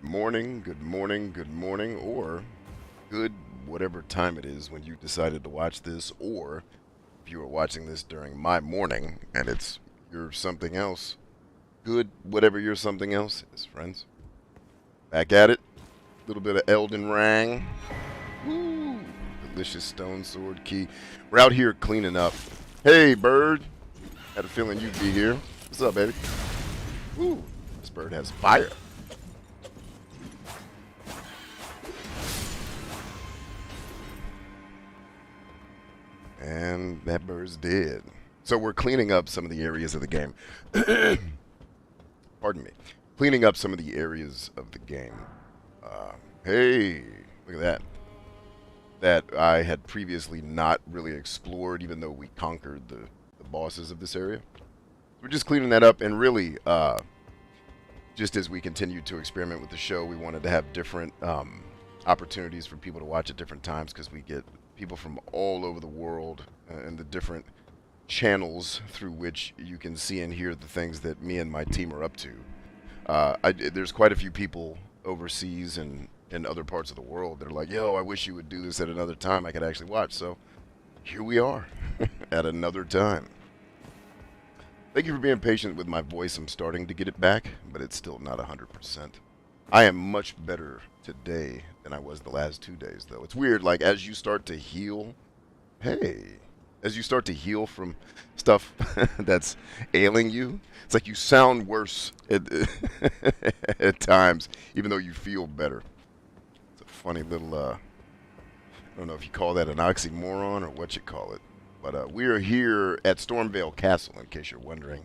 Morning, good morning, good morning, or good whatever time it is when you decided to watch this, or if you are watching this during my morning and it's your something else, good whatever your something else is, friends. Back at it, a little bit of Elden Ring. Woo! Delicious stone sword key. We're out here cleaning up. Hey, bird. Had a feeling you'd be here. What's up, baby? Woo! This bird has fire. And that bird's dead. So we're cleaning up some of the areas of the game. Pardon me. Cleaning up some of the areas of the game. Hey, look at that. That I had previously not really explored, even though we conquered the bosses of this area. We're just cleaning that up, and really, just as we continue to experiment with the show, we wanted to have different opportunities for people to watch at different times, because we get people from all over the world and the different channels through which you can see and hear the things that me and my team are up to. There's quite a few people overseas and in other parts of the world that are like, yo, I wish you would do this at another time I could actually watch. So here we are at another time. Thank you for being patient with my voice. I'm starting to get it back, but it's still not 100%. I am much better today than I was the last 2 days, though. It's weird, like, as you start to heal, as you start to heal from stuff that's ailing you, it's like you sound worse at times, even though you feel better. It's a funny little, I don't know if you call that an oxymoron or what you call it. But we are here at Stormveil Castle, in case you're wondering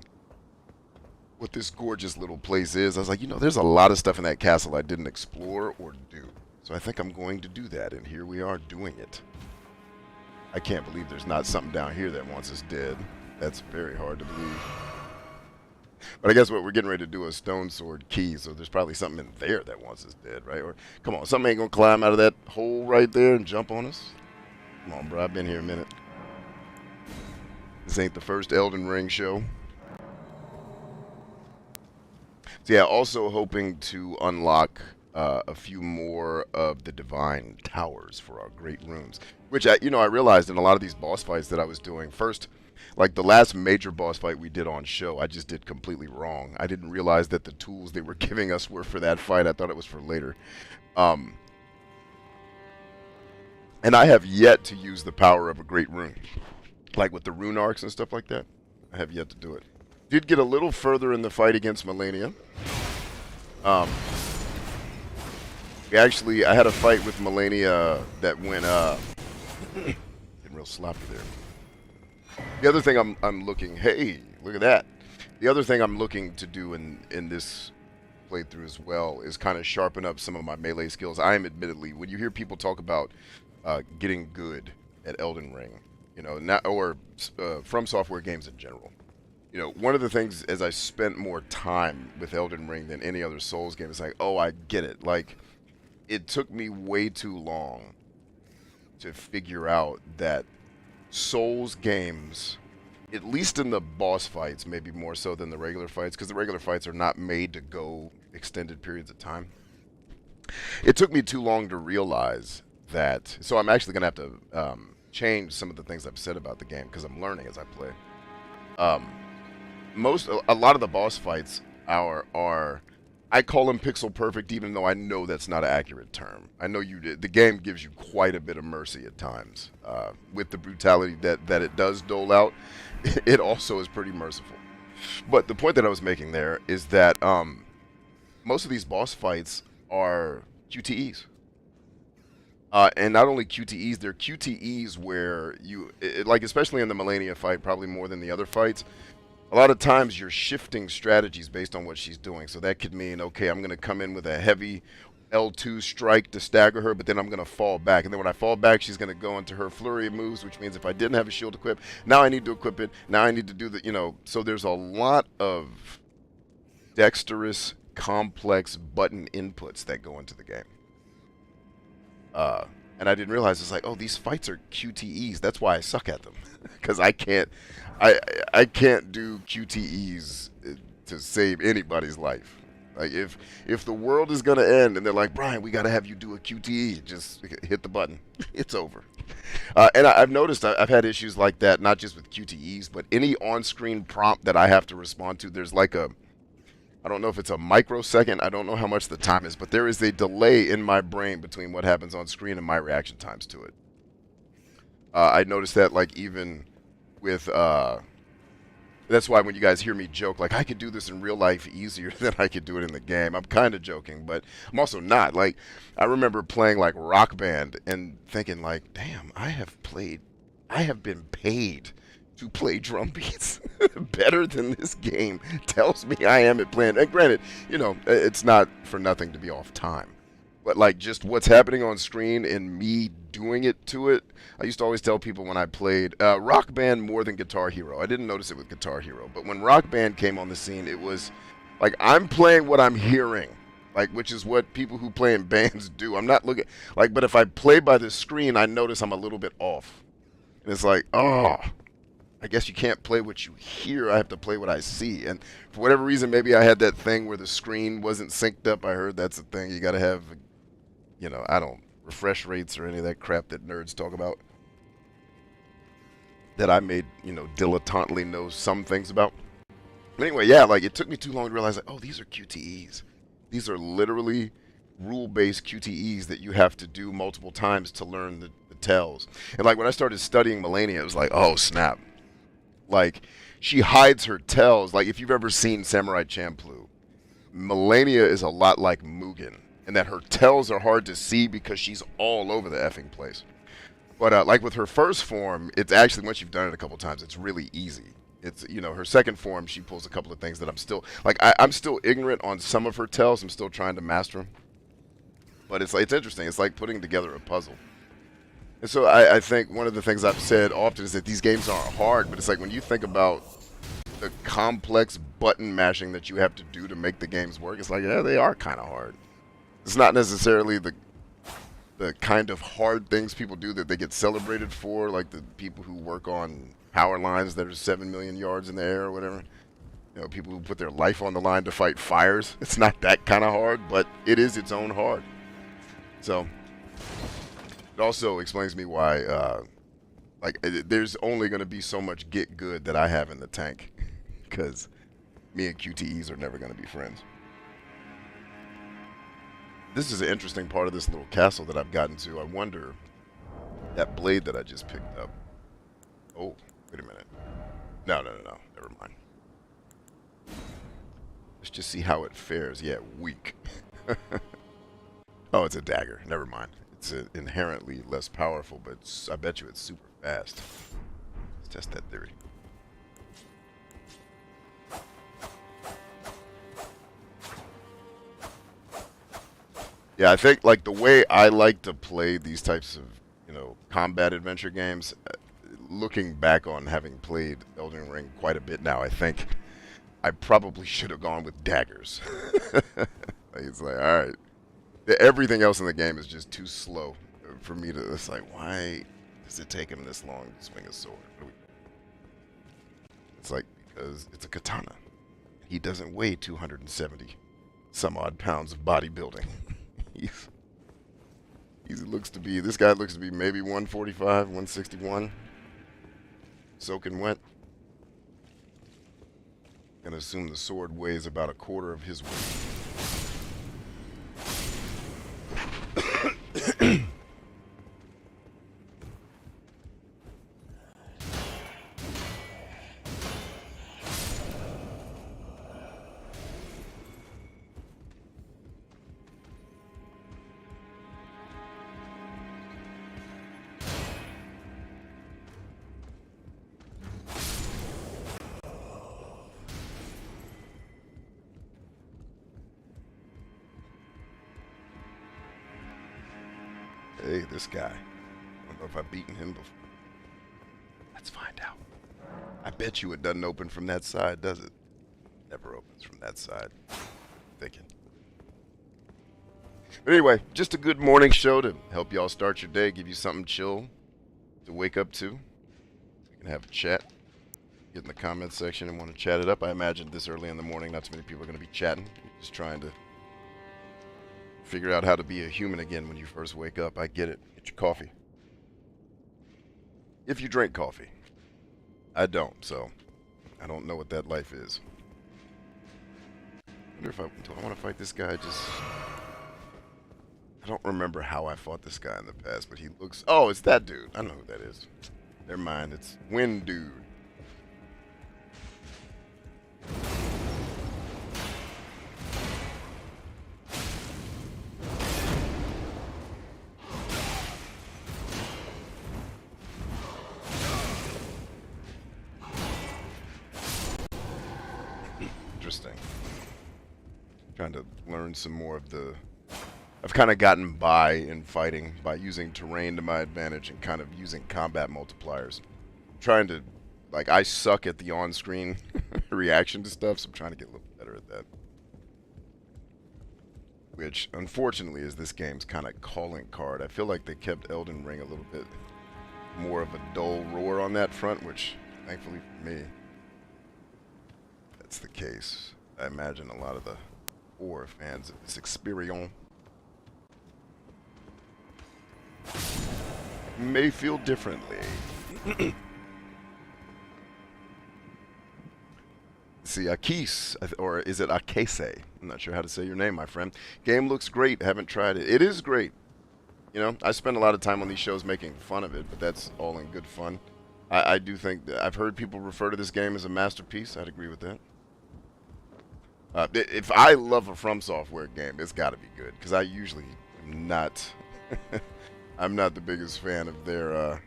what this gorgeous little place is. I was like, there's a lot of stuff in that castle I didn't explore or do. So I think I'm going to do that, and here we are doing it. I can't believe there's not something down here that wants us dead. That's very hard to believe. But I guess what we're getting ready to do is stone sword key, so there's probably something in there that wants us dead, right? Or, come on, something ain't gonna climb out of that hole right there and jump on us? Come on, bro, I've been here a minute. This ain't the first Elden Ring show. So yeah, also hoping to unlock a few more of the divine towers for our great runes. Which, I realized in a lot of these boss fights that I was doing, first, like the last major boss fight we did on show, I just did completely wrong. I didn't realize that the tools they were giving us were for that fight. I thought it was for later. And I have yet to use the power of a great rune. Like with the rune arcs and stuff like that. I have yet to do it. Did get a little further in the fight against Melania. I had a fight with Melania that went, getting real sloppy there. The other thing I'm looking, hey, look at that. The other thing I'm looking to do in this playthrough as well is kind of sharpen up some of my melee skills. I am admittedly, when you hear people talk about getting good at Elden Ring, from software games in general. One of the things as I spent more time with Elden Ring than any other Souls game, it's like, oh, I get it. Like, it took me way too long to figure out that Souls games, at least in the boss fights, maybe more so than the regular fights, because the regular fights are not made to go extended periods of time. It took me too long to realize that. So I'm actually going to have to change some of the things I've said about the game because I'm learning as I play. A lot of the boss fights are I call them pixel perfect, even though I know that's not an accurate term. I know the game gives you quite a bit of mercy at times with the brutality that it does dole out. It also is pretty merciful. But the point that I was making there is that most of these boss fights are QTEs. And not only QTEs, they're QTEs where like especially in the Melania fight, probably more than the other fights, a lot of times you're shifting strategies based on what she's doing. So that could mean, okay, I'm going to come in with a heavy L2 strike to stagger her, but then I'm going to fall back. And then when I fall back, she's going to go into her flurry of moves, which means if I didn't have a shield equipped, now I need to equip it. Now I need to do so there's a lot of dexterous, complex button inputs that go into the game. And I didn't realize it's like, oh, these fights are QTEs. That's why I suck at them, because I can't do QTEs to save anybody's life. Like if the world is gonna end and they're like, Brian, we gotta have you do a QTE, just hit the button. It's over. And I've noticed I've had issues like that, not just with QTEs, but any on-screen prompt that I have to respond to. There's like a, I don't know if it's a microsecond. I don't know how much the time is, but there is a delay in my brain between what happens on screen and my reaction times to it. I noticed that like even with that's why when you guys hear me joke, like I could do this in real life easier than I could do it in the game. I'm kind of joking, but I'm also not. Like I remember playing like Rock Band and thinking like, damn, I have been paid to play drum beats better than this game tells me I am at playing. And granted, you know, it's not for nothing to be off time. But like just what's happening on screen and me doing it to it. I used to always tell people when I played Rock Band more than Guitar Hero. I didn't notice it with Guitar Hero, but when Rock Band came on the scene, it was like I'm playing what I'm hearing, like which is what people who play in bands do. I'm not looking like, but if I play by the screen, I notice I'm a little bit off, and it's like, oh, I guess you can't play what you hear. I have to play what I see, and for whatever reason, maybe I had that thing where the screen wasn't synced up. I heard that's a thing you got to have. You know, I don't refresh rates or any of that crap that nerds talk about that I made, you know, dilettantly know some things about. But anyway, yeah, like it took me too long to realize like, oh, these are QTEs. These are literally rule-based QTEs that you have to do multiple times to learn the tells. And like when I started studying Melania, it was like, oh snap. Like she hides her tells. Like if you've ever seen Samurai Champloo, Melania is a lot like Mugen. And that her tells are hard to see because she's all over the effing place. But like with her first form, it's actually, once you've done it a couple times, it's really easy. It's, you know, her second form, she pulls a couple of things that I'm still, like, I'm still ignorant on some of her tells. I'm still trying to master them. But it's like, it's interesting. It's like putting together a puzzle. And so I think one of the things I've said often is that these games aren't hard, but it's like when you think about the complex button mashing that you have to do to make the games work, it's like, yeah, they are kind of hard. It's not necessarily the kind of hard things people do that they get celebrated for, like the people who work on power lines that are 7 million yards in the air or whatever. You know, people who put their life on the line to fight fires. It's not that kind of hard, but it is its own hard. So it also explains to me why, there's only going to be so much get good that I have in the tank, because me and QTEs are never going to be friends. This is an interesting part of this little castle that I've gotten to. I wonder, that blade that I just picked up. Oh, wait a minute. No. Never mind. Let's just see how it fares. Yeah, weak. Oh, it's a dagger. Never mind. It's inherently less powerful, but I bet you it's super fast. Let's test that theory. Yeah, I think like the way I like to play these types of, you know, combat adventure games, looking back on having played Elden Ring quite a bit now, I think I probably should have gone with daggers. Like, it's like, all right, everything else in the game is just too slow for me to. It's like, why does it take him this long to swing a sword? It's like, because it's a katana. He doesn't weigh 270 some odd pounds of bodybuilding. This guy looks to be maybe 145, 161. Soaking wet. Gonna assume the sword weighs about a quarter of his weight. Hey, this guy. I don't know if I've beaten him before. Let's find out. I bet you it doesn't open from that side, does it? Never opens from that side. Thinking. But anyway, just a good morning show to help y'all start your day, give you something chill to wake up to. We can have a chat. Get in the comments section and want to chat it up. I imagine this early in the morning, not too many people are going to be chatting. Just trying to figure out how to be a human again when you first wake up. I get it. Get your coffee. If you drink coffee. I don't, so I don't know what that life is. I wonder if I want to fight this guy. I don't remember how I fought this guy in the past, but he looks... Oh, it's that dude. I know who that is. Never mind. It's Wind Dude. Interesting. Trying to learn some more of the... I've kind of gotten by in fighting by using terrain to my advantage and kind of using combat multipliers. Trying to, like, I suck at the on-screen reaction to stuff, so I'm trying to get a little better at that. Which, unfortunately, is this game's kind of calling card. I feel like they kept Elden Ring a little bit more of a dull roar on that front, which, thankfully for me, that's the case. I imagine a lot of the horror fans of this experience may feel differently. See, Akis, or is it Akese? I'm not sure how to say your name, my friend. Game looks great. Haven't tried it. It is great. You know, I spend a lot of time on these shows making fun of it, but that's all in good fun. I do think that I've heard people refer to this game as a masterpiece. I'd agree with that. If I love a From Software game, it's got to be good, because I usually am not... I'm not the biggest fan of their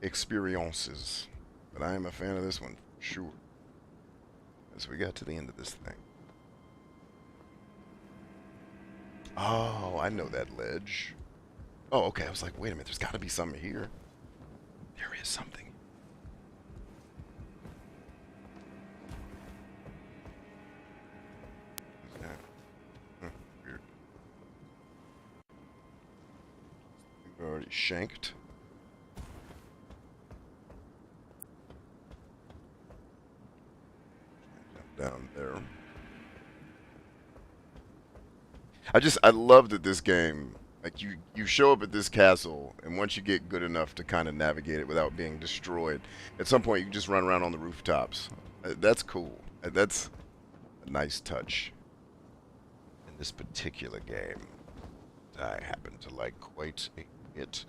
experiences, but I am a fan of this one, for sure. As we got to the end of this thing. Oh, I know that ledge. Oh, okay, I was like, wait a minute, there's got to be something here. There is something. Weird. We're already shanked. Down there. I love that this game, like you show up at this castle, and once you get good enough to kind of navigate it without being destroyed, at some point you can just run around on the rooftops. That's cool. That's a nice touch in this particular game. I happen to like quite a bit.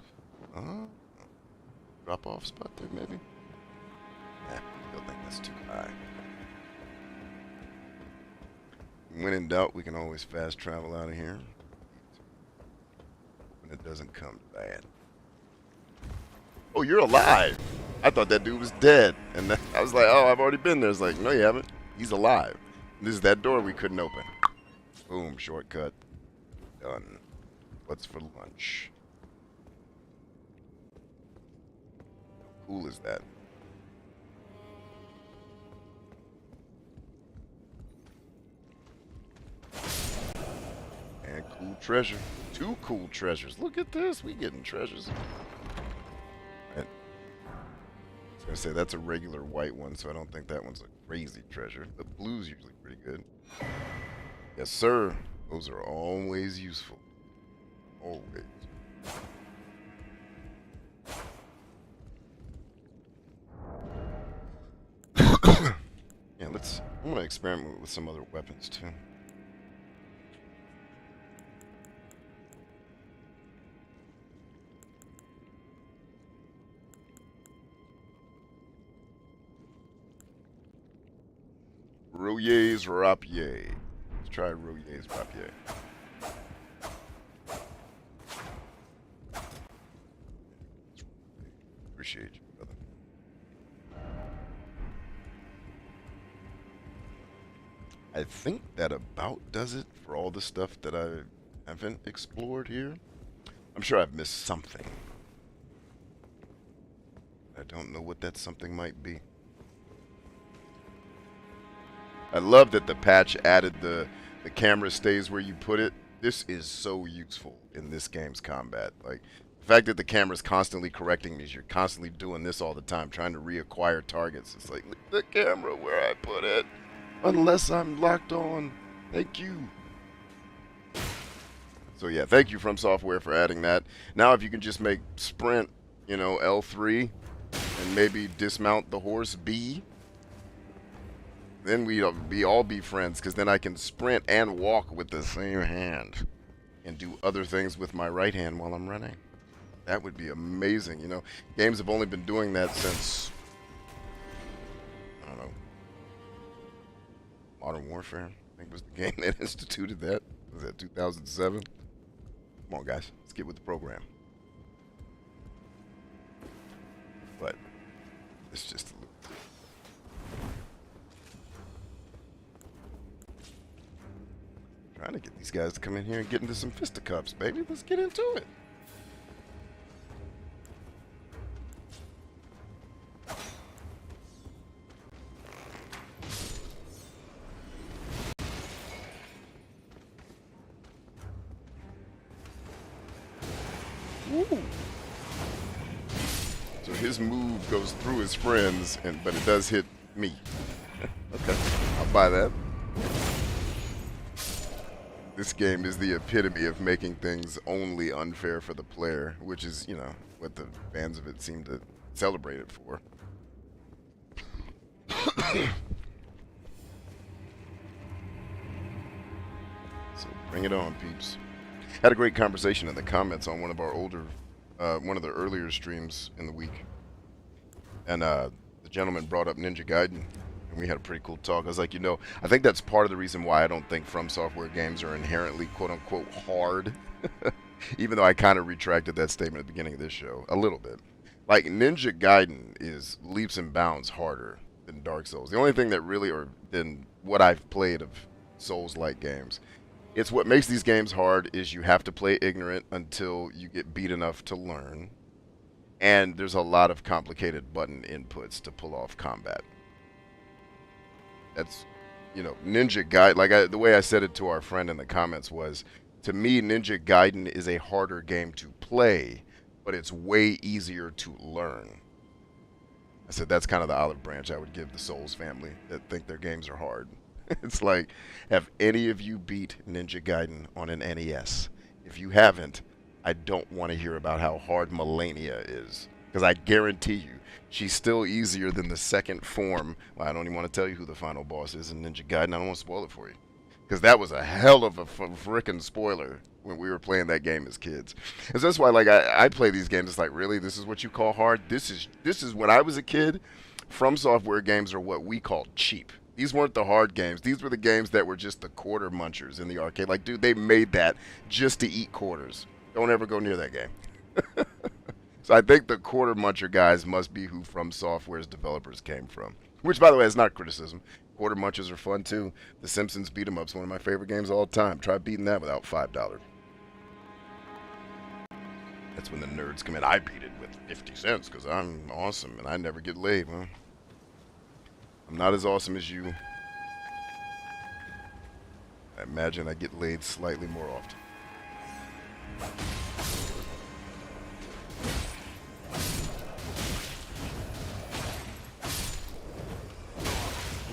Drop off spot there, maybe? Nah, I don't think that's too high. When in doubt, we can always fast travel out of here. When it doesn't come to that. Oh, you're alive! I thought that dude was dead. And I was like, oh, I've already been there. It's like, no, you haven't. He's alive. And this is that door we couldn't open. Boom, shortcut. Done. What's for lunch? How cool is that? And cool treasure. 2 cool treasures. Look at this. We getting treasures. Right. I was going to say, that's a regular white one, so I don't think that one's a crazy treasure. The blue's usually pretty good. Yes, sir. Those are always useful. Always. Yeah, I'm going to experiment with some other weapons, too. Royer's Rapier. Let's try Royer's Rapier. Appreciate you, brother. I think that about does it for all the stuff that I haven't explored here. I'm sure I've missed something. I don't know what that something might be. I love that the patch added the camera stays where you put it. This is so useful in this game's combat. Like, the fact that the camera's constantly correcting me, you're constantly doing this all the time, trying to reacquire targets. It's like, leave the camera where I put it, unless I'm locked on. Thank you. So yeah, thank you From Software for adding that. Now if you can just make sprint, you know, L3, and maybe dismount the horse B, then we all be friends, because then I can sprint and walk with the same hand and do other things with my right hand while I'm running. That would be amazing. You know, games have only been doing that since, I don't know, Modern Warfare, I think was the game that instituted that. Was that 2007? Come on, guys. Let's get with the program. But it's just a little... Trying to get these guys to come in here and get into some fisticuffs, baby. Let's get into it. Ooh. So his move goes through his friends, but it does hit me. Okay, I'll buy that. This game is the epitome of making things only unfair for the player, which is, you know, what the fans of it seem to celebrate it for. So bring it on, peeps. Had a great conversation in the comments on one of our one of the earlier streams in the week, and the gentleman brought up Ninja Gaiden, and we had a pretty cool talk. I was like, you know, I think that's part of the reason why I don't think From Software games are inherently quote-unquote hard, even though I kind of retracted that statement at the beginning of this show a little bit. Like, Ninja Gaiden is leaps and bounds harder than Dark Souls. The only thing that really, or than what I've played of Souls-like games, it's what makes these games hard is you have to play ignorant until you get beat enough to learn. And there's a lot of complicated button inputs to pull off combat. That's, you know, Ninja Gaiden, like the way I said it to our friend in the comments was, to me, Ninja Gaiden is a harder game to play, but it's way easier to learn. I said that's kind of the olive branch I would give the Souls family that think their games are hard. It's like, have any of you beat Ninja Gaiden on an NES? If you haven't, I don't want to hear about how hard Melania is. Because I guarantee you, she's still easier than the second form. Well, I don't even want to tell you who the final boss is in Ninja Gaiden. I don't want to spoil it for you. Because that was a hell of a frickin' spoiler when we were playing that game as kids. And so that's why, like, I play these games, it's like, really? This is what you call hard? This is when I was a kid, From Software games are what we called cheap. These weren't the hard games. These were the games that were just the quarter munchers in the arcade. Like, dude, they made that just to eat quarters. Don't ever go near that game. So I think the quarter muncher guys must be who From Software's developers came from. Which, by the way, is not criticism. Quarter munchers are fun, too. The Simpsons Beat 'em Up's one of my favorite games of all time. Try beating that without $5. That's when the nerds come in. I beat it with 50 cents because I'm awesome and I never get laid. Well, I'm not as awesome as you. I imagine I get laid slightly more often.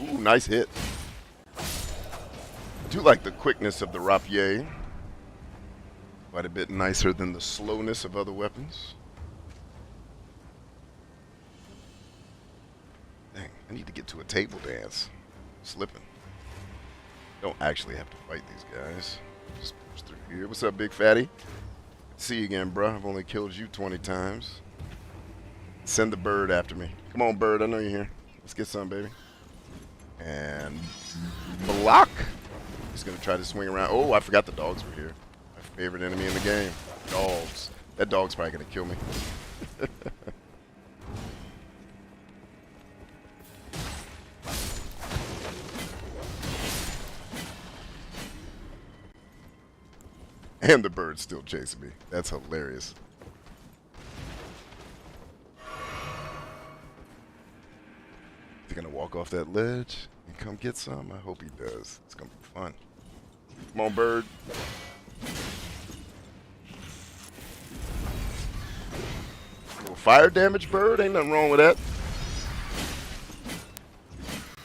Ooh, nice hit. I do like the quickness of the rapier. Quite a bit nicer than the slowness of other weapons. Dang, I need to get to a table dance. Slipping. Don't actually have to fight these guys. Just push through here. What's up, big fatty? See you again, bro. I've only killed you 20 times. Send the bird after me. Come on, bird. I know you're here. Let's get some, baby. And block. He's gonna try to swing around. Oh, I forgot the dogs were here. My favorite enemy in the game. Dogs. That dog's probably gonna kill me. And the bird's still chasing me. That's hilarious. Is he gonna walk off that ledge and come get some? I hope he does. It's gonna be fun. Come on, bird. Little fire damage, bird. Ain't nothing wrong with that.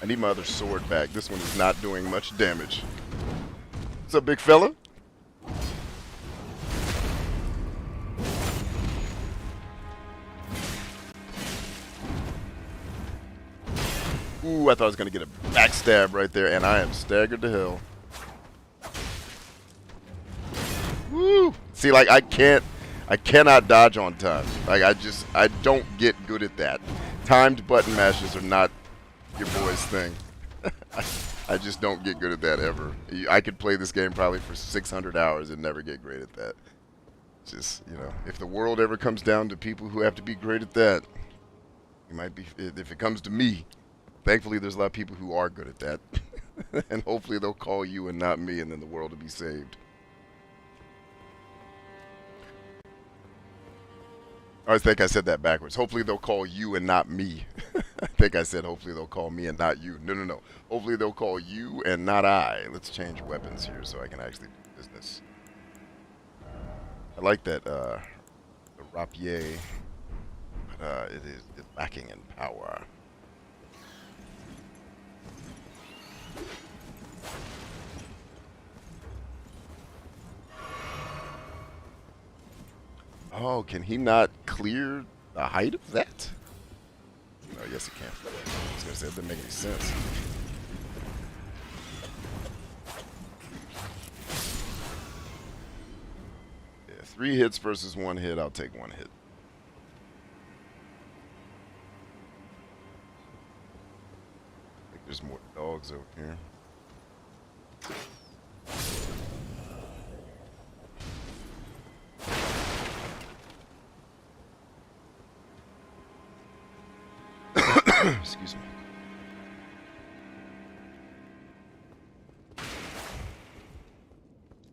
I need my other sword back. This one is not doing much damage. What's up, big fella? Ooh, I thought I was gonna get a backstab right there, and I am staggered to hell. Woo! See, like I cannot dodge on time. Like I don't get good at that. Timed button mashes are not your boy's thing. I just don't get good at that ever. I could play this game probably for 600 hours and never get great at that. Just, you know, if the world ever comes down to people who have to be great at that, you might be. If it comes to me, thankfully there's a lot of people who are good at that, and hopefully they'll call you and not me, and then the world will be saved. I think I said that backwards. Hopefully they'll call you and not me. I think I said hopefully they'll call me and not you. No, no, no. Hopefully they'll call you and not I. Let's change weapons here so I can actually do business. I like that the rapier, but it is lacking in power. Oh, can he not clear the height of that? No, yes he can. I was gonna say it doesn't make any sense. Yeah, 3 hits versus 1 hit. I'll take 1 hit. I think there's more dogs over here. Excuse me.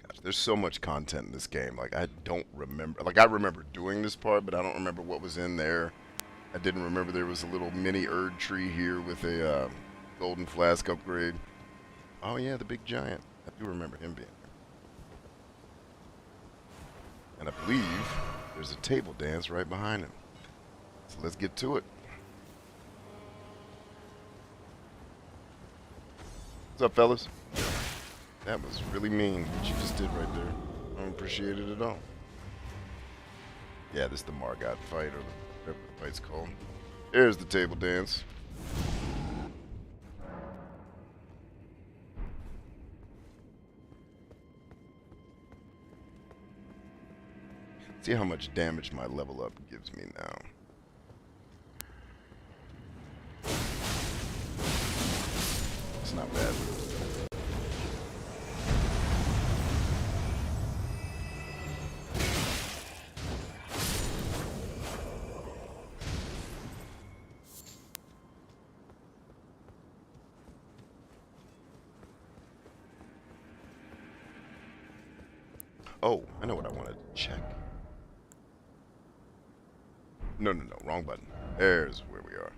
Gosh, there's so much content in this game. Like, I don't remember. Like, I remember doing this part, but I don't remember what was in there. I didn't remember there was a little Mini-Erdtree here with a golden flask upgrade. Oh, yeah, the big giant. I do remember him being there. And I believe there's a table dance right behind him. So let's get to it. What's up, fellas? That was really mean what you just did right there. I don't appreciate it at all. Yeah, this is the Margot fight, or whatever the fight's called. Here's the table dance. See how much damage my level up gives me now. It's not bad. Oh, I know what I wanted to check. No, no, no, wrong button. There's where we are.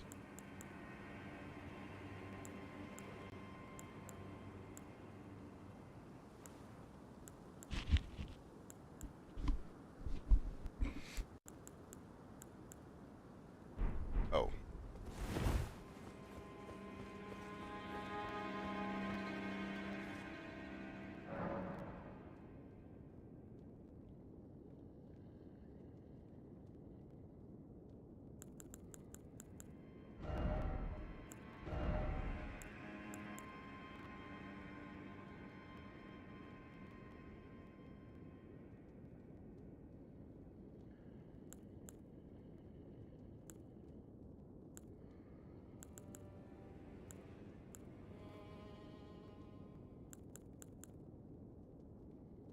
Oh.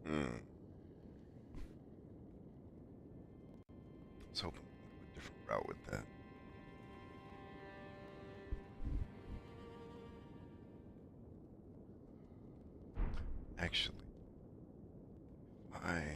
Hmm. I was hoping a different route with that. Actually, I...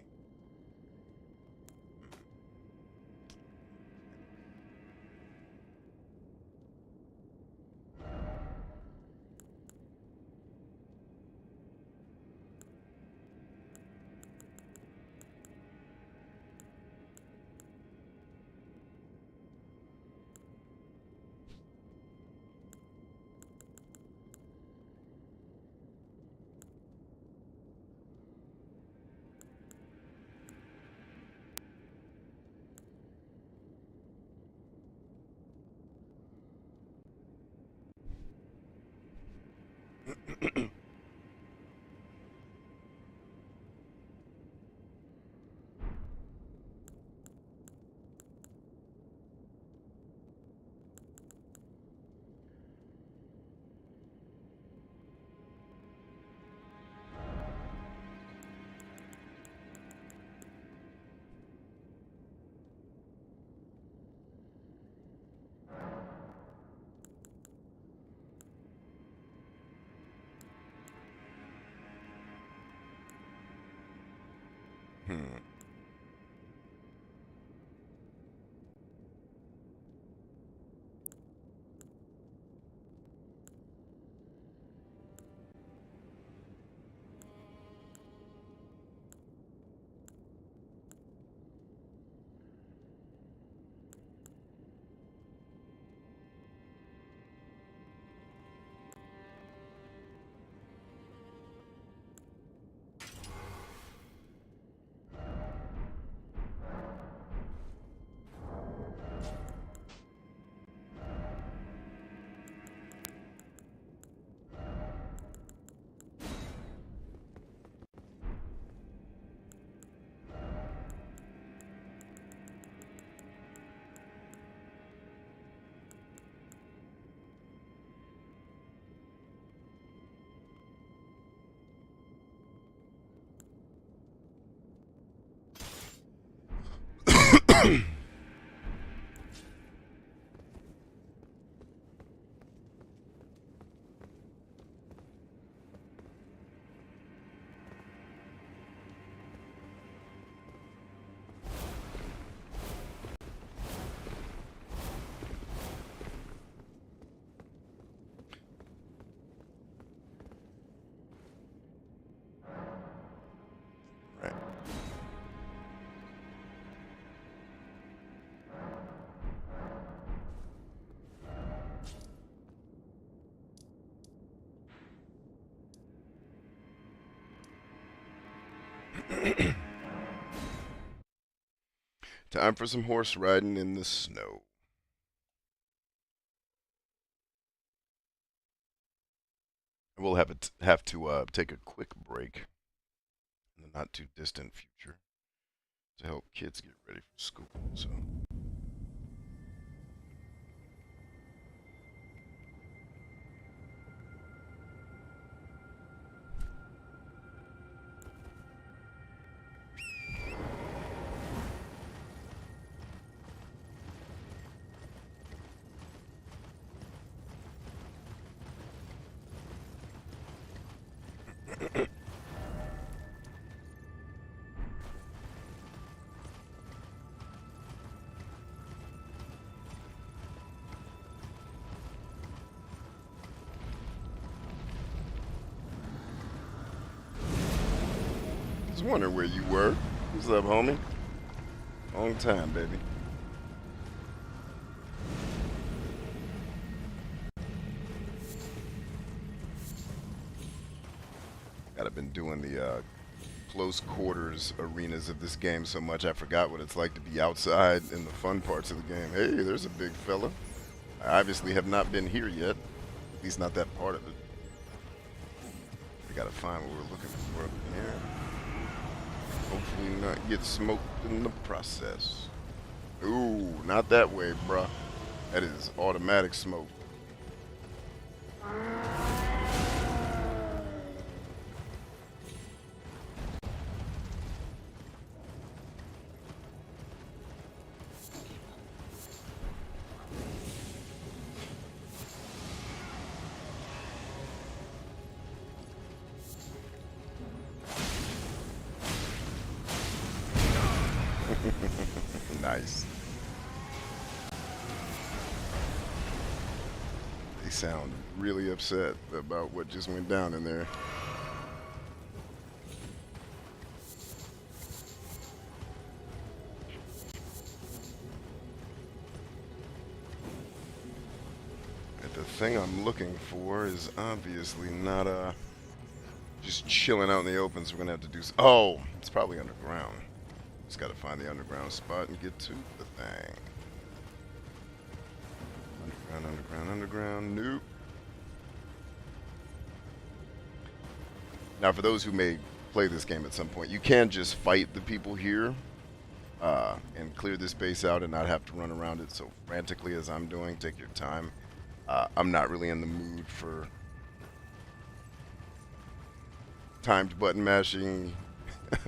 Hmm. Right. Time for some horse riding in the snow. We'll have to take a quick break in the not too distant future to help kids get ready for school. So. I was wondering where you were. What's up, homie? Long time, baby. I've been doing the close quarters arenas of this game so much I forgot what it's like to be outside in the fun parts of the game. Hey, there's a big fella. I obviously have not been here yet. At least not that part of it. We gotta find what we're looking for up in here. Hopefully not get smoked in the process. Ooh, not that way, bruh. That is automatic smoke. Nice. They sound really upset about what just went down in there. And the thing I'm looking for is obviously not just chilling out in the open, so we're gonna have to do. Oh, it's probably underground. Just gotta find the underground spot and get to the thing. Underground, nope. Now, for those who may play this game at some point, you can just fight the people here and clear this base out and not have to run around it so frantically as I'm doing. Take your time. I'm not really in the mood for timed button mashing,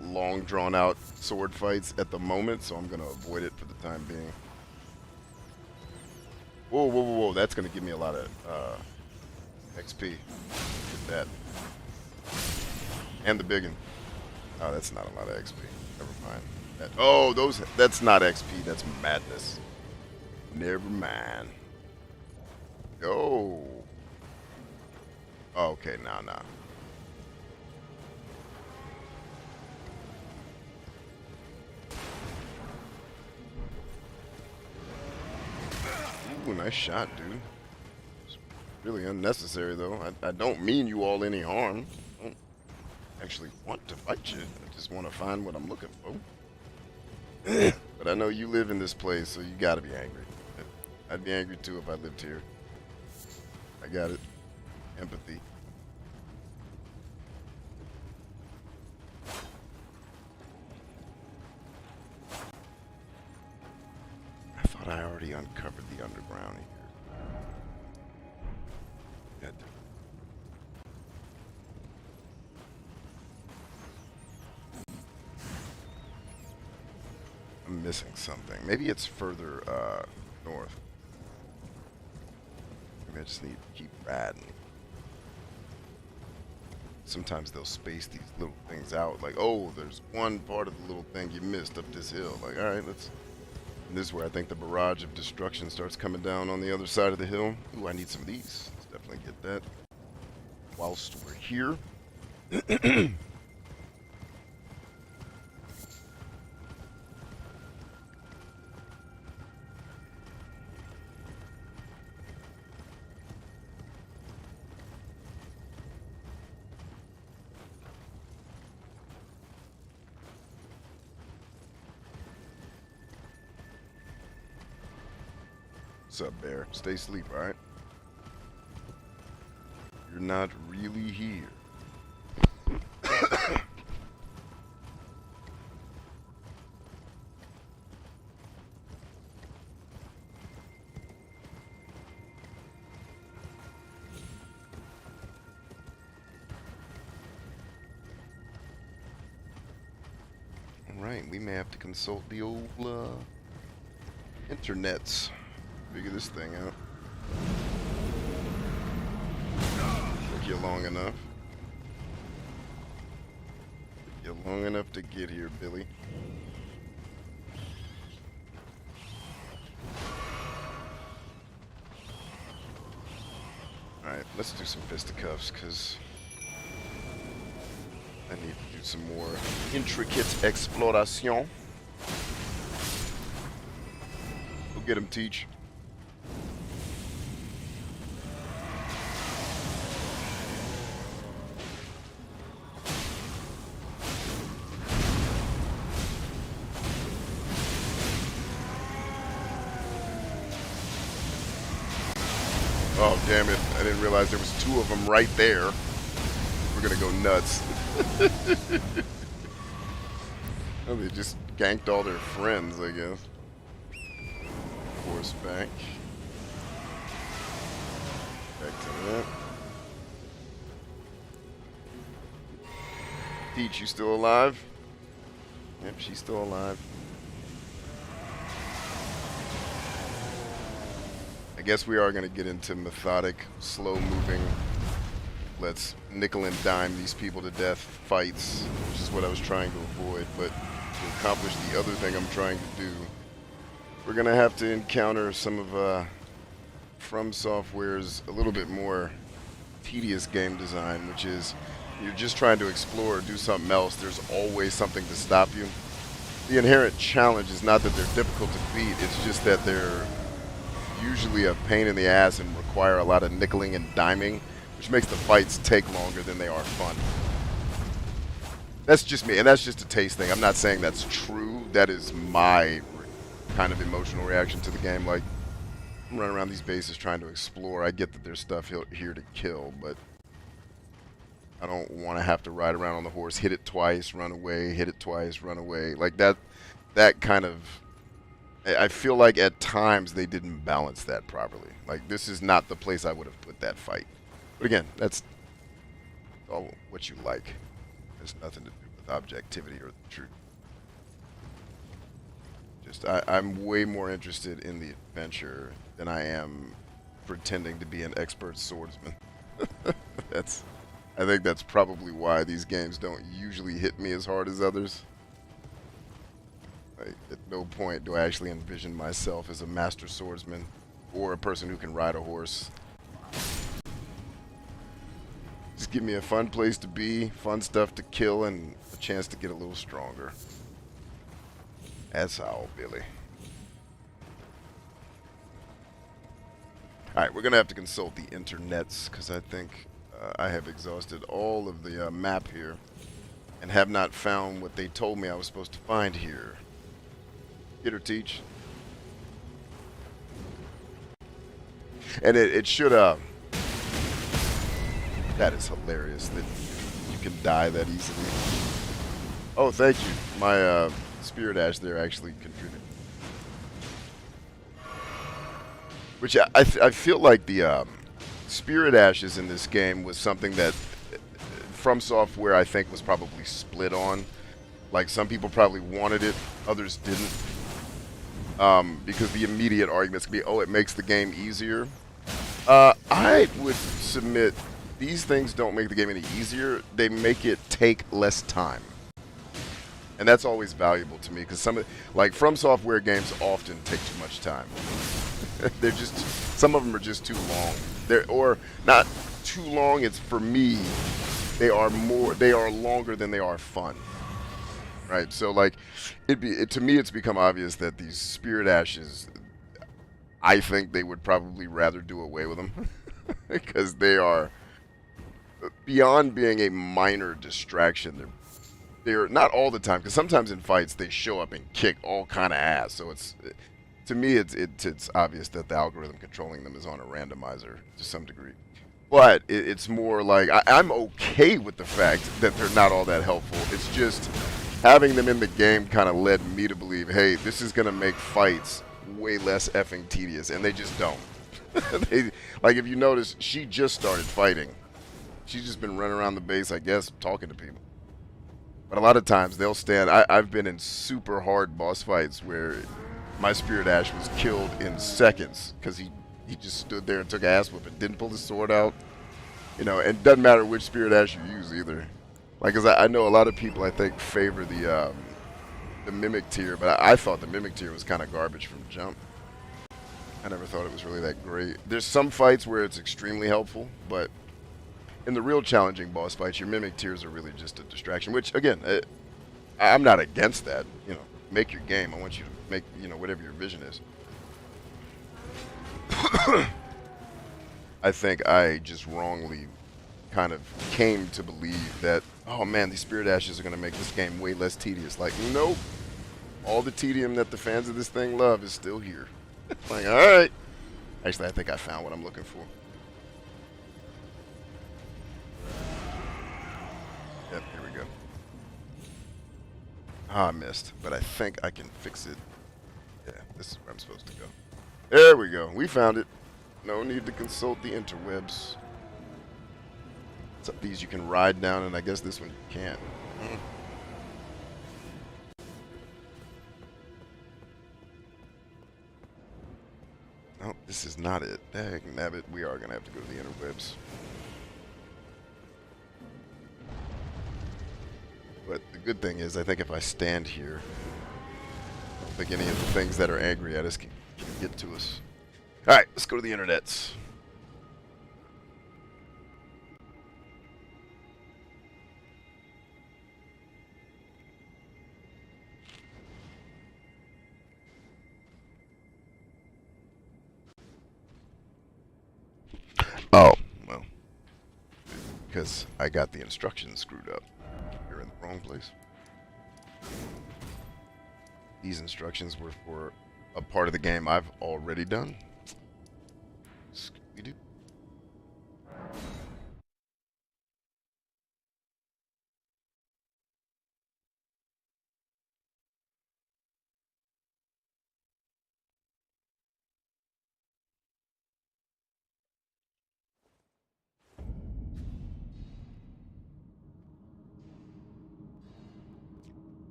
long drawn out sword fights at the moment, so I'm gonna avoid it for the time being. Whoa, whoa, whoa, whoa, that's gonna give me a lot of XP. Get that. And the biggin. Oh, that's not a lot of XP. Never mind. That's not XP, that's madness. Never mind. Oh. Oh, okay, now. Ooh, nice shot, dude. It's really unnecessary, though. I don't mean you all any harm. I don't actually want to fight you. I just want to find what I'm looking for. But I know you live in this place, so you gotta be angry. I'd be angry, too, if I lived here. I got it. Empathy. I thought I already uncovered the underground here. I'm missing something. Maybe it's further north. Maybe I just need to keep riding. Sometimes they'll space these little things out. Like, oh, there's one part of the little thing you missed up this hill. Like, alright, let's... And this is where I think the barrage of destruction starts coming down on the other side of the hill. Ooh, I need some of these. Let's definitely get that. Whilst we're here. What's up, Bear? Stay asleep, alright? You're not really here. Alright, we may have to consult the old internets. Figure this thing out. Took you long enough. Took you long enough to get here, Billy. Alright, let's do some fisticuffs, because I need to do some more intricate exploration. Go get him, Teach. Oh, damn it. I didn't realize there was two of them right there. We're gonna go nuts. Oh, they just ganked all their friends, I guess. Force back. Back to that. Peach, you still alive? Yep, she's still alive. I guess we are going to get into methodic, slow-moving, let's nickel and dime these people to death fights, which is what I was trying to avoid. But to accomplish the other thing I'm trying to do, we're going to have to encounter some of From Software's a little bit more tedious game design, which is you're just trying to explore or do something else. There's always something to stop you. The inherent challenge is not that they're difficult to beat, it's just that they're usually a pain in the ass and require a lot of nickeling and diming, which makes the fights take longer than they are fun. That's just me, and that's just a taste thing. I'm not saying that's true. That is my kind of emotional reaction to the game. Like, I'm running around these bases trying to explore. I get that there's stuff here to kill, but I don't want to have to ride around on the horse, hit it twice, run away, hit it twice, run away. Like that kind of... I feel like at times they didn't balance that properly. Like, this is not the place I would have put that fight. But again, that's all what you like. There's nothing to do with objectivity or the truth. Just, I'm way more interested in the adventure than I am pretending to be an expert swordsman. That's I think that's probably why these games don't usually hit me as hard as others. Like, at no point do I actually envision myself as a master swordsman or a person who can ride a horse. Just give me a fun place to be, fun stuff to kill, and a chance to get a little stronger. That's all, Billy. Alright, we're going to have to consult the internets, because I think I have exhausted all of the map here, and have not found what they told me I was supposed to find here. Get or teach. And it should, that is hilarious that you can die that easily. Oh, thank you. My Spirit Ash there actually contributed. Which I feel like the Spirit Ashes in this game was something that From Software I think was probably split on. Like some people probably wanted it, others didn't. Because the immediate arguments could be, oh, it makes the game easier. I would submit these things don't make the game any easier. They make it take less time. And that's always valuable to me because like From Software games often take too much time. They're just, some of them are just too long. Or not too long, it's for me, they are longer than they are fun. Right? So like to me it's become obvious that these Spirit Ashes, I think they would probably rather do away with them because they are beyond being a minor distraction. They're not all the time, because sometimes in fights they show up and kick all kind of ass. So it's, to me, it's obvious that the algorithm controlling them is on a randomizer to some degree. But it's more like I'm okay with the fact that they're not all that helpful. It's just having them in the game kind of led me to believe, hey, this is gonna make fights way less effing tedious, and they just don't. Like if you notice, she just started fighting. She's just been running around the base, I guess, talking to people. But a lot of times they'll stand. I've been in super hard boss fights where my Spirit Ash was killed in seconds because he just stood there and took ass whooping, didn't pull his sword out. You know, and it doesn't matter which Spirit Ash you use either. Like, cause I know a lot of people I think favor the Mimic tier, but I thought the Mimic tier was kind of garbage from jump. I never thought it was really that great. There's some fights where it's extremely helpful, but in the real challenging boss fights, your Mimic tiers are really just a distraction, which, again, I'm not against that. You know, make your game. I want you to make, you know, whatever your vision is. I think I just wrongly kind of came to believe that, oh man, these Spirit Ashes are going to make this game way less tedious. Like, nope. All the tedium that the fans of this thing love is still here. Like, alright. Actually, I think I found what I'm looking for. Yep, here we go. Ah, I missed, but I think I can fix it. Yeah, this is where I'm supposed to go. There we go. We found it. No need to consult the interwebs. Some of these you can ride down, and I guess this one you can't. No, this is not it. Dang nabbit, we are going to have to go to the interwebs. But the good thing is, I think if I stand here, I don't think any of the things that are angry at us can get to us. Alright, let's go to the internets. Oh, well, because I got the instructions screwed up. You're in the wrong place. These instructions were for a part of the game I've already done. Scooby-Doo.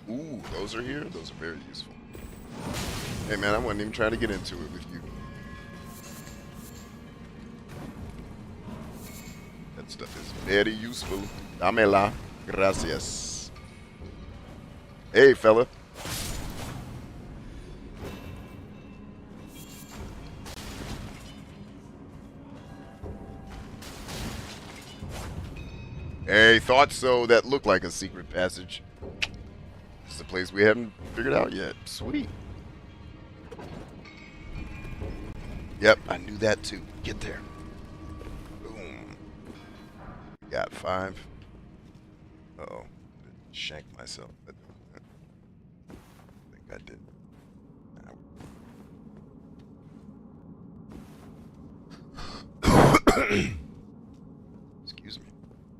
Ooh, those are here? Those are very useful. Hey man, I wasn't even trying to get into it with you. That stuff is very useful. Damela. Gracias. Hey, fella. Hey, thought so. That looked like a secret passage. This is a place we haven't figured out yet. Sweet. Yep, I knew that too. Get there. Boom. Got 5. Uh-oh. Shanked myself. I think I did. Excuse me.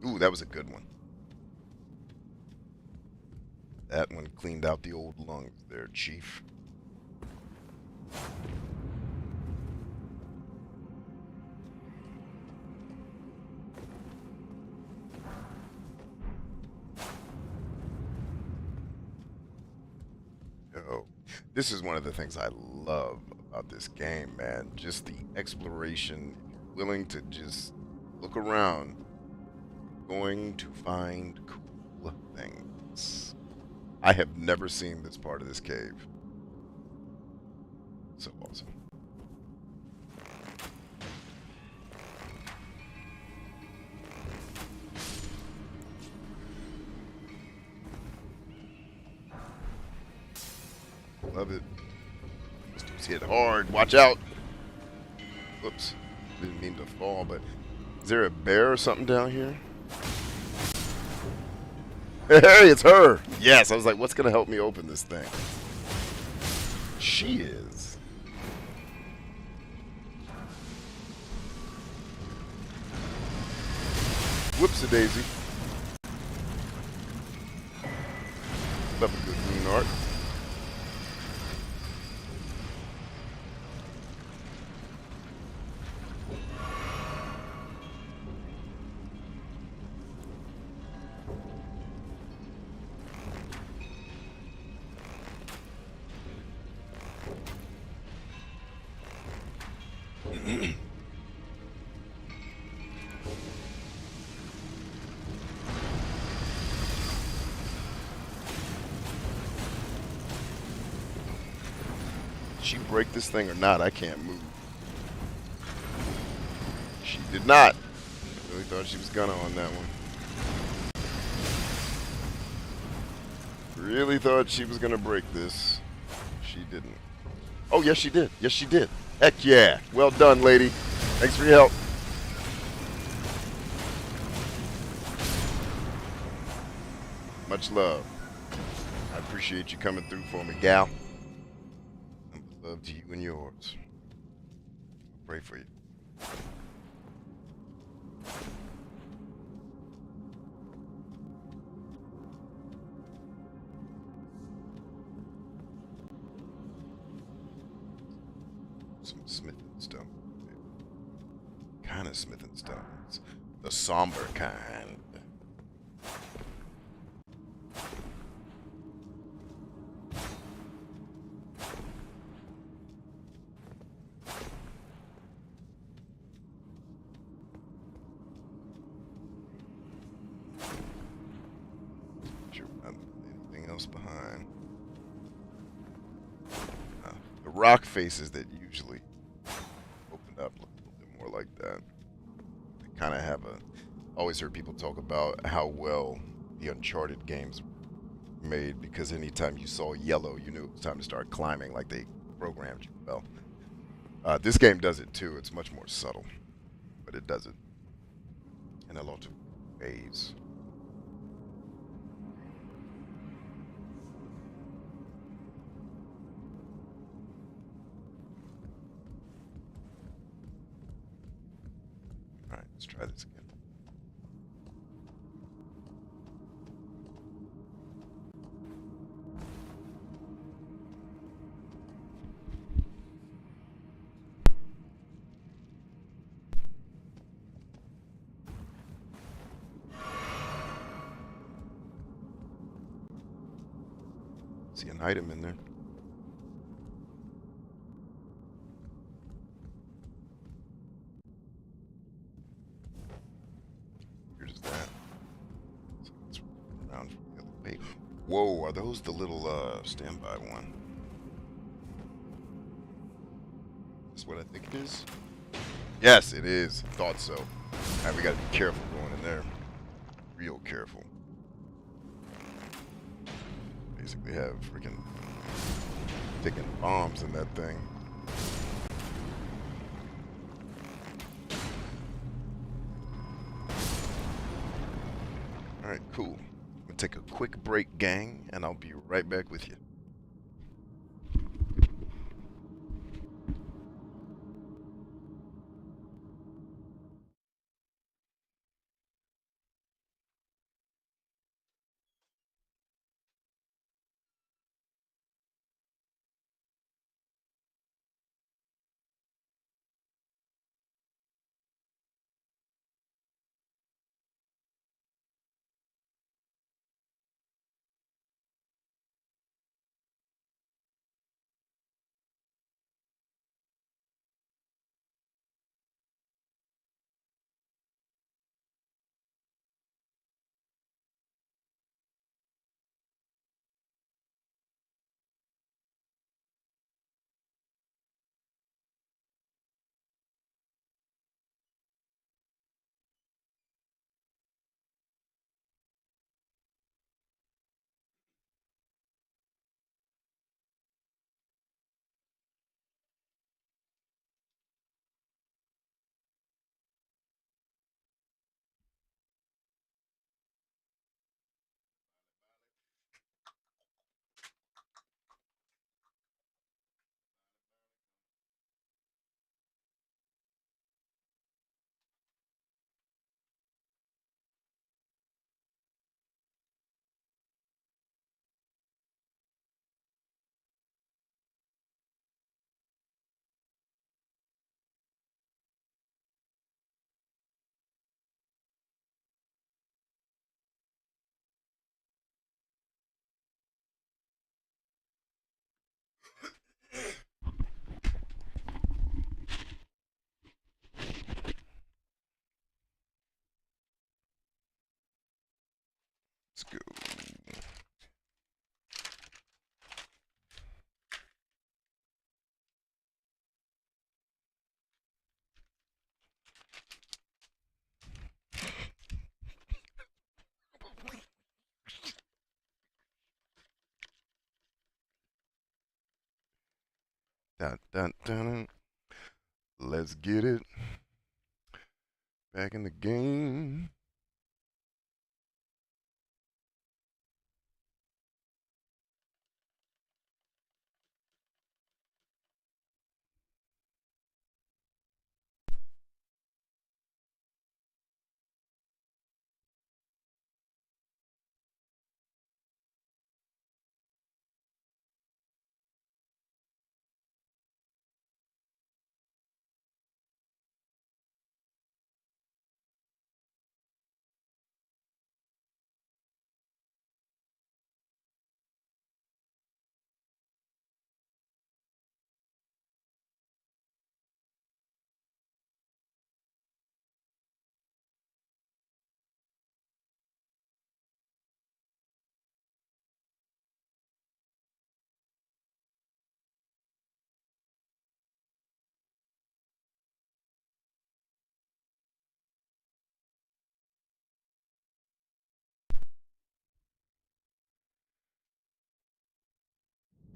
Ooh, that was a good one. That one cleaned out the old lungs there, Chief. Oh, this is one of the things I love about this game, man. Just the exploration. If you're willing to just look around, going to find cool things. I have never seen this part of this cave. So awesome. Love it. This dude's hit hard. Watch out. Whoops. Didn't mean to fall, but is there a bear or something down here? Hey, it's her. Yes, I was like, what's going to help me open this thing? She is. Whoops-a-daisy. Love a good rune art. She break this thing or not? I can't move. She did not. I really thought she was gonna on that one. Really thought she was gonna break this. She didn't. Oh, yes she did. Yes she did. Heck yeah. Well done, lady. Thanks for your help. Much love. I appreciate you coming through for me, gal. Love to you and yours. I pray for you. Some smithing stone. Kind of smithing stones. The somber kind. Anything else behind? The rock faces that usually open up look a little bit more like that. They kind of have a. Always heard people talk about how well the Uncharted games made, because anytime you saw yellow, you knew it was time to start climbing, like they programmed you well. This game does it too. It's much more subtle, but it does it in a lot of ways. All right, let's try this again. See an item in there. Here's that. So let's around for the other way. Whoa, are those the little standby one? Is what I think it is? Yes, it is. Thought so. Alright, we gotta be careful going in there. Real careful. Basically have freaking taking bombs in that thing. Alright, cool. I'm gonna take a quick break, gang, and I'll be right back with you. Let's go. Dun, dun, dun. Let's get it. Back in the game.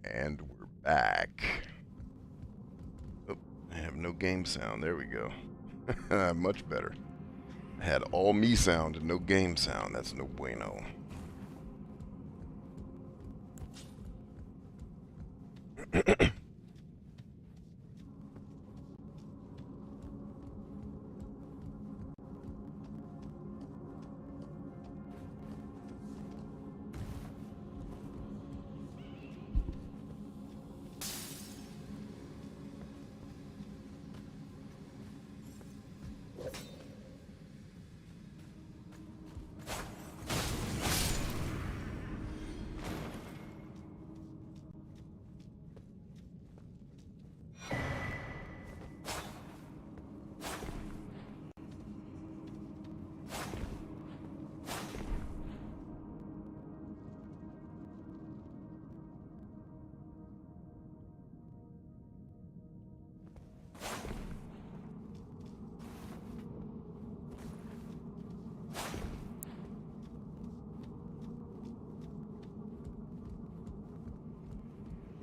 And we're back. Oh, I have no game sound. There we go. Much better. I had all me sound and no game sound. That's no bueno.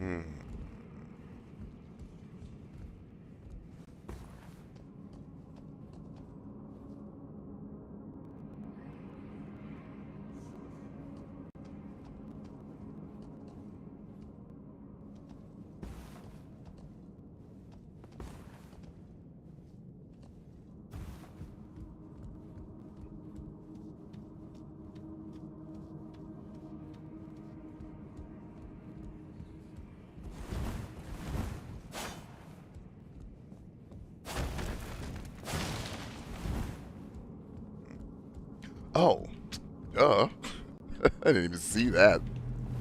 Hmm. Oh, duh. I didn't even see that.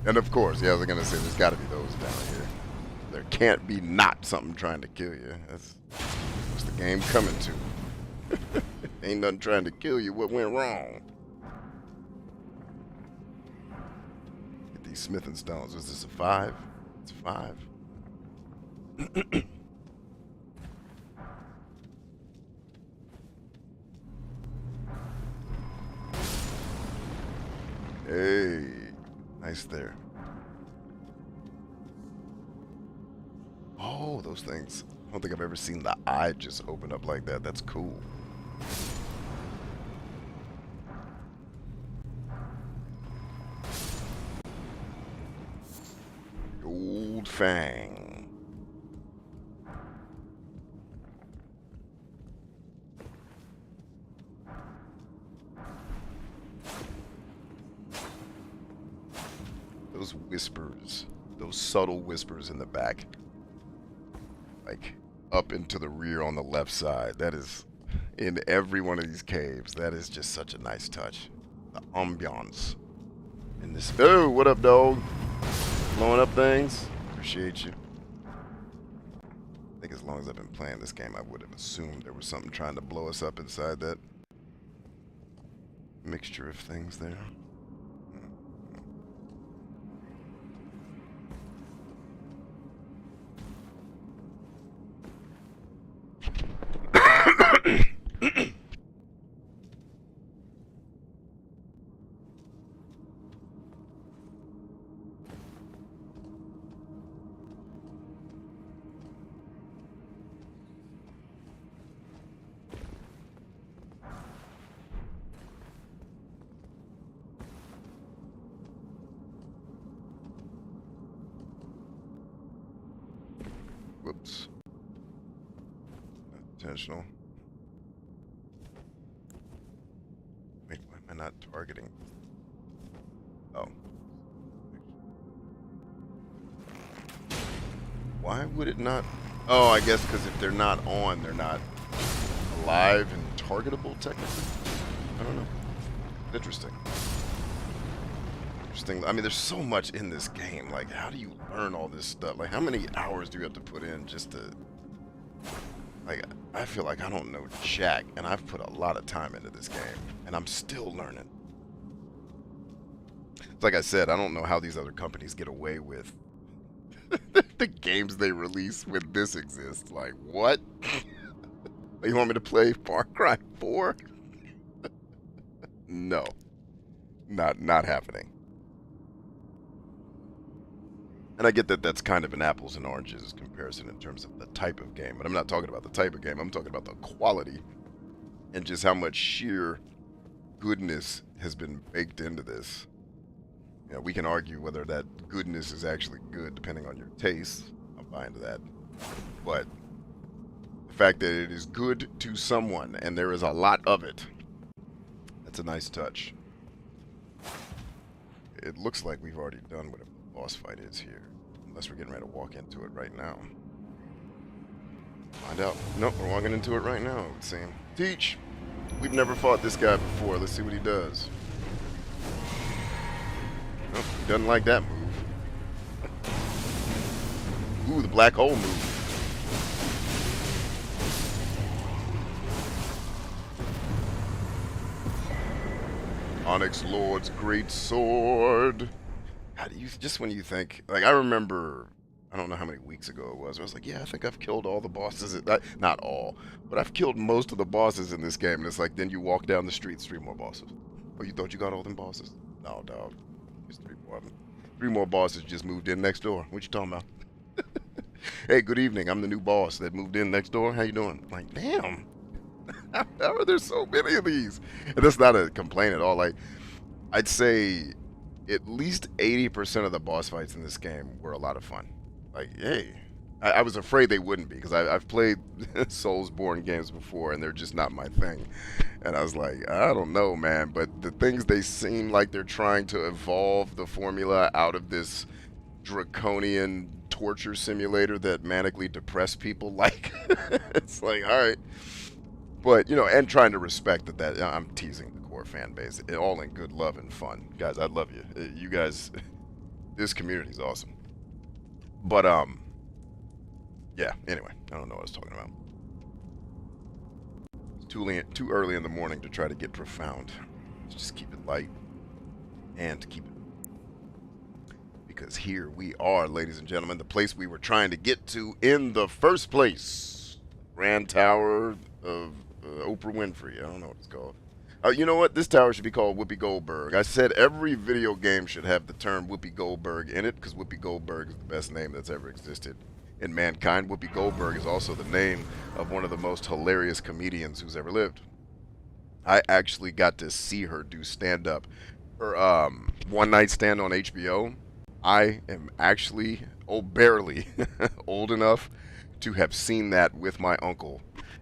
And of course, yeah, I was gonna say there's got to be those down here. There can't be not something trying to kill you. That's what's the game coming to. Ain't nothing trying to kill you. What went wrong? Get these smithing stones. Is this a 5? It's 5. Hey, nice there. Oh, those things. I don't think I've ever seen the eye just open up like that. That's cool. Old Fang. Those whispers, those subtle whispers in the back, like up into the rear on the left side. That is in every one of these caves. That is just such a nice touch. The ambiance in this. Oh, what up, dog? Blowing up things. Appreciate you. I think as long as I've been playing this game, I would have assumed there was something trying to blow us up inside that mixture of things there. Whoops. Not intentional. Wait, why am I not targeting? Oh. Why would it not? Oh, I guess because if they're not on, they're not alive and targetable, technically? I don't know. Interesting. Interesting. I mean, there's so much in this game. Like, how do you learn all this stuff? Like, how many hours do you have to put in just to... Like, I feel like I don't know jack, and I've put a lot of time into this game, and I'm still learning. It's like I said, I don't know how these other companies get away with the games they release when this exists. Like, what? You want me to play Far Cry 4? No. Not happening. And I get that that's kind of an apples and oranges comparison in terms of the type of game, but I'm not talking about the type of game, I'm talking about the quality and just how much sheer goodness has been baked into this. You know, we can argue whether that goodness is actually good depending on your taste. I'll buy into that. But the fact that it is good to someone and there is a lot of it, that's a nice touch. It looks like we've already done whatever the boss fight is here. Unless we're getting ready to walk into it right now. Find out. Nope, we're walking into it right now, it would seem. Teach! We've never fought this guy before. Let's see what he does. Nope, he doesn't like that move. Ooh, the black hole move. Onyx Lord's great sword. How do you, just when you think, like, I remember, I don't know how many weeks ago it was, I was like, yeah, I think I've killed all the bosses, not all, but I've killed most of the bosses in this game, and it's like, then you walk down the street, 3 more bosses. Oh, you thought you got all them bosses? No, dog, there's 3 more of them. 3 more bosses just moved in next door. What you talking about? Hey, good evening. I'm the new boss that moved in next door. How you doing? Like, damn. How are there so many of these? And that's not a complaint at all. Like, I'd say at least 80% of the boss fights in this game were a lot of fun. Like, hey, I was afraid they wouldn't be, because I've played Soulsborne games before, and they're just not my thing. And I was like, I don't know, man. But the things, they seem like they're trying to evolve the formula out of this draconian torture simulator that manically depressed people like. It's like, all right. But, you know, and trying to respect that I'm teasing the core fan base, all in good love and fun. Guys, I love you. You guys, this community is awesome. But, yeah, anyway, I don't know what I was talking about. It's too early in the morning to try to get profound. Let's just keep it light and keep it. Because here we are, ladies and gentlemen, the place we were trying to get to in the first place. Grand Tower of Oprah Winfrey. I don't know what it's called. You know what? This tower should be called Whoopi Goldberg. I said every video game should have the term Whoopi Goldberg in it, because Whoopi Goldberg is the best name that's ever existed in mankind. Whoopi Goldberg is also the name of one of the most hilarious comedians who's ever lived. I actually got to see her do stand-up. Her One Night Stand on HBO. I am actually, barely old enough to have seen that with my uncle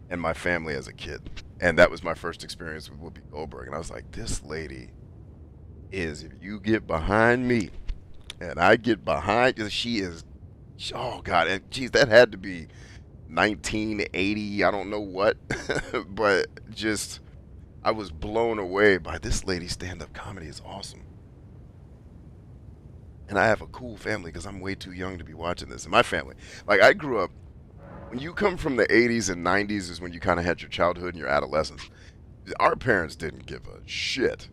and my family as a kid. And that was my first experience with Whoopi Goldberg. And I was like, this lady is, if you get behind me and I get behind, she is, oh God, and geez, that had to be 1980, I don't know what, but just, I was blown away by this lady's stand-up comedy. Is awesome. And I have a cool family because I'm way too young to be watching this. And my family, like, I grew up, when you come from the 80s and 90s is when you kind of had your childhood and your adolescence. Our parents didn't give a shit.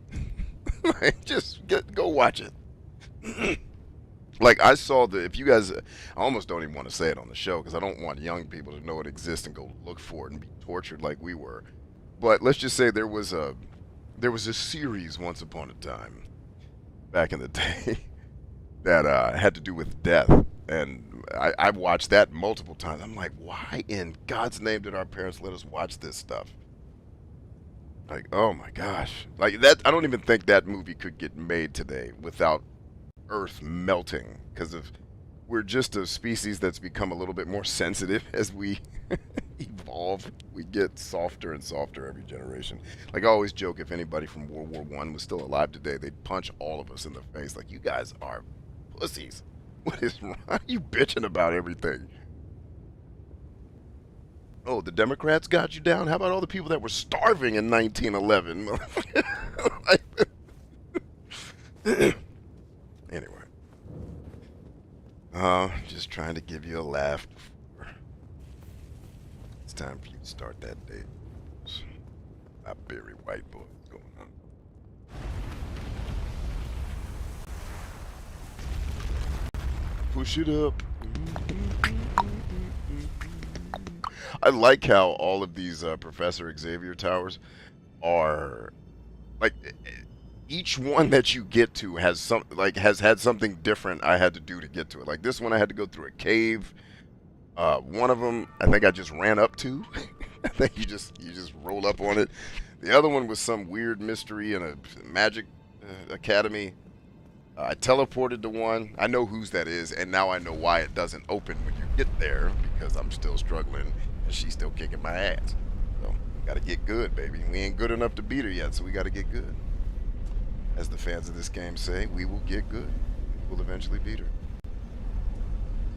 Like, just go watch it. Like, I saw if you guys, I almost don't even want to say it on the show because I don't want young people to know it exists and go look for it and be tortured like we were. But let's just say there was a series once upon a time, back in the day, that had to do with death. And I watched that multiple times. I'm like, why in God's name did our parents let us watch this stuff? Like, oh my gosh. Like, that, I don't even think that movie could get made today without Earth melting. Because we're just a species that's become a little bit more sensitive as we evolve. We get softer and softer every generation. Like, I always joke, if anybody from World War I was still alive today, they'd punch all of us in the face. Like, you guys are pussies. What is wrong? Why are you bitching about everything? Oh, the Democrats got you down? How about all the people that were starving in 1911? Anyway. Just trying to give you a laugh before it's time for you to start that day. My berry white boy is going on. Push it up. I like how all of these Professor Xavier towers are, like, each one that you get to has has had something different I had to do to get to it. Like, this one I had to go through a cave. One of them I think I just ran up to. I think you just roll up on it. The other one was some weird mystery in a magic academy. I teleported to one. I know whose that is, and now I know why it doesn't open when you get there, because I'm still struggling, and she's still kicking my ass. So, gotta get good, baby. We ain't good enough to beat her yet, so we gotta get good. As the fans of this game say, we will get good. We'll eventually beat her.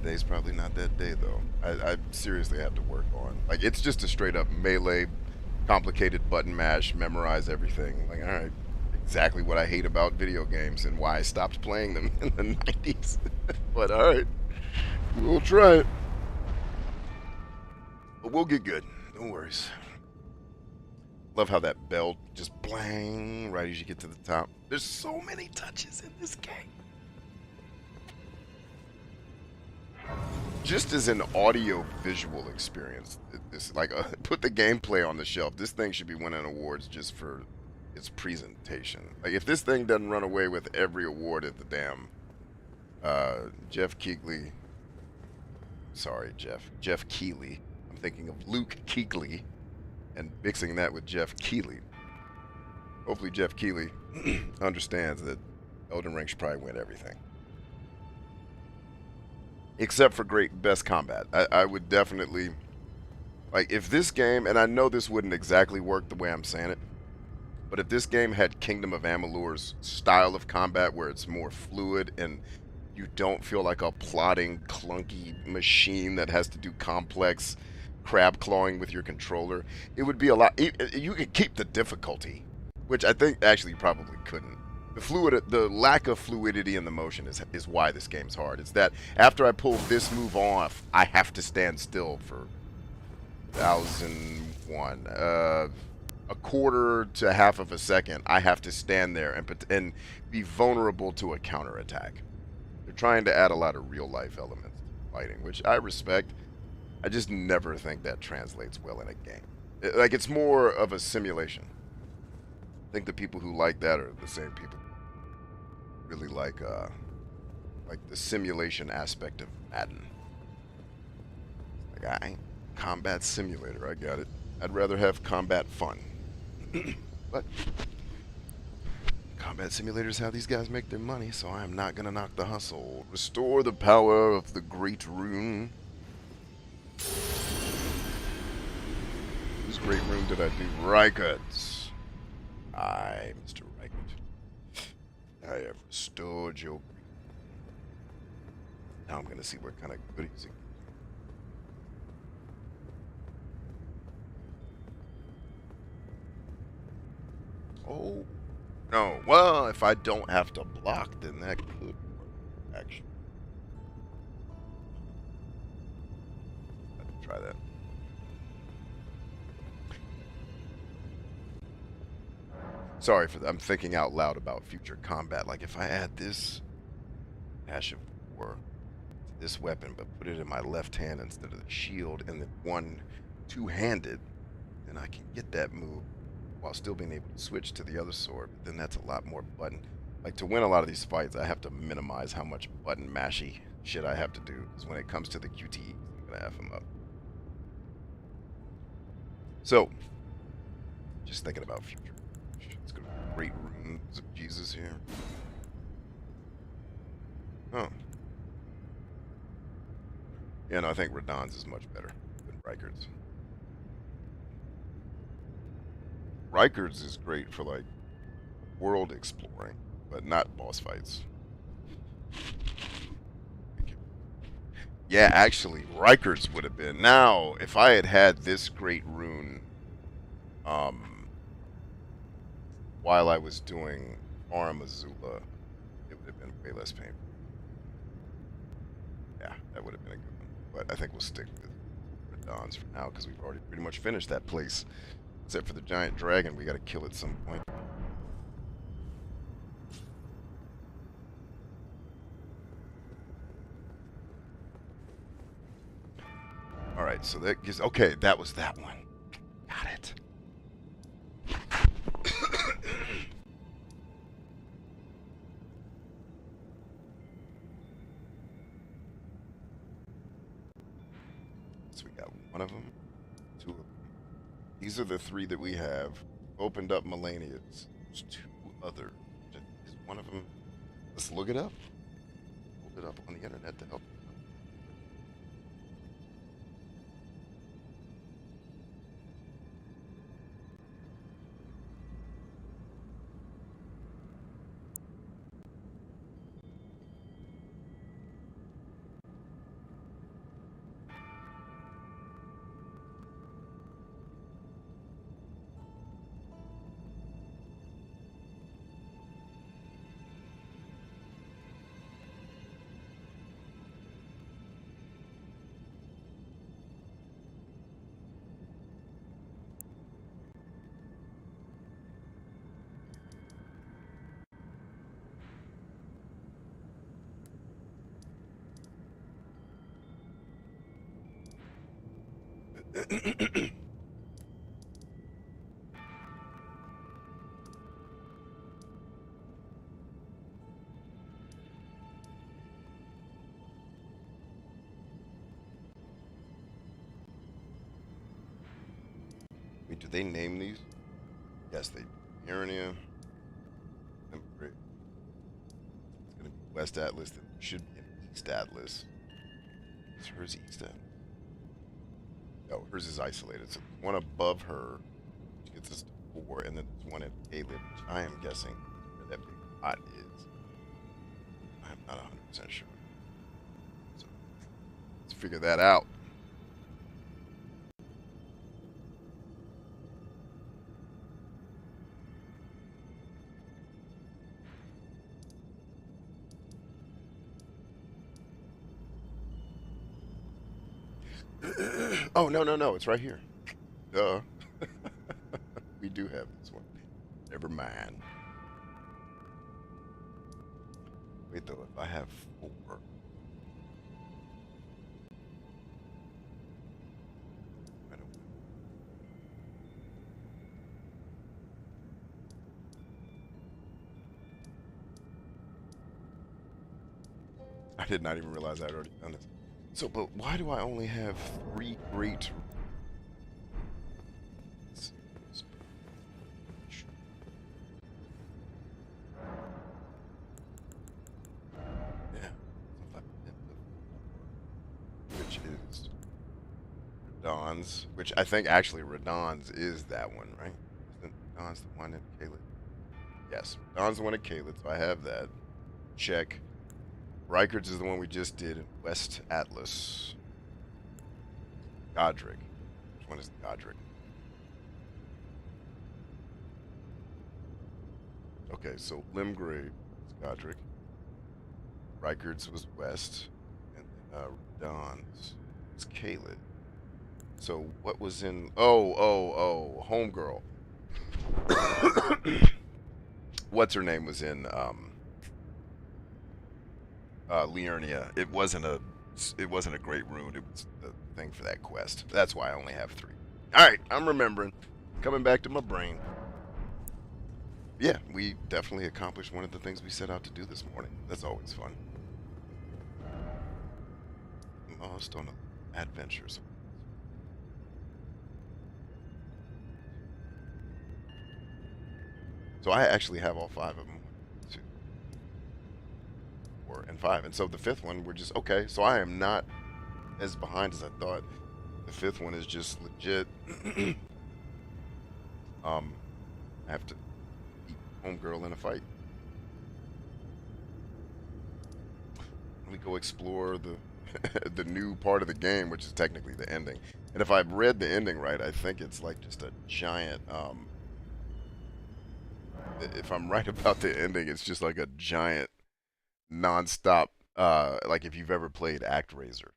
Today's probably not that day, though. I seriously have to work on. Like, it's just a straight-up melee, complicated button mash, memorize everything. Like, all right. Exactly what I hate about video games and why I stopped playing them in the 90s. But alright, we'll try it. But we'll get good, no worries. Love how that bell just blang right as you get to the top. There's so many touches in this game. Just as an audio-visual experience, this, like, put the gameplay on the shelf. This thing should be winning awards just for its presentation. Like, if this thing doesn't run away with every award at the damn Jeff Keighley. Sorry, Jeff Keighley. I'm thinking of Luke Keighley and mixing that with Jeff Keighley. Hopefully Jeff Keighley understands that Elden Ring should probably win everything. Except for best combat. I would definitely... Like, if this game... And I know this wouldn't exactly work the way I'm saying it. But if this game had Kingdom of Amalur's style of combat where it's more fluid and you don't feel like a plodding, clunky machine that has to do complex crab clawing with your controller, it would be a lot... You could keep the difficulty, which I think actually you probably couldn't. The lack of fluidity in the motion is why this game's hard. It's that after I pull this move off, I have to stand still for 1001. A quarter to half of a second, I have to stand there and be vulnerable to a counterattack. They're trying to add a lot of real-life elements to fighting, which I respect. I just never think that translates well in a game. Like, it's more of a simulation. I think the people who like that are the same people who really like the simulation aspect of Madden. Like, I ain't combat simulator, I got it. I'd rather have combat fun. But combat simulators how these guys make their money, so I am not gonna knock the hustle. Restore the power of the great Rune. Whose great Rune did I do? Rykard's. I, Mr. Rykard, I have restored your... Now I'm gonna see what kind of goodies it... Oh, no. Well, if I don't have to block, then that could work, actually. I'll try that. Sorry for that. I'm thinking out loud about future combat. Like, if I add this Ash of War to this weapon, but put it in my left hand instead of the shield, and then one two-handed, then I can get that move while still being able to switch to the other sword. But then that's a lot more button. Like, to win a lot of these fights, I have to minimize how much button mashy shit I have to do. Because when it comes to the QTEs, I'm going to F them up. So, just thinking about future. Let's go to Great Runes of Jesus here. Oh. Yeah, no, I think Radahn's is much better than Rykard's. Rykard's is great for, like, world exploring, but not boss fights. Yeah, actually, Rykard's would have been. Now, if I had had this great rune, while I was doing Arm Azula, it would have been way less painful. Yeah, that would have been a good one. But I think we'll stick with Radahn's for now, because we've already pretty much finished that place. Except for the giant dragon, we gotta kill at some point. Alright, so that gives... Okay, that was that one. Got it. So we got one of them, two of them. These are the three that we have. Opened up Melania's. There's two other. Is one of them... Let's look it up. Look it up on the internet to help. Did they name these? Yes, they did. Melania. It's gonna be West Atlas. There should be an East Atlas. Is hers East Atlas? No, hers is isolated. So there's one above her, which gets us to 4, and then there's one at Caleb, which I am guessing where that big pot is. I'm not 100% sure. So let's figure that out. Oh, no. It's right here. Duh. We do have this one. Never mind. Wait, though, if I have 4. I don't. I did not even realize I had already done this. So, but why do I only have 3 great? Yeah. Which is Radon's, which I think actually Radon's is that one, right? Isn't Radon's the one in Caleb? Yes, Radon's the one in Caleb, so I have that. Check. Reichard's is the one we just did in West Atlas. Godric. Which one is Godric? Okay, so Limgrave is Godric. Reichard's was West. And then Radon's was Caleb. So what was in... Oh, Homegirl. What's her name was in Liurnia. It wasn't a great rune. It was the thing for that quest. That's why I only have 3. All right, I'm remembering. Coming back to my brain. Yeah, we definitely accomplished one of the things we set out to do this morning. That's always fun. Lost on adventures. So I actually have all 5 of them. 2, 4, and 5. And so the 5th one, we're just, okay, so I am not as behind as I thought. The 5th one is just legit. I have to beat Homegirl in a fight. Let me go explore the the new part of the game, which is technically the ending. And if I've read the ending right, I think it's like just a giant if I'm right about the ending, it's just like a giant non-stop like if you've ever played ActRaiser.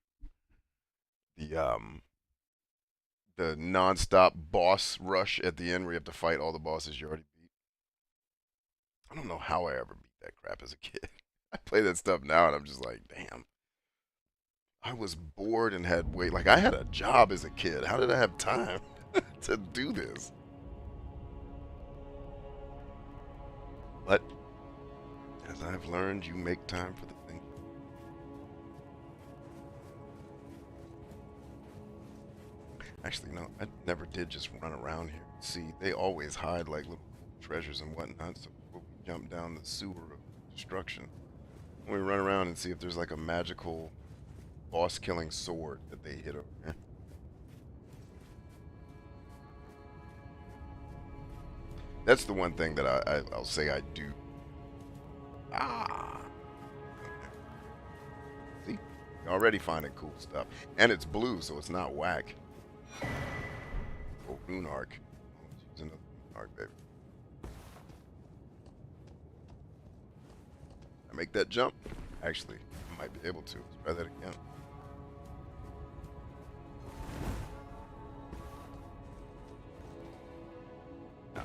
The non-stop boss rush at the end where you have to fight all the bosses you already beat. I don't know how I ever beat that crap as a kid. I play that stuff now and I'm just like, damn. I was bored and had wait like I had a job as a kid. How did I have time to do this? But as I've learned, you make time for the thing. Actually, no, I never did just run around here. See, they always hide like little treasures and whatnot. So before we jump down the sewer of destruction, we run around and see if there's like a magical boss-killing sword that they hit over here. That's the one thing that I'll say I do. Ah. Okay. See, you're already finding cool stuff, and it's blue, so it's not whack. Oh, Rune Arc. Use another Rune Arc, baby. I make that jump? Actually, I might be able to. Let's try that again. Nah,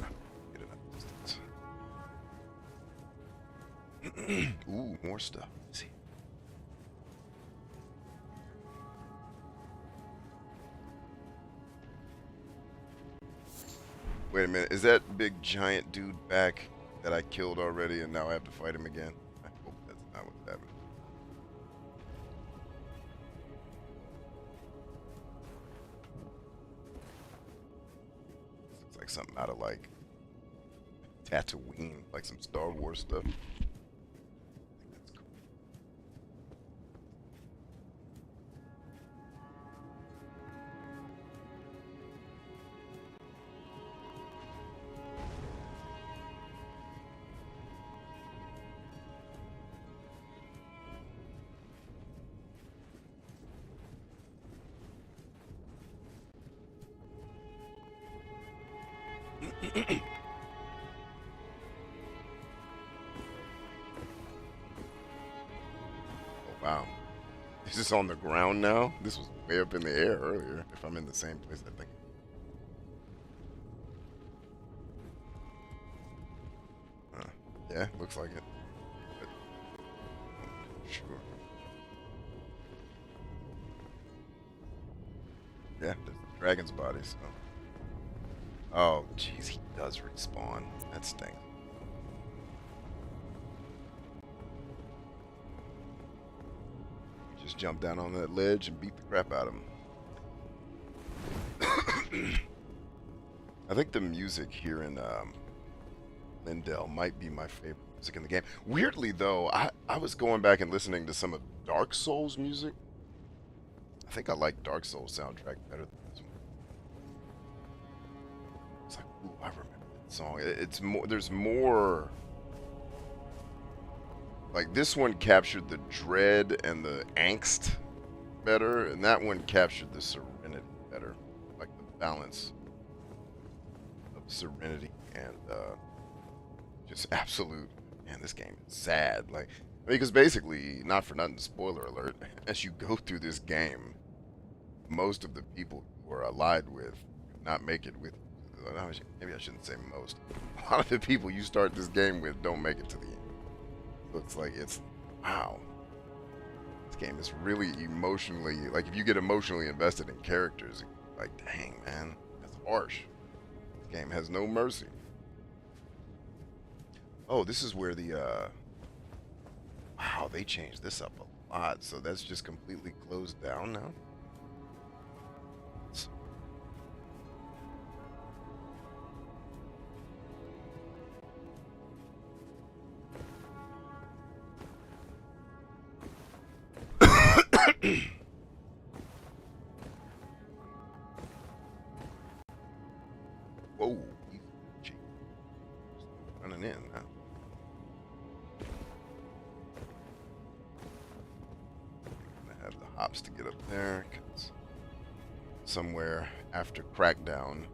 get enough distance. Ooh, more stuff. Let's see. Wait a minute, is that big giant dude back that I killed already and now I have to fight him again? I hope that's not what's happening. like something out of like Tatooine, like some Star Wars stuff. That's cool. Oh, wow. Is this on the ground now? This was way up in the air earlier, if I'm in the same place, I think. Yeah, looks like it. But, sure. Yeah, there's the dragon's body, so. Oh, jeez, he does respawn. That stinks. Just jump down on that ledge and beat the crap out of him. I think the music here in Lindell might be my favorite music in the game. Weirdly, though, I was going back and listening to some of Dark Souls music. I think I like Dark Souls soundtrack better than this one. It's like, ooh, I remember that song. It's more. There's more. Like this one captured the dread and the angst better, and that one captured the serenity better. Like the balance of serenity and just absolute. Man, this game is sad. Like, because basically, not for nothing, spoiler alert, as you go through this game, most of the people you are allied with do not make it with. Maybe I shouldn't say most. A lot of the people you start this game with don't make it to the end. Looks like it's wow. This game is really emotionally like if you get emotionally invested in characters, like dang man, that's harsh. This game has no mercy. Oh, this is where the wow, they changed this up a lot, so that's just completely closed down now. Whoa, he's running in now. Gonna have the hops to get up there, 'cause somewhere after Crackdown,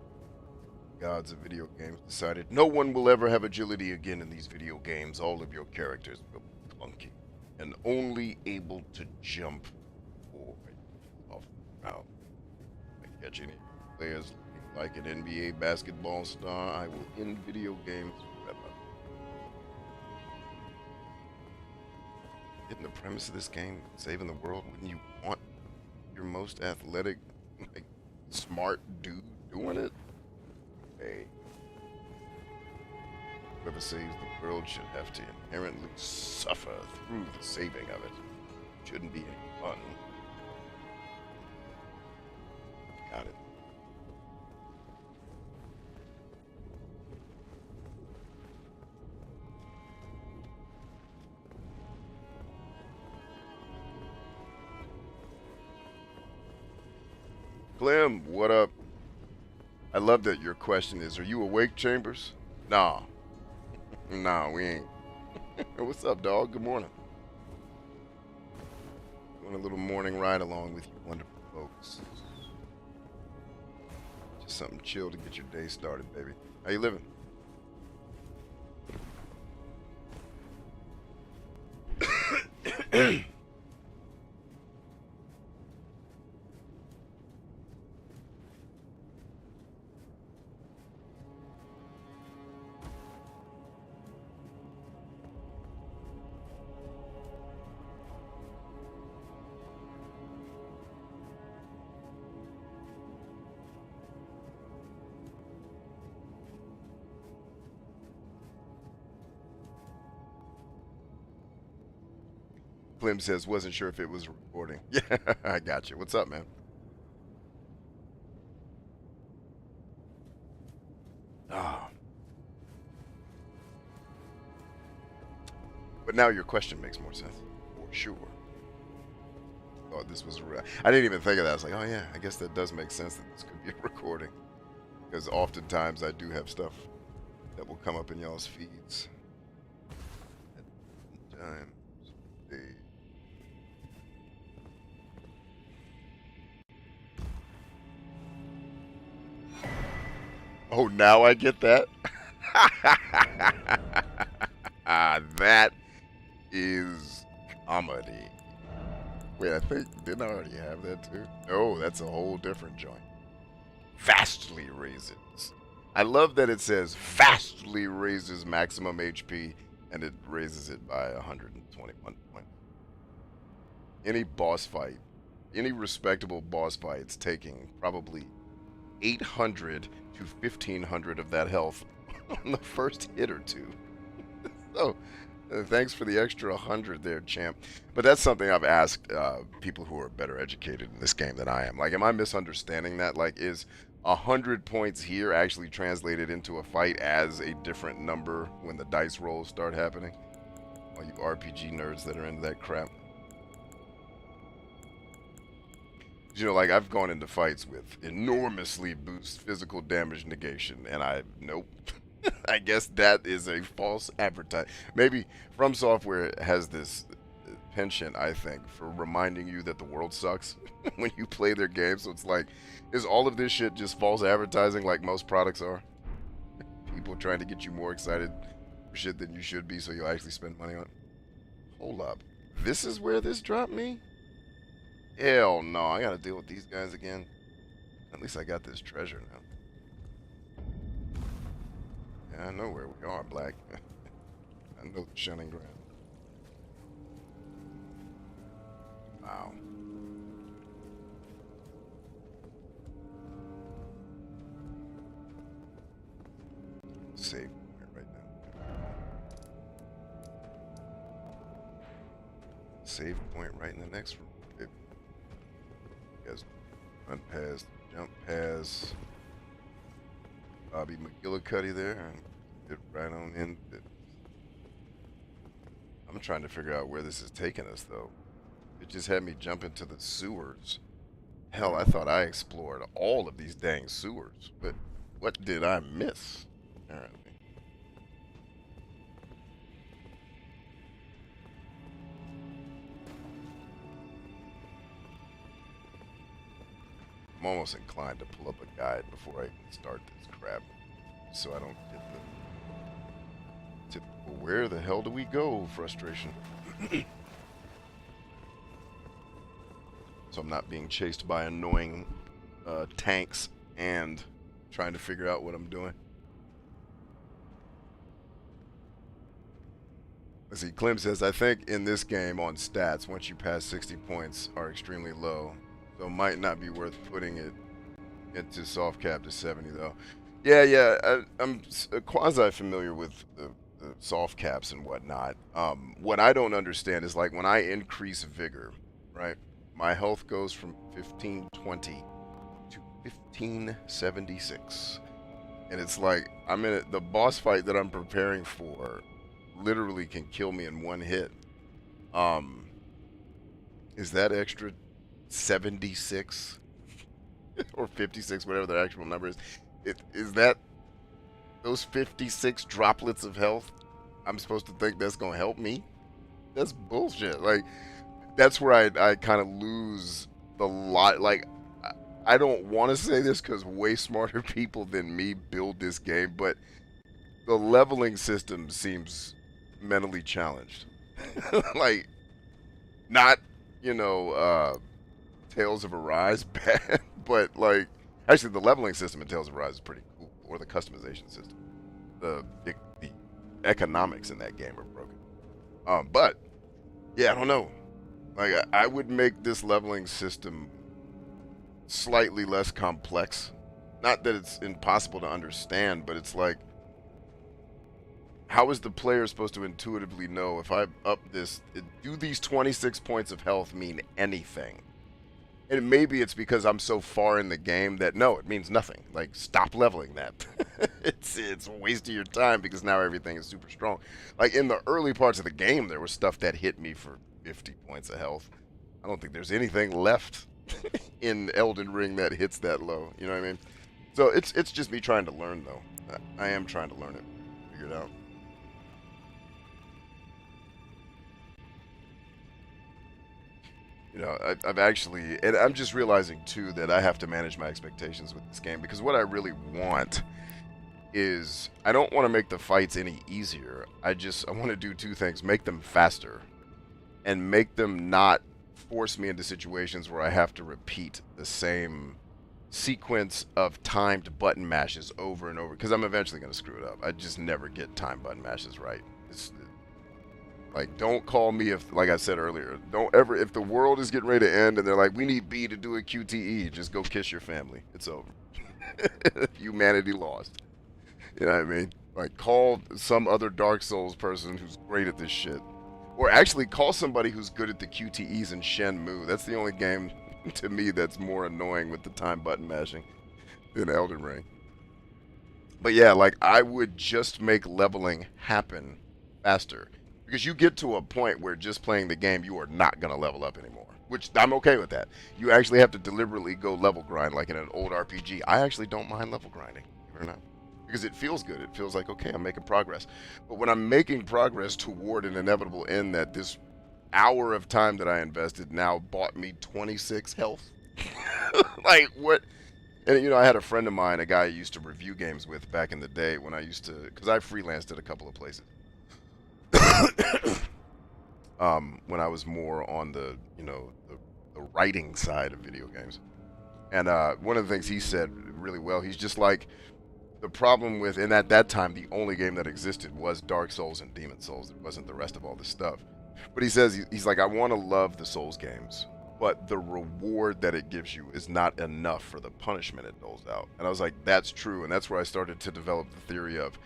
gods of video games decided no one will ever have agility again in these video games. All of your characters will be clunky and only able to jump forward off the ground. If I catch any players looking like an NBA basketball star, I will end video games forever. Isn't the premise of this game saving the world? Wouldn't you want your most athletic, like, smart dude doing it? Hey. Whoever saves the world should have to inherently suffer through the saving of it. Shouldn't be any fun. Got it. Clem, what up? I love that your question is, are you awake, Chambers? Nah. Nah, we ain't. What's up, dog? Good morning. Doing a little morning ride along with you wonderful folks. Just something chill to get your day started, baby. How you living? Clem says, wasn't sure if it was recording. Yeah, I got you. What's up, man? But now your question makes more sense, for sure. Oh, this was I didn't even think of that. I was like, oh yeah, I guess that does make sense that this could be a recording. Because oftentimes I do have stuff that will come up in y'all's feeds. At times. Oh, now I get that? That is comedy. Wait, I think, didn't I already have that too? No, that's a whole different joint. Vastly raises. I love that it says vastly raises maximum HP and it raises it by 121 points. Any boss fight, any respectable boss fight, it's taking probably 800 to 1500 of that health on the first hit or two. So, thanks for the extra 100 there, champ. But that's something I've asked people who are better educated in this game than I am. Like, am I misunderstanding that? Like, is 100 points here actually translated into a fight as a different number when the dice rolls start happening? All you RPG nerds that are into that crap. You know, like, I've gone into fights with enormously boost physical damage negation, and nope. I guess that is a false advertisement. Maybe From Software has this penchant, I think, for reminding you that the world sucks when you play their game. So it's like, is all of this shit just false advertising like most products are? People trying to get you more excited for shit than you should be so you'll actually spend money on it. Hold up. This is where this dropped me? Hell no, I gotta deal with these guys again. At least I got this treasure now. Yeah, I know where we are, Black. I know the shunning ground. Wow. Save point right now. Save point right in the next room. Guys, run past, jump past Bobby McGillicuddy there, and get right on in. I'm trying to figure out where this is taking us, though. It just had me jump into the sewers. Hell, I thought I explored all of these dang sewers, but what did I miss? Apparently. I'm almost inclined to pull up a guide before I start this crap, so I don't get the typical "where the hell do we go" frustration. So I'm not being chased by annoying tanks and trying to figure out what I'm doing. Let's see, Clem says, I think in this game on stats, once you pass 60 points are extremely low. So it might not be worth putting it into soft cap to 70 though. Yeah, I'm quasi-familiar with the soft caps and whatnot. What I don't understand is, like, when I increase vigor, right? My health goes from 1520 to 1576. And it's like, the boss fight that I'm preparing for literally can kill me in one hit. Is that extra 76 or 56, whatever the actual number is? Is that those 56 droplets of health? I'm supposed to think that's gonna help me? That's bullshit. Like, that's where I kind of lose the lot. Like, I don't want to say this because way smarter people than me build this game, but the leveling system seems mentally challenged. Like, not, Tales of Arise bad, but, like, actually the leveling system in Tales of Arise is pretty cool, or the customization system. The economics in that game are broken. But yeah, I don't know. Like, I would make this leveling system slightly less complex. Not that it's impossible to understand, but it's like, how is the player supposed to intuitively know if I up this, do these 26 points of health mean anything? And maybe it's because I'm so far in the game that no, it means nothing. Like, stop leveling that. It's a waste of your time because now everything is super strong. Like in the early parts of the game, there was stuff that hit me for 50 points of health. I don't think there's anything left in Elden Ring that hits that low. You know what I mean? So it's just me trying to learn though. I am trying to learn it, figure it out. You know, I've actually, and I'm just realizing too that I have to manage my expectations with this game because what I really want is I don't want to make the fights any easier. I want to do two things: make them faster, and make them not force me into situations where I have to repeat the same sequence of timed button mashes over and over because I'm eventually going to screw it up. I just never get timed button mashes right. It's, like, don't call me if, like I said earlier, don't ever, if the world is getting ready to end and they're like, we need B to do a QTE, just go kiss your family. It's over. Humanity lost. You know what I mean? Like, call some other Dark Souls person who's great at this shit. Or actually call somebody who's good at the QTEs in Shenmue. That's the only game, to me, that's more annoying with the time button mashing than Elden Ring. But yeah, like, I would just make leveling happen faster. Because you get to a point where just playing the game, you are not going to level up anymore. Which, I'm okay with that. You actually have to deliberately go level grind like in an old RPG. I actually don't mind level grinding. Or not. Because it feels good. It feels like, okay, I'm making progress. But when I'm making progress toward an inevitable end that this hour of time that I invested now bought me 26 health. Like, what? And, you know, I had a friend of mine, a guy I used to review games with back in the day when I used to, because I freelanced at a couple of places. When I was more on the, you know, the writing side of video games. And one of the things he said really well, he's just like, the problem with, and at that time, the only game that existed was Dark Souls and Demon Souls. It wasn't the rest of all this stuff. But he says, he's like, I want to love the Souls games, but the reward that it gives you is not enough for the punishment it doles out. And I was like, that's true. And that's where I started to develop the theory of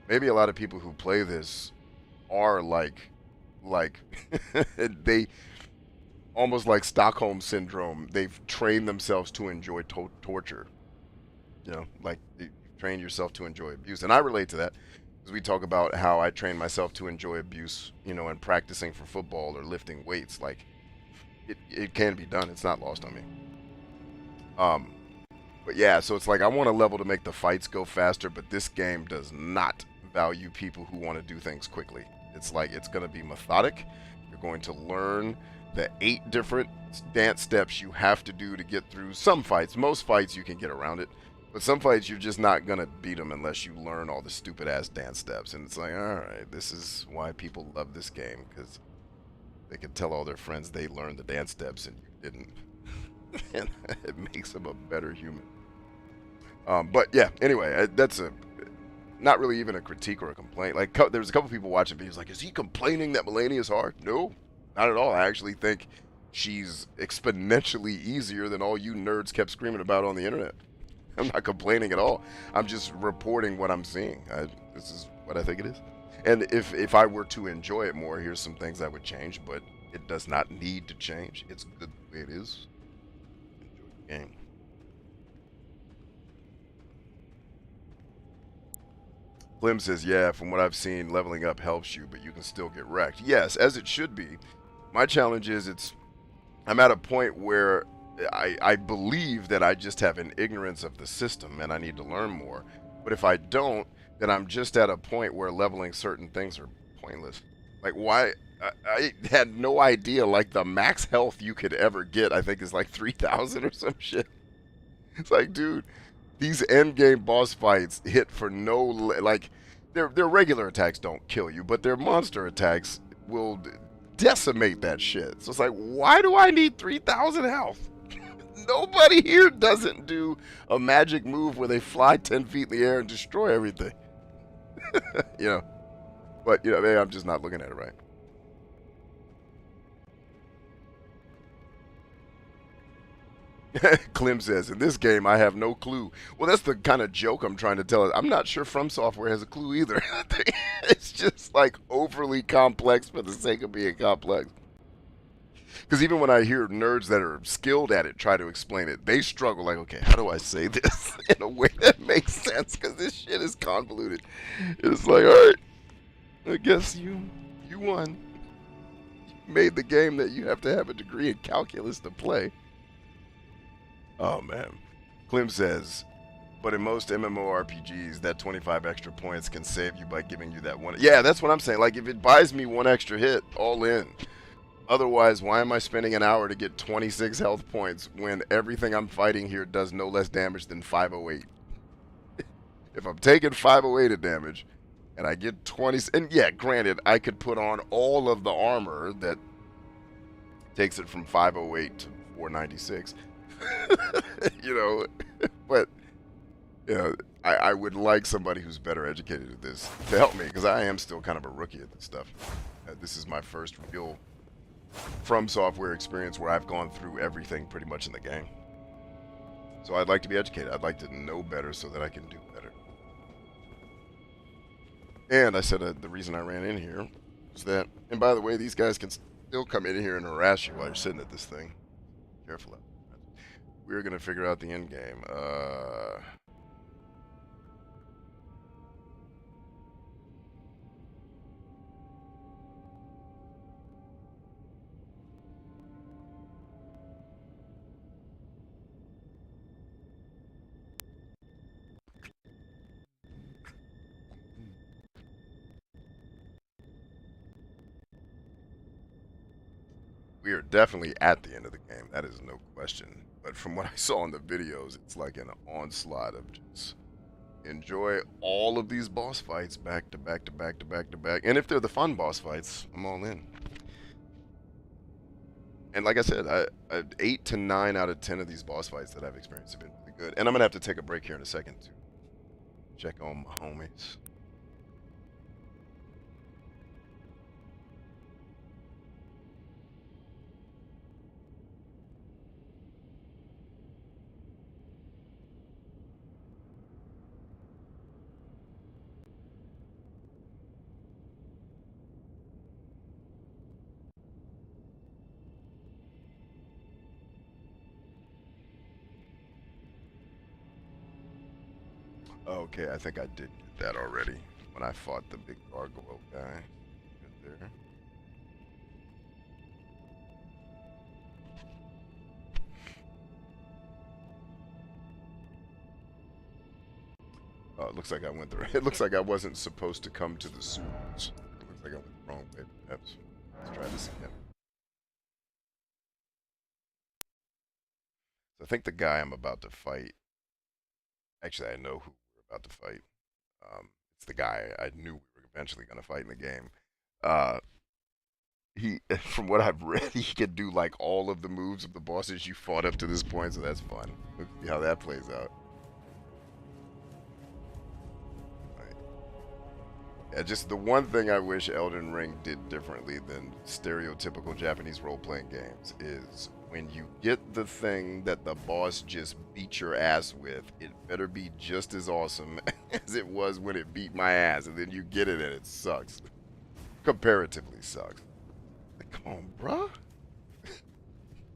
maybe a lot of people who play this are like they almost like Stockholm syndrome. They've trained themselves to enjoy torture. You know, like you train yourself to enjoy abuse, and I relate to that because we talk about how I train myself to enjoy abuse. You know, and practicing for football or lifting weights. Like it can be done. It's not lost on me. But yeah, so it's like I want a level to make the fights go faster, but this game does not value people who want to do things quickly. It's like it's going to be methodic. You're going to learn the 8 different dance steps you have to do to get through some fights. Most fights you can get around it, but some fights you're just not going to beat them unless you learn all the stupid ass dance steps. And it's like, all right, this is why people love this game, because they can tell all their friends they learned the dance steps and you didn't. And it makes them a better human. But yeah, anyway, that's not really even a critique or a complaint. Like, there was a couple people watching videos like, is he complaining that Melania is hard? No, not at all. I actually think she's exponentially easier than all you nerds kept screaming about on the internet. I'm not complaining at all. I'm just reporting what I'm seeing. This is what I think it is. And if I were to enjoy it more, here's some things I would change, but it does not need to change. It's good the way it is. Enjoy the game. Clem says, yeah, from what I've seen, leveling up helps you, but you can still get wrecked. Yes, as it should be. My challenge is I'm at a point where I believe that I just have an ignorance of the system and I need to learn more. But if I don't, then I'm just at a point where leveling certain things are pointless. Like, why? I had no idea, like, the max health you could ever get, I think, is like 3,000 or some shit. It's like, dude, these endgame boss fights hit for no, like, their regular attacks don't kill you, but their monster attacks will decimate that shit. So it's like, why do I need 3,000 health? Nobody here doesn't do a magic move where they fly 10 feet in the air and destroy everything. You know, but, you know, maybe I'm just not looking at it right. Clem says, in this game, I have no clue. Well, that's the kind of joke I'm trying to tell. I'm not sure From Software has a clue either. It's just like overly complex for the sake of being complex. Because even when I hear nerds that are skilled at it try to explain it, they struggle. Like, okay, how do I say this in a way that makes sense? Because this shit is convoluted. It's like, all right, I guess you won. You made the game that you have to have a degree in calculus to play. Oh man, Clem says, but in most MMORPGs, that 25 extra points can save you by giving you that one. Yeah, that's what I'm saying. Like, if it buys me one extra hit, all in. Otherwise, why am I spending an hour to get 26 health points when everything I'm fighting here does no less damage than 508? If I'm taking 508 of damage and I get 20, and yeah, granted, I could put on all of the armor that takes it from 508 to 496, you know, but you know, I would like somebody who's better educated at this to help me, because I am still kind of a rookie at this stuff. This is my first real From Software experience where I've gone through everything pretty much in the game. So I'd like to be educated. I'd like to know better so that I can do better. And I said the reason I ran in here was that, and by the way, these guys can still come in here and harass you while you're sitting at this thing. Careful of that. We're going to figure out the end game. We are definitely at the end of the game. That is no question. But from what I saw in the videos, it's like an onslaught of just enjoy all of these boss fights back to back to back to back to back. And if they're the fun boss fights, I'm all in. And like I said, 8 to 9 out of 10 of these boss fights that I've experienced have been really good. And I'm going to have to take a break here in a second to check on my homies. Okay, I think I did get that already when I fought the big gargoyle guy. Good there. Oh, it looks like I went there. It looks like I wasn't supposed to come to the sewers. It looks like I went the wrong way. Perhaps. Let's try this again. So I think the guy I'm about to fight. Actually, I know who we're about to fight. It's the guy I knew we were eventually going to fight in the game. He, from what I've read, he can do like all of the moves of the bosses you fought up to this point, so that's fun. Let's see how that plays out. Yeah, just the one thing I wish Elden Ring did differently than stereotypical Japanese role-playing games is when you get the thing that the boss just beat your ass with, it better be just as awesome as it was when it beat my ass, and then you get it and it sucks. Comparatively sucks. Like, come on, bruh.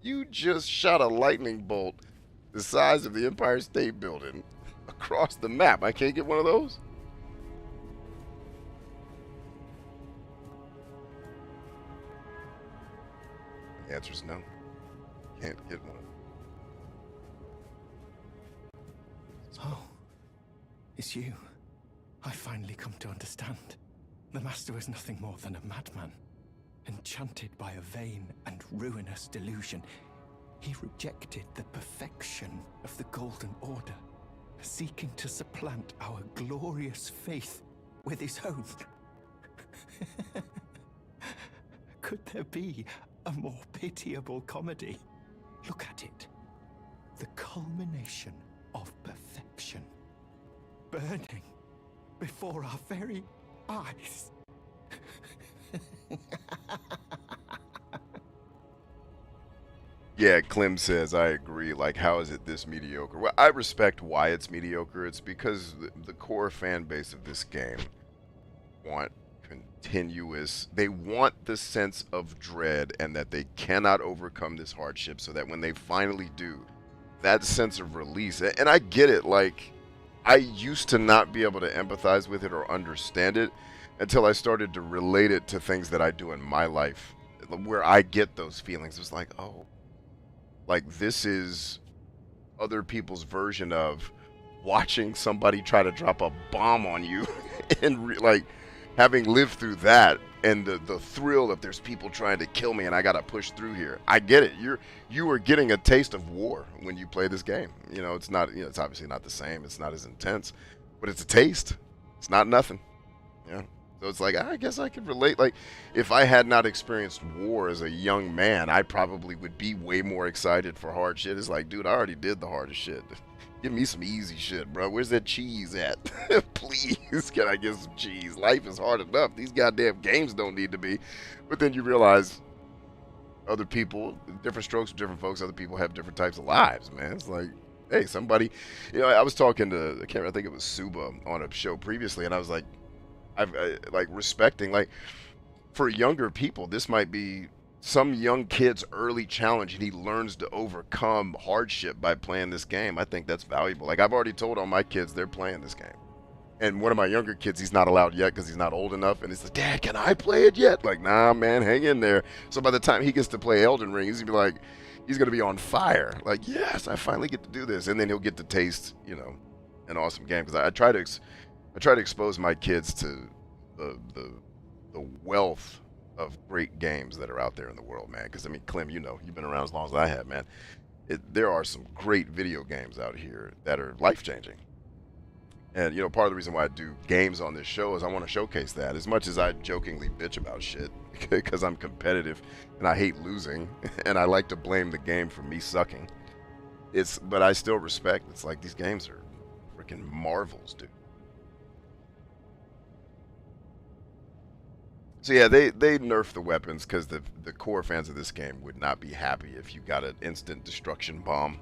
You just shot a lightning bolt the size of the Empire State Building across the map. I can't get one of those? The answer is no. Can't get one. Oh, it's you. I finally come to understand. The Master was nothing more than a madman. Enchanted by a vain and ruinous delusion, he rejected the perfection of the Golden Order, seeking to supplant our glorious faith with his own. Could there be a more pitiable comedy? Look at it. The culmination of perfection. Burning before our very eyes. Yeah, Clem says, I agree. Like, how is it this mediocre? Well, I respect why it's mediocre. It's because the core fan base of this game want tenuous. They want the sense of dread and that they cannot overcome this hardship, so that when they finally do, that sense of release. And I get it. Like, I used to not be able to empathize with it or understand it until I started to relate it to things that I do in my life where I get those feelings. It's like, oh, like this is other people's version of watching somebody try to drop a bomb on you and like having lived through that, and the thrill of there's people trying to kill me and I gotta push through here. I get it. You are getting a taste of war when you play this game. You know, it's not, you know, it's obviously not the same. It's not as intense, but it's a taste. It's not nothing. Yeah. So it's like, I guess I could relate. Like, if I had not experienced war as a young man, I probably would be way more excited for hard shit. It's like, dude, I already did the hardest shit. Give me some easy shit, bro. Where's that cheese at? Please, can I get some cheese? Life is hard enough. These goddamn games don't need to be. But then you realize other people, different strokes for different folks, other people have different types of lives, man. It's like, hey, somebody, you know, I was talking to, I can't remember, I think it was Suba on a show previously, and I was like, like respecting, like, for younger people, this might be some young kid's early challenge, and he learns to overcome hardship by playing this game. I think that's valuable. Like, I've already told all my kids they're playing this game. And one of my younger kids, he's not allowed yet because he's not old enough. And he's like, Dad, can I play it yet? Like, nah, man, hang in there. So by the time he gets to play Elden Ring, he's going to be like, he's going to be on fire. Like, yes, I finally get to do this. And then he'll get to taste, you know, an awesome game. Because I try to expose my kids to the wealth of great games that are out there in the world, man. Because, I mean, Clem, you know, you've been around as long as I have, man. There are some great video games out here that are life-changing. And, you know, part of the reason why I do games on this show is I want to showcase that. As much as I jokingly bitch about shit, because I'm competitive and I hate losing, and I like to blame the game for me sucking. But I still respect, it's like these games are freaking marvels, dude. So yeah, they nerf the weapons because the core fans of this game would not be happy if you got an instant destruction bomb.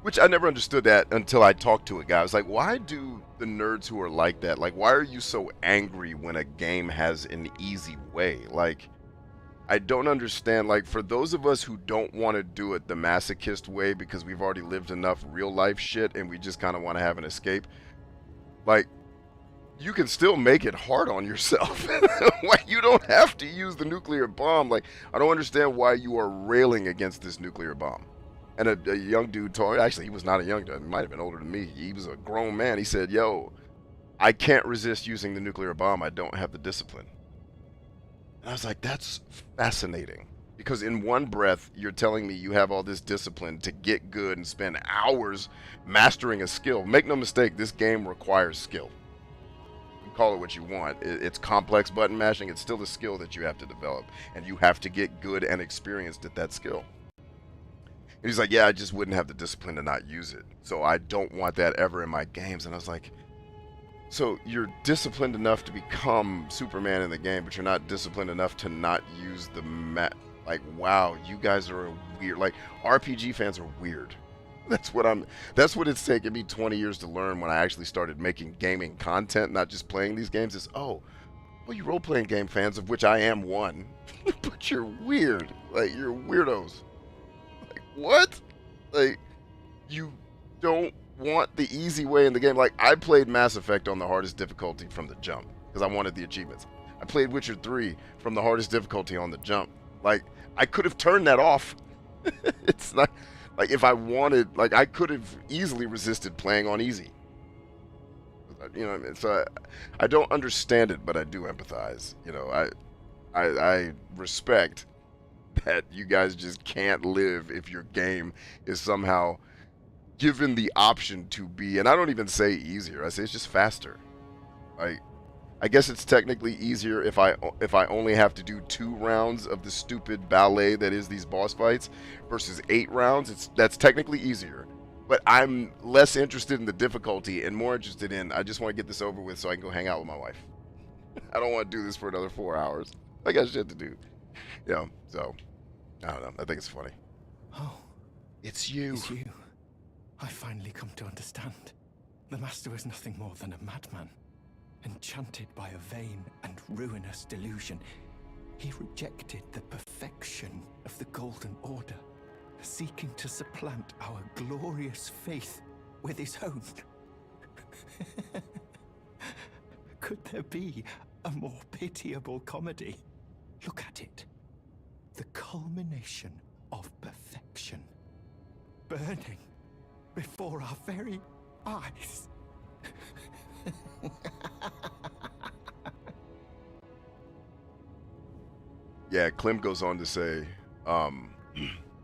Which I never understood that until I talked to a guy. I was like, why do the nerds who are like that, like, why are you so angry when a game has an easy way? Like, I don't understand. Like, for those of us who don't want to do it the masochist way because we've already lived enough real life shit and we just kind of want to have an escape, like, you can still make it hard on yourself. Why you don't have to use the nuclear bomb. Like, I don't understand why you are railing against this nuclear bomb. And a young dude told, actually, he was not a young dude. He might have been older than me. He was a grown man. He said, yo, I can't resist using the nuclear bomb. I don't have the discipline. And I was like, that's fascinating. Because in one breath, you're telling me you have all this discipline to get good and spend hours mastering a skill. Make no mistake, this game requires skill. You can call it what you want. It's complex button mashing. It's still a skill that you have to develop. And you have to get good and experienced at that skill. And he's like, yeah, I just wouldn't have the discipline to not use it. So I don't want that ever in my games. And I was like, so you're disciplined enough to become Superman in the game, but you're not disciplined enough to not use the like, wow, you guys are weird. Like, RPG fans are weird. That's what it's taken me 20 years to learn when I actually started making gaming content, not just playing these games, is, oh, well, you role-playing game fans, of which I am one, but you're weird. Like, you're weirdos. What? Like, you don't want the easy way in the game. Like, I played Mass Effect on the hardest difficulty from the jump because I wanted the achievements. I played Witcher 3 from the hardest difficulty on the jump. Like, I could have turned that off. It's not like, if I wanted, like, I could have easily resisted playing on easy. You know what I mean? So I don't understand it, but I do empathize. You know, I respect that you guys just can't live if your game is somehow given the option to be, and I don't even say easier, I say it's just faster. Like, I guess it's technically easier if I only have to do 2 rounds of the stupid ballet that is these boss fights versus 8 rounds. That's technically easier, but I'm less interested in the difficulty and more interested in, I just want to get this over with so I can go hang out with my wife. I don't want to do this for another 4 hours. I got shit to do. You know, so I don't know. I think it's funny. Oh, it's you. It's you. I finally come to understand. The Master is nothing more than a madman, Enchanted by a vain and ruinous delusion, he rejected the perfection of the Golden Order, seeking to supplant our glorious faith with his own. Could there be a more pitiable comedy? Look at it. The culmination of perfection. Burning before our very eyes. Yeah, Clem goes on to say,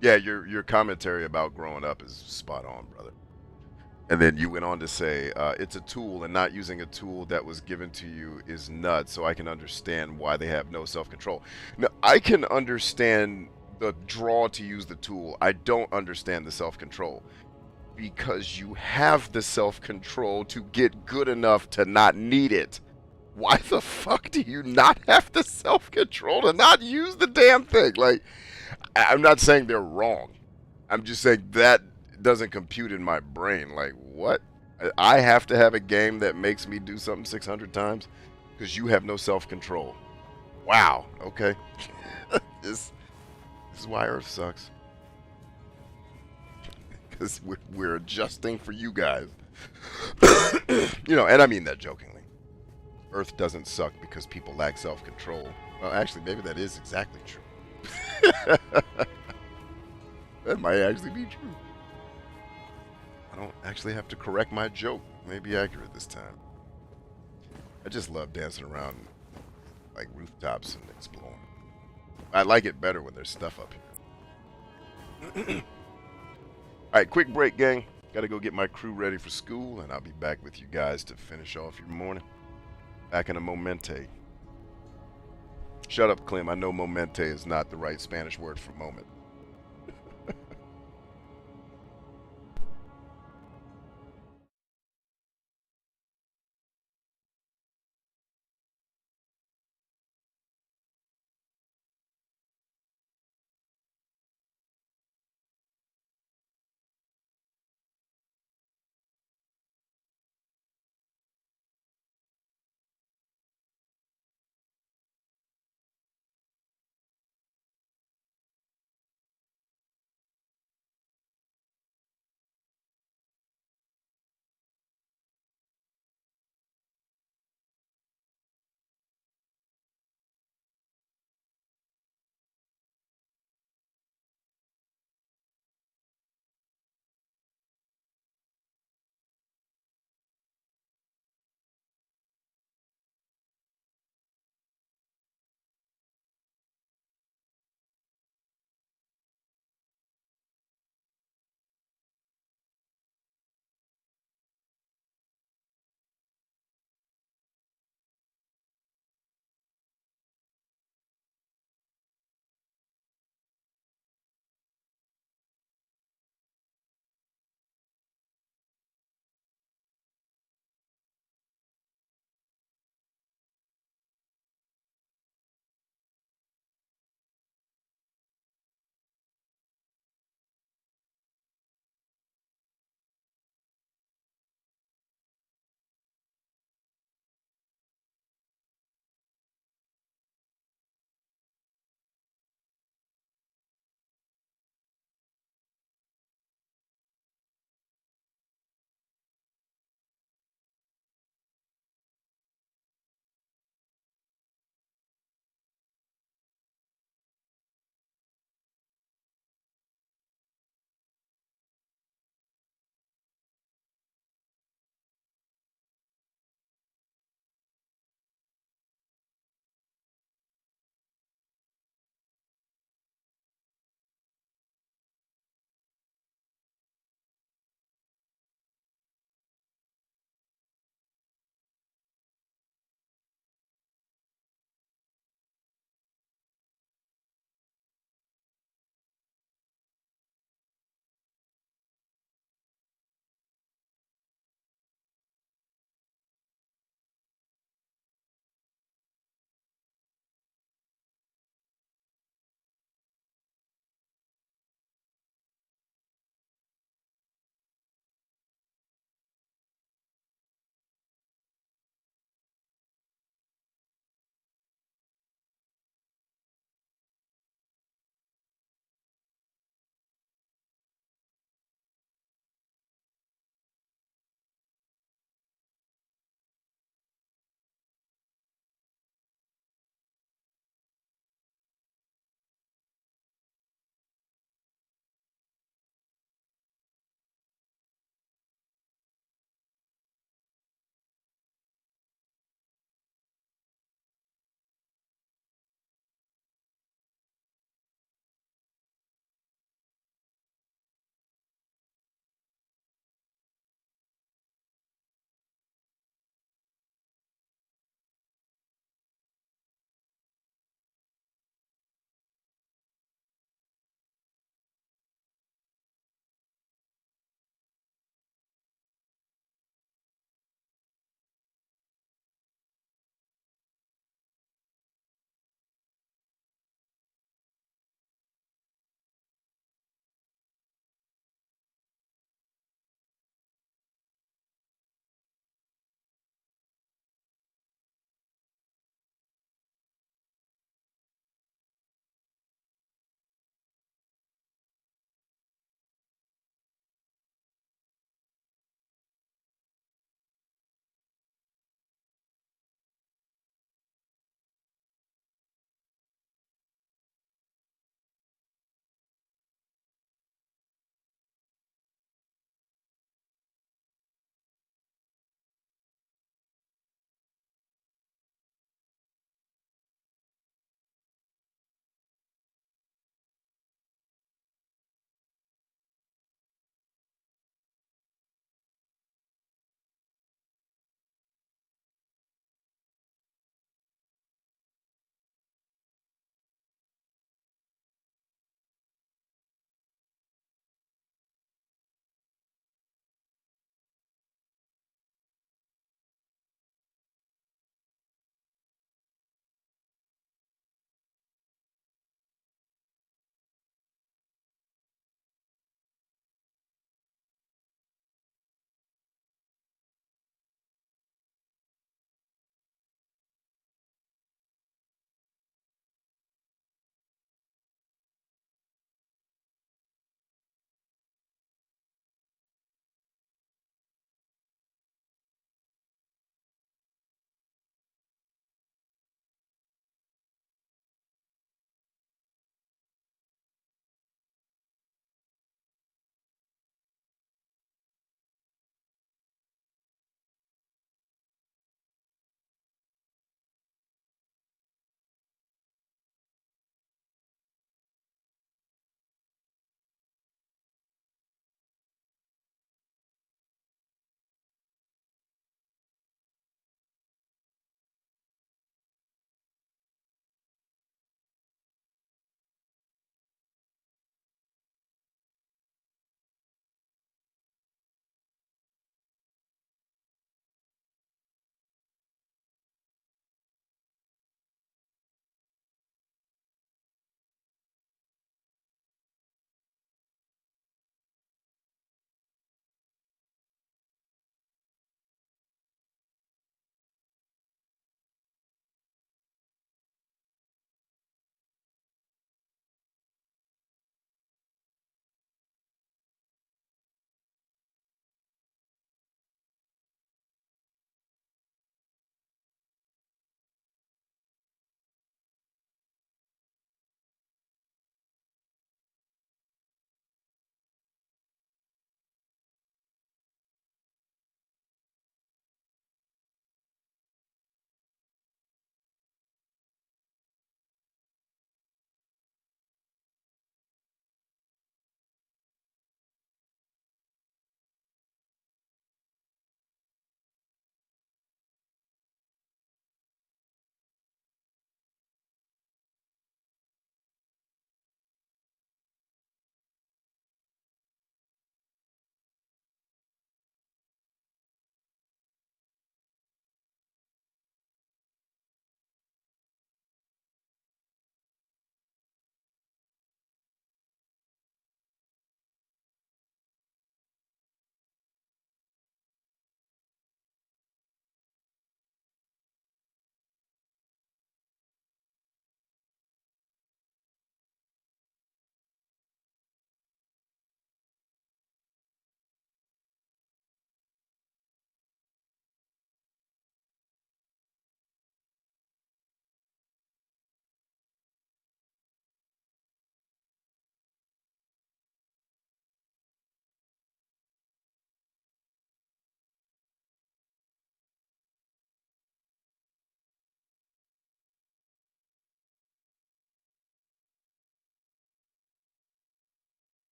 yeah, your commentary about growing up is spot on, brother. And then you went on to say, it's a tool, and not using a tool that was given to you is nuts, so I can understand why they have no self-control. Now, I can understand the draw to use the tool. I don't understand the self-control. Because you have the self-control to get good enough to not need it. Why the fuck do you not have the self-control to not use the damn thing? Like, I'm not saying they're wrong. I'm just saying that doesn't compute in my brain. Like, what? I have to have a game that makes me do something 600 times because you have no self-control. Wow. Okay. this is why Earth sucks. Because we're adjusting for you guys. You know, and I mean that jokingly. Earth doesn't suck because people lack self-control. Well, actually, maybe that is exactly true. That might actually be true. I don't actually have to correct my joke. It may be accurate this time. I just love dancing around like rooftops and exploring. I like it better when there's stuff up here. Alright, quick break, gang. Gotta go get my crew ready for school, and I'll be back with you guys to finish off your morning. Back in a momente. Shut up, Clem. I know momente is not the right Spanish word for moment.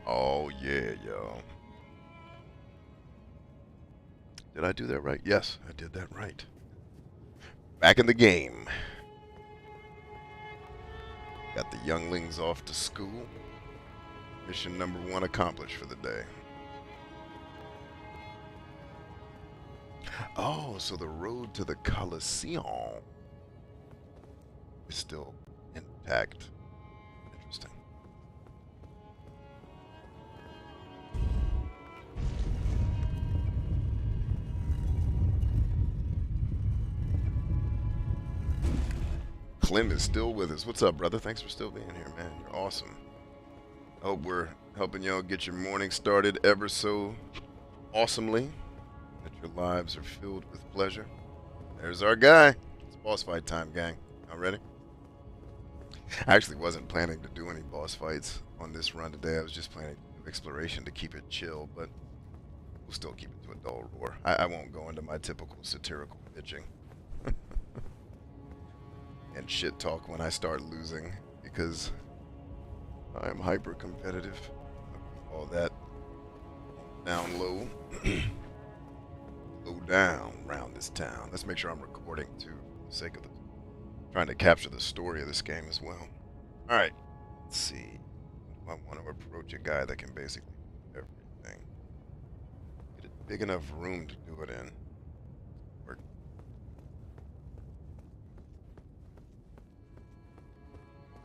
Oh yeah, yo. Did I do that right? Yes, I did that right. Back in the game. Got the younglings off to school. Mission number 1 accomplished for the day. Oh, so the road to the Colosseum is still intact. Interesting. Clem is still with us. What's up, brother? Thanks for still being here, man. You're awesome. Hope we're helping y'all get your morning started ever so awesomely. That your lives are filled with pleasure. There's our guy. It's boss fight time, gang. Y'all ready? I actually wasn't planning to do any boss fights on this run today. I was just planning to do exploration to keep it chill, but we'll still keep it to a dull roar. I won't go into my typical satirical bitching and shit talk when I start losing, because I am hyper competitive. All that down low. Low down around this town. Let's make sure I'm recording too, for the sake of trying to capture the story of this game as well. Alright, let's see. I want to approach a guy that can basically do everything. Get a big enough room to do it in. Work.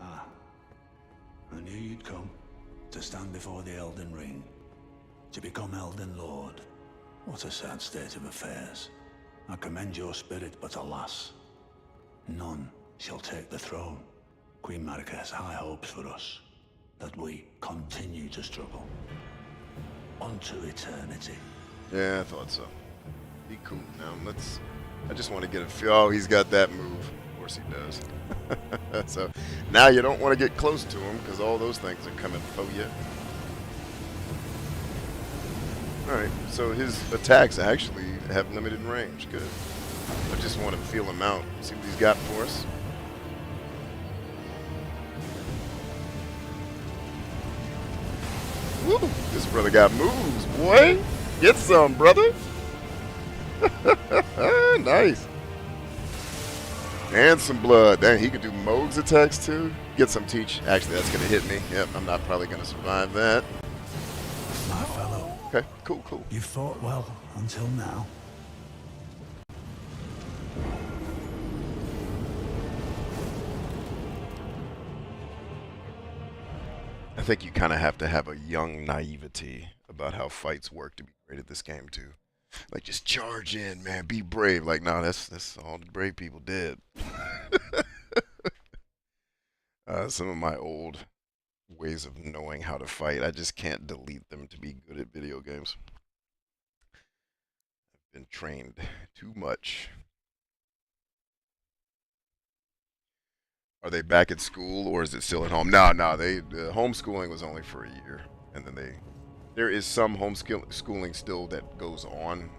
Ah, I knew you'd come to stand before the Elden Ring, to become Elden Lord. What a sad state of affairs. I commend your spirit, but alas, none shall take the throne. Queen Marika has high hopes for us, that we continue to struggle. Unto eternity. Yeah, I thought so. Be cool now. I just want to get a feel. Oh, he's got that move. Of course he does. So now you don't want to get close to him, because all those things are coming for you. Alright, so his attacks actually have limited range. Good. I just want to feel him out. See what he's got for us. Woo! This brother got moves, boy! Get some, brother! Nice. And some blood. Dang, he could do Moog's attacks too. Get some teach. Actually, that's going to hit me. Yep, I'm not probably going to survive that. My fellow. Okay, cool, cool. You fought well until now. I think you kind of have to have a young naivety about how fights work to be great at this game too. Like, just charge in, man. Be brave. Like, nah, that's all the brave people did. Some of my old ways of knowing how to fight, I just can't delete them to be good at video games. I've been trained too much. Are they back at school, or is it still at home? No, the homeschooling was only for a year, and then there is some homeschooling still that goes on,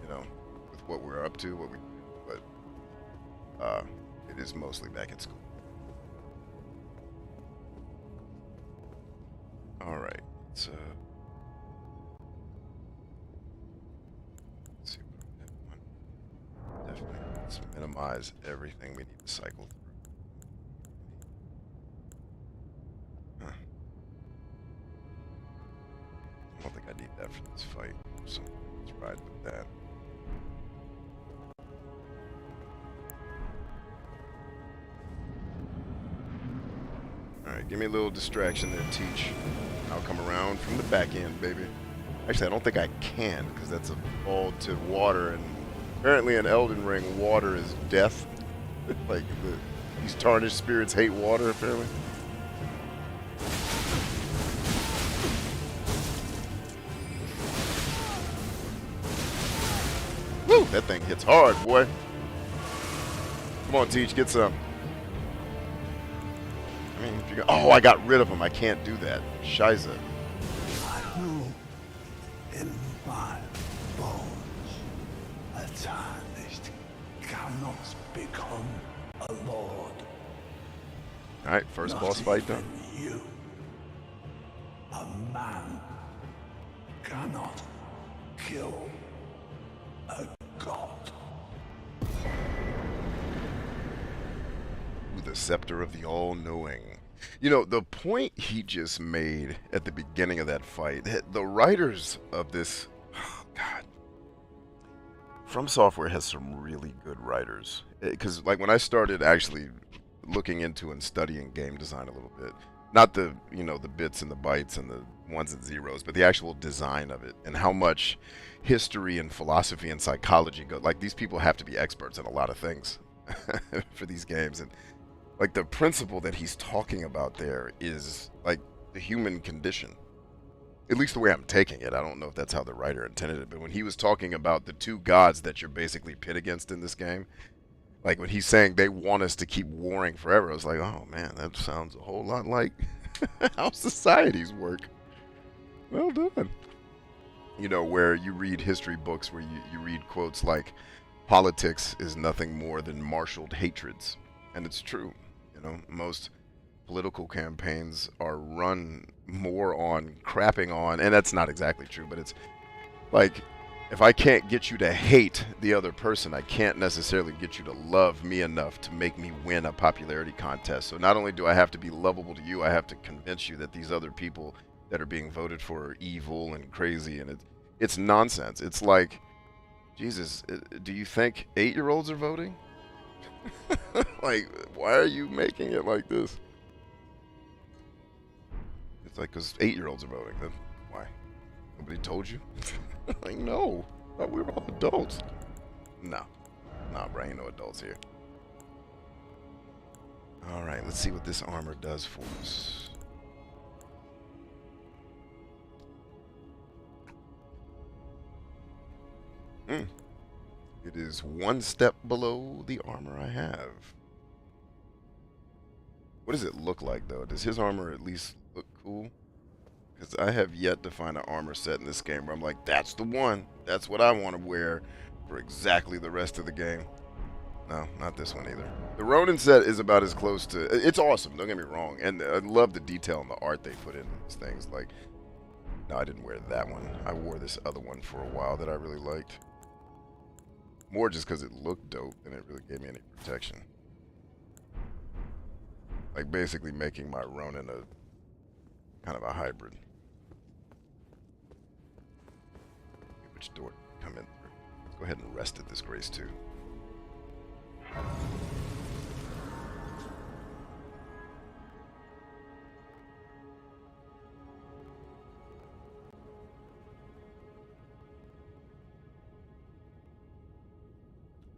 you know, with what we're up to, but it is mostly back at school. All right, let's see what I want. Definitely, let's minimize everything we need to cycle through. I don't think I need that for this fight, so let's ride with that. Alright, give me a little distraction there, Teach. I'll come around from the back end, baby. Actually, I don't think I can, because that's a fall to water, and apparently in Elden Ring, water is death. Like, these tarnished spirits hate water, apparently. Woo! That thing hits hard, boy. Come on, Teach, get some. I mean, if you oh, I got rid of him. I can't do that. Shiza. I know in my bones a tarnished cannot become a lord. Alright, first boss fight done. You. A man cannot kill a god. The scepter of the all-knowing. You know, the point he just made at the beginning of that fight, the writers of this, oh God, From Software has some really good writers. Because, like, when I started actually looking into and studying game design a little bit, not the, you know, the bits and the bytes and the ones and zeros, but the actual design of it and how much history and philosophy and psychology go. Like, these people have to be experts in a lot of things for these games. And like the principle that he's talking about there is like the human condition. At least the way I'm taking it. I don't know if that's how the writer intended it, but when he was talking about the two gods that you're basically pit against in this game, like when he's saying they want us to keep warring forever, I was like, oh man, that sounds a whole lot like how societies work. Well done. You know, where you read history books where you read quotes like, politics is nothing more than marshaled hatreds. And it's true. You know, most political campaigns are run more on crapping on, and that's not exactly true, but it's like, if I can't get you to hate the other person, I can't necessarily get you to love me enough to make me win a popularity contest. So not only do I have to be lovable to you, I have to convince you that these other people that are being voted for are evil and crazy, and it's nonsense. It's like, Jesus, do you think 8-year-olds are voting? Like, why are you making it like this? It's like, because 8-year-olds are voting. Then why? Nobody told you? Like, no. Thought we were all adults. No. Nah, bro, ain't no adults here. Alright, let's see what this armor does for us. It is one step below the armor I have. What does it look like, though? Does his armor at least look cool? Because I have yet to find an armor set in this game where I'm like, that's the one. That's what I want to wear for exactly the rest of the game. No, not this one either. The Ronin set is about as close to... It's awesome, don't get me wrong. And I love the detail and the art they put in these things. Like, no, I didn't wear that one. I wore this other one for a while that I really liked. More just because it looked dope than it really gave me any protection. Like, basically making my Ronin a kind of a hybrid. Which door come in through? Let's go ahead and rest at this grace too.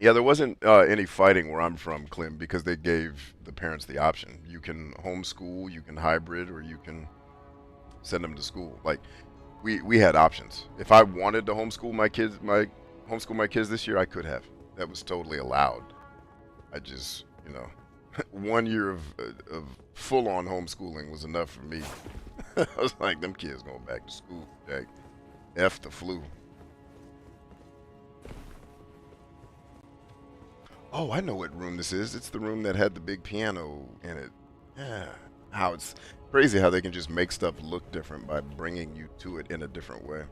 Yeah, there wasn't any fighting where I'm from, Clem, because they gave the parents the option. You can homeschool, you can hybrid, or you can send them to school. Like, we had options. If I wanted to homeschool my kids this year, I could have. That was totally allowed. I just, you know, 1 year of full-on homeschooling was enough for me. I was like, them kids going back to school, Jack. F the flu. Oh, I know what room this is. It's the room that had the big piano in it. Yeah. How it's crazy how they can just make stuff look different by bringing you to it in a different way.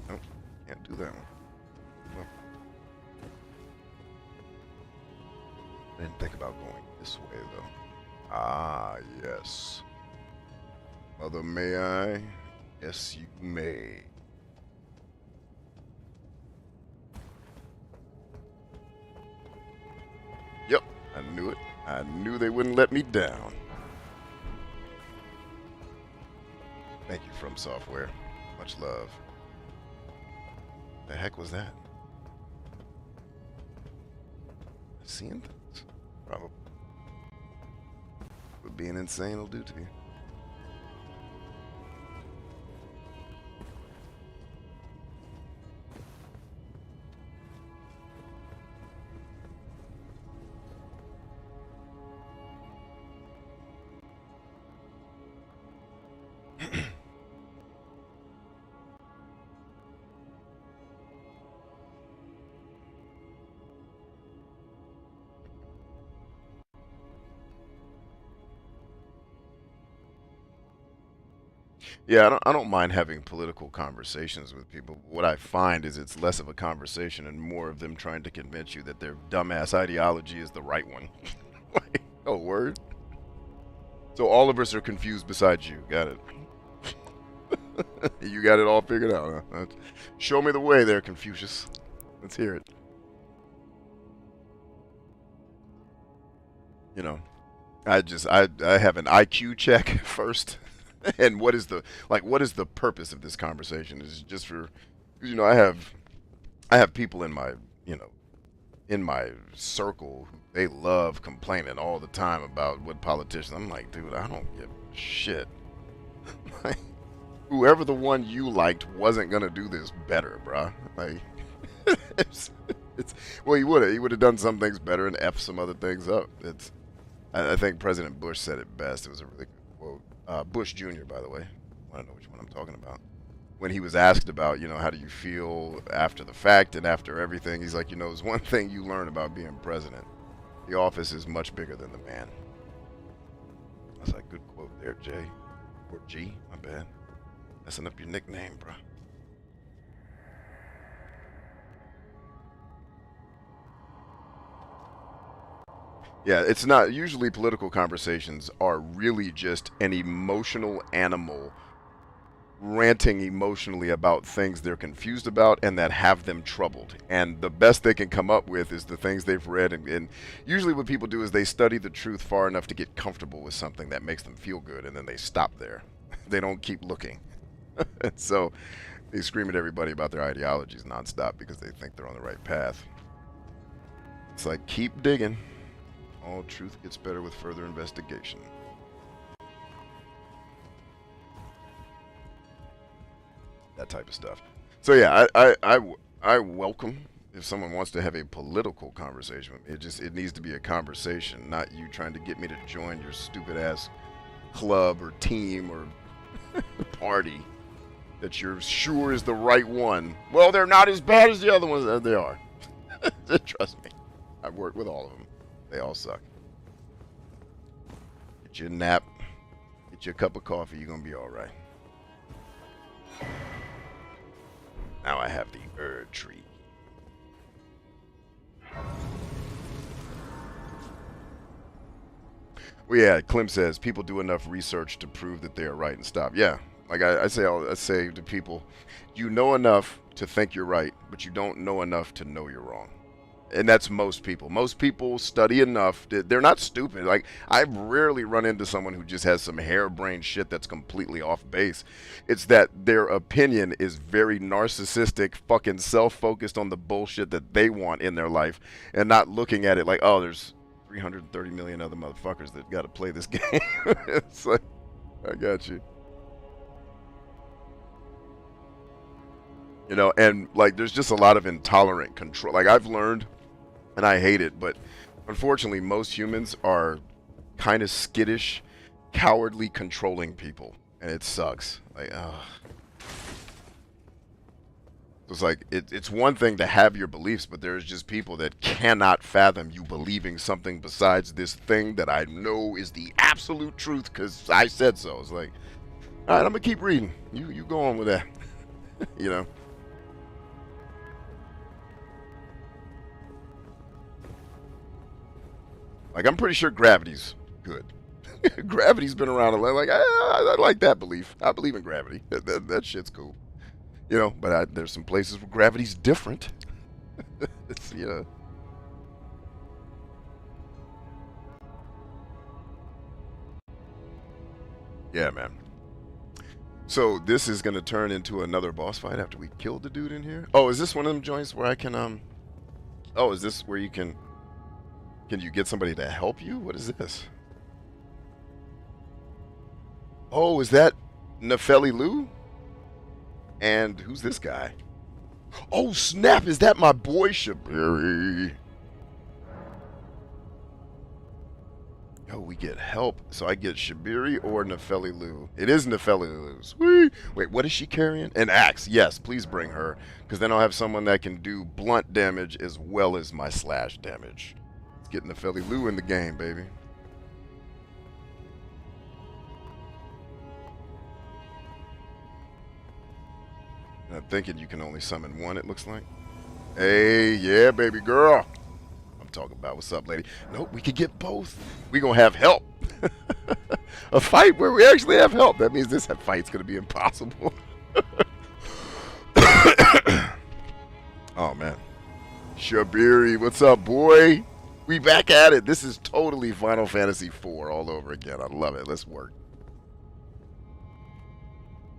Nope, can't do that one. Well, I didn't think about going this way though. Ah, yes. Mother, may I? Yes, you may. Yep, I knew it. I knew they wouldn't let me down. Thank you, From Software. Much love. The heck was that? Seeing things? Probably. What being insane will do to you. Yeah, I don't mind having political conversations with people. What I find is it's less of a conversation and more of them trying to convince you that their dumbass ideology is the right one. Like, oh, word? So all of us are confused besides you. Got it. You got it all figured out, huh? Show me the way there, Confucius. Let's hear it. You know, I have an IQ check first. And what is the purpose of this conversation? Is it just for, I have people in my, in my circle who they love complaining all the time about what politicians. I'm like, dude, I don't give a shit. Whoever the one you liked wasn't gonna do this better, bruh. Like, it's well, he would have done some things better and f some other things up. I think President Bush said it best. It was a really good quote. Bush Jr., by the way. I don't know which one I'm talking about. When he was asked about, how do you feel after the fact and after everything, he's like, there's one thing you learn about being president. The office is much bigger than the man. I was like, good quote there, Jay. Or G, my bad. Messing up your nickname, bro. Yeah, it's not. Usually political conversations are really just an emotional animal ranting emotionally about things they're confused about and that have them troubled. And the best they can come up with is the things they've read. And usually what people do is they study the truth far enough to get comfortable with something that makes them feel good, and then they stop there. They don't keep looking. And so they scream at everybody about their ideologies nonstop because they think they're on the right path. It's like, keep digging. All truth gets better with further investigation. That type of stuff. So yeah, I welcome if someone wants to have a political conversation with me. It needs to be a conversation, not you trying to get me to join your stupid ass club or team or party that you're sure is the right one. Well, they're not as bad as the other ones. They are. Trust me. I've worked with all of them. They all suck. Get you a nap. Get you a cup of coffee. You're going to be all right. Now I have the Erdtree. Well, yeah, Clem says people do enough research to prove that they are right and stop. Yeah, like I say to people, you know enough to think you're right, but you don't know enough to know you're wrong. And that's most people. Most people study enough. They're not stupid. Like, I've rarely run into someone who just has some harebrained shit that's completely off base. It's that their opinion is very narcissistic, fucking self-focused on the bullshit that they want in their life, and not looking at it like, oh, there's 330 million other motherfuckers that got to play this game. It's like, I got you. And like, there's just a lot of intolerant control. Like, I've learned, and I hate it, but unfortunately most humans are kind of skittish, cowardly, controlling people, and it sucks. Like, it's like, it's one thing to have your beliefs, but there's just people that cannot fathom you believing something besides this thing that I know is the absolute truth because I said so. It's like, all right, I'm gonna keep reading. You go on with that. Like, I'm pretty sure gravity's good. Gravity's been around a lot. Like, I like that belief. I believe in gravity. That shit's cool. But there's some places where gravity's different. It's, Yeah, man. So this is going to turn into another boss fight after we killed the dude in here? Oh, is this one of them joints where I can, Oh, is this where you can you get somebody to help you? What is this? Oh, is that Nefeli Lou? And who's this guy? Oh, snap! Is that my boy Shabiri? Oh, we get help. So I get Shabiri or Nefeli Lou. It is Nefeli Lou's. Wait, what is she carrying? An axe. Yes, please bring her. Because then I'll have someone that can do blunt damage as well as my slash damage. Let's get Nefeli Lou in the game, baby. And I'm thinking you can only summon one, it looks like. Hey, yeah, baby girl. I'm talking about. What's up, lady? Nope, we could get both. We gonna have help. A fight where we actually have help. That means this fight's gonna be impossible. Oh, man. Shabiri, what's up, boy? We back at it. This is totally Final Fantasy IV all over again. I love it. Let's work.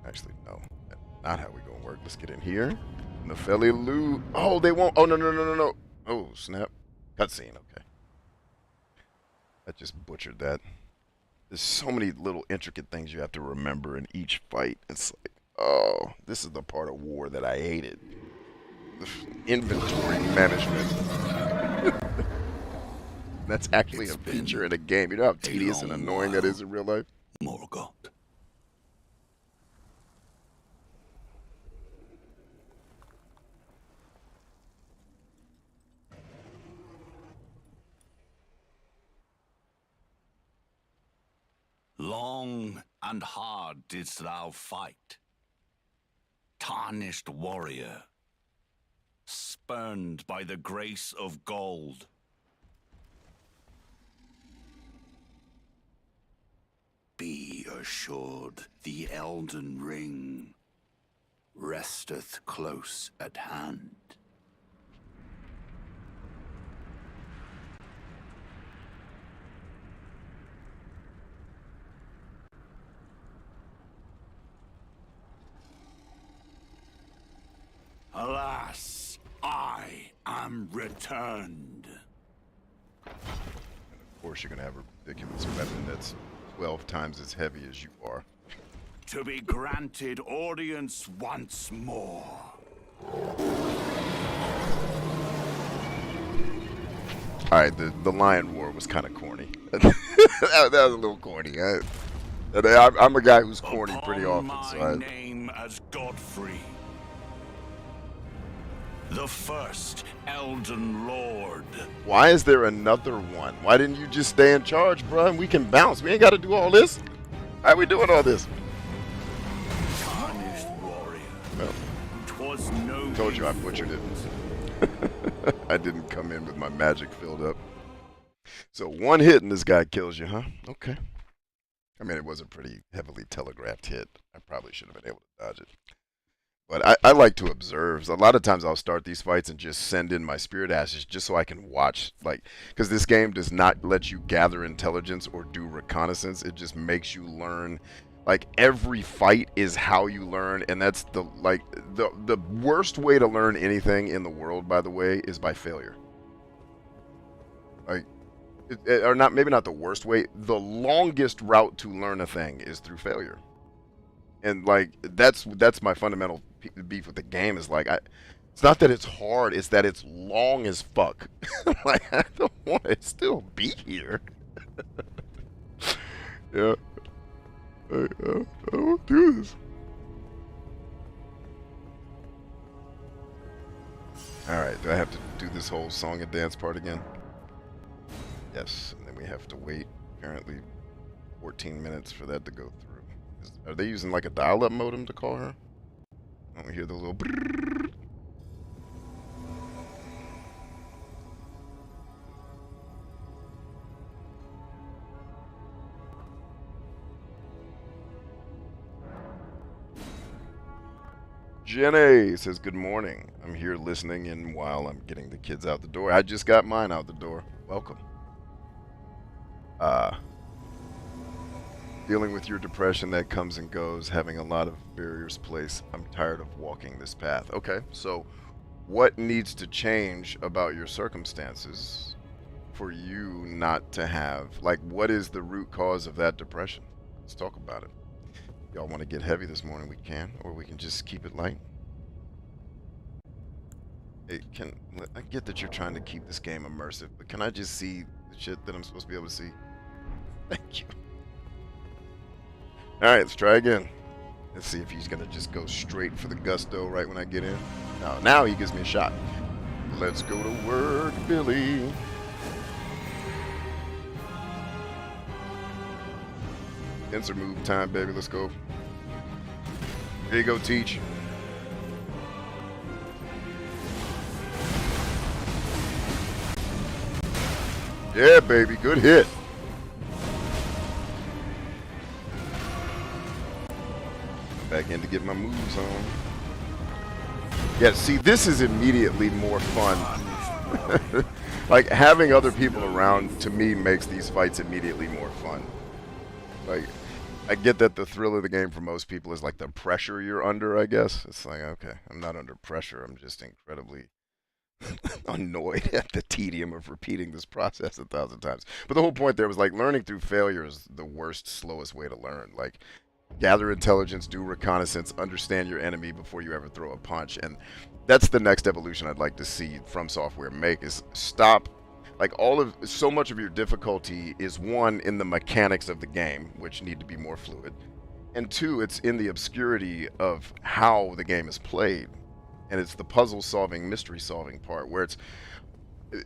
Actually, no. That's not how we gonna work. Let's get in here. Nefeli Lu. Oh, they won't. Oh, no. Oh, snap. Cutscene. Okay. I just butchered that. There's so many little intricate things you have to remember in each fight. It's like, oh, this is the part of war that I hated. The inventory management. That's actually a feature in a game. You know how tedious and annoying that is in real life? Morgoth. Long and hard didst thou fight, tarnished warrior, spurned by the grace of gold. Be assured the Elden Ring resteth close at hand. Alas, I am returned. And of course, you're going to have a ridiculous weapon that's 12 times as heavy as you are. To be granted audience once more. Alright, the lion roar was kind of corny. that was a little corny. I'm a guy who's corny pretty often. My name as Godfrey, the first Elden Lord. Why is there another one? Why didn't you just stay in charge, bro? And we can bounce. We ain't got to do all this. Why are we doing all this? Tarnished warrior. Well, 'Twas no told you I butchered it. I didn't come in with my magic filled up. So one hit and this guy kills you, huh? Okay. I mean, it was a pretty heavily telegraphed hit. I probably should have been able to dodge it. But I like to observe. So a lot of times I'll start these fights and just send in my spirit ashes just so I can watch. Like, because this game does not let you gather intelligence or do reconnaissance. It just makes you learn. Like, every fight is how you learn. And that's the worst way to learn anything in the world, by the way, is by failure. Like, or not, maybe not the worst way. The longest route to learn a thing is through failure. And like that's my fundamental beef with the game is like it's not that it's hard, it's that it's long as fuck. Like I don't want to still be here. Yeah, I won't do this. All right, do I have to do this whole song and dance part again? Yes, and then we have to wait apparently 14 minutes for that to go through. Are they using like a dial-up modem to call her? I don't hear the little brrrr. Jenny says, good morning. I'm here listening in while I'm getting the kids out the door. I just got mine out the door. Welcome. Dealing with your depression that comes and goes, having a lot of barriers placed. I'm tired of walking this path. Okay, so what needs to change about your circumstances for you not to have, like, what is the root cause of that depression? Let's talk about it. Y'all want to get heavy this morning, we can, or we can just keep it light. I get that you're trying to keep this game immersive, but can I just see the shit that I'm supposed to be able to see? Thank you. Alright, let's try again. Let's see if he's gonna just go straight for the gusto right when I get in. No, now he gives me a shot. Let's go to work, Billy. Insert move time, baby. Let's go. Here you go, Teach. Yeah, baby, good hit. Back in to get my moves on. Yeah, see, this is immediately more fun. Like, having other people around, to me, makes these fights immediately more fun. Like, I get that the thrill of the game for most people is, like, the pressure you're under, I guess. It's like, okay, I'm not under pressure. I'm just incredibly annoyed at the tedium of repeating this process 1,000 times. But the whole point there was, like, learning through failure is the worst, slowest way to learn. Like, gather intelligence, do reconnaissance, understand your enemy before you ever throw a punch. And that's the next evolution I'd like to see From Software make, is stop. Like, so much of your difficulty is, one, in the mechanics of the game, which need to be more fluid, and two, it's in the obscurity of how the game is played. And it's the puzzle solving, mystery solving part where it's,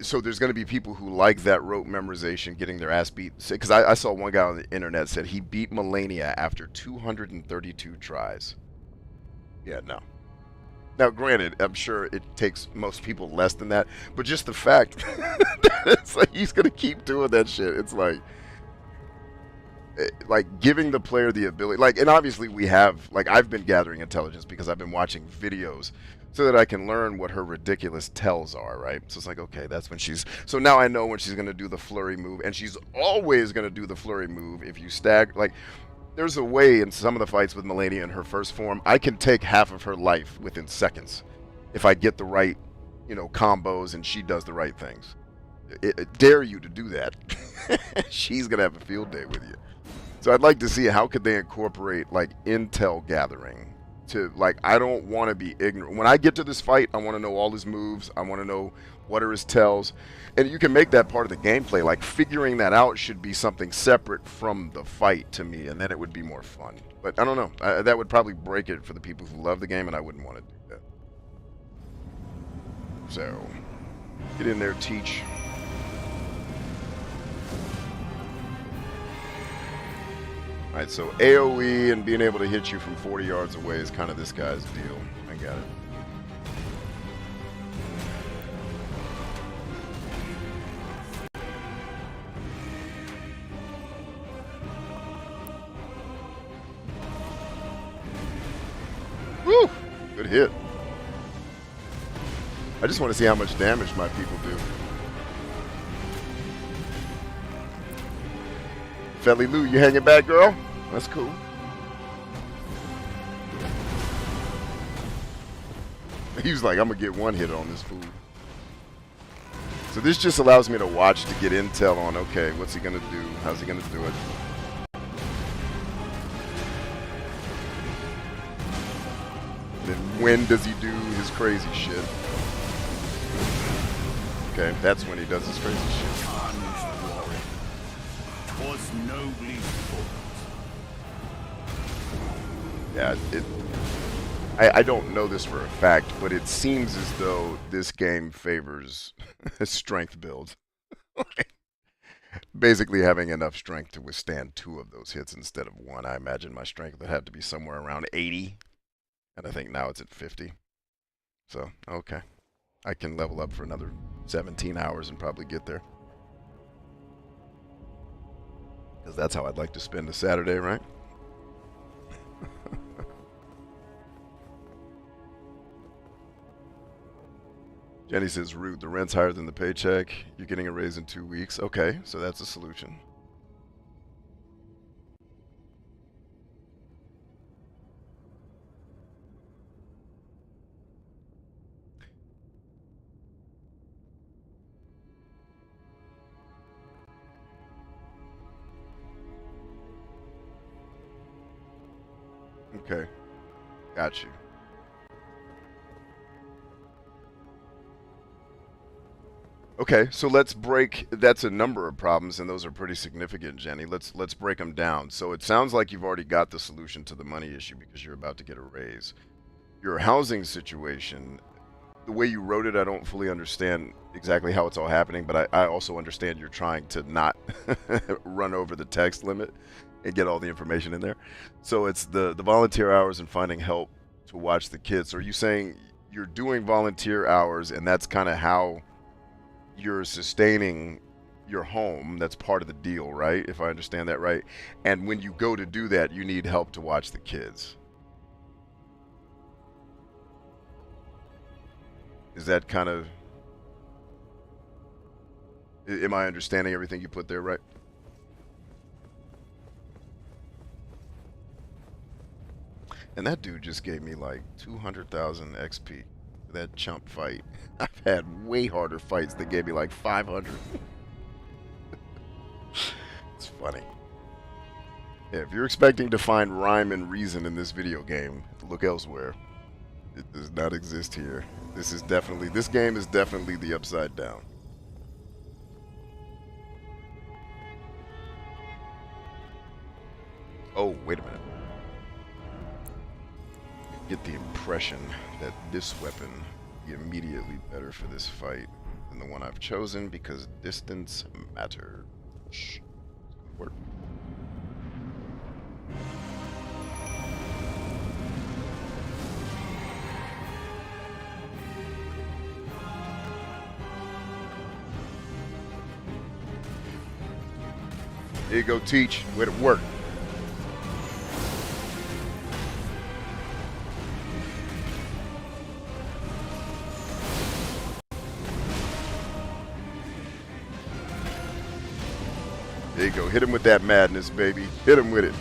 so there's going to be people who like that rote memorization, getting their ass beat. Because I saw one guy on the internet said he beat Melania after 232 tries. Yeah, no. Now, granted, I'm sure it takes most people less than that, but just the fact that it's like he's going to keep doing that shit. It's like giving the player the ability, like, and obviously we have, like, I've been gathering intelligence because I've been watching videos so that I can learn what her ridiculous tells are, right? So it's like, okay, that's when so now I know when she's going to do the flurry move, and she's always going to do the flurry move if you stagger. Like, there's a way in some of the fights with Melania in her first form, I can take half of her life within seconds if I get the right, combos and she does the right things. It dare you to do that. She's going to have a field day with you. So I'd like to see how could they incorporate, like, intel gathering to, like, I don't want to be ignorant. When I get to this fight, I want to know all his moves. I want to know what are his tells. And you can make that part of the gameplay. Like, figuring that out should be something separate from the fight to me, and then it would be more fun. But I don't know. That would probably break it for the people who love the game, and I wouldn't want to do that. So, get in there, teach. Alright, so AoE and being able to hit you from 40 yards away is kind of this guy's deal. I got it. Woo! Good hit. I just want to see how much damage my people do. Felly Lou, you hanging back, girl? That's cool. He was like, I'm going to get one hit on this fool. So this just allows me to watch to get intel on, okay, what's he going to do? How's he going to do it? Then when does he do his crazy shit? Okay, that's when he does his crazy shit. Was nobly fought. Yeah, I don't know this for a fact, but it seems as though this game favors strength builds. Basically having enough strength to withstand 2 of those hits instead of 1. I imagine my strength would have to be somewhere around 80, and I think now it's at 50. So, okay. I can level up for another 17 hours and probably get there. Because that's how I'd like to spend a Saturday, right? Jenny says, Root, the rent's higher than the paycheck. You're getting a raise in 2 weeks. Okay, so that's a solution. Okay, got you. Okay, so let's break. That's a number of problems, and those are pretty significant, Jenny. Let's break them down. So it sounds like you've already got the solution to the money issue because you're about to get a raise. Your housing situation, the way you wrote it, I don't fully understand exactly how it's all happening, but I also understand you're trying to not run over the text limit and get all the information in there. So it's the volunteer hours and finding help to watch the kids. So are you saying you're doing volunteer hours, and that's kind of how you're sustaining your home. That's part of the deal, right? If I understand that right. And when you go to do that, you need help to watch the kids. Is that kind of... Am I understanding everything you put there right? And that dude just gave me like 200,000 XP for that chump fight. I've had way harder fights that gave me like 500. It's funny. Yeah, if you're expecting to find rhyme and reason in this video game, look elsewhere. It does not exist here. This game is definitely the Upside Down. Oh, wait a minute. Get the impression that this weapon will be immediately better for this fight than the one I've chosen because distance matters. Work. Here you go, Teach. Way to work. There you go. Hit him with that madness, baby. Hit him with it.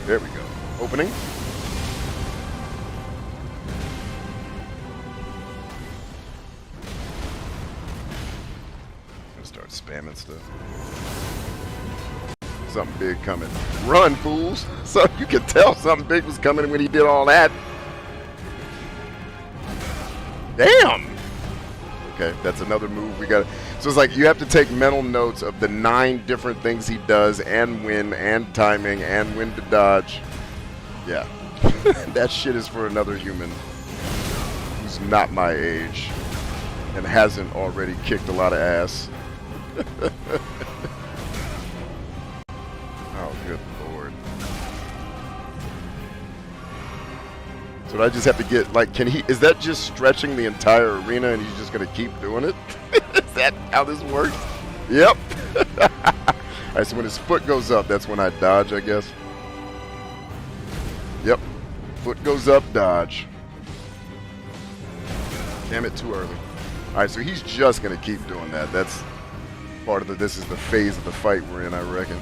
There we go. Opening. Gonna start spamming stuff. Something big coming. Run, fools! So you can tell something big was coming when he did all that. Damn! Okay, that's another move we got. So it's like you have to take mental notes of the 9 different things he does, and when, and timing, and when to dodge. Yeah, that shit is for another human who's not my age and hasn't already kicked a lot of ass. Oh, good lord. So I just have to get, like, is that just stretching the entire arena and he's just going to keep doing it? Is that how this works? Yep. Alright, so when his foot goes up, that's when I dodge, I guess. Yep. Foot goes up, dodge. Damn it, too early. Alright, so he's just going to keep doing that. That's part of this is the phase of the fight we're in, I reckon.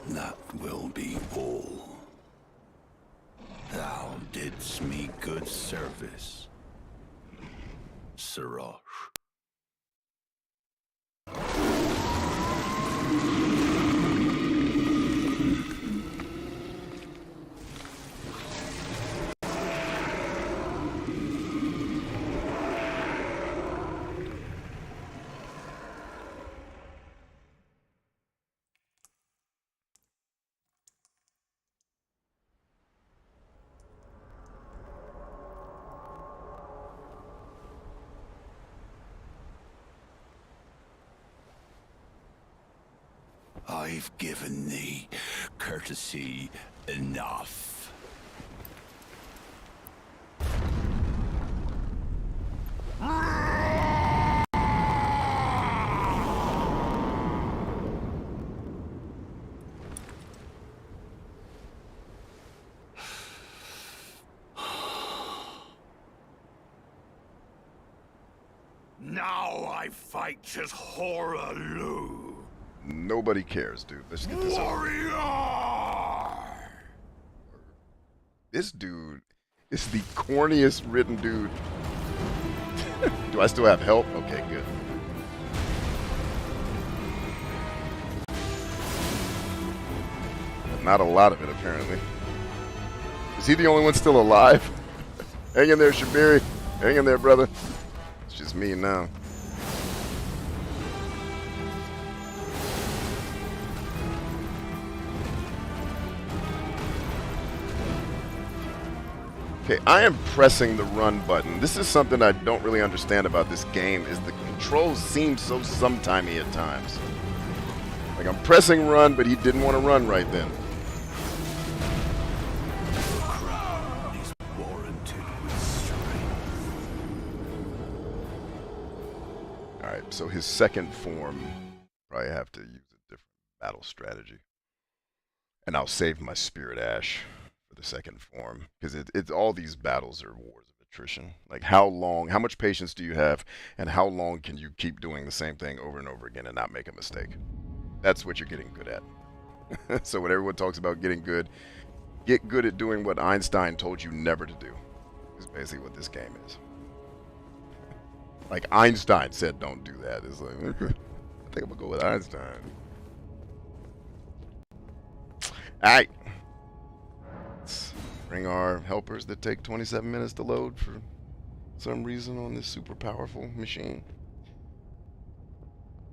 That will be all. Thou didst me good service, Sirosh. I've given thee courtesy enough. Now I fight as Horaloo. Nobody cares, dude. Let's get this over. This dude is the corniest written dude. Do I still have help? Okay, good. But not a lot of it, apparently. Is he the only one still alive? Hang in there, Shabiri. Hang in there, brother. It's just me now. Okay, I am pressing the run button. This is something I don't really understand about this game, is the controls seem so sometimey at times. Like, I'm pressing run, but he didn't want to run right then. Alright, so his second form, probably have to use a different battle strategy. And I'll save my Spirit Ash for the second form, because it's all these battles are wars of attrition. Like, how much patience do you have, and how long can you keep doing the same thing over and over again and not make a mistake? That's what you're getting good at. So when everyone talks about getting good, get good at doing what Einstein told you never to do, is basically what this game is. Like, Einstein said don't do that. It's like, I think I'm gonna go with Einstein. Alright. Let's bring our helpers that take 27 minutes to load for some reason on this super powerful machine.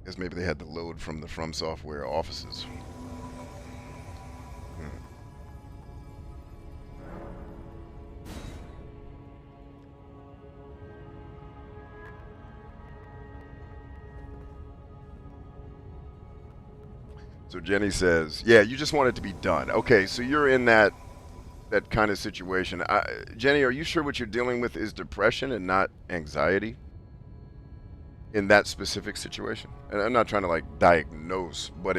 Guess maybe they had to load from the From Software offices. So Jenny says, yeah, you just want it to be done. Okay, so you're in that kind of situation. Jenny, are you sure what you're dealing with is depression and not anxiety? In that specific situation? And I'm not trying to, like, diagnose, but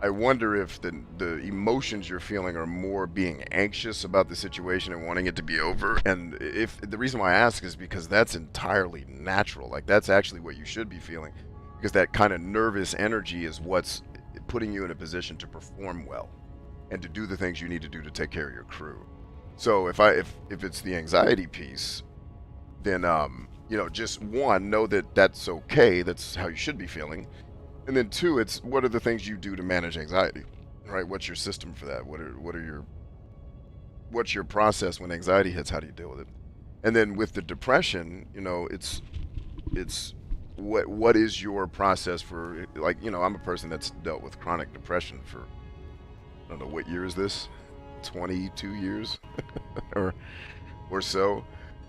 I wonder if the emotions you're feeling are more being anxious about the situation and wanting it to be over. And if the reason why I ask is because that's entirely natural. Like, that's actually what you should be feeling. Because that kind of nervous energy is what's putting you in a position to perform well and to do the things you need to do to take care of your crew. So if it's the anxiety piece, then you know, just one, know that that's okay. That's how you should be feeling. And then two, it's what are the things you do to manage anxiety, right? What's your system for that? What's your process when anxiety hits? How do you deal with it? And then with the depression, you know, it's what is your process for, like, you know, I'm a person that's dealt with chronic depression for, I don't know, what year is this? 22 years or so.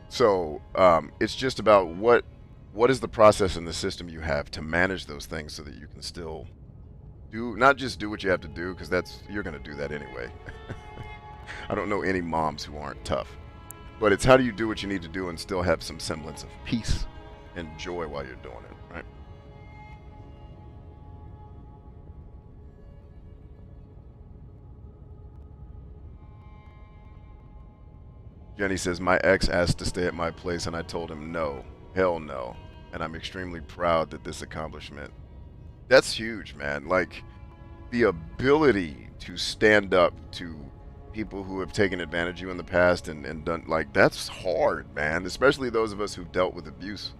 So it's just about what is the process in the system you have to manage those things so that you can still not just do what you have to do, because you're going to do that anyway. I don't know any moms who aren't tough, but it's how do you do what you need to do and still have some semblance of peace and joy while you're doing it, right? Jenny says, my ex asked to stay at my place and I told him no, hell no. And I'm extremely proud that this accomplishment. That's huge, man. Like, the ability to stand up to people who have taken advantage of you in the past and done, like, that's hard, man. Especially those of us who've dealt with abuse.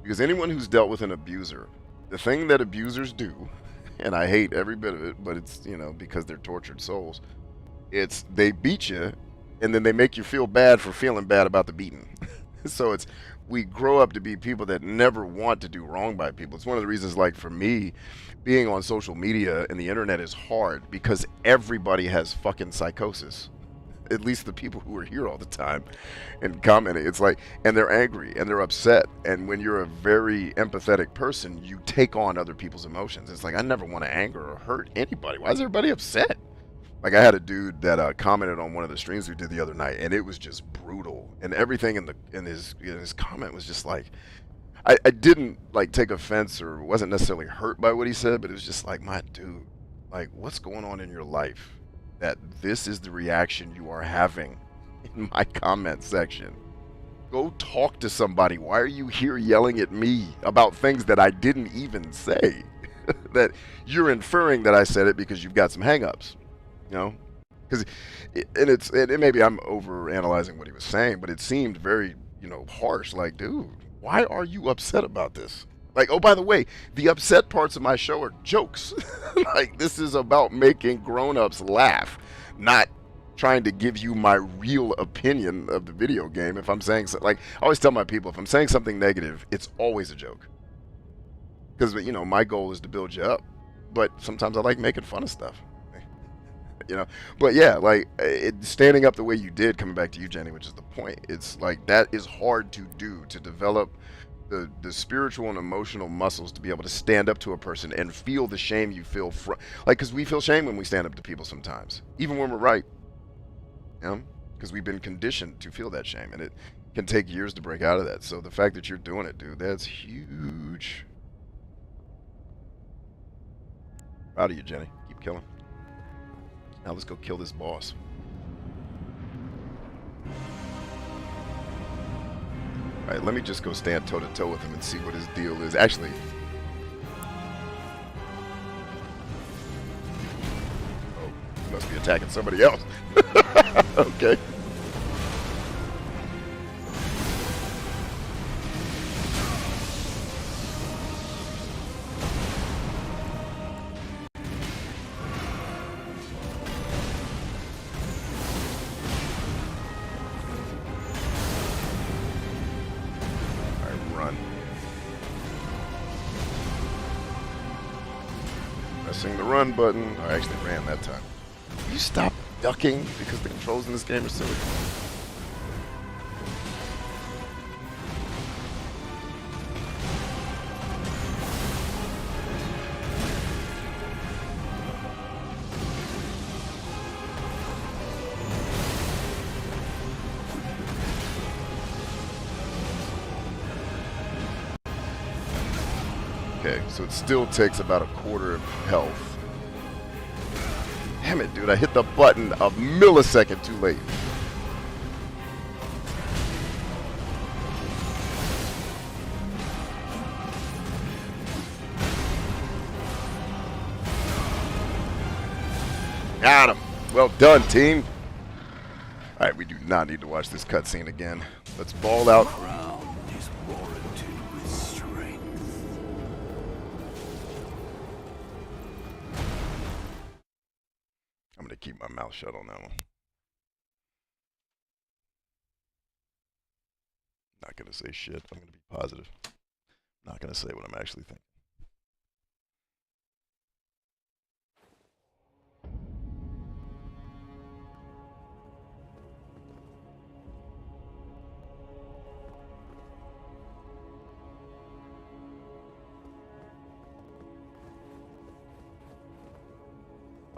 Because anyone who's dealt with an abuser, the thing that abusers do, and I hate every bit of it, but it's, you know, because they're tortured souls, it's they beat you and then they make you feel bad for feeling bad about the beating. So we grow up to be people that never want to do wrong by people. It's one of the reasons, like, for me, being on social media and the internet is hard because everybody has fucking psychosis. At least the people who are here all the time and commenting. It's like, and they're angry and they're upset. And when you're a very empathetic person, you take on other people's emotions. It's like, I never want to anger or hurt anybody. Why is everybody upset? Like, I had a dude that commented on one of the streams we did the other night, and it was just brutal. And everything in his comment was just like, I didn't, like, take offense or wasn't necessarily hurt by what he said, but it was just like, my dude, like, what's going on in your life that this is the reaction you are having in my comment section? Go talk to somebody. Why are you here yelling at me about things that I didn't even say? That you're inferring that I said it because you've got some hang-ups, you know? Because maybe I'm over analyzing what he was saying, but it seemed very, you know, harsh. Like, dude, why are you upset about this? Like, oh, by the way, the upset parts of my show are jokes. Like, this is about making grown-ups laugh, not trying to give you my real opinion of the video game. If I'm saying something, like, I always tell my people, if I'm saying something negative, it's always a joke. Because, you know, my goal is to build you up. But sometimes I like making fun of stuff. you know. But yeah, like standing up the way you did, coming back to you, Jenny, which is the point. It's like that is hard to do, to develop the spiritual and emotional muscles to be able to stand up to a person and feel the shame you feel from, like, because we feel shame when we stand up to people sometimes, even when we're right, you know, because we've been conditioned to feel that shame, and it can take years to break out of that. So the fact that you're doing it, dude, that's huge. Proud of you, Jenny. Keep killing. Now let's go kill this boss. Alright, let me just go stand toe-to-toe with him and see what his deal is. Actually... Oh, he must be attacking somebody else. Okay. Pressing the run button. I actually ran that time. Will you stop ducking? Because the controls in this game are silly. Okay, so it still takes about a quarter of health. Damn it, dude, I hit the button a millisecond too late. Got him. Well done, team. Alright, we do not need to watch this cutscene again. Let's ball out. I'm going to keep my mouth shut on that one. Not going to say shit. I'm going to be positive. Not going to say what I'm actually thinking.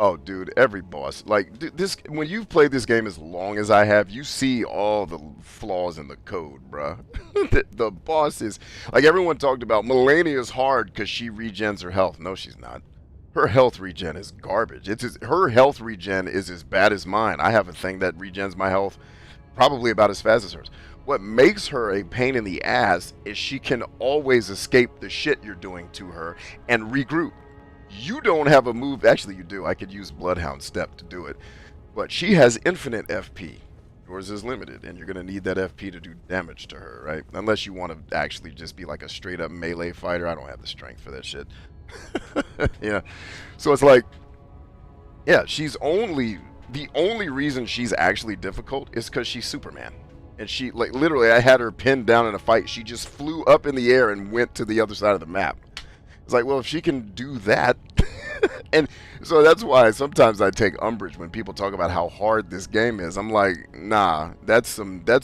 Oh, dude, every boss. Like, this, when you've played this game as long as I have, you see all the flaws in the code, bruh. The boss is, like, everyone talked about, Melania is hard because she regens her health. No, she's not. Her health regen is garbage. Her health regen is as bad as mine. I have a thing that regens my health probably about as fast as hers. What makes her a pain in the ass is she can always escape the shit you're doing to her and regroup. You don't have a move. Actually, you do. I could use Bloodhound Step to do it. But she has infinite FP. Yours is limited, and you're going to need that FP to do damage to her, right? Unless you want to actually just be like a straight-up melee fighter. I don't have the strength for that shit. Yeah. So it's like, yeah, the only reason she's actually difficult is because she's Superman. And she, like, literally, I had her pinned down in a fight. She just flew up in the air and went to the other side of the map. It's like, well, if she can do that, and so that's why sometimes I take umbrage when people talk about how hard this game is. I'm like, nah, that's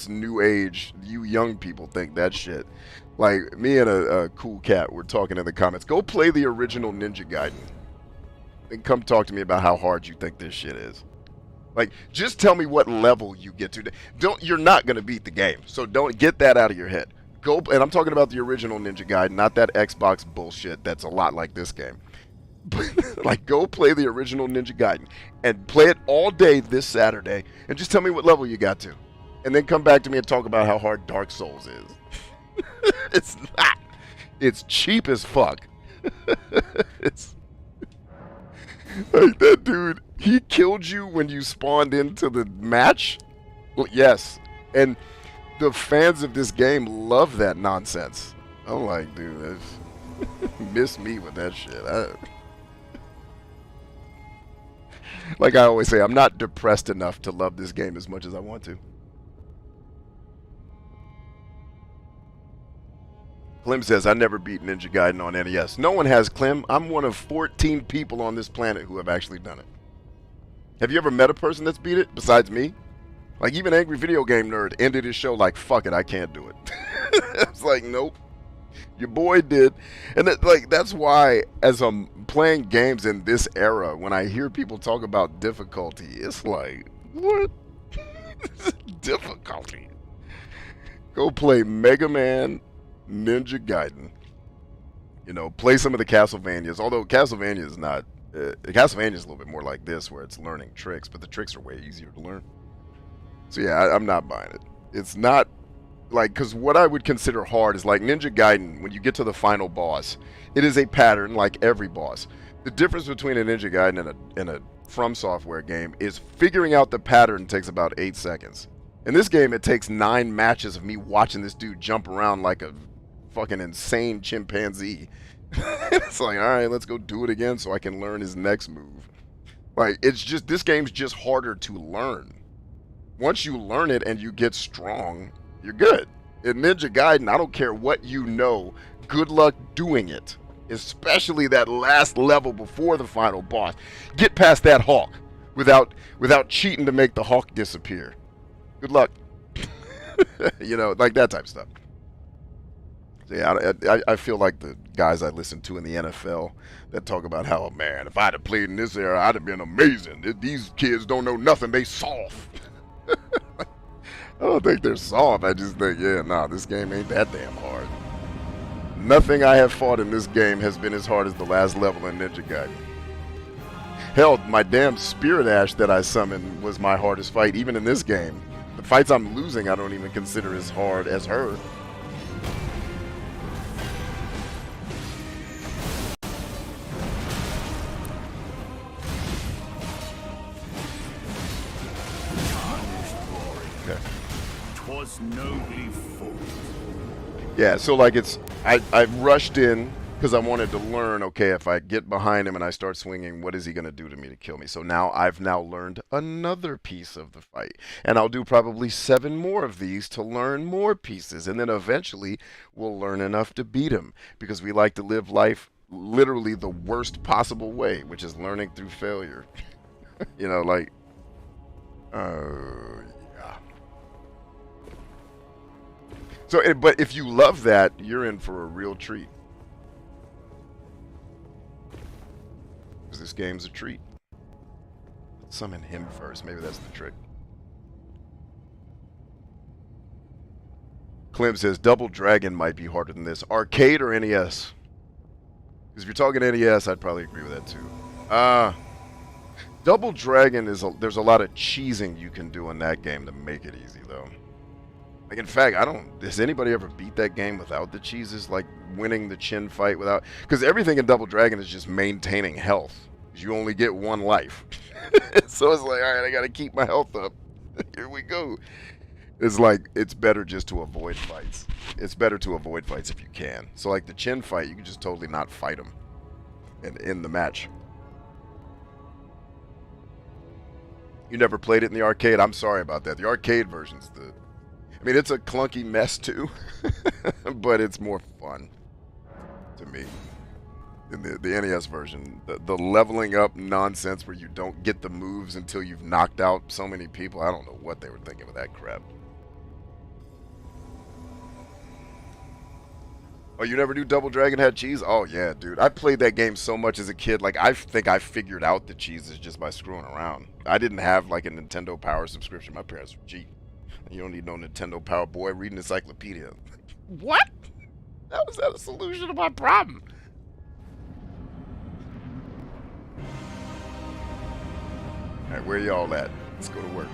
new age. You young people think that shit. Like, me and a cool cat were talking in the comments. Go play the original Ninja Gaiden, and come talk to me about how hard you think this shit is. Like, just tell me what level you get to. You're not gonna beat the game, so don't get that out of your head. Go, and I'm talking about the original Ninja Gaiden, not that Xbox bullshit that's a lot like this game. Like, go play the original Ninja Gaiden and play it all day this Saturday, and just tell me what level you got to, and then come back to me and talk about how hard Dark Souls is. It's not. It's cheap as fuck. It's like, that dude, he killed you when you spawned into the match? Well, yes, and the fans of this game love that nonsense. I'm like, dude, miss me with that shit. Like I always say, I'm not depressed enough to love this game as much as I want to. Clem says, I never beat Ninja Gaiden on NES. No one has, Clem. I'm one of 14 people on this planet who have actually done it. Have you ever met a person that's beat it besides me? Like, even Angry Video Game Nerd ended his show like, fuck it, I can't do it. It's like, nope. Your boy did. And that's why, as I'm playing games in this era, when I hear people talk about difficulty, it's like, what? Difficulty. Go play Mega Man, Ninja Gaiden. You know, play some of the Castlevanias. Although Castlevania is not... Castlevania is a little bit more like this, where it's learning tricks, but the tricks are way easier to learn. So yeah, I'm not buying it. It's not... Like, because what I would consider hard is like Ninja Gaiden, when you get to the final boss, it is a pattern like every boss. The difference between a Ninja Gaiden and a From Software game is figuring out the pattern takes about 8 seconds. In this game, it takes 9 matches of me watching this dude jump around like a fucking insane chimpanzee. It's like, alright, let's go do it again so I can learn his next move. Like, it's just, this game's just harder to learn. Once you learn it and you get strong, you're good. In Ninja Gaiden, I don't care what you know, good luck doing it. Especially that last level before the final boss. Get past that hawk without cheating to make the hawk disappear. Good luck. You know, like that type of stuff. So yeah, I feel like the guys I listen to in the NFL that talk about how, man, if I'd have played in this era, I'd have been amazing. These kids don't know nothing, they soft. I don't think they're soft. I just think, yeah, nah, this game ain't that damn hard. Nothing I have fought in this game has been as hard as the last level in Ninja Gaiden. Hell, my damn Spirit Ash that I summoned was my hardest fight, even in this game. The fights I'm losing, I don't even consider as hard as her. Nobly fought. Yeah, so like I rushed in because I wanted to learn, okay, if I get behind him and I start swinging, what is he going to do to me to kill me? So now I've learned another piece of the fight. And I'll do probably 7 more of these to learn more pieces. And then eventually we'll learn enough to beat him, because we like to live life literally the worst possible way, which is learning through failure. You know, like, yeah. So, but if you love that, you're in for a real treat. Because this game's a treat. Let's summon him first. Maybe that's the trick. Clem says Double Dragon might be harder than this. Arcade or NES? Because if you're talking NES, I'd probably agree with that too. Double Dragon is there's a lot of cheesing you can do in that game to make it easy, though. Like, in fact, has anybody ever beat that game without the cheeses? Like, winning the chin fight without... Because everything in Double Dragon is just maintaining health. You only get 1 life. So it's like, alright, I gotta keep my health up. Here we go. It's like, it's better just to avoid fights. It's better to avoid fights if you can. So, like, the chin fight, you can just totally not fight them and end the match. You never played it in the arcade? I'm sorry about that. The arcade version's I mean, it's a clunky mess too, but it's more fun to me than the NES version. The leveling up nonsense where you don't get the moves until you've knocked out so many people. I don't know what they were thinking with that crap. Oh, you never knew Double Dragon had cheese? Oh, yeah, dude. I played that game so much as a kid. Like, I think I figured out the cheeses just by screwing around. I didn't have, like, a Nintendo Power subscription. My parents were cheap. You don't need no Nintendo Power, boy. Read an encyclopedia. What? How is that a solution to my problem? Alright, where y'all at? Let's go to work.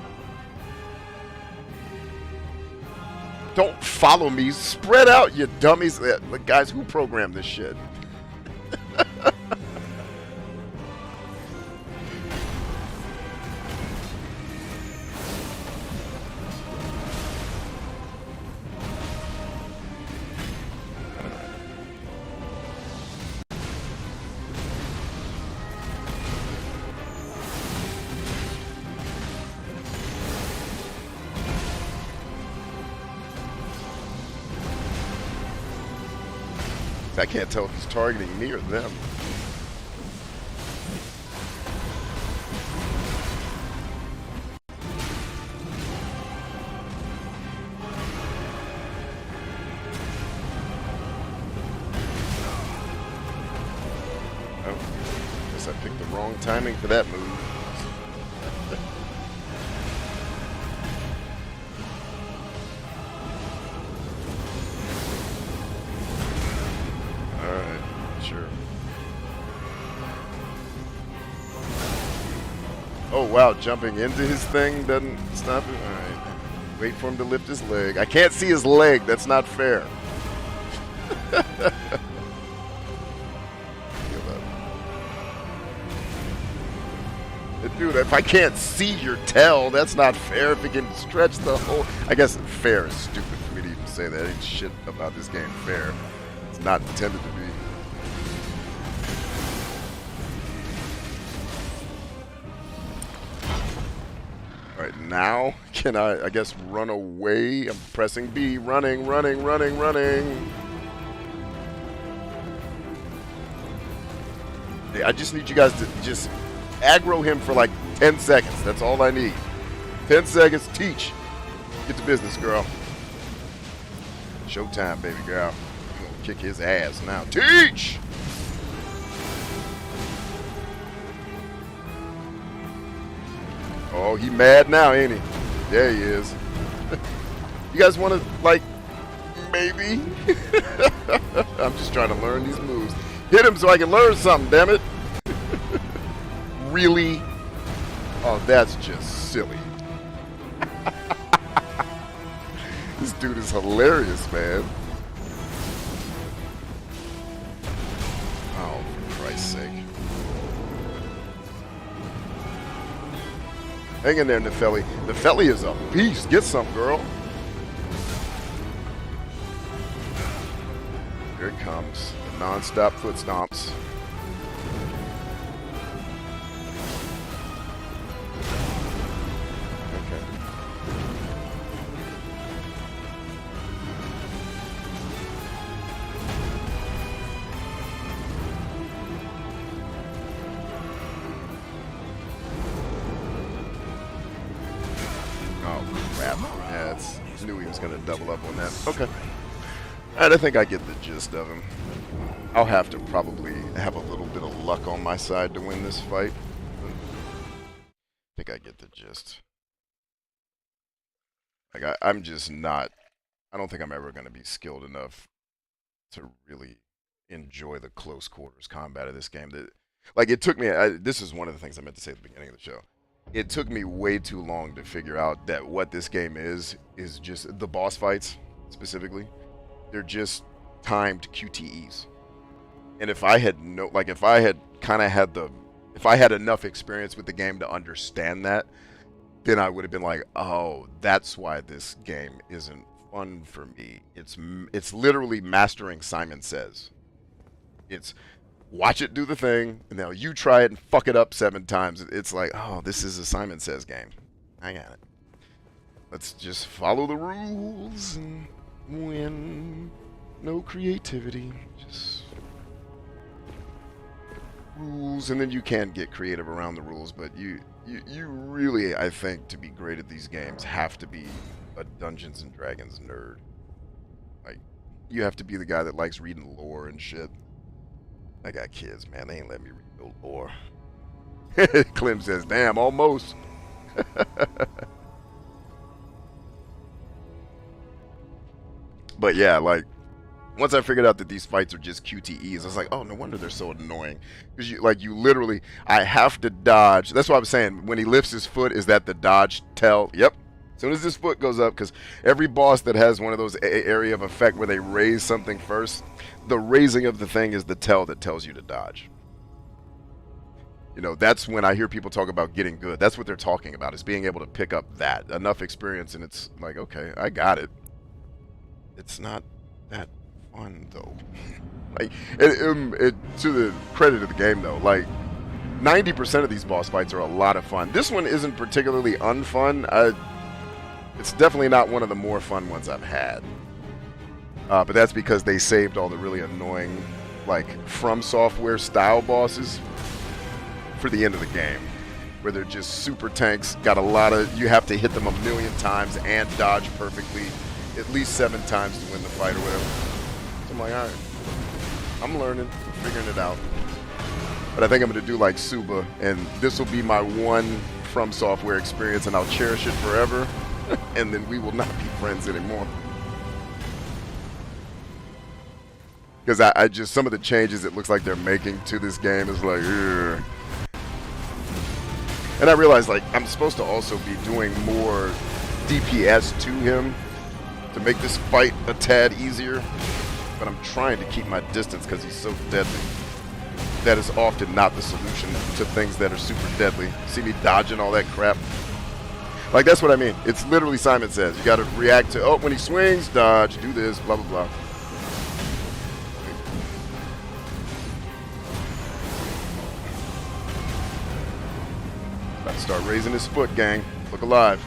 Don't follow me. Spread out, you dummies. Look, guys, who programmed this shit? I can't tell if he's targeting me or them. Good timing for that move. Alright, sure. Oh wow, jumping into his thing doesn't stop it? Alright. Wait for him to lift his leg. I can't see his leg, that's not fair. Dude, if I can't see your tail, that's not fair. If it can stretch the whole... I guess fair is stupid for me to even say that. Ain't shit about this game fair. It's not intended to be. Alright, now can I guess, run away? I'm pressing B. Running, running, running, running. Hey, I just need you guys to just... aggro him for like 10 seconds. That's all I need. 10 seconds. Teach. Get to business, girl. Showtime, baby girl. I'm gonna kick his ass now. Teach! Oh, he mad now, ain't he? There he is. You guys want to, like, maybe? I'm just trying to learn these moves. Hit him so I can learn something, damn it. Really? Oh, that's just silly. This dude is hilarious, man. Oh, for Christ's sake. Hang in there, Nepheli. Nepheli is a beast. Get some, girl. Here it comes. The non-stop foot stomps. Going to double up on that. Okay. And I think I get the gist of him. I'll have to probably have a little bit of luck on my side to win this fight. I think I get the gist. Like, I'm just not... I don't think I'm ever going to be skilled enough to really enjoy the close quarters combat of this game. Like, it took me... this is one of the things I meant to say at the beginning of the show. It took me way too long to figure out that what this game is just the boss fights specifically. They're just timed QTEs. And if I had if I had enough experience with the game to understand that, then I would have been like, oh, that's why this game isn't fun for me. It's literally mastering Simon Says. It's watch it do the thing, and now you try it and fuck it up 7 times. It's like, oh, this is a Simon Says game. I got it. Let's just follow the rules and win. No creativity. Just rules, and then you can get creative around the rules, but you really, I think, to be great at these games, have to be a Dungeons and Dragons nerd. Like, you have to be the guy that likes reading lore and shit. I got kids, man. They ain't let me read no lore. Clem says, damn, almost. But yeah, like, once I figured out that these fights are just QTEs, I was like, oh, no wonder they're so annoying. Because you literally, I have to dodge. That's what I was saying. When he lifts his foot, is that the dodge tell? Yep. As soon as his foot goes up, because every boss that has one of those area of effect where they raise something first, the raising of the thing is the tell that tells you to dodge. You know, that's when I hear people talk about getting good. That's what they're talking about, is being able to pick up that. Enough experience, and it's like, okay, I got it. It's not that fun, though. Like, to the credit of the game, though, like, 90% of these boss fights are a lot of fun. This one isn't particularly unfun. It's definitely not one of the more fun ones I've had. But that's because they saved all the really annoying, like, From Software style bosses for the end of the game, where they're just super tanks, got a lot of, you have to hit them 1,000,000 times and dodge perfectly at least 7 times to win the fight or whatever. So I'm like, alright, I'm learning, I'm figuring it out. But I think I'm going to do like Suba, and this will be my one From Software experience, and I'll cherish it forever, and then we will not be friends anymore. Because I just, some of the changes it looks like they're making to this game is like, ugh. And I realize, like, I'm supposed to also be doing more DPS to him to make this fight a tad easier, but I'm trying to keep my distance because he's so deadly. That is often not the solution to things that are super deadly. See me dodging all that crap? Like, that's what I mean. It's literally Simon Says. You got to react to, oh, when he swings, dodge, do this, blah, blah, blah. About to start raising his foot, gang. Look alive.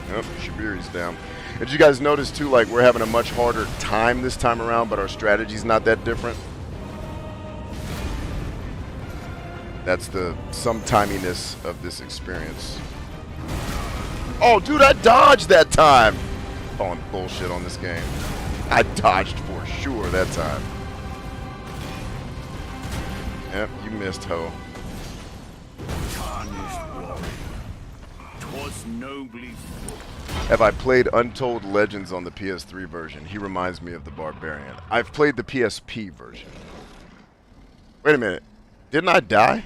Yep, Shabiri's down. And did you guys notice too, like, we're having a much harder time this time around, but our strategy's not that different? That's the sometiminess of this experience. Oh, dude, I dodged that time! Calling bullshit on this game. I dodged for sure that time. Yep, you missed, ho. Nobly Have I played Untold Legends on the PS3 version? He reminds me of the Barbarian. I've played the PSP version. Wait a minute. Didn't I die?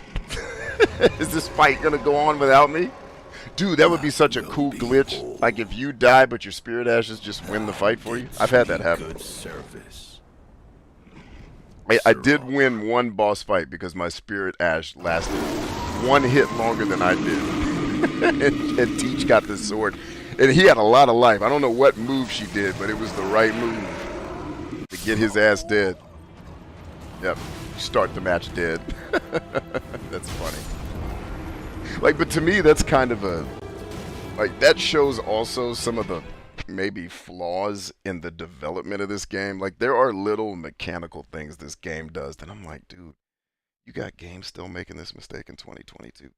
Is this fight gonna go on without me? Dude, that would be such a cool glitch. Like if you die but your spirit ashes just win the fight for you. I've had that happen. I did win one boss fight because my spirit ash lasted one hit longer than I did. and Teach got the sword. And he had a lot of life. I don't know what move she did, but it was the right move to get his ass dead. Yep. Start the match dead. That's funny. Like, but to me, that's kind of a... Like, that shows also some of the maybe flaws in the development of this game. Like, there are little mechanical things this game does that I'm like, dude, you got games still making this mistake in 2022.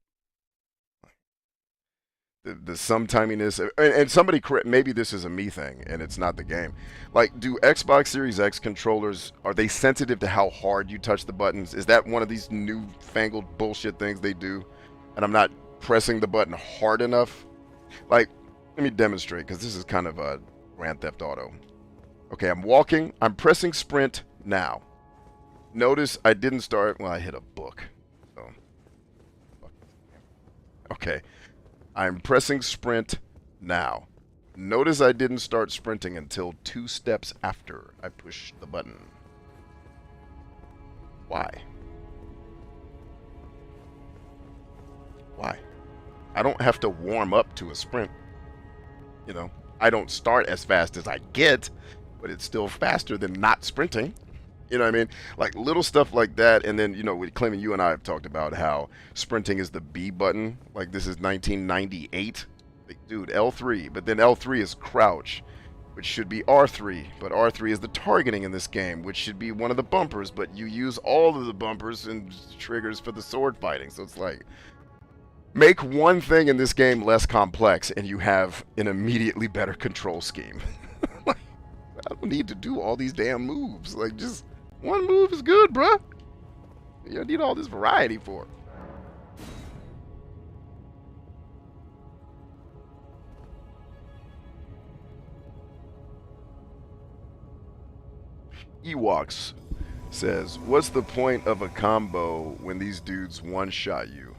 The sometiminess, and somebody, maybe this is a me thing, and it's not the game. Like, do Xbox Series X controllers, are they sensitive to how hard you touch the buttons? Is that one of these newfangled bullshit things they do, and I'm not pressing the button hard enough? Like, let me demonstrate, because this is kind of a Grand Theft Auto. Okay, I'm walking, I'm pressing sprint now. Notice I didn't start, well, I hit a book. So. Okay. I'm pressing sprint now. Notice I didn't start sprinting until 2 steps after I pushed the button. Why? Why? I don't have to warm up to a sprint. You know, I don't start as fast as I get, but it's still faster than not sprinting. You know what I mean? Like little stuff like that. And then, you know, with Clement, you and I have talked about how sprinting is the B button. Like this is 1998. Like, dude, L3. But then L3 is crouch, which should be R3. But R3 is the targeting in this game, which should be one of the bumpers. But you use all of the bumpers and triggers for the sword fighting. So it's like, make one thing in this game less complex and you have an immediately better control scheme. Like, I don't need to do all these damn moves. Like, just... one move is good, bruh. You don't need all this variety for it. Ewoks says, what's the point of a combo when these dudes one-shot you?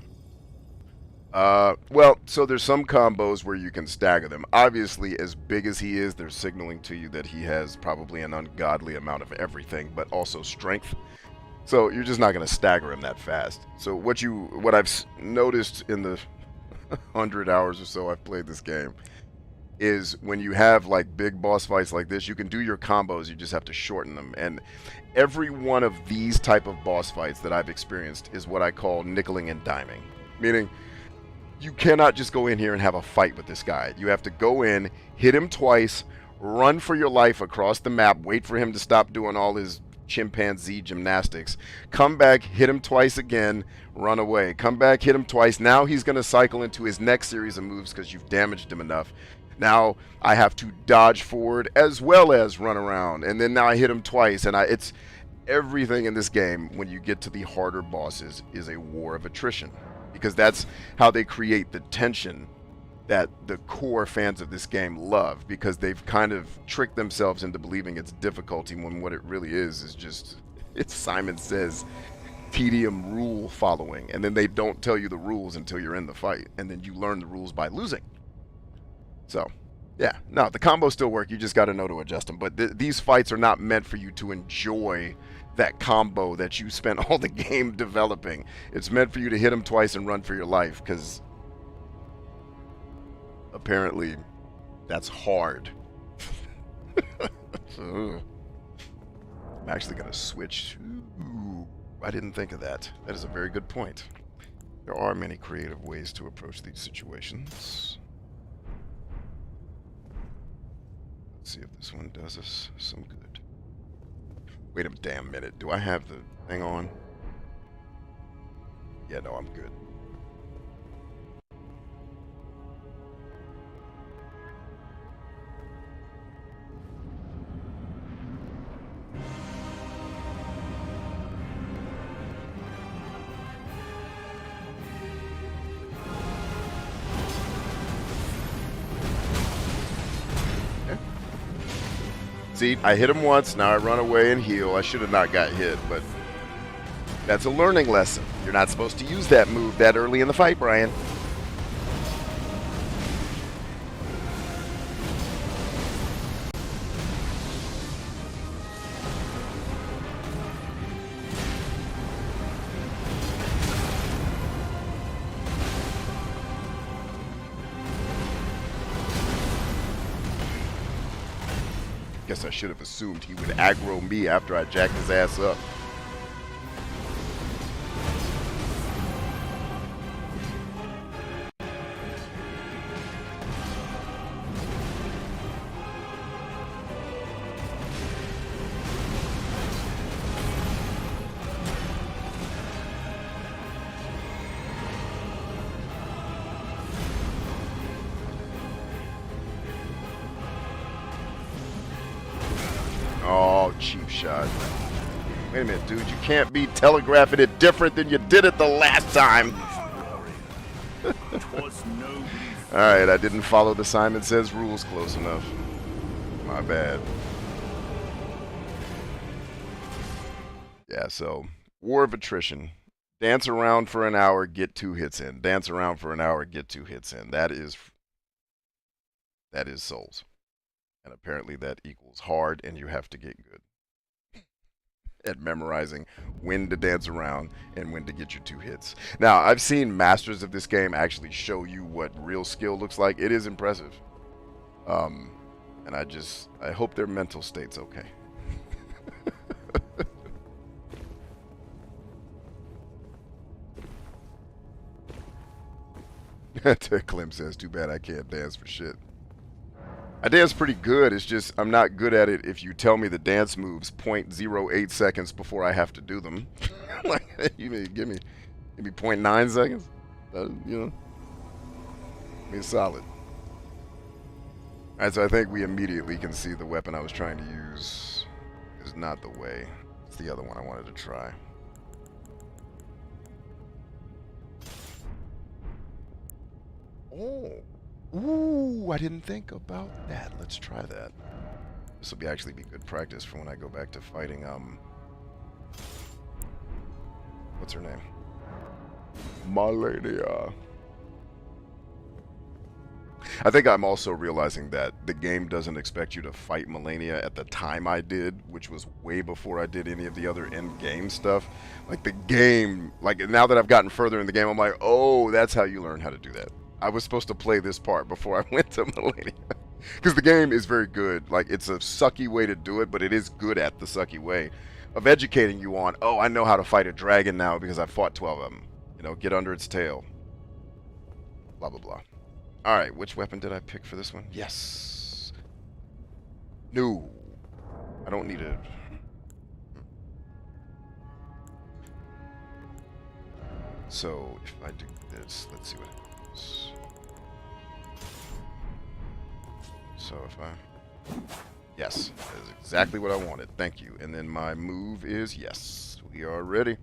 Well, so there's some combos where you can stagger them. Obviously, as big as he is, they're signaling to you that he has probably an ungodly amount of everything, but also strength. So you're just not going to stagger him that fast. So what I've noticed in the 100 hours or so I've played this game is when you have like big boss fights like this, you can do your combos, you just have to shorten them. And every one of these type of boss fights that I've experienced is what I call nickeling and diming. Meaning, you cannot just go in here and have a fight with this guy. You have to go in, hit him twice, run for your life across the map, wait for him to stop doing all his chimpanzee gymnastics, come back, hit him twice again, run away, come back, hit him twice. Now he's going to cycle into his next series of moves because you've damaged him enough. Now I have to dodge forward as well as run around, and then now I hit him twice, and it's everything in this game when you get to the harder bosses is a war of attrition, because that's how they create the tension that the core fans of this game love, because they've kind of tricked themselves into believing it's difficulty when what it really is just, it's Simon Says tedium rule following, and then they don't tell you the rules until you're in the fight, and then you learn the rules by losing. So yeah, no, the combos still work, you just got to know to adjust them, but these fights are not meant for you to enjoy that combo that you spent all the game developing. It's meant for you to hit them twice and run for your life, because apparently that's hard. So, I'm actually going to switch. Ooh, I didn't think of that. That is a very good point. There are many creative ways to approach these situations. Let's see if this one does us some good. Wait a damn minute. Do I have the thing on? Yeah, no, I'm good. See, I hit him once, now I run away and heal. I should have not got hit, but that's a learning lesson. You're not supposed to use that move that early in the fight, Bryant. Guess I should have assumed he would aggro me after I jacked his ass up. Oh, cheap shot. Wait a minute, dude. You can't be telegraphing it different than you did it the last time. Alright, I didn't follow the Simon Says rules close enough. My bad. Yeah, so, war of attrition. Dance around for an hour, get 2 hits in. Dance around for an hour, get 2 hits in. That is Souls. And apparently that equals hard, and you have to get good at memorizing when to dance around and when to get your 2 hits. Now, I've seen masters of this game actually show you what real skill looks like. It is impressive. And I hope their mental state's okay. Clem says, too bad I can't dance for shit. I dance pretty good, it's just I'm not good at it if you tell me the dance moves 0.08 seconds before I have to do them. Like, you mean give me 0.9 seconds? You know? I mean, solid. Alright, so I think we immediately can see the weapon I was trying to use is not the way. It's the other one I wanted to try. Oh. Ooh, I didn't think about that. Let's try that. This will actually be good practice for when I go back to fighting, what's her name? Melania. I think I'm also realizing that the game doesn't expect you to fight Melania at the time I did, which was way before I did any of the other end-game stuff. Like, the game, like, now that I've gotten further in the game, I'm like, oh, that's how you learn how to do that. I was supposed to play this part before I went to Melania. Because the game is very good. Like, it's a sucky way to do it, but it is good at the sucky way of educating you on, oh, I know how to fight a dragon now because I fought 12 of them. You know, get under its tail. Blah, blah, blah. Alright, which weapon did I pick for this one? Yes. No. I don't need it. So if I do this, let's see what happens. So if I... Yes, that is exactly what I wanted. Thank you. And then my move is yes. We are ready.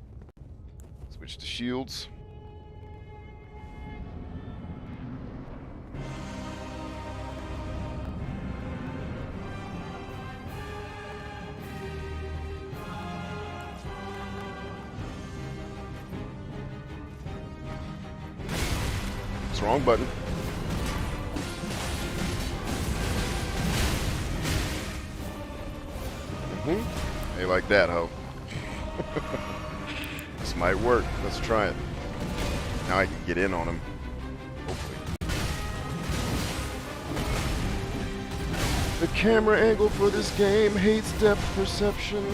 Switch to shields. It's the wrong button. Hey, like that, ho. This might work. Let's try it. Now I can get in on him. Hopefully. The camera angle for this game hates depth perception.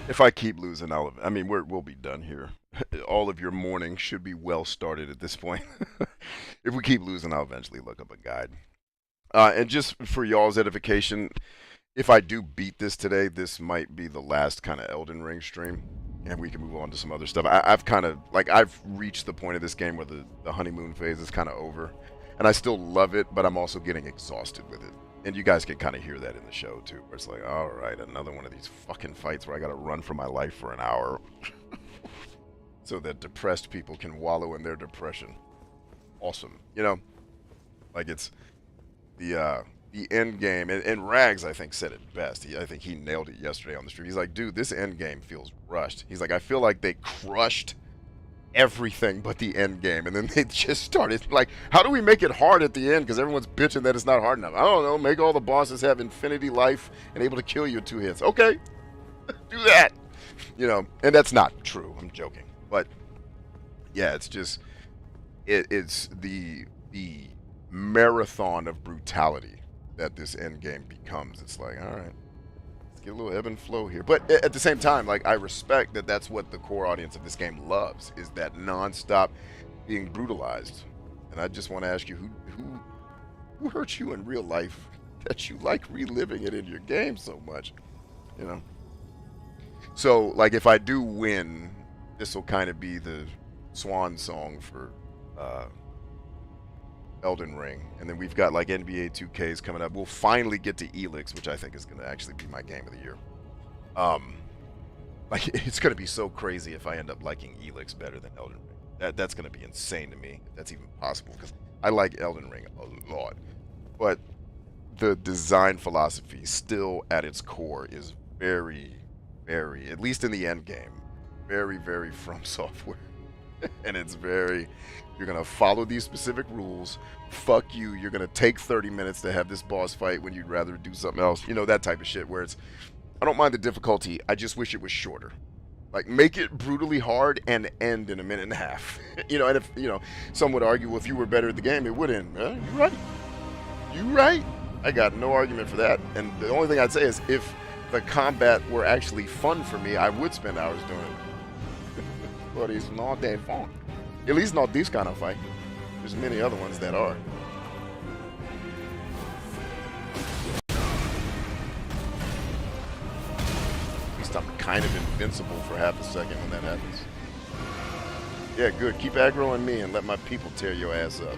If I keep losing, I mean, we'll be done here. All of your morning should be well started at this point. If we keep losing, I'll eventually look up a guide. And just for y'all's edification, if I do beat this today, this might be the last kind of Elden Ring stream, and we can move on to some other stuff. I've kind of, like, I've reached the point of this game where the honeymoon phase is kind of over, and I still love it, but I'm also getting exhausted with it. And you guys can kind of hear that in the show, too, where it's like, all right, another one of these fucking fights where I got to run for my life for an hour so that depressed people can wallow in their depression. Awesome. You know, like it's the end game, and Rags, I think, said it best. I think he nailed it yesterday on the stream. He's like, dude, this end game feels rushed. He's like, I feel like they crushed everything but the end game, and then they just started like, how do we make it hard at the end, because everyone's bitching that it's not hard enough. I don't know, make all the bosses have infinity life and able to kill you in 2 hits. Okay. Do that, you know. And that's not true, I'm joking, but yeah, it's just it's the marathon of brutality that this end game becomes. It's like, all right, get a little ebb and flow here, but at the same time, like, I respect that that's what the core audience of this game loves, is that non-stop being brutalized. And I just want to ask you, who hurt you in real life that you like reliving it in your game so much, you know? So, like, if I do win, this will kind of be the swan song for Elden Ring, and then we've got like NBA 2Ks coming up. We'll finally get to Elix, which I think is going to actually be my game of the year. Like, it's going to be so crazy if I end up liking Elix better than Elden Ring. That's going to be insane to me, if that's even possible, because I like Elden Ring a lot. But the design philosophy still at its core is very, very, at least in the end game, very, very From Software. And it's very, you're going to follow these specific rules. Fuck you. You're going to take 30 minutes to have this boss fight when you'd rather do something else. You know, that type of shit where it's, I don't mind the difficulty. I just wish it was shorter. Like, make it brutally hard and end in a minute and a half. You know, and if, you know, some would argue, well, if you were better at the game, it would end. You're right. You're right. I got no argument for that. And the only thing I'd say is, if the combat were actually fun for me, I would spend hours doing it. But it's not that fun. At least not this kind of fight. There's many other ones that are. At least I'm kind of invincible for half a second when that happens. Yeah, good. Keep aggroing me and let my people tear your ass up.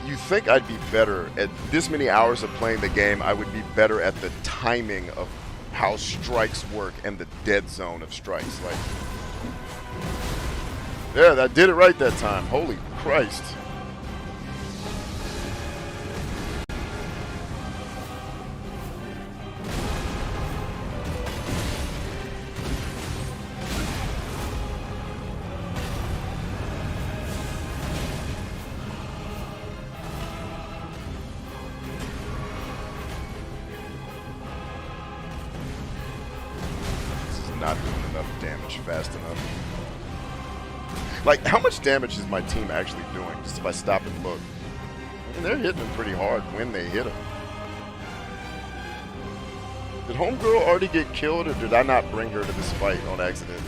You think I'd be better at this many hours of playing the game? I would be better at the timing of how strikes work and the dead zone of strikes. Like, yeah, I did it right that time. Holy Christ. not doing enough damage fast enough. Like, how much damage is my team actually doing, just if I stop and look? I mean, they're hitting them pretty hard when they hit them. Did Homegirl already get killed, or did I not bring her to this fight on accident?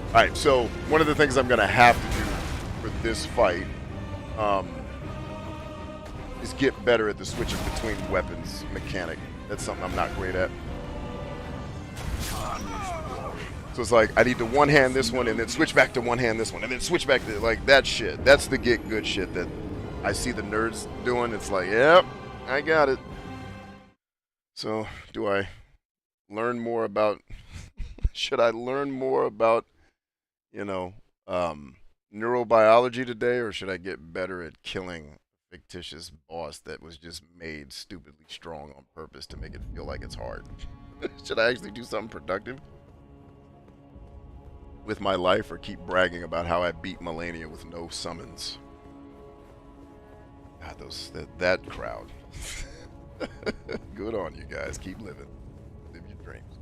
Alright, so one of the things I'm going to have to do for this fight is get better at the switching between weapons mechanic. That's something I'm not great at. So it's like, I need to one-hand this one, and then switch back to one-hand this one, and then switch back to, like, that shit. That's the get good shit that I see the nerds doing. It's like, yep, I got it. So, do I learn more about... should I learn more about, you know, neurobiology today, or should I get better at killing a fictitious boss that was just made stupidly strong on purpose to make it feel like it's hard? Should I actually do something productive with my life, or keep bragging about how I beat Melania with no summons? God, that crowd. Good on you guys. Keep living. Live your dreams.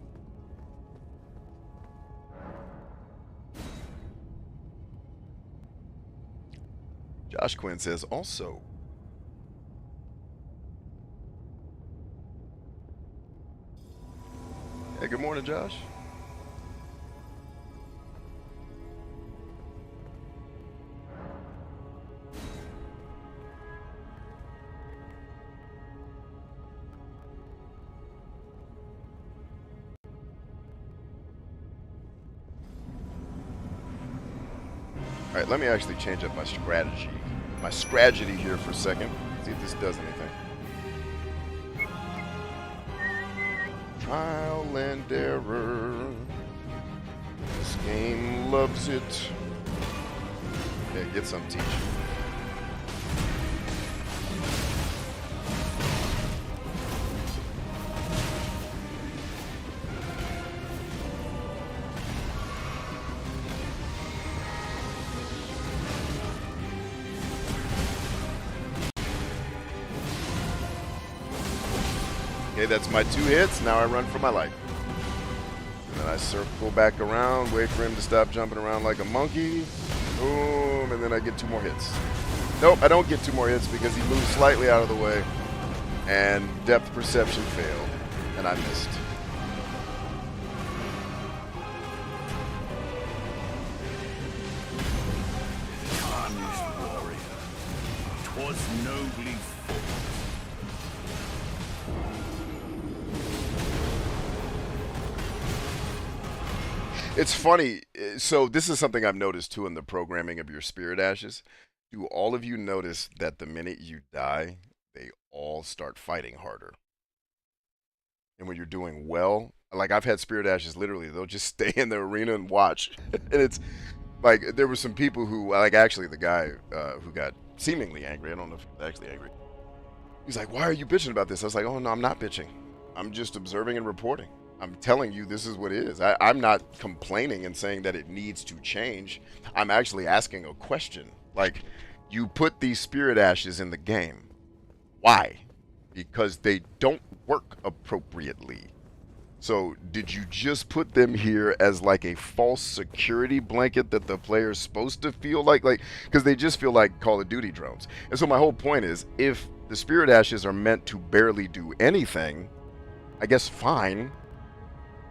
Josh Quinn says also. Hey, good morning, Josh. All right, let me actually change up my strategy. My strategy here for a second. See if this does anything. Trial and error. This game loves it. Okay, get some teach. Okay, that's my 2 hits. Now I run for my life. And then I circle back around, wait for him to stop jumping around like a monkey. Boom, and then I get 2 more hits. Nope, I don't get 2 more hits because he moved slightly out of the way. And depth perception failed. And I missed. Tarnished warrior, 'twas nobly fought. It's funny. So this is something I've noticed too in the programming of your spirit ashes. Do all of you notice that the minute you die, they all start fighting harder? And when you're doing well, like I've had spirit ashes, literally, they'll just stay in the arena and watch. And it's like, there were some people who, like actually the guy who got seemingly angry, I don't know if he was actually angry. He's like, why are you bitching about this? I was like, oh no, I'm not bitching. I'm just observing and reporting. I'm telling you this is what it is. I'm not complaining and saying that it needs to change. I'm actually asking a question. Like, you put these spirit ashes in the game. Why? Because they don't work appropriately. So did you just put them here as like a false security blanket that the player's supposed to feel like because they just feel like Call of Duty drones? And so my whole point is, if the spirit ashes are meant to barely do anything, I guess fine.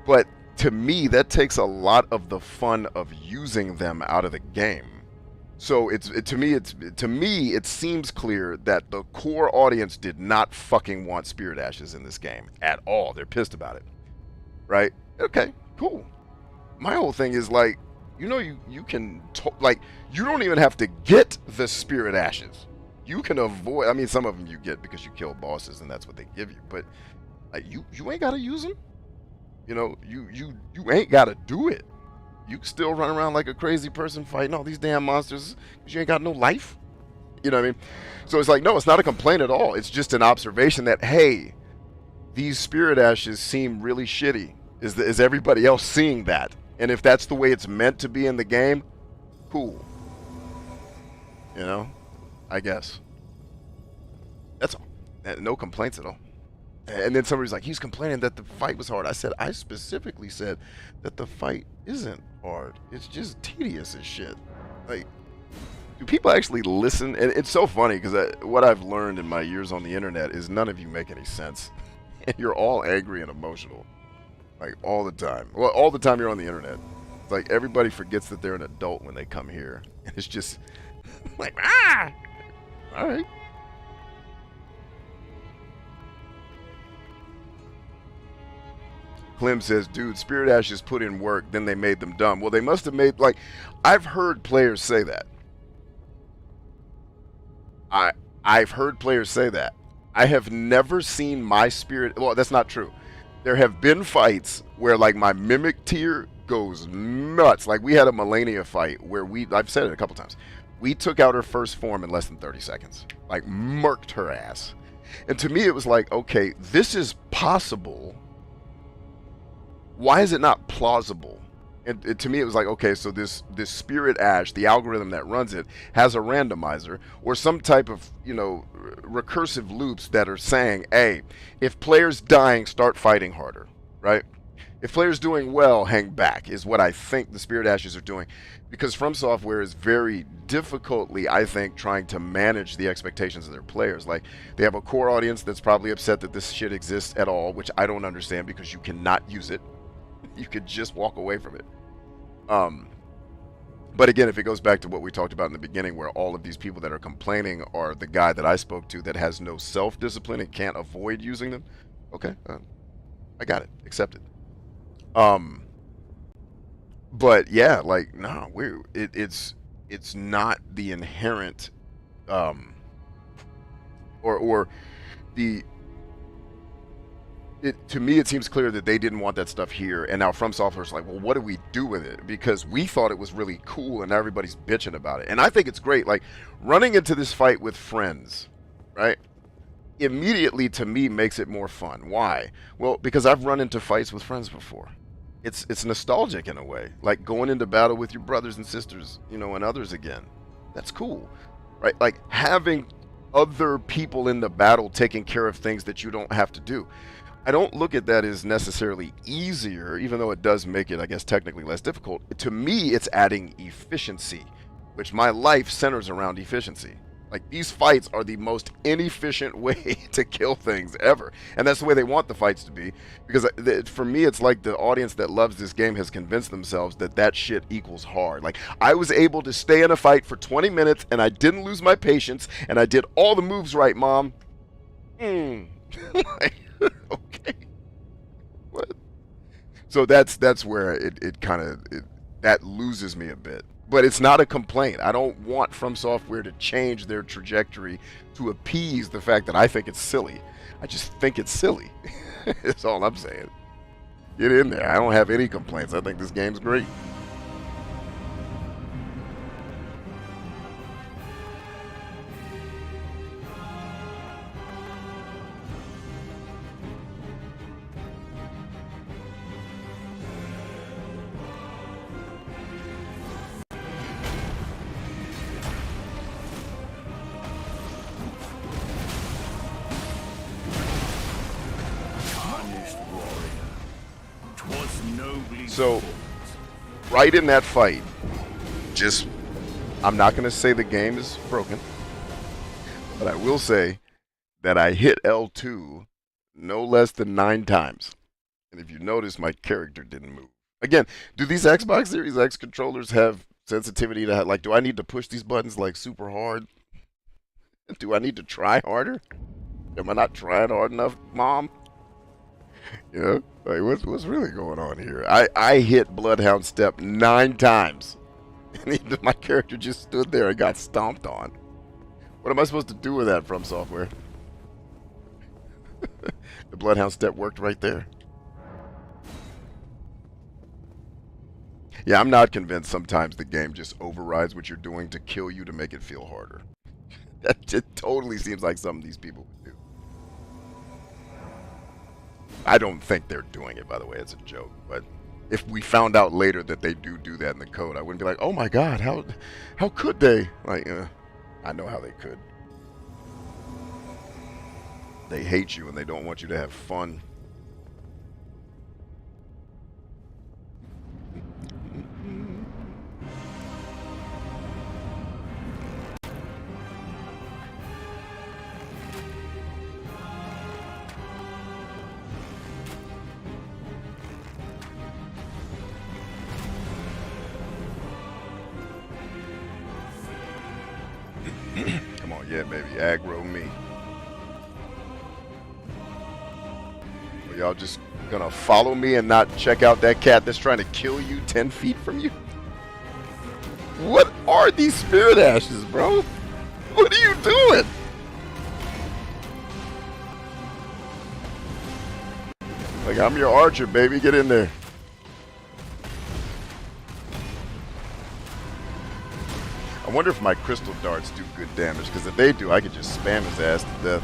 But to me, that takes a lot of the fun of using them out of the game. So to me it seems clear that the core audience did not fucking want spirit ashes in this game at all. They're pissed about it, right? Okay, cool. My whole thing is like, you know, you can like, you don't even have to get the spirit ashes. You can avoid. I mean, some of them you get because you kill bosses and that's what they give you. But like, you ain't gotta use them. You know, you ain't got to do it. You can still run around like a crazy person fighting all these damn monsters because you ain't got no life. You know what I mean? So it's like, no, it's not a complaint at all. It's just an observation that, hey, these spirit ashes seem really shitty. Is everybody else seeing that? And if that's the way it's meant to be in the game, cool. You know, I guess. That's all. No complaints at all. And then somebody's like, he's complaining that the fight was hard. I said, I specifically said that the fight isn't hard. It's just tedious as shit. Like, do people actually listen? And it's so funny because what I've learned in my years on the internet is none of you make any sense. And you're all angry and emotional. Like, all the time. Well, all the time you're on the internet. It's like everybody forgets that they're an adult when they come here. And it's just like, ah! All right. Clem says, dude, Spirit Ashes put in work, then they made them dumb. Well, they must have made, like, I've heard players say that. I've heard players say that. I have never seen my Spirit, well, that's not true. There have been fights where, like, my Mimic tier goes nuts. Like, we had a Melania fight where I've said it a couple times, we took out her first form in less than 30 seconds. Like, murked her ass. And to me, it was like, okay, this is possible. Why is it not plausible? And to me, it was like, okay, so this Spirit Ash, the algorithm that runs it, has a randomizer or some type of, you know, recursive loops that are saying, hey, if players dying, start fighting harder, right? If players doing well, hang back, is what I think the Spirit Ashes are doing. Because From Software is very difficultly, I think, trying to manage the expectations of their players. Like, they have a core audience that's probably upset that this shit exists at all, which I don't understand because you cannot use it. You could just walk away from it. But again, if it goes back to what we talked about in the beginning, where all of these people that are complaining are the guy that I spoke to that has no self-discipline and can't avoid using them, okay, I got it, accepted. But yeah, like, no, it's not the inherent, or the. To me, it seems clear that they didn't want that stuff here, and now From Software's like, well, what do we do with it? Because we thought it was really cool, and now everybody's bitching about it. And I think it's great. Like, running into this fight with friends, right, immediately, to me, makes it more fun. Why? Well, because I've run into fights with friends before. It's nostalgic in a way. Like, going into battle with your brothers and sisters, you know, and others again. That's cool, right? Like, having other people in the battle taking care of things that you don't have to do. I don't look at that as necessarily easier, even though it does make it, I guess, technically less difficult. To me, it's adding efficiency, which my life centers around efficiency. Like, these fights are the most inefficient way to kill things ever. And that's the way they want the fights to be. Because for me, it's like the audience that loves this game has convinced themselves that that shit equals hard. Like, I was able to stay in a fight for 20 minutes, and I didn't lose my patience, and I did all the moves right, Mom. Okay. What? So that's where it kind of that loses me a bit. But it's not a complaint. I don't want From Software to change their trajectory to appease the fact that I think it's silly. I just think it's silly. That's all I'm saying. Get in there. I don't have any complaints. I think this game's great. So, right in that fight, I'm not going to say the game is broken, but I will say that I hit L2 no less than 9 times. And if you notice, my character didn't move. Again, do these Xbox Series X controllers have sensitivity to, like, do I need to push these buttons, like, super hard? Do I need to try harder? Am I not trying hard enough, Mom? You know, like, what's really going on here? I hit Bloodhound Step 9 times. And my character just stood there and got stomped on. What am I supposed to do with that, From Software? The Bloodhound Step worked right there. Yeah, I'm not convinced sometimes the game just overrides what you're doing to kill you to make it feel harder. That just totally seems like something these people would do. I don't think they're doing it, by the way. It's a joke. But if we found out later that they do that in the code, I wouldn't be like, oh my god, how could they? Like, I know how they could. They hate you and they don't want you to have fun. Come on, yeah, baby, aggro me. Are y'all just gonna follow me and not check out that cat that's trying to kill you 10 feet from you? What are these spirit ashes, bro? What are you doing? Like, I'm your archer, baby. Get in there. I wonder if my crystal darts do good damage, because if they do, I could just spam his ass to death.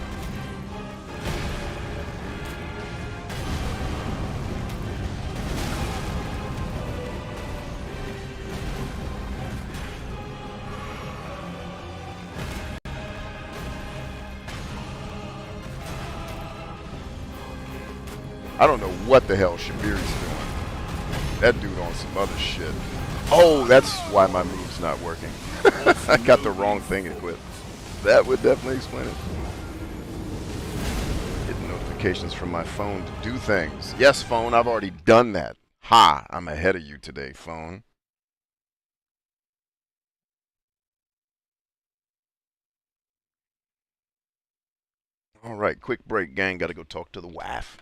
I don't know what the hell Shabiri's doing. That dude on some other shit. Oh, that's why my move's not working. I got the wrong thing equipped. That would definitely explain it. Getting notifications from my phone to do things. Yes, phone, I've already done that. Ha, I'm ahead of you today, phone. All right, quick break, gang. Gotta go talk to the wife.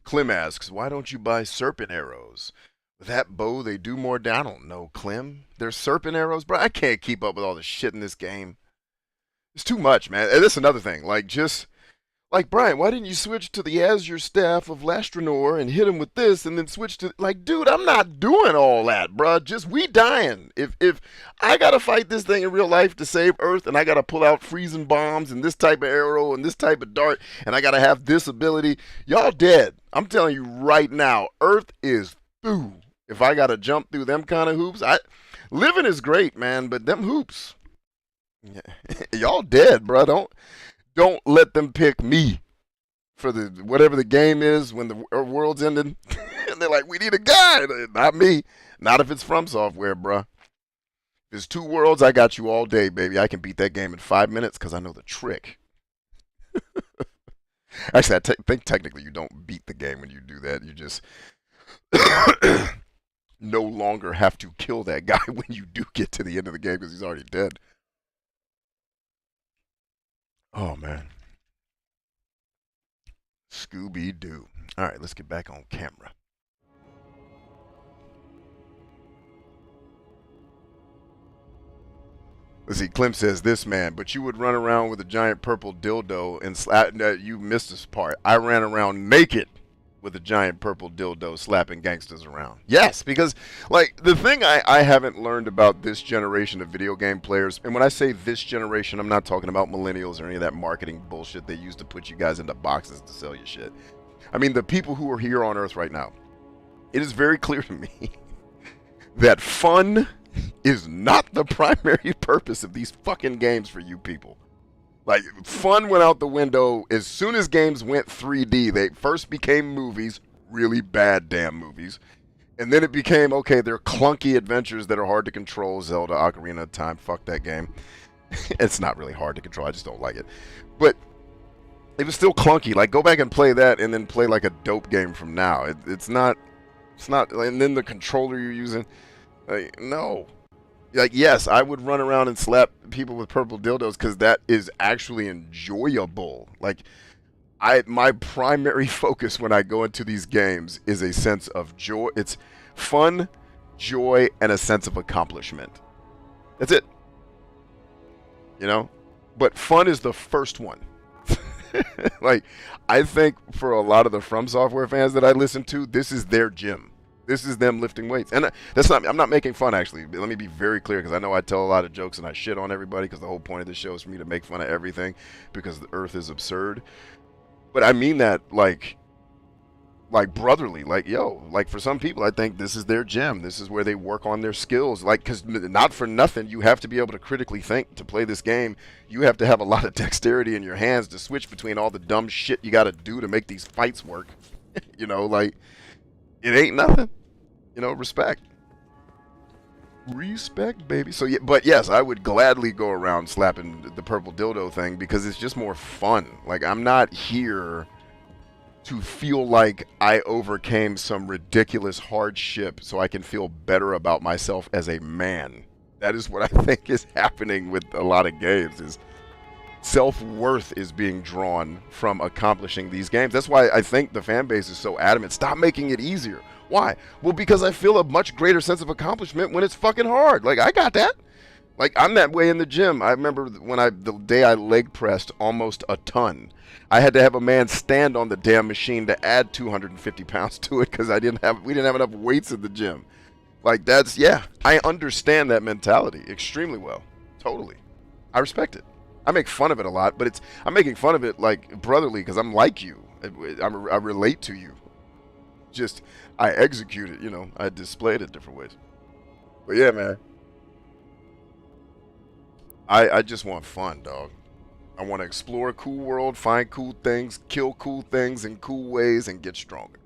Clem asks, why don't you buy serpent arrows? With that bow, they do more damage. I don't know, Clem. There's serpent arrows, bro. I can't keep up with all the shit in this game. It's too much, man. And that's another thing. Like, just like Bryant, why didn't you switch to the Azure Staff of Lastronor and hit him with this, and then switch to like, dude? I'm not doing all that, bro. Just we dying. If I gotta fight this thing in real life to save Earth, and I gotta pull out freezing bombs and this type of arrow and this type of dart, and I gotta have this ability, y'all dead. I'm telling you right now, Earth is through. If I gotta jump through them kind of hoops, living is great, man, but them hoops, y'all dead, bro. Don't let them pick me for the whatever the game is when the world's ending. And they're like, we need a guy. Not me. Not if it's From Software, bruh. If it's two worlds, I got you all day, baby. I can beat that game in 5 minutes because I know the trick. Actually, I think technically you don't beat the game when you do that. You just no longer have to kill that guy when you do get to the end of the game because he's already dead. Oh, man. Scooby-Doo. All right, let's get back on camera. Let's see, Clem says, this man, but you would run around with a giant purple dildo and you missed this part. I ran around naked with a giant purple dildo slapping gangsters around. Yes, because like the thing I haven't learned about this generation of video game players, and when I say this generation, I'm not talking about millennials or any of that marketing bullshit they use to put you guys into boxes to sell you shit. I mean the people who are here on Earth right now. It is very clear to me that fun is not the primary purpose of these fucking games for you people. Like, fun went out the window as soon as games went 3D. They first became movies, really bad damn movies. And then it became, okay, they're clunky adventures that are hard to control. Zelda, Ocarina of Time, fuck that game. It's not really hard to control, I just don't like it. But it was still clunky. Like, go back and play that and then play like a dope game from now. It's not, and then the controller you're using, like, no. Like, yes, I would run around and slap people with purple dildos because that is actually enjoyable. Like, my primary focus when I go into these games is a sense of joy. It's fun, joy, and a sense of accomplishment. That's it. You know? But fun is the first one. Like, I think for a lot of the From Software fans that I listen to, this is their gym. This is them lifting weights. And that's not, I'm not making fun, actually. Let me be very clear, because I know I tell a lot of jokes and I shit on everybody, because the whole point of this show is for me to make fun of everything, because the earth is absurd. But I mean that, like brotherly. Like, yo, like, for some people, I think this is their gym. This is where they work on their skills. Like, because not for nothing, you have to be able to critically think to play this game. You have to have a lot of dexterity in your hands to switch between all the dumb shit you got to do to make these fights work. You know, like, it ain't nothing. You know, respect. Respect, baby. So, yeah, but yes, I would gladly go around slapping the purple dildo thing because it's just more fun. Like, I'm not here to feel like I overcame some ridiculous hardship so I can feel better about myself as a man. That is what I think is happening with a lot of games, is self-worth is being drawn from accomplishing these games. That's why I think the fan base is so adamant. Stop making it easier. Why? Well, because I feel a much greater sense of accomplishment when it's fucking hard. Like, I got that. Like, I'm that way in the gym. I remember when the day I leg pressed almost a ton, I had to have a man stand on the damn machine to add 250 pounds to it because we didn't have enough weights in the gym. Like, that's, yeah, I understand that mentality extremely well. Totally. I respect it. I make fun of it a lot, but I'm making fun of it like brotherly because I'm like you. I relate to you. Just, I execute it, you know. I display it in different ways. But yeah, man. I just want fun, dog. I want to explore a cool world, find cool things, kill cool things in cool ways, and get stronger.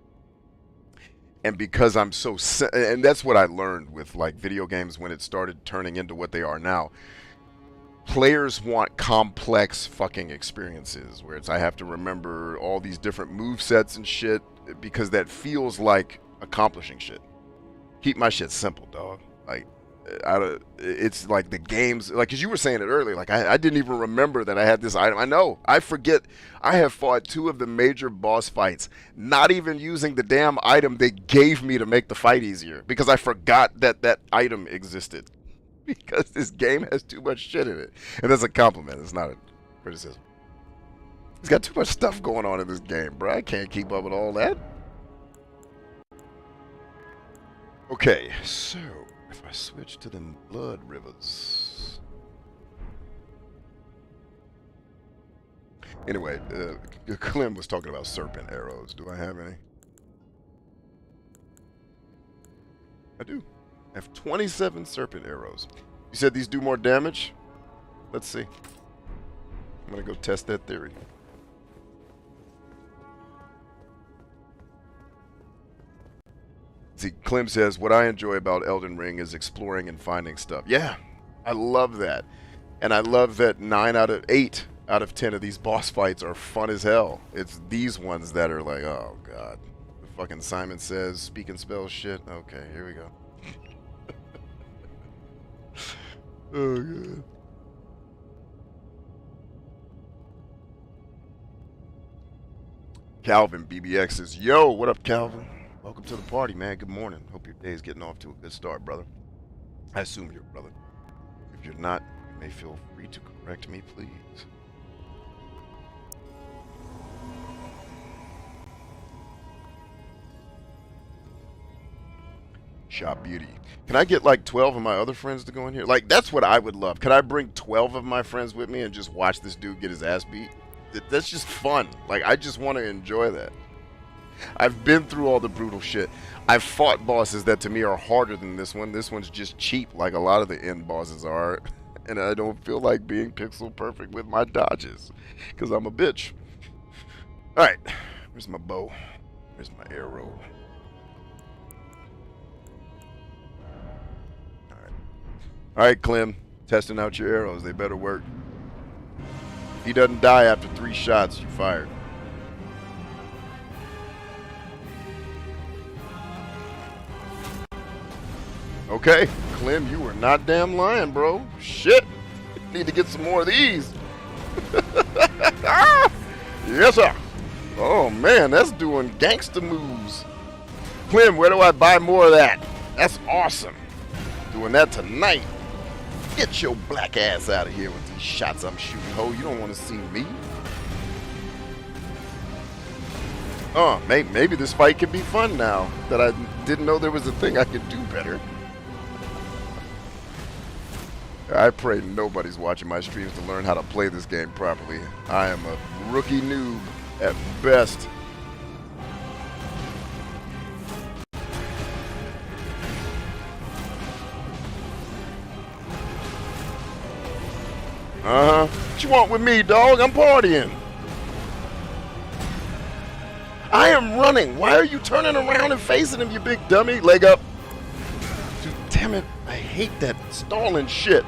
And because I'm so... And that's what I learned with, like, video games when it started turning into what they are now. Players want complex fucking experiences where I have to remember all these different movesets and shit because that feels like accomplishing shit. Keep my shit simple, dog. Like, it's like the games, like, because you were saying it earlier, like, I didn't even remember that I had this item. I know, I forget. I have fought 2 of the major boss fights, not even using the damn item they gave me to make the fight easier, because I forgot that item existed. Because this game has too much shit in it. And that's a compliment, it's not a criticism. It's got too much stuff going on in this game, bro. I can't keep up with all that. Okay, so if I switch to them blood rivers. Anyway, Clem was talking about serpent arrows. Do I have any? I do. I have 27 serpent arrows. You said these do more damage? Let's see. I'm gonna go test that theory. See, Clem says, what I enjoy about Elden Ring is exploring and finding stuff. Yeah, I love that. And I love that 8 out of 10 of these boss fights are fun as hell. It's these ones that are like, oh god. The fucking Simon Says speaking spell shit. Okay, here we go. Oh god. Calvin BBX says, yo, what up, Calvin? Welcome to the party, man. Good morning. Hope your day is getting off to a good start, brother. I assume you're a brother. If you're not, you may feel free to correct me, please. Shop Beauty. Can I get like 12 of my other friends to go in here? Like, that's what I would love. Can I bring 12 of my friends with me and just watch this dude get his ass beat? That's just fun. Like, I just want to enjoy that. I've been through all the brutal shit. I've fought bosses that to me are harder than this one. This one's just cheap, like a lot of the end bosses are. And I don't feel like being pixel perfect with my dodges, because I'm a bitch. Alright, where's my bow? Where's my arrow? Alright, Clem, testing out your arrows. They better work. If he doesn't die after 3 shots, you're fired. Okay, Clem, you were not damn lying, bro. Shit. Need to get some more of these. Yes, sir. Oh, man, that's doing gangster moves. Clem, where do I buy more of that? That's awesome. Doing that tonight. Get your black ass out of here with these shots I'm shooting, ho. You don't want to see me. Oh, maybe this fight could be fun now that I didn't know there was a thing I could do better. I pray nobody's watching my streams to learn how to play this game properly. I am a rookie noob at best. What you want with me, dog? I'm partying. I am running. Why are you turning around and facing him, you big dummy? Leg up. Dude, damn it. I hate that stalling shit.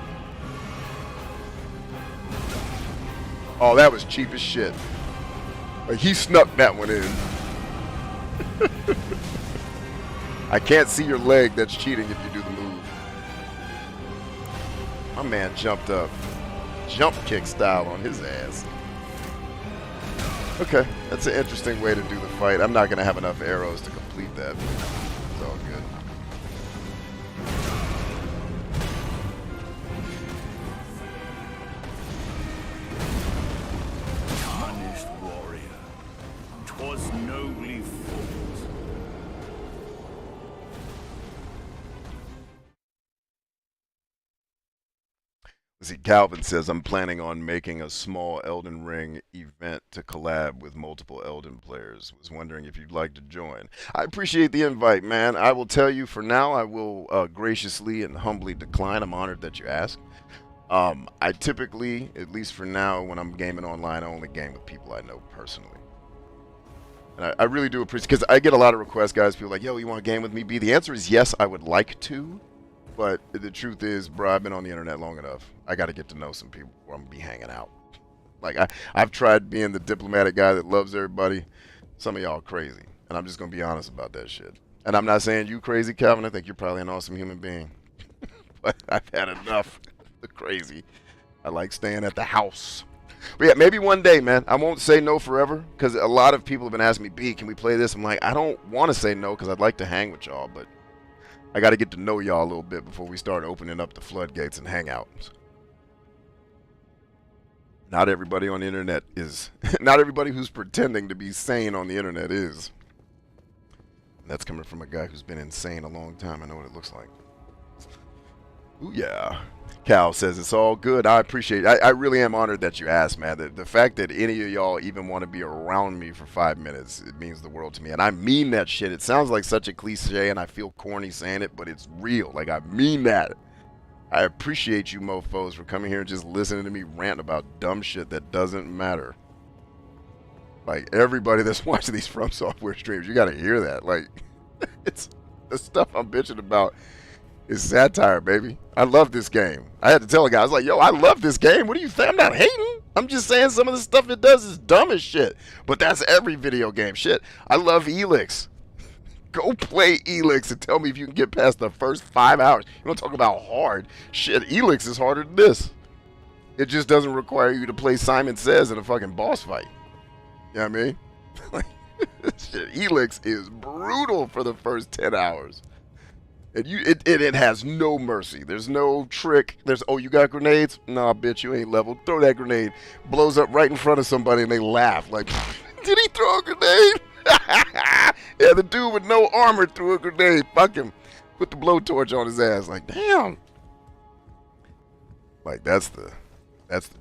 Oh, that was cheap as shit. Like, he snuck that one in. I can't see your leg. That's cheating if you do the move. My man jumped up. Jump kick style on his ass. Okay, that's an interesting way to do the fight. I'm not going to have enough arrows to complete that. It's all good. Tarnished warrior, 'twas nobly fought. See, Calvin says, I'm planning on making a small Elden Ring event to collab with multiple Elden players. Was wondering if you'd like to join. I appreciate the invite, man. I will tell you for now, I will graciously and humbly decline. I'm honored that you asked. I typically, at least for now, when I'm gaming online, I only game with people I know personally. And I really do appreciate, because I get a lot of requests, guys. People are like, yo, you want to game with me, B? The answer is yes, I would like to. But the truth is, bro, I've been on the internet long enough. I got to get to know some people before I'm going to be hanging out. Like, I've tried being the diplomatic guy that loves everybody. Some of y'all crazy. And I'm just going to be honest about that shit. And I'm not saying you crazy, Calvin. I think you're probably an awesome human being. But I've had enough of the crazy. I like staying at the house. But yeah, maybe one day, man. I won't say no forever. Because a lot of people have been asking me, B, can we play this? I'm like, I don't want to say no because I'd like to hang with y'all. But I got to get to know y'all a little bit before we start opening up the floodgates and hangouts. Not everybody on the internet is. Not everybody who's pretending to be sane on the internet is. And that's coming from a guy who's been insane a long time. I know what it looks like. Ooh, yeah. Cal says it's all good. I appreciate it. I really am honored that you asked, man. The fact that any of y'all even want to be around me for 5 minutes, it means the world to me. And I mean that shit. It sounds like such a cliche and I feel corny saying it, but it's real. Like, I mean that. I appreciate you mofos for coming here and just listening to me rant about dumb shit that doesn't matter. Like, everybody that's watching these From Software streams, you got to hear that. Like, it's the stuff I'm bitching about. It's satire, baby. I love this game. I had to tell a guy, I was like, yo, I love this game. What do you think? I'm not hating. I'm just saying some of the stuff it does is dumb as shit. But that's every video game. Shit. I love Elix. Go play Elix and tell me if you can get past the first 5 hours. You don't talk about hard. Shit, Elix is harder than this. It just doesn't require you to play Simon Says in a fucking boss fight. You know what I mean? Shit, Elix is brutal for the first 10 hours. And it has no mercy. There's no trick. There's, oh, you got grenades? Nah, bitch, you ain't leveled. Throw that grenade. Blows up right in front of somebody and they laugh. Like, did he throw a grenade? Yeah, the dude with no armor threw a grenade. Fuck him. Put the blowtorch on his ass. Like, damn. Like, that's the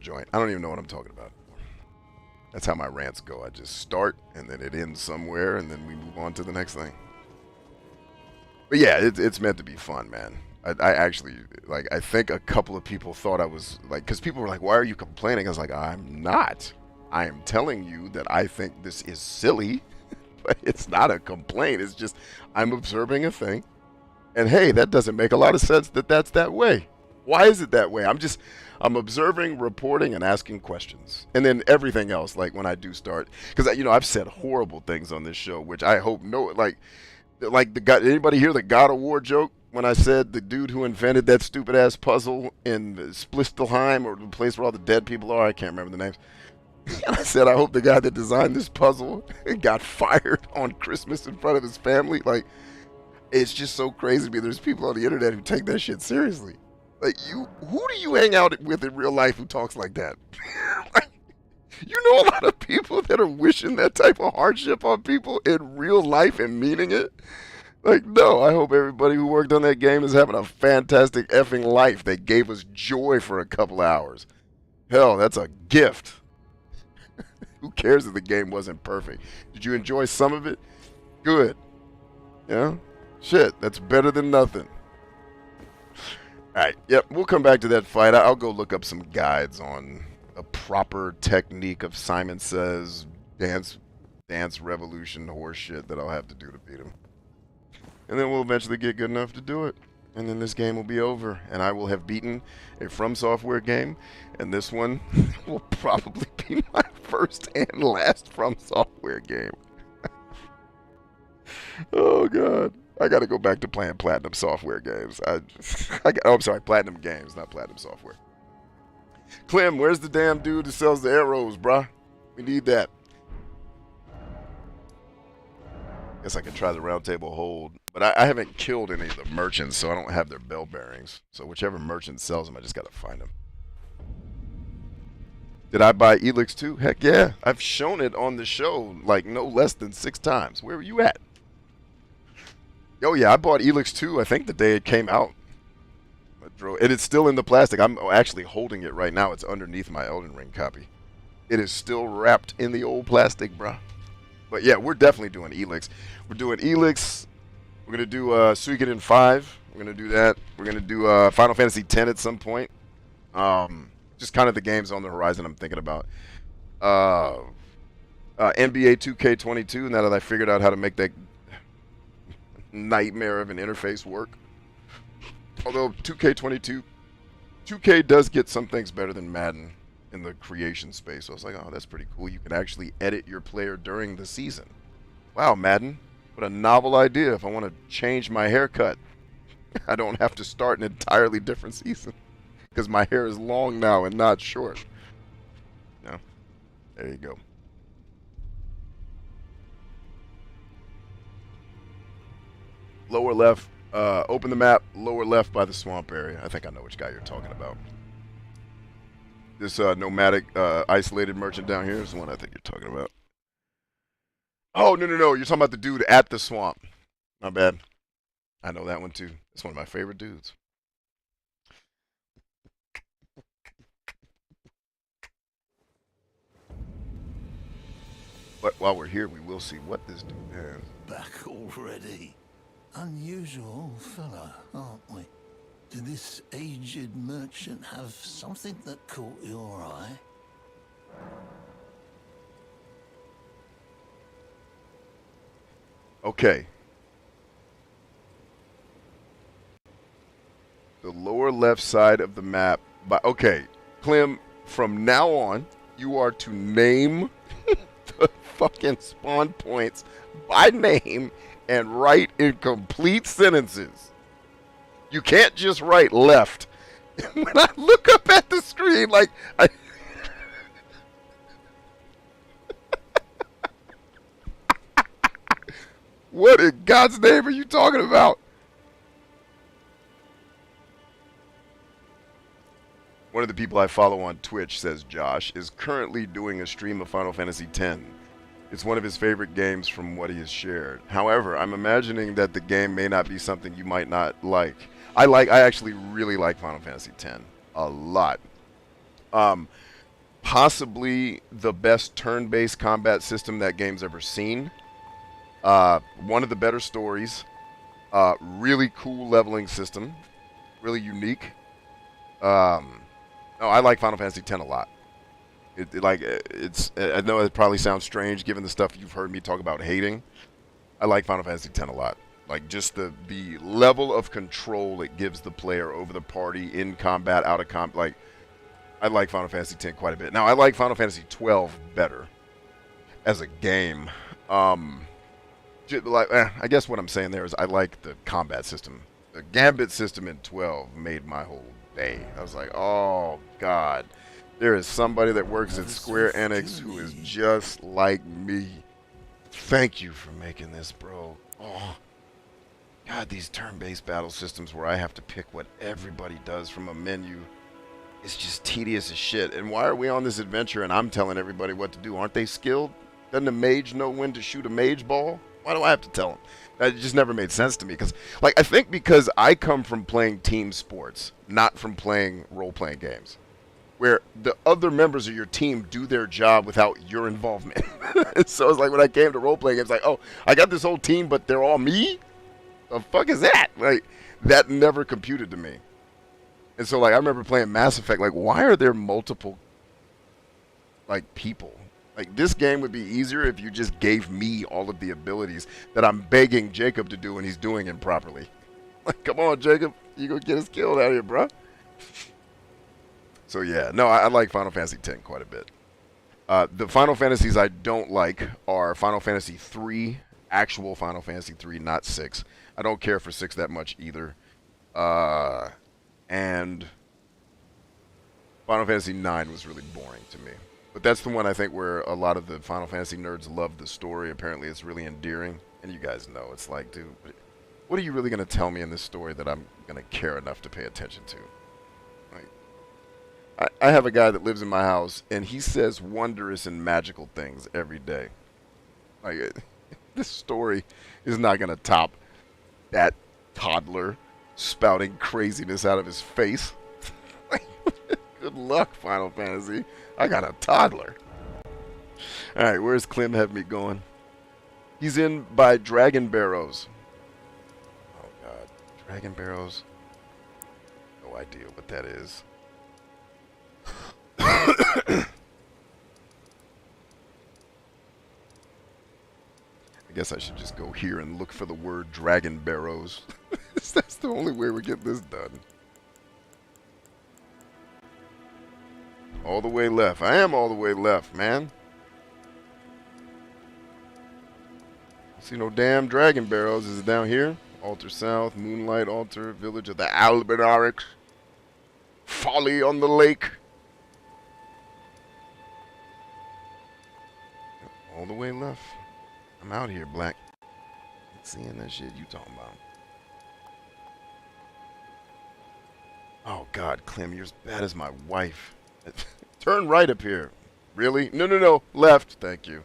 joint. I don't even know what I'm talking about. That's how my rants go. I just start, and then it ends somewhere, and then we move on to the next thing. But yeah, it's meant to be fun, man. I actually, like, I think a couple of people thought I was, like, because people were like, why are you complaining? I was like, I'm not. I am telling you that I think this is silly, but it's not a complaint. It's just, I'm observing a thing, and hey, that doesn't make a lot of sense that that's that way. Why is it that way? I'm observing, reporting, and asking questions. And then everything else, like when I do start, because, you know, I've said horrible things on this show, which I hope like the God, anybody hear the God of War joke when I said the dude who invented that stupid ass puzzle in Splistelheim, or the place where all the dead people are? I can't remember the names. And I said, I hope the guy that designed this puzzle got fired on Christmas in front of his family. Like, it's just so crazy to me. There's people on the internet who take that shit seriously. Like, who do you hang out with in real life who talks like that? Like, you know a lot of people that are wishing that type of hardship on people in real life and meaning it? Like, no, I hope everybody who worked on that game is having a fantastic effing life that gave us joy for a couple hours. Hell, that's a gift. Who cares if the game wasn't perfect? Did you enjoy some of it? Good. Yeah? Shit, that's better than nothing. Alright, yep, we'll come back to that fight. I'll go look up some guides on a proper technique of Simon Says dance revolution horse shit that I'll have to do to beat him. And then we'll eventually get good enough to do it. And then this game will be over, and I will have beaten a From Software game, and this one will probably be my first and last From Software game. Oh, God. I got to go back to playing Platinum Software games. I'm sorry, Platinum Games, not Platinum Software. Clem, where's the damn dude that sells the arrows, bruh? We need that. Guess I can try the round table hold. But I haven't killed any of the merchants, so I don't have their bell bearings. So whichever merchant sells them, I just got to find them. Did I buy Elix 2? Heck yeah. I've shown it on the show like no less than 6 times. Where were you at? Oh yeah, I bought Elix 2, I think the day it came out. And it's still in the plastic. I'm actually holding it right now. It's underneath my Elden Ring copy. It is still wrapped in the old plastic, bruh. But yeah, we're definitely doing Elix. We're doing Elix. We're going to do Suikoden 5. We're going to do that. We're going to do Final Fantasy 10 at some point. Just kind of the games on the horizon I'm thinking about. NBA 2K22, now that I figured out how to make that nightmare of an interface work. Although 2K does get some things better than Madden in the creation space. So I was like, oh, that's pretty cool. You can actually edit your player during the season. Wow, Madden. What a novel idea. If I want to change my haircut, I don't have to start an entirely different season. Because my hair is long now and not short. No. There you go. Lower left. Open the map. Lower left by the swamp area. I think I know which guy you're talking about. This nomadic, isolated merchant down here is the one I think you're talking about. Oh, no. You're talking about the dude at the swamp. Not bad. I know that one too. It's one of my favorite dudes. But while we're here, we will see what this dude has. Back already. Unusual fellow, aren't we? Did this aged merchant have something that caught your eye? Okay. The lower left side of the map. Okay, Clem, from now on, you are to name the fucking spawn points by name and write in complete sentences. You can't just write left. When I look up at the screen, like, what in God's name are you talking about? One of the people I follow on Twitch, says Josh, is currently doing a stream of Final Fantasy X. It's one of his favorite games from what he has shared. However, I'm imagining that the game may not be something you might not like. I actually really like Final Fantasy X a lot. Possibly the best turn-based combat system that game's ever seen. One of the better stories. Really cool leveling system. Really unique. No, I like Final Fantasy X a lot. I know it probably sounds strange given the stuff you've heard me talk about hating. I like Final Fantasy X a lot. Like, just the level of control it gives the player over the party in combat, out of combat. Like, I like Final Fantasy X quite a bit. Now, I like Final Fantasy XII better as a game. I guess what I'm saying there is I like the combat system. The Gambit system in 12 made my whole day. I was like, oh, God. There is somebody that works at Square Enix who is just like me. Thank you for making this, bro. Oh, God, these turn-based battle systems where I have to pick what everybody does from a menu. It's just tedious as shit. And why are we on this adventure and I'm telling everybody what to do? Aren't they skilled? Doesn't a mage know when to shoot a mage ball? Why do I have to tell them? That just never made sense to me. I think because I come from playing team sports, not from playing role-playing games, where the other members of your team do their job without your involvement. So it's like when I came to role-playing games, like, oh, I got this whole team, but they're all me? The fuck is that? Like, that never computed to me. And so, like, I remember playing Mass Effect, like, why are there multiple, like, people? Like, this game would be easier if you just gave me all of the abilities that I'm begging Jacob to do and he's doing improperly. Like, come on, Jacob. You gonna get us killed out here, bro. So, yeah. No, I like Final Fantasy X quite a bit. The Final Fantasies I don't like are Final Fantasy III, actual Final Fantasy III, not 6. I don't care for 6 that much either. And Final Fantasy IX was really boring to me. But that's the one I think where a lot of the Final Fantasy nerds love the story. Apparently it's really endearing. And you guys know, it's like, dude, what are you really going to tell me in this story that I'm going to care enough to pay attention to? Like, I have a guy that lives in my house, and he says wondrous and magical things every day. Like, this story is not going to top that toddler spouting craziness out of his face. Good luck, Final Fantasy. I got a toddler. Alright, where's Clem have me going? He's in by Dragon Barrows. Oh god. Dragon Barrows? No idea what that is. I guess I should just go here and look for the word Dragon Barrows. That's the only way we get this done. All the way left. I am all the way left, man. See no damn Dragon Barrows. Is it down here? Altar South, Moonlight Altar, Village of the Albinarix. Folly on the Lake. All the way left. I'm out here, Black. Seeing that shit you talking about. Oh god, Clem, you're as bad as my wife. Turn right up here. Really? No, no, no. Left. Thank you.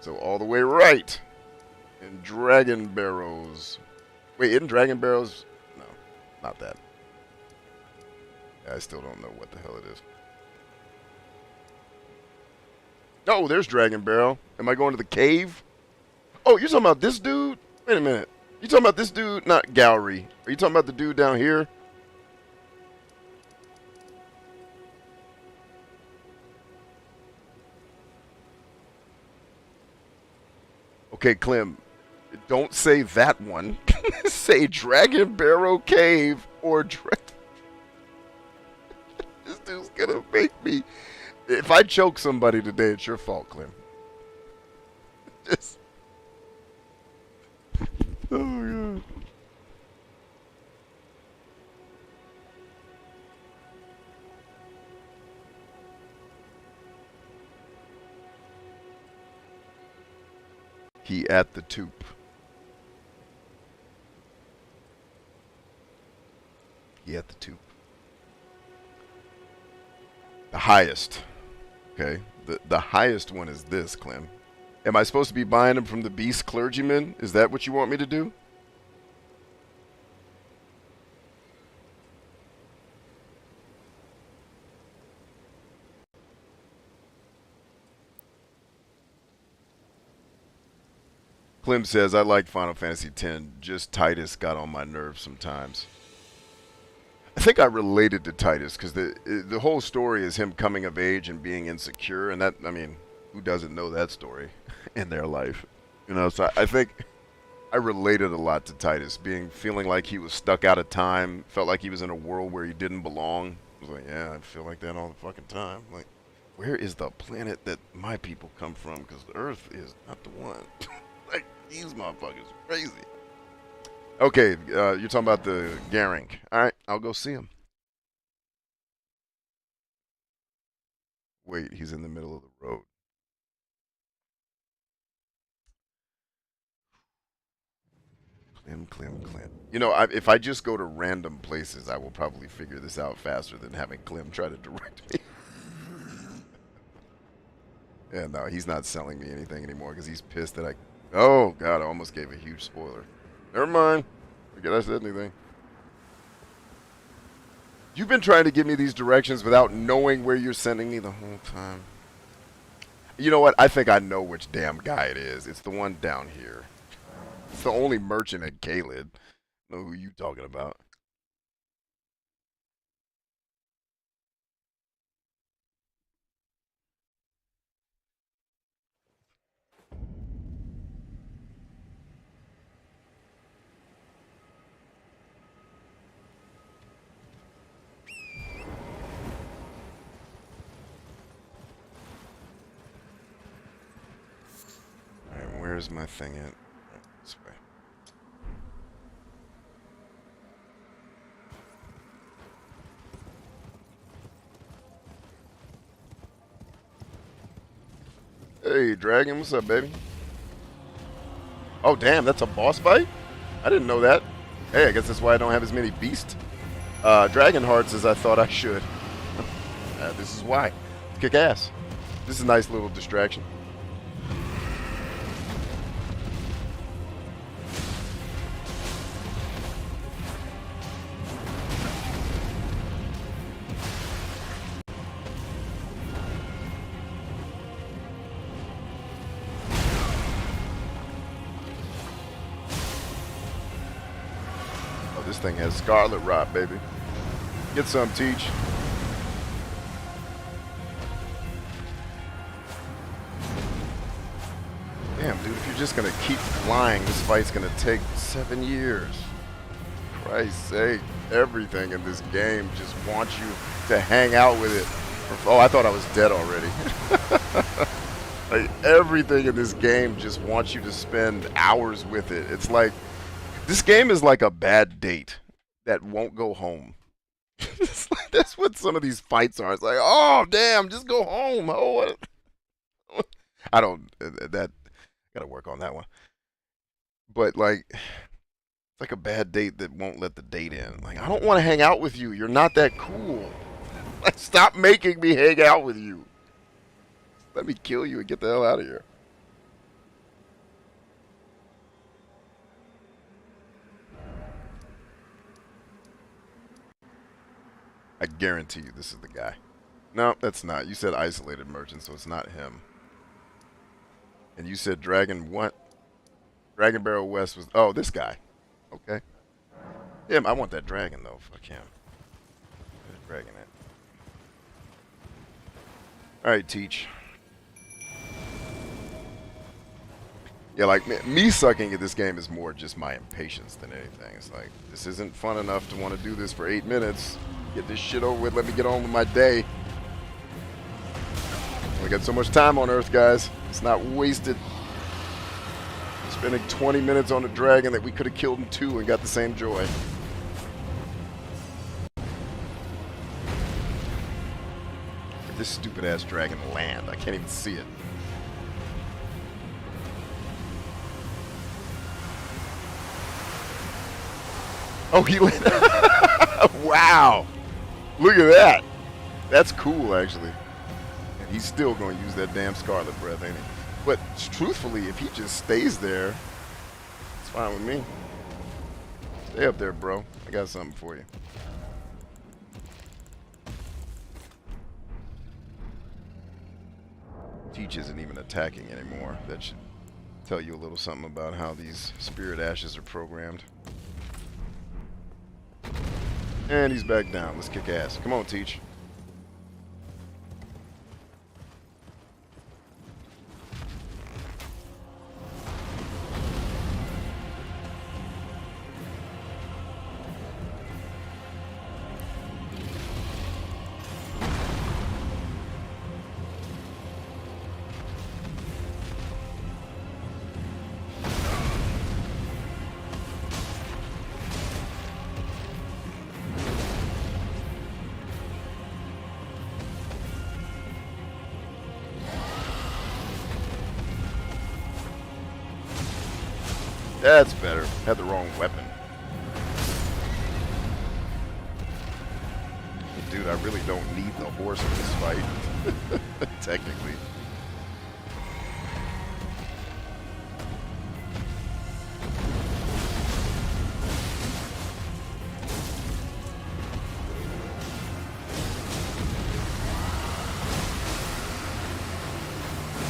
So all the way right. In Dragon Barrows. Wait, isn't Dragon Barrows? No, not that. I still don't know what the hell it is. Oh, there's Dragon Barrow. Am I going to the cave? Oh, you're talking about this dude? Wait a minute. You talking about this dude? Not Gowry. Are you talking about the dude down here? Okay, Clem, don't say that one. Say Dragon Barrow Cave or This dude's gonna make me. If I choke somebody today, it's your fault, Clem. Just. Oh, God. He at the tube. He at the tube. The highest. Okay. The highest one is this, Clem. Am I supposed to be buying them from the beast clergyman? Is that what you want me to do? Clem says, I like Final Fantasy X, just Titus got on my nerves sometimes. I think I related to Titus because the whole story is him coming of age and being insecure, and that, I mean, who doesn't know that story in their life? You know, so I think I related a lot to Titus, feeling like he was stuck out of time, felt like he was in a world where he didn't belong. I was like, yeah, I feel like that all the fucking time. Like, where is the planet that my people come from? Because the Earth is not the one. Like, these motherfuckers are crazy. Okay, you're talking about the Garing. Alright, I'll go see him. Wait, he's in the middle of the road. Clem. You know, if I just go to random places, I will probably figure this out faster than having Clem try to direct me. Yeah, no, he's not selling me anything anymore because he's pissed that I... Oh, God, I almost gave a huge spoiler. Never mind. Forget I said anything. You've been trying to give me these directions without knowing where you're sending me the whole time. You know what? I think I know which damn guy it is. It's the one down here. It's the only merchant at Caelid. I know who you talking about. Alright, where's my thing at? Right, this way. Hey, Dragon, what's up, baby? Oh, damn, that's a boss fight? I didn't know that. Hey, I guess that's why I don't have as many beast dragon hearts as I thought I should. This is why. Kick ass. This is a nice little distraction. This thing has scarlet rot, baby. Get some, Teach. Damn, dude, if you're just gonna keep flying, this fight's gonna take 7 years. Christ's sake, everything in this game just wants you to hang out with it. Oh, I thought I was dead already. Like, everything in this game just wants you to spend hours with it. It's like, this game is like a bad date that won't go home. That's what some of these fights are. It's like, oh, damn, just go home. Oh, what? I don't, that, gotta work on that one. But, like, it's like a bad date that won't let the date end. Like, I don't want to hang out with you. You're not that cool. Like, stop making me hang out with you. Let me kill you and get the hell out of here. I guarantee you this is the guy. No, that's not. You said isolated merchant, so it's not him. And you said Dragon what? Dragon Barrel West was... Oh, this guy. Okay. Yeah, I want that dragon, though. Fuck him. That dragon it. Alright, Teach. Yeah, like, me sucking at this game is more just my impatience than anything. It's like, this isn't fun enough to want to do this for 8 minutes. Get this shit over with. Let me get on with my day. We got so much time on Earth, guys. It's not wasted. Spending 20 minutes on a dragon that we could have killed in 2 and got the same joy. This stupid-ass dragon land. I can't even see it. Oh, he landed. Wow. Look at that. That's cool, actually. And He's still going to use that damn Scarlet Breath, ain't he? But truthfully, if he just stays there, it's fine with me. Stay up there, bro. I got something for you. Teach isn't even attacking anymore. That should tell you a little something about how these spirit ashes are programmed. And he's back down. Let's kick ass. Come on, Teach. That's better. Had the wrong weapon. Dude, I really don't need the horse for this fight. Technically.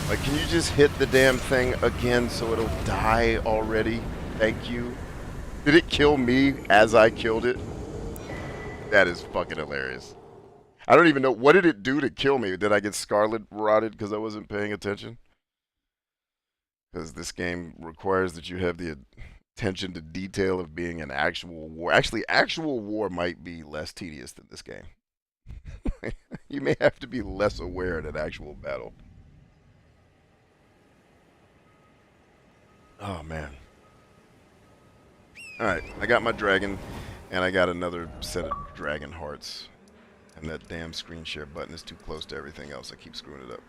Like, can you just hit the damn thing again so it'll die already? Thank you. Did it kill me as I killed it? That is fucking hilarious. I don't even know. What did it do to kill me? Did I get scarlet rotted because I wasn't paying attention? Because this game requires that you have the attention to detail of being an actual war. Actually, actual war might be less tedious than this game. You may have to be less aware in an actual battle. Oh, man. Alright, I got my dragon, and I got another set of dragon hearts. And that damn screen share button is too close to everything else. I keep screwing it up.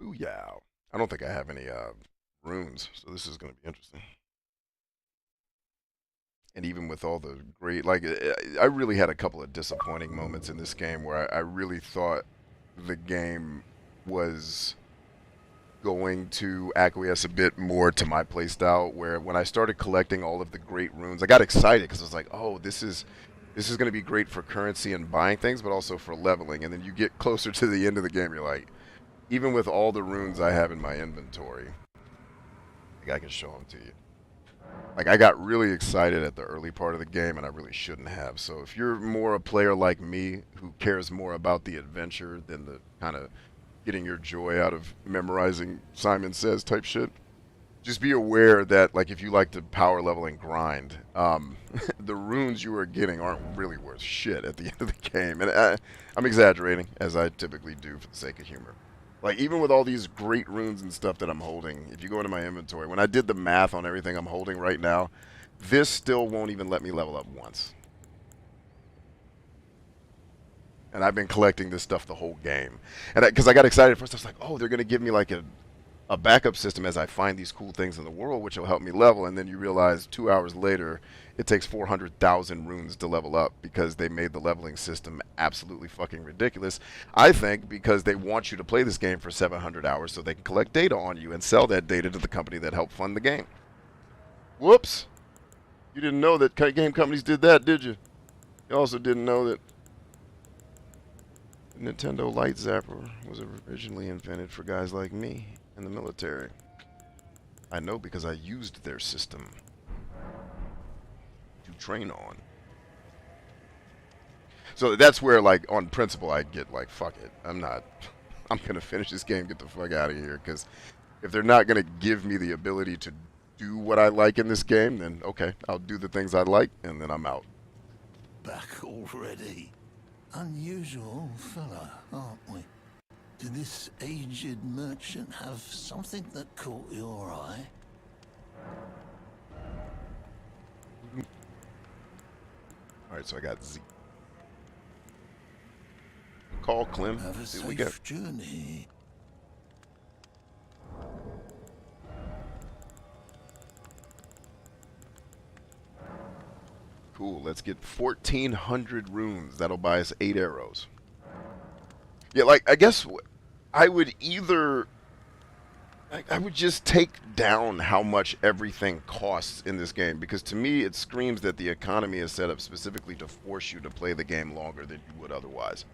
Ooh, yeah. I don't think I have any runes, so this is going to be interesting. And even with all the great... Like, I really had a couple of disappointing moments in this game where I really thought the game was going to acquiesce a bit more to my playstyle, where when I started collecting all of the great runes, I got excited because I was like, oh, this is going to be great for currency and buying things, but also for leveling. And then you get closer to the end of the game, you're like, even with all the runes I have in my inventory, like, I can show them to you. Like, I got really excited at the early part of the game, and I really shouldn't have. So if you're more a player like me, who cares more about the adventure than the kind of getting your joy out of memorizing Simon Says type shit, just be aware that, like, if you like to power level and grind, the runes you are getting aren't really worth shit at the end of the game. And I'm exaggerating, as I typically do for the sake of humor. Like, even with all these great runes and stuff that I'm holding, if you go into my inventory, when I did the math on everything I'm holding right now, this still won't even let me level up once. And I've been collecting this stuff the whole game. And because I got excited at first, I was like, oh, they're going to give me like a backup system as I find these cool things in the world, which will help me level. And then you realize 2 hours later, it takes 400,000 runes to level up because they made the leveling system absolutely fucking ridiculous. I think because they want you to play this game for 700 hours so they can collect data on you and sell that data to the company that helped fund the game. Whoops. You didn't know that game companies did that, did you? You also didn't know that the Nintendo Light Zapper was originally invented for guys like me in the military. I know because I used their system to train on. So that's where, like, on principle, I get like, fuck it. I'm gonna finish this game, get the fuck out of here, because if they're not gonna give me the ability to do what I like in this game, then okay, I'll do the things I like, and then I'm out. Back already? Unusual fella, aren't we? Did this aged merchant have something that caught your eye? Alright, so I got Z. Call Clem. Have a See what we got. safe journey. Cool, let's get 1,400 runes. That'll buy us 8 arrows. Yeah, like I guess I would either I would just take down how much everything costs in this game, because to me it screams that the economy is set up specifically to force you to play the game longer than you would otherwise.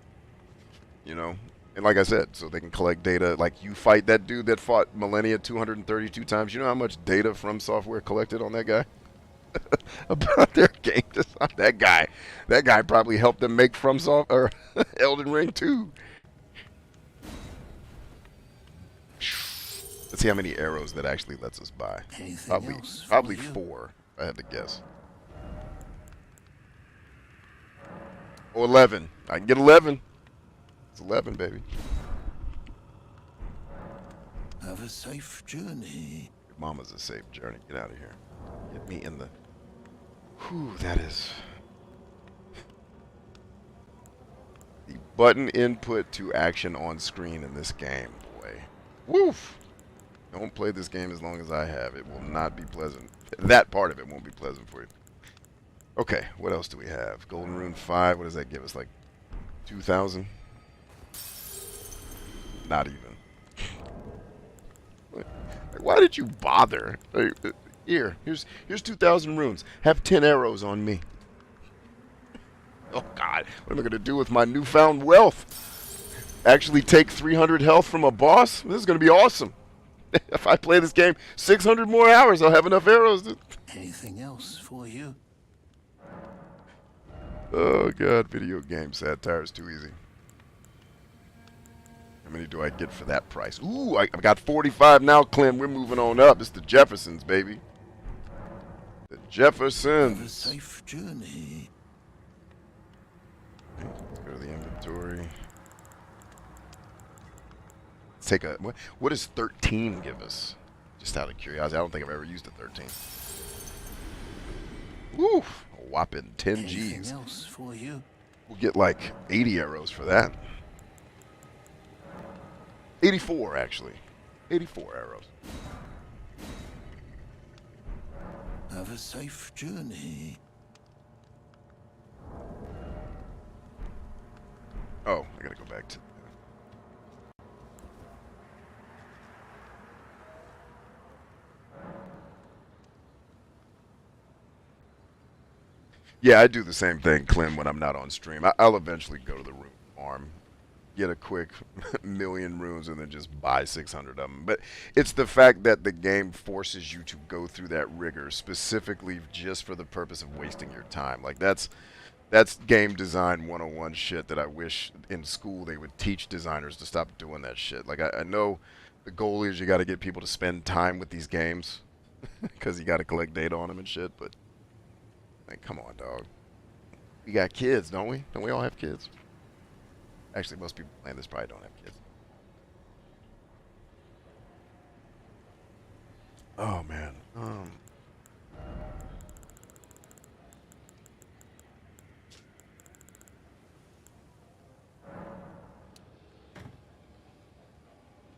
You know? And like I said, so they can collect data. Like you fight that dude that fought Melania 232 times. You know how much data From Software collected on that guy? About their game design. That guy probably helped them make From Software or Elden Ring 2. Let's see how many arrows that actually lets us buy. Probably 4, if I had to guess. Or 11. I can get 11. It's 11, baby. Have a safe journey. Your mama's a safe journey. Get out of here. Get me in the... Whew, that is... The button input to action on screen in this game, boy. Woof! Don't play this game as long as I have. It will not be pleasant. That part of it won't be pleasant for you. Okay, what else do we have? Golden Rune 5, what does that give us? Like 2,000? Not even. Why did you bother? Here's 2,000 runes. Have 10 arrows on me. Oh God, what am I gonna do with my newfound wealth? Actually take 300 health from a boss? This is gonna be awesome. If I play this game 600 more hours, I'll have enough arrows to... Anything else for you? Oh God, video game satire is too easy. How many do I get for that price? Ooh, I've got 45 now, Clem. We're moving on up. It's the Jeffersons, baby. The Jeffersons. Have a safe journey. Let's go to the inventory. Let's take a... What does 13 give us? Just out of curiosity. I don't think I've ever used a 13. Woo! A whopping 10 Gs. Anything else for you? We'll get like 80 arrows for that. 84, actually. 84 arrows. Have a safe journey. Oh, I gotta go back to... Yeah, I do the same thing, Clem, when I'm not on stream. I'll eventually go to the rune farm, get a quick million runes, and then just buy 600 of them. But it's the fact that the game forces you to go through that rigor specifically just for the purpose of wasting your time. Like, that's game design 101 shit that I wish in school they would teach designers to stop doing that shit. Like, I know the goal is you got to get people to spend time with these games because you got to collect data on them and shit, but... Like, come on, dog. We got kids, don't we? Don't we all have kids? Actually, most people playing this probably don't have kids. Oh, man.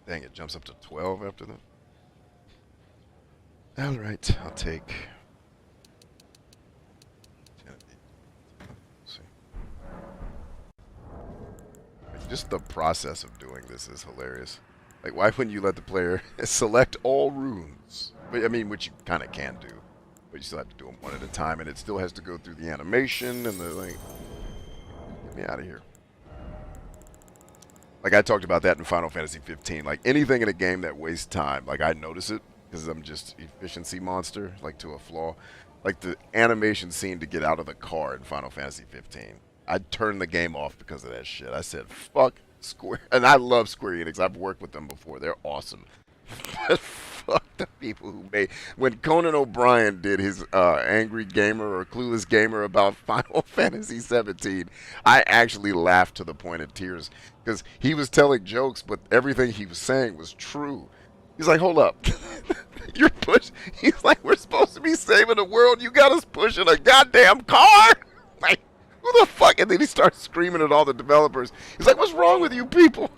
Dang, it jumps up to 12 after that. All right, I'll take... Just the process of doing this is hilarious. Like, why wouldn't you let the player select all runes? But, I mean, which you kind of can do. But you still have to do them one at a time, and it still has to go through the animation and the, like... Get me out of here. Like, I talked about that in Final Fantasy 15. Like, anything in a game that wastes time, like, I notice it, because I'm just efficiency monster, like, to a flaw. Like, the animation scene to get out of the car in Final Fantasy 15. I turned the game off because of that shit. I said, fuck Square. And I love Square Enix. I've worked with them before. They're awesome. But fuck the people who made... When Conan O'Brien did his Angry Gamer or Clueless Gamer about Final Fantasy 17, I actually laughed to the point of tears. Because he was telling jokes, but everything he was saying was true. He's like, hold up. You're pushing... He's like, we're supposed to be saving the world. You got us pushing a goddamn car? Like... Who the fuck? And then he starts screaming at all the developers. He's like, what's wrong with you people?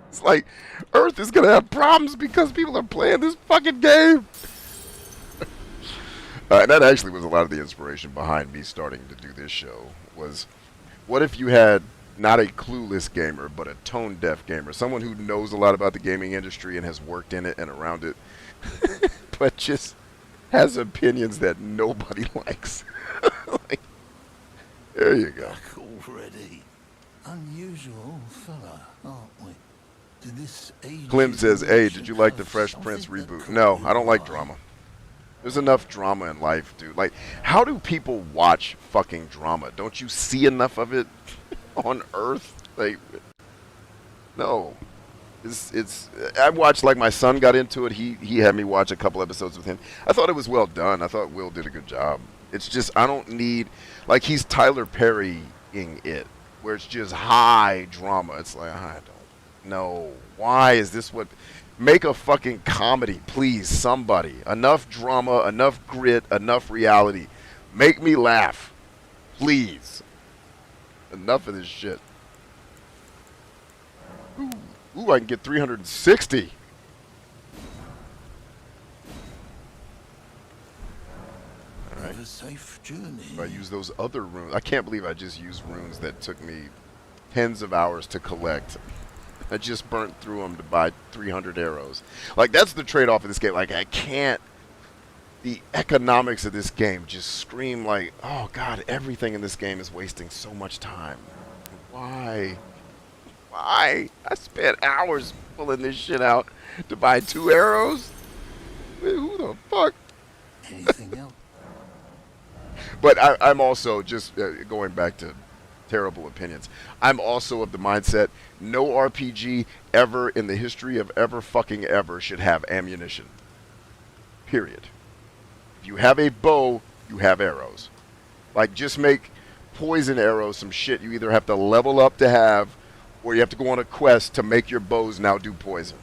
It's like, Earth is going to have problems because people are playing this fucking game. And that actually was a lot of the inspiration behind me starting to do this show. Was, what if you had not a clueless gamer, but a tone-deaf gamer. Someone who knows a lot about the gaming industry and has worked in it and around it, but just has opinions that nobody likes. Like, there you go. Back already. Unusual fella, aren't we? Did this Clem says, hey, did you like the have Fresh Prince something that reboot? caught No, you I don't like eye? drama. There's enough drama in life, dude. Like, how do people watch fucking drama? Don't you see enough of it on Earth? Like, no. It's. I watched, like, my son got into it. He had me watch a couple episodes with him. I thought it was well done. I thought Will did a good job. It's just, I don't need, like, he's Tyler Perrying it, where it's just high drama. It's like, I don't know. Why is this what... Make a fucking comedy, please, somebody. Enough drama, enough grit, enough reality. Make me laugh. Please. Enough of this shit. Ooh, I can get 360. Have a safe journey. If I use those other runes. I can't believe I just used runes that took me tens of hours to collect. I just burnt through them to buy 300 arrows. Like, that's the trade-off of this game. Like, I can't... The economics of this game just scream like, oh, God, everything in this game is wasting so much time. Why? Why? I spent hours pulling this shit out to buy 2 arrows? Who the fuck? Anything else? But I'm also, just going back to terrible opinions, I'm also of the mindset no RPG ever in the history of ever fucking ever should have ammunition. Period. If you have a bow, you have arrows. Like, just make poison arrows some shit you either have to level up to have, or you have to go on a quest to make your bows now do poison.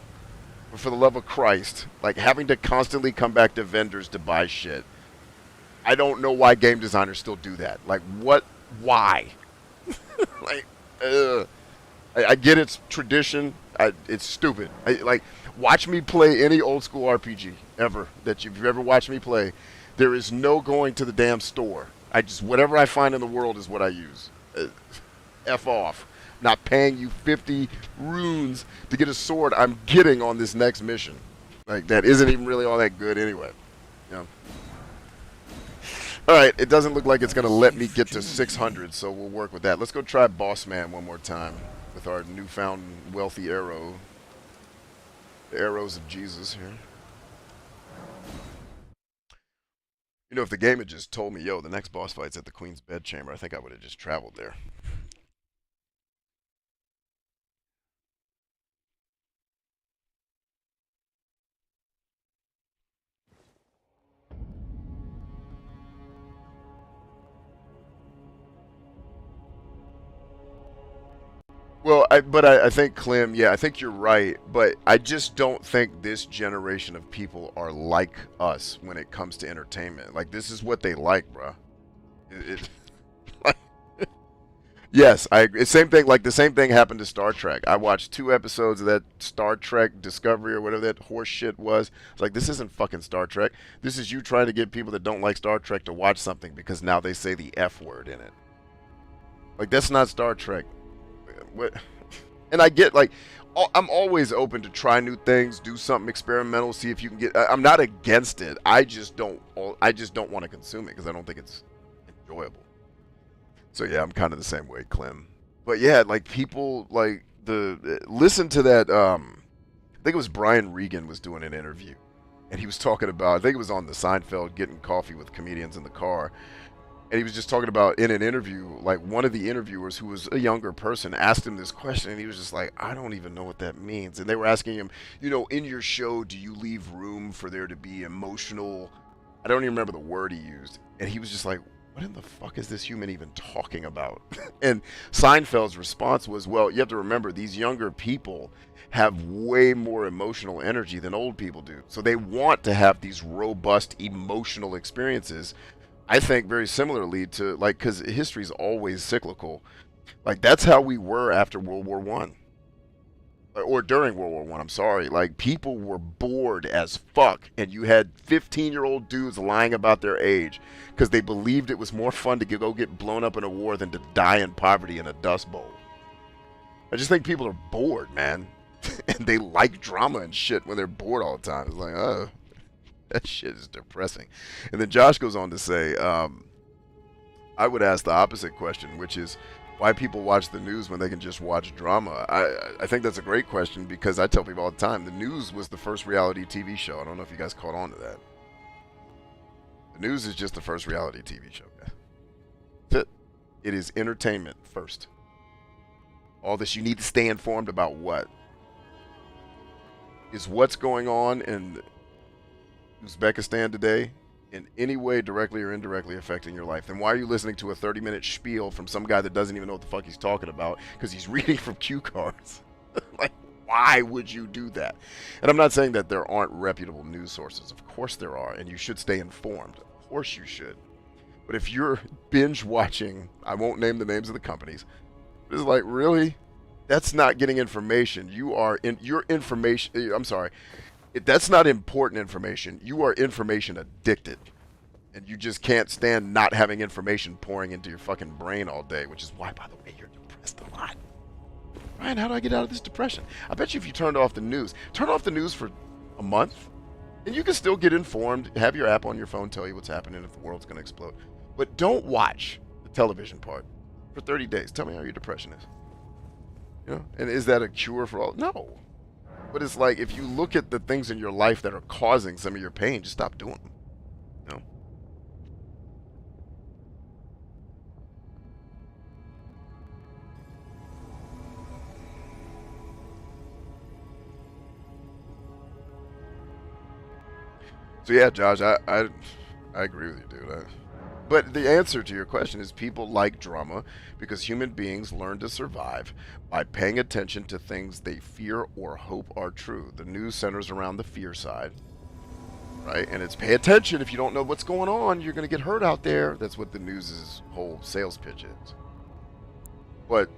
But for the love of Christ, like, having to constantly come back to vendors to buy shit, I don't know why game designers still do that. Like, what? Why? Like, I get it's tradition. It's stupid. Like, watch me play any old school RPG ever that you've ever watched me play. There is no going to the damn store. Whatever I find in the world is what I use. F off. Not paying you 50 runes to get a sword I'm getting on this next mission. Like, that isn't even really all that good anyway. You know? Alright, it doesn't look like it's going to let me get to 600, so we'll work with that. Let's go try Boss Man one more time with our newfound wealthy arrow. The arrows of Jesus here. You know, if the game had just told me, yo, the next boss fight's at the Queen's Bedchamber, I think I would have just traveled there. Well, I think, Clem, yeah, I think you're right, but I just don't think this generation of people are like us when it comes to entertainment. Like, this is what they like, bruh. Like, yes, I agree. Same thing, like, the same thing happened to Star Trek. I watched 2 episodes of that Star Trek Discovery or whatever that horse shit was. It's like, this isn't fucking Star Trek. This is you trying to get people that don't like Star Trek to watch something because now they say the F word in it. Like, that's not Star Trek. What? And I get, like, I'm always open to try new things, do something experimental, see if you can get. I'm not against it. I just don't want to consume it because I don't think it's enjoyable. So yeah, I'm kind of the same way, Clem. But yeah, like, people like listen to that. I think it was Brian Regan was doing an interview, and he was talking about. I think it was on the Seinfeld getting coffee with comedians in the car. And he was just talking about, in an interview, like, one of the interviewers, who was a younger person, asked him this question, and he was just like, I don't even know what that means. And they were asking him, you know, in your show, do you leave room for there to be emotional... I don't even remember the word he used. And he was just like, what in the fuck is this human even talking about? And Seinfeld's response was, well, you have to remember, these younger people have way more emotional energy than old people do. So they want to have these robust emotional experiences. I think very similarly to, like, because history's always cyclical. Like, that's how we were after World War One, or during World War One. I'm sorry. Like, people were bored as fuck, and you had 15-year-old dudes lying about their age because they believed it was more fun to go get blown up in a war than to die in poverty in a dust bowl. I just think people are bored, man. And they like drama and shit when they're bored all the time. It's like, oh, that shit is depressing. And then Josh goes on to say, I would ask the opposite question, which is why people watch the news when they can just watch drama. I think that's a great question because I tell people all the time, the news was the first reality TV show. I don't know if you guys caught on to that. The news is just the first reality TV show, guys. That's it. It is entertainment first. All this, you need to stay informed about what? Is what's going on in Uzbekistan today in any way directly or indirectly affecting your life? Then why are you listening to a 30-minute spiel from some guy that doesn't even know what the fuck he's talking about because he's reading from cue cards? Like, why would you do that? And I'm not saying that there aren't reputable news sources. Of course there are, and you should stay informed. Of course you should. But if you're binge watching, I won't name the names of the companies, it's like, really? That's not getting information. You are in your information. I'm sorry. That's not important information. You are information addicted. And you just can't stand not having information pouring into your fucking brain all day, which is why, by the way, you're depressed a lot. Ryan, how do I get out of this depression? I bet you if you turned off the news, turn off the news for a month, and you can still get informed. Have your app on your phone tell you what's happening if the world's going to explode. But don't watch the television part for 30 days. Tell me how your depression is. You know? And is that a cure for all? No. But it's like, if you look at the things in your life that are causing some of your pain, just stop doing them. You know? So yeah, Josh, I agree with you, dude. But the answer to your question is people like drama because human beings learn to survive by paying attention to things they fear or hope are true. The news centers around the fear side, right? And it's pay attention. If you don't know what's going on, you're going to get hurt out there. That's what the news's whole sales pitch is. But,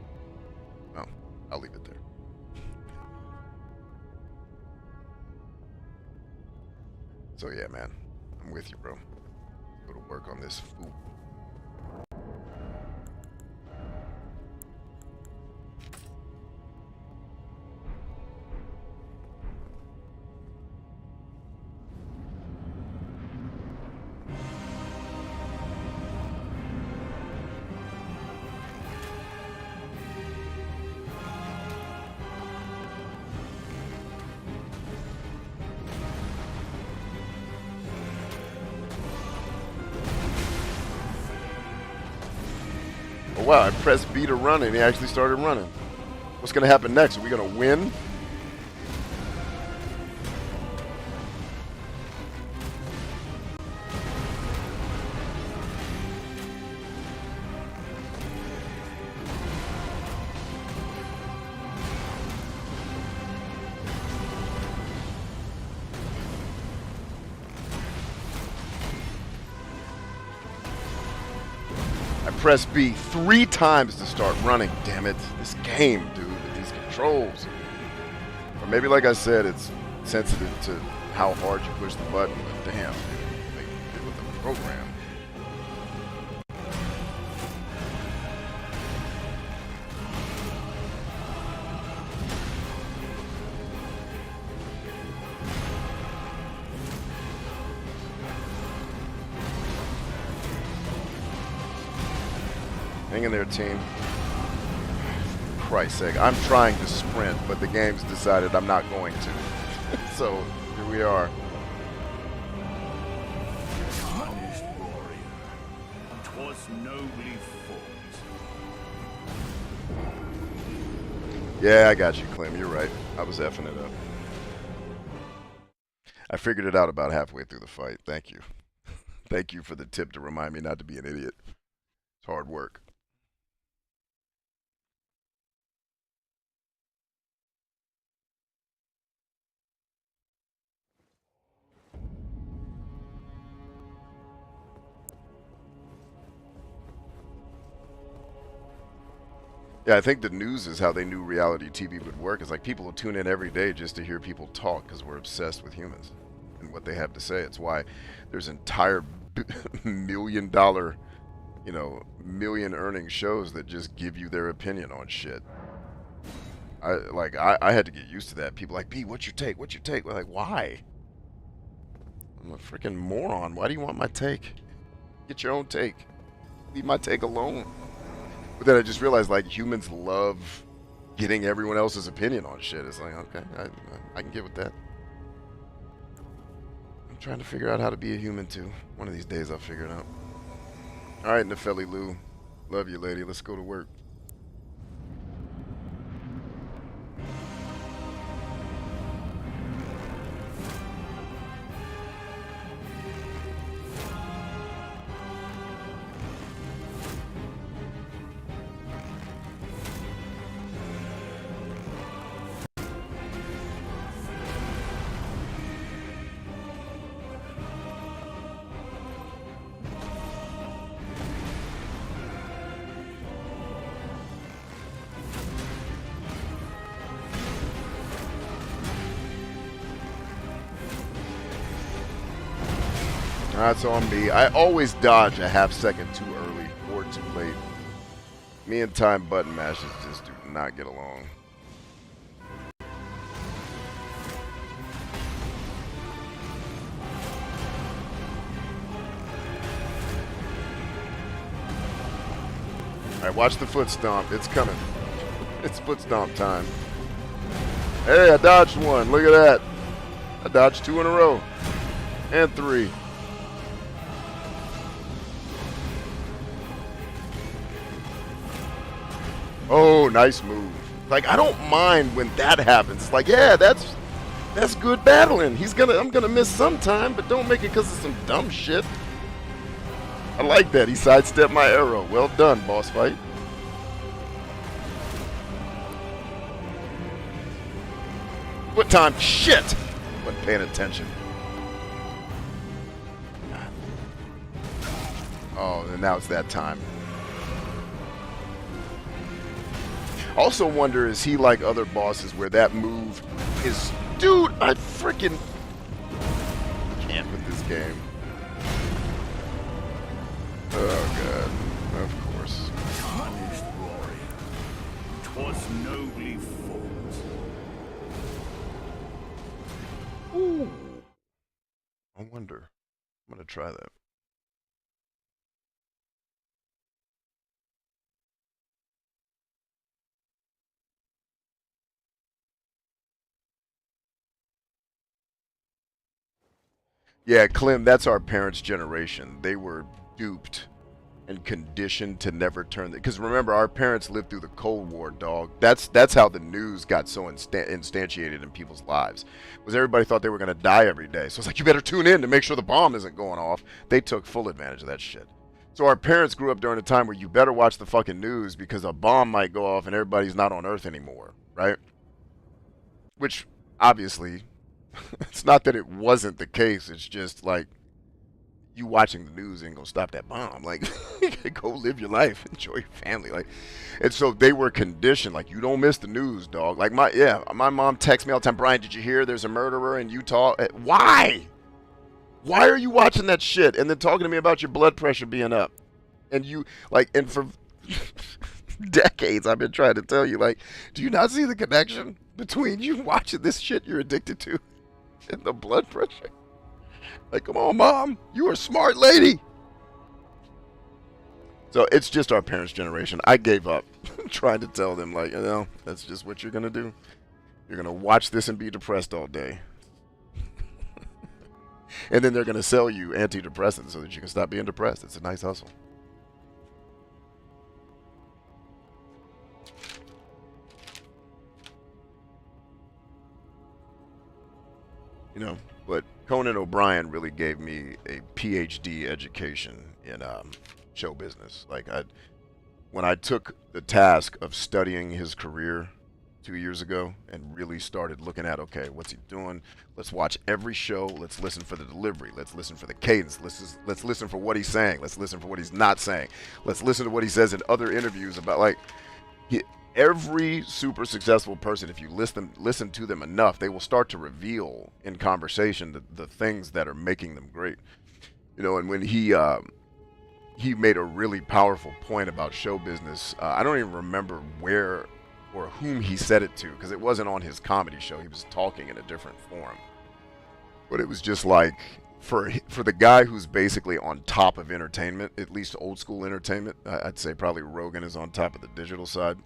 well, I'll leave it there. So yeah, man, I'm with you, bro. Go to work on this food. Oh, wow, I pressed B to run and he actually started running. What's going to happen next? Are we going to win? Press B 3 times to start running. Damn it. This game, dude, with these controls. Or maybe, like I said, it's sensitive to how hard you push the button, but damn, dude, they did with the program. Hang in there, team. For Christ's sake, I'm trying to sprint, but the game's decided I'm not going to. So, here we are. Tarnished warrior, 'twas nobly fought. Yeah, I got you, Clem. You're right. I was effing it up. I figured it out about halfway through the fight. Thank you. Thank you for the tip to remind me not to be an idiot. It's hard work. Yeah, I think the news is how they knew reality TV would work. It's like people will tune in every day just to hear people talk because we're obsessed with humans and what they have to say. It's why there's entire $1 million, million earning shows that just give you their opinion on shit. I had to get used to that. People like, B, what's your take? What's your take? We're like, why? I'm a freaking moron. Why do you want my take? Get your own take. Leave my take alone. But then I just realized, like, humans love getting everyone else's opinion on shit. It's like, okay, I can get with that. I'm trying to figure out how to be a human too. One of these days I'll figure it out. All right, Nefeli Lou. Love you, lady. Let's go to work. That's on me. I always dodge a half second too early or too late. Me and time button mashes just do not get along. Alright, watch the foot stomp. It's coming. It's foot stomp time. Hey, I dodged one. Look at that. I dodged 2 in a row. And 3. Oh, nice move. Like, I don't mind when that happens. It's like, yeah, that's good battling. I'm gonna miss sometime, but don't make it because of some dumb shit. I like that. He sidestepped my arrow. Well done, boss fight. What time? Shit! Wasn't paying attention. Oh, and now it's that time. Also wonder, is he like other bosses where that move is... Dude, I freaking can't with this game. Oh, God. Of course. Punished warrior. 'Twas nobly fought. Ooh. I wonder. I'm going to try that. Yeah, Clem, that's our parents' generation. They were duped and conditioned to never turn the... Because remember, our parents lived through the Cold War, dog. That's how the news got so instantiated in people's lives. Was everybody thought they were going to die every day. So it's like, you better tune in to make sure the bomb isn't going off. They took full advantage of that shit. So our parents grew up during a time where you better watch the fucking news because a bomb might go off and everybody's not on Earth anymore, right? Which, obviously... It's not that it wasn't the case. It's just like you watching the news ain't gonna stop that bomb. Like, go live your life, enjoy your family. Like, and so they were conditioned. Like, you don't miss the news, dog. Like my mom texts me all the time. Bryant, did you hear? There's a murderer in Utah. Why? Why are you watching that shit and then talking to me about your blood pressure being up? And you like, and for decades I've been trying to tell you, like, do you not see the connection between you watching this shit you're addicted to? And the blood pressure. Like, come on, Mom. You are a smart lady. So it's just our parents' generation. I gave up trying to tell them, like, you know, that's just what you're going to do. You're going to watch this and be depressed all day. And then they're going to sell you antidepressants so that you can stop being depressed. It's a nice hustle. You know, but Conan O'Brien really gave me a PhD education in show business. Like, when I took the task of studying his career 2 years ago and really started looking at, okay, what's he doing? Let's watch every show. Let's listen for the delivery. Let's listen for the cadence. Let's listen for what he's saying. Let's listen for what he's not saying. Let's listen to what he says in other interviews about, like, every super successful person, if you listen to them enough, they will start to reveal in conversation the things that are making them great. You know, and when he made a really powerful point about show business. I don't even remember where or whom he said it to, because it wasn't on his comedy show. He was talking in a different form. But it was just like, for the guy who's basically on top of entertainment, at least old school entertainment, I'd say probably Rogan is on top of the digital side.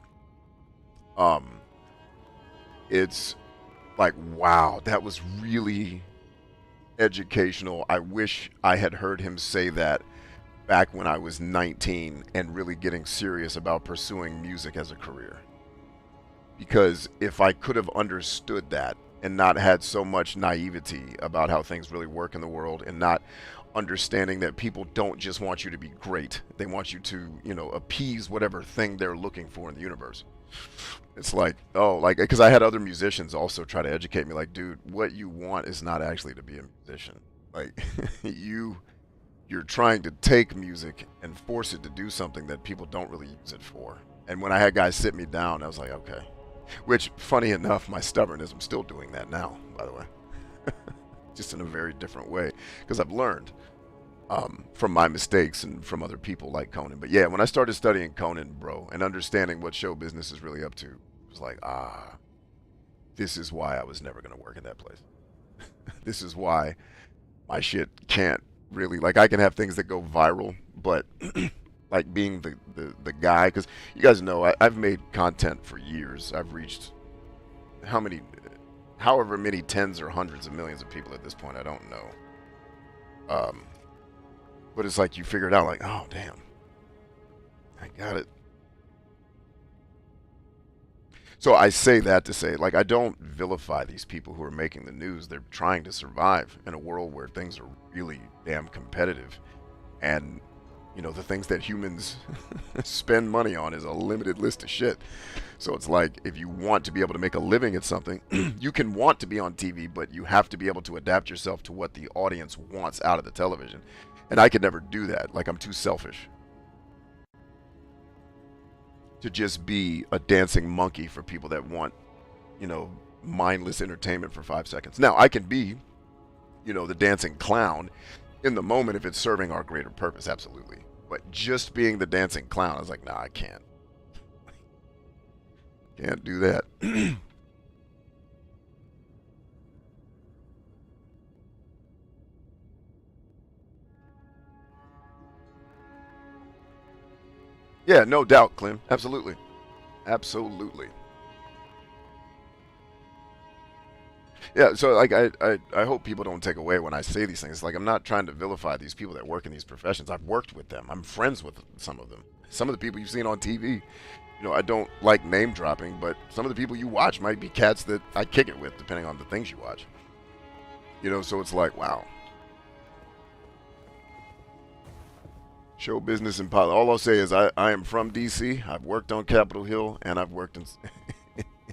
It's like, wow, that was really educational. I wish I had heard him say that back when I was 19 and really getting serious about pursuing music as a career. Because if I could have understood that and not had so much naivety about how things really work in the world, and not understanding that people don't just want you to be great, they want you to, you know, appease whatever thing they're looking for in the universe. It's like, oh, like, because I had other musicians also try to educate me, like, dude, what you want is not actually to be a musician. Like, you're trying to take music and force it to do something that people don't really use it for. And when I had guys sit me down, I was like, okay. Which, funny enough, my stubbornness, I'm still doing that now, by the way. Just in a very different way, because I've learned from my mistakes and from other people like Conan. But yeah, when I started studying Conan, bro, and understanding what show business is really up to, it was like, this is why I was never going to work in that place. This is why my shit can't really, like, I can have things that go viral, but like being the guy, because you guys know I've made content for years. I've reached however many tens or hundreds of millions of people at this point, I don't know. But it's like you figure it out, like, oh damn, I got it. So I say that to say, like, I don't vilify these people who are making the news. They're trying to survive in a world where things are really damn competitive. And, you know, the things that humans spend money on is a limited list of shit. So it's like, if you want to be able to make a living at something, you can want to be on TV, but you have to be able to adapt yourself to what the audience wants out of the television. And I could never do that. Like, I'm too selfish to just be a dancing monkey for people that want, you know, mindless entertainment for 5 seconds. Now, I can be, you know, the dancing clown in the moment if it's serving our greater purpose, absolutely. But just being the dancing clown, I was like, nah, I can't. Can't do that. Yeah, no doubt, Clem. Absolutely. Absolutely. Yeah, so like I hope people don't take away when I say these things. Like, I'm not trying to vilify these people that work in these professions. I've worked with them. I'm friends with some of them. Some of the people you've seen on TV, you know, I don't like name dropping, but some of the people you watch might be cats that I kick it with, depending on the things you watch. You know, so it's like, wow. Show business and politics. All I'll say is I am from DC. I've worked on Capitol Hill, and I've worked in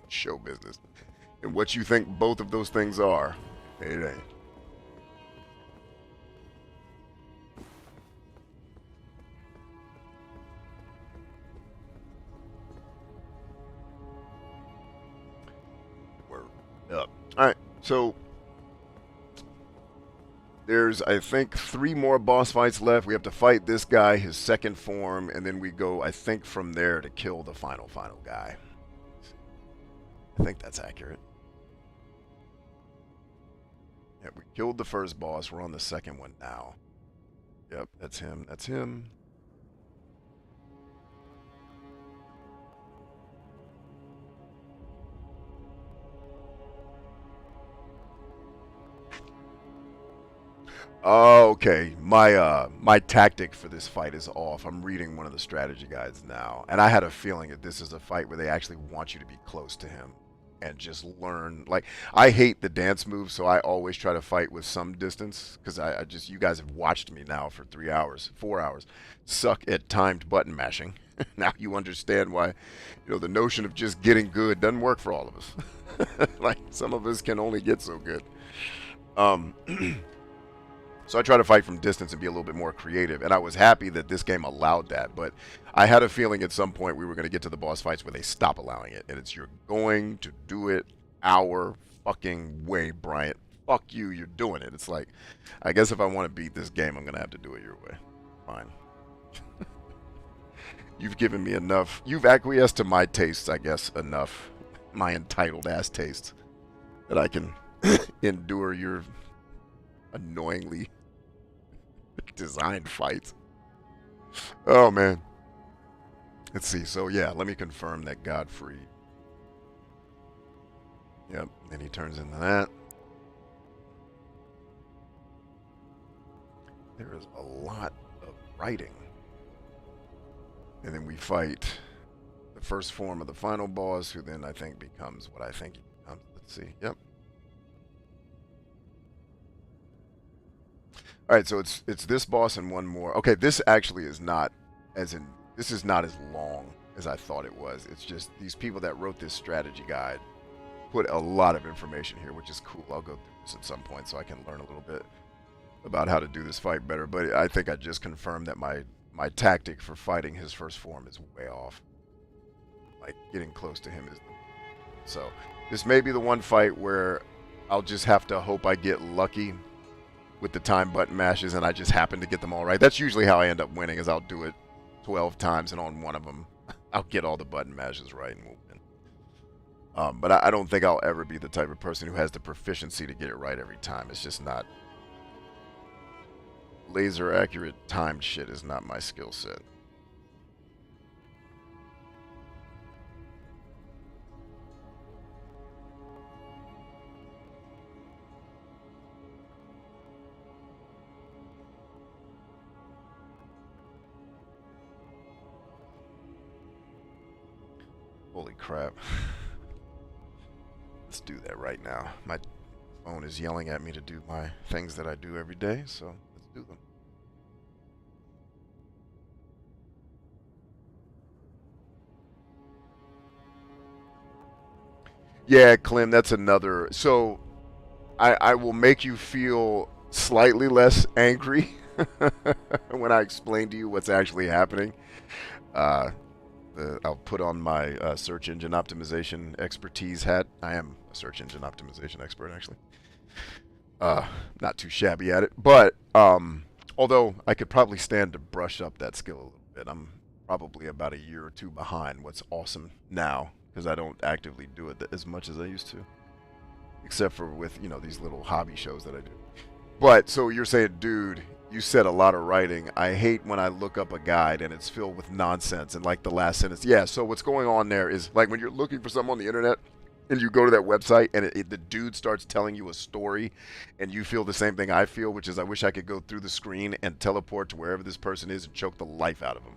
show business. And what you think both of those things are, it ain't. Word up. All right, so there's, I think, 3 more boss fights left. We have to fight this guy, his second form, and then we go, I think, from there to kill the final guy. I think that's accurate. Yeah, we killed the first boss. We're on the second one now. Yep, that's him. That's him. Oh, okay. My tactic for this fight is off. I'm reading one of the strategy guides now, and I had a feeling that this is a fight where they actually want you to be close to him and just learn. Like, I hate the dance moves, so I always try to fight with some distance, because I just, you guys have watched me now for 3 hours, 4 hours, suck at timed button mashing. Now you understand why, you know, the notion of just getting good doesn't work for all of us. Like, some of us can only get so good. So I try to fight from distance and be a little bit more creative, and I was happy that this game allowed that, but I had a feeling at some point we were going to get to the boss fights where they stop allowing it, and it's, you're going to do it our fucking way, Bryant. Fuck you, you're doing it. It's like, I guess if I want to beat this game, I'm going to have to do it your way. Fine. You've given me enough. You've acquiesced to my tastes, I guess, enough. My entitled ass tastes. That I can endure your annoyingly designed fights. Oh, man. Let's see. So, yeah, let me confirm that Godfrey. Yep, and he turns into that. There is a lot of writing. And then we fight the first form of the final boss, who then I think becomes what I think he becomes. Let's see. Yep. All right, so it's this boss and one more. Okay, this actually is not this is not as long as I thought it was. It's just these people that wrote this strategy guide put a lot of information here, which is cool. I'll go through this at some point so I can learn a little bit about how to do this fight better. But I think I just confirmed that my tactic for fighting his first form is way off. Like, getting close to him is... So, this may be the one fight where I'll just have to hope I get lucky with the time button mashes and I just happen to get them all right. That's usually how I end up winning, is I'll do it 12 times and on one of them I'll get all the button mashes right and we'll win. But I don't think I'll ever be the type of person who has the proficiency to get it right every time. It's just not... Laser accurate timed shit is not my skill set. Holy crap. Let's do that right now. My phone is yelling at me to do my things that I do every day, so let's do them. Yeah, Clem, that's another. So I will make you feel slightly less angry when I explain to you what's actually happening. I'll put on my search engine optimization expertise hat. I am a search engine optimization expert, actually. Not too shabby at it. But although I could probably stand to brush up that skill a little bit. I'm probably about a year or two behind what's awesome now, because I don't actively do it as much as I used to. Except for with, you know, these little hobby shows that I do. But, so you're saying, dude, you said a lot of writing. I hate when I look up a guide and it's filled with nonsense and like the last sentence. Yeah, so what's going on there is, like, when you're looking for something on the internet and you go to that website and the dude starts telling you a story and you feel the same thing I feel, which is I wish I could go through the screen and teleport to wherever this person is and choke the life out of him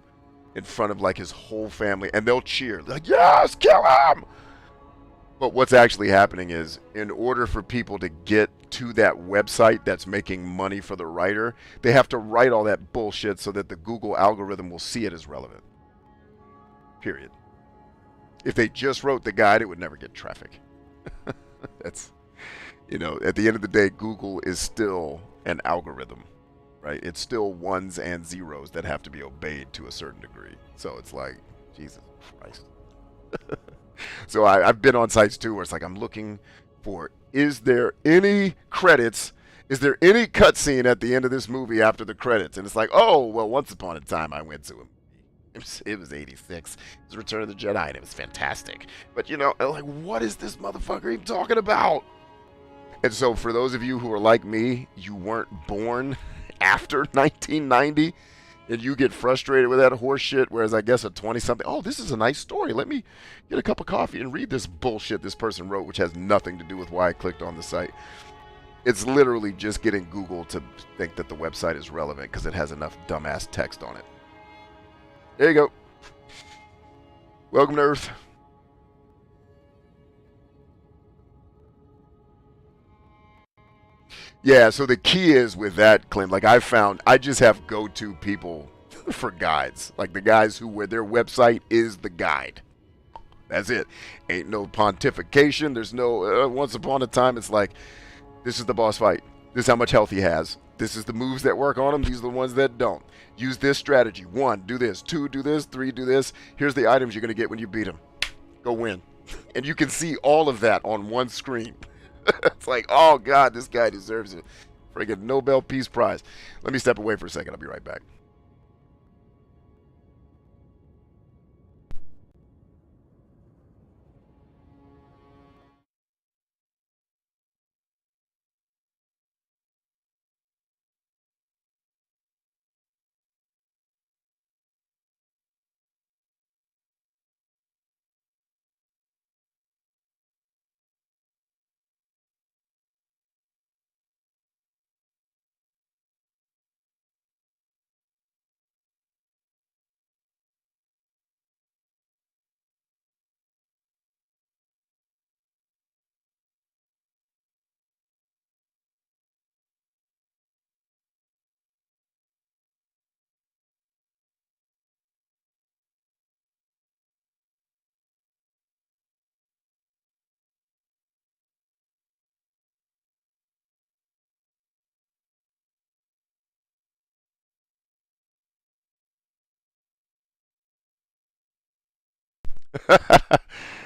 in front of, like, his whole family, and they'll cheer like, yes, kill him. But what's actually happening is, in order for people to get to that website that's making money for the writer, they have to write all that bullshit so that the Google algorithm will see it as relevant. Period. If they just wrote the guide, it would never get traffic. That's, you know, at the end of the day, Google is still an algorithm, right? It's still ones and zeros that have to be obeyed to a certain degree. So it's like, Jesus Christ. So I've been on sites too where it's like, I'm looking for, is there any credits? Is there any cutscene at the end of this movie after the credits? And it's like, oh, well, once upon a time I went to a movie. It was 86. It was Return of the Jedi, and it was fantastic. But, you know, like, what is this motherfucker even talking about? And so for those of you who are like me, you weren't born after 1990, and you get frustrated with that horse shit, whereas I guess a 20-something, oh, this is a nice story. Let me get a cup of coffee and read this bullshit this person wrote, which has nothing to do with why I clicked on the site. It's literally just getting Google to think that the website is relevant because it has enough dumbass text on it. There you go. Welcome to Earth. Yeah, so the key is with that, Clint, like I found, I just have go-to people for guides. Like the guys who, where their website is the guide. That's it. Ain't no pontification. There's no, once upon a time, it's like, this is the boss fight. This is how much health he has. This is the moves that work on him. These are the ones that don't. Use this strategy. 1, do this. 2, do this. 3, do this. Here's the items you're going to get when you beat him. Go win. And you can see all of that on one screen. It's like, oh, God, this guy deserves a friggin' Nobel Peace Prize. Let me step away for a second. I'll be right back.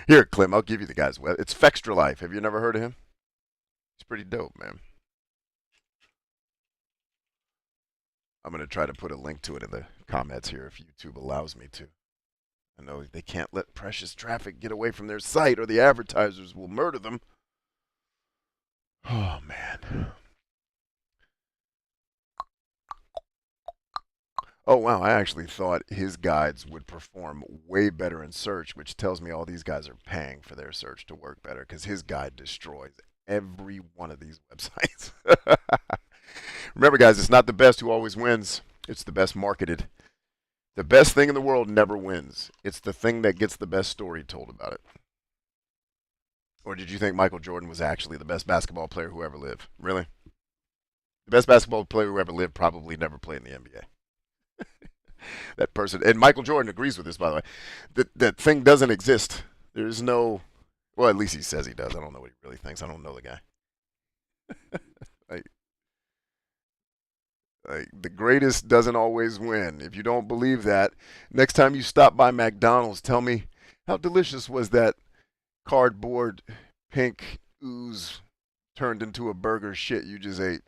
Here, Clem, I'll give you the guy's web. It's Fextra Life. Have you never heard of him? He's pretty dope, man. I'm going to try to put a link to it in the comments here if YouTube allows me to. I know they can't let precious traffic get away from their site or the advertisers will murder them. Oh, man. Oh, wow. I actually thought his guides would perform way better in search, which tells me all these guys are paying for their search to work better because his guide destroys every one of these websites. Remember, guys, it's not the best who always wins. It's the best marketed. The best thing in the world never wins. It's the thing that gets the best story told about it. Or did you think Michael Jordan was actually the best basketball player who ever lived? Really? The best basketball player who ever lived probably never played in the NBA. That person, and Michael Jordan agrees with this, by the way. That thing doesn't exist. There is no, well, at least he says he does. I don't know what he really thinks. I don't know the guy. The greatest doesn't always win. If you don't believe that, next time you stop by McDonald's, tell me how delicious was that cardboard pink ooze turned into a burger shit you just ate.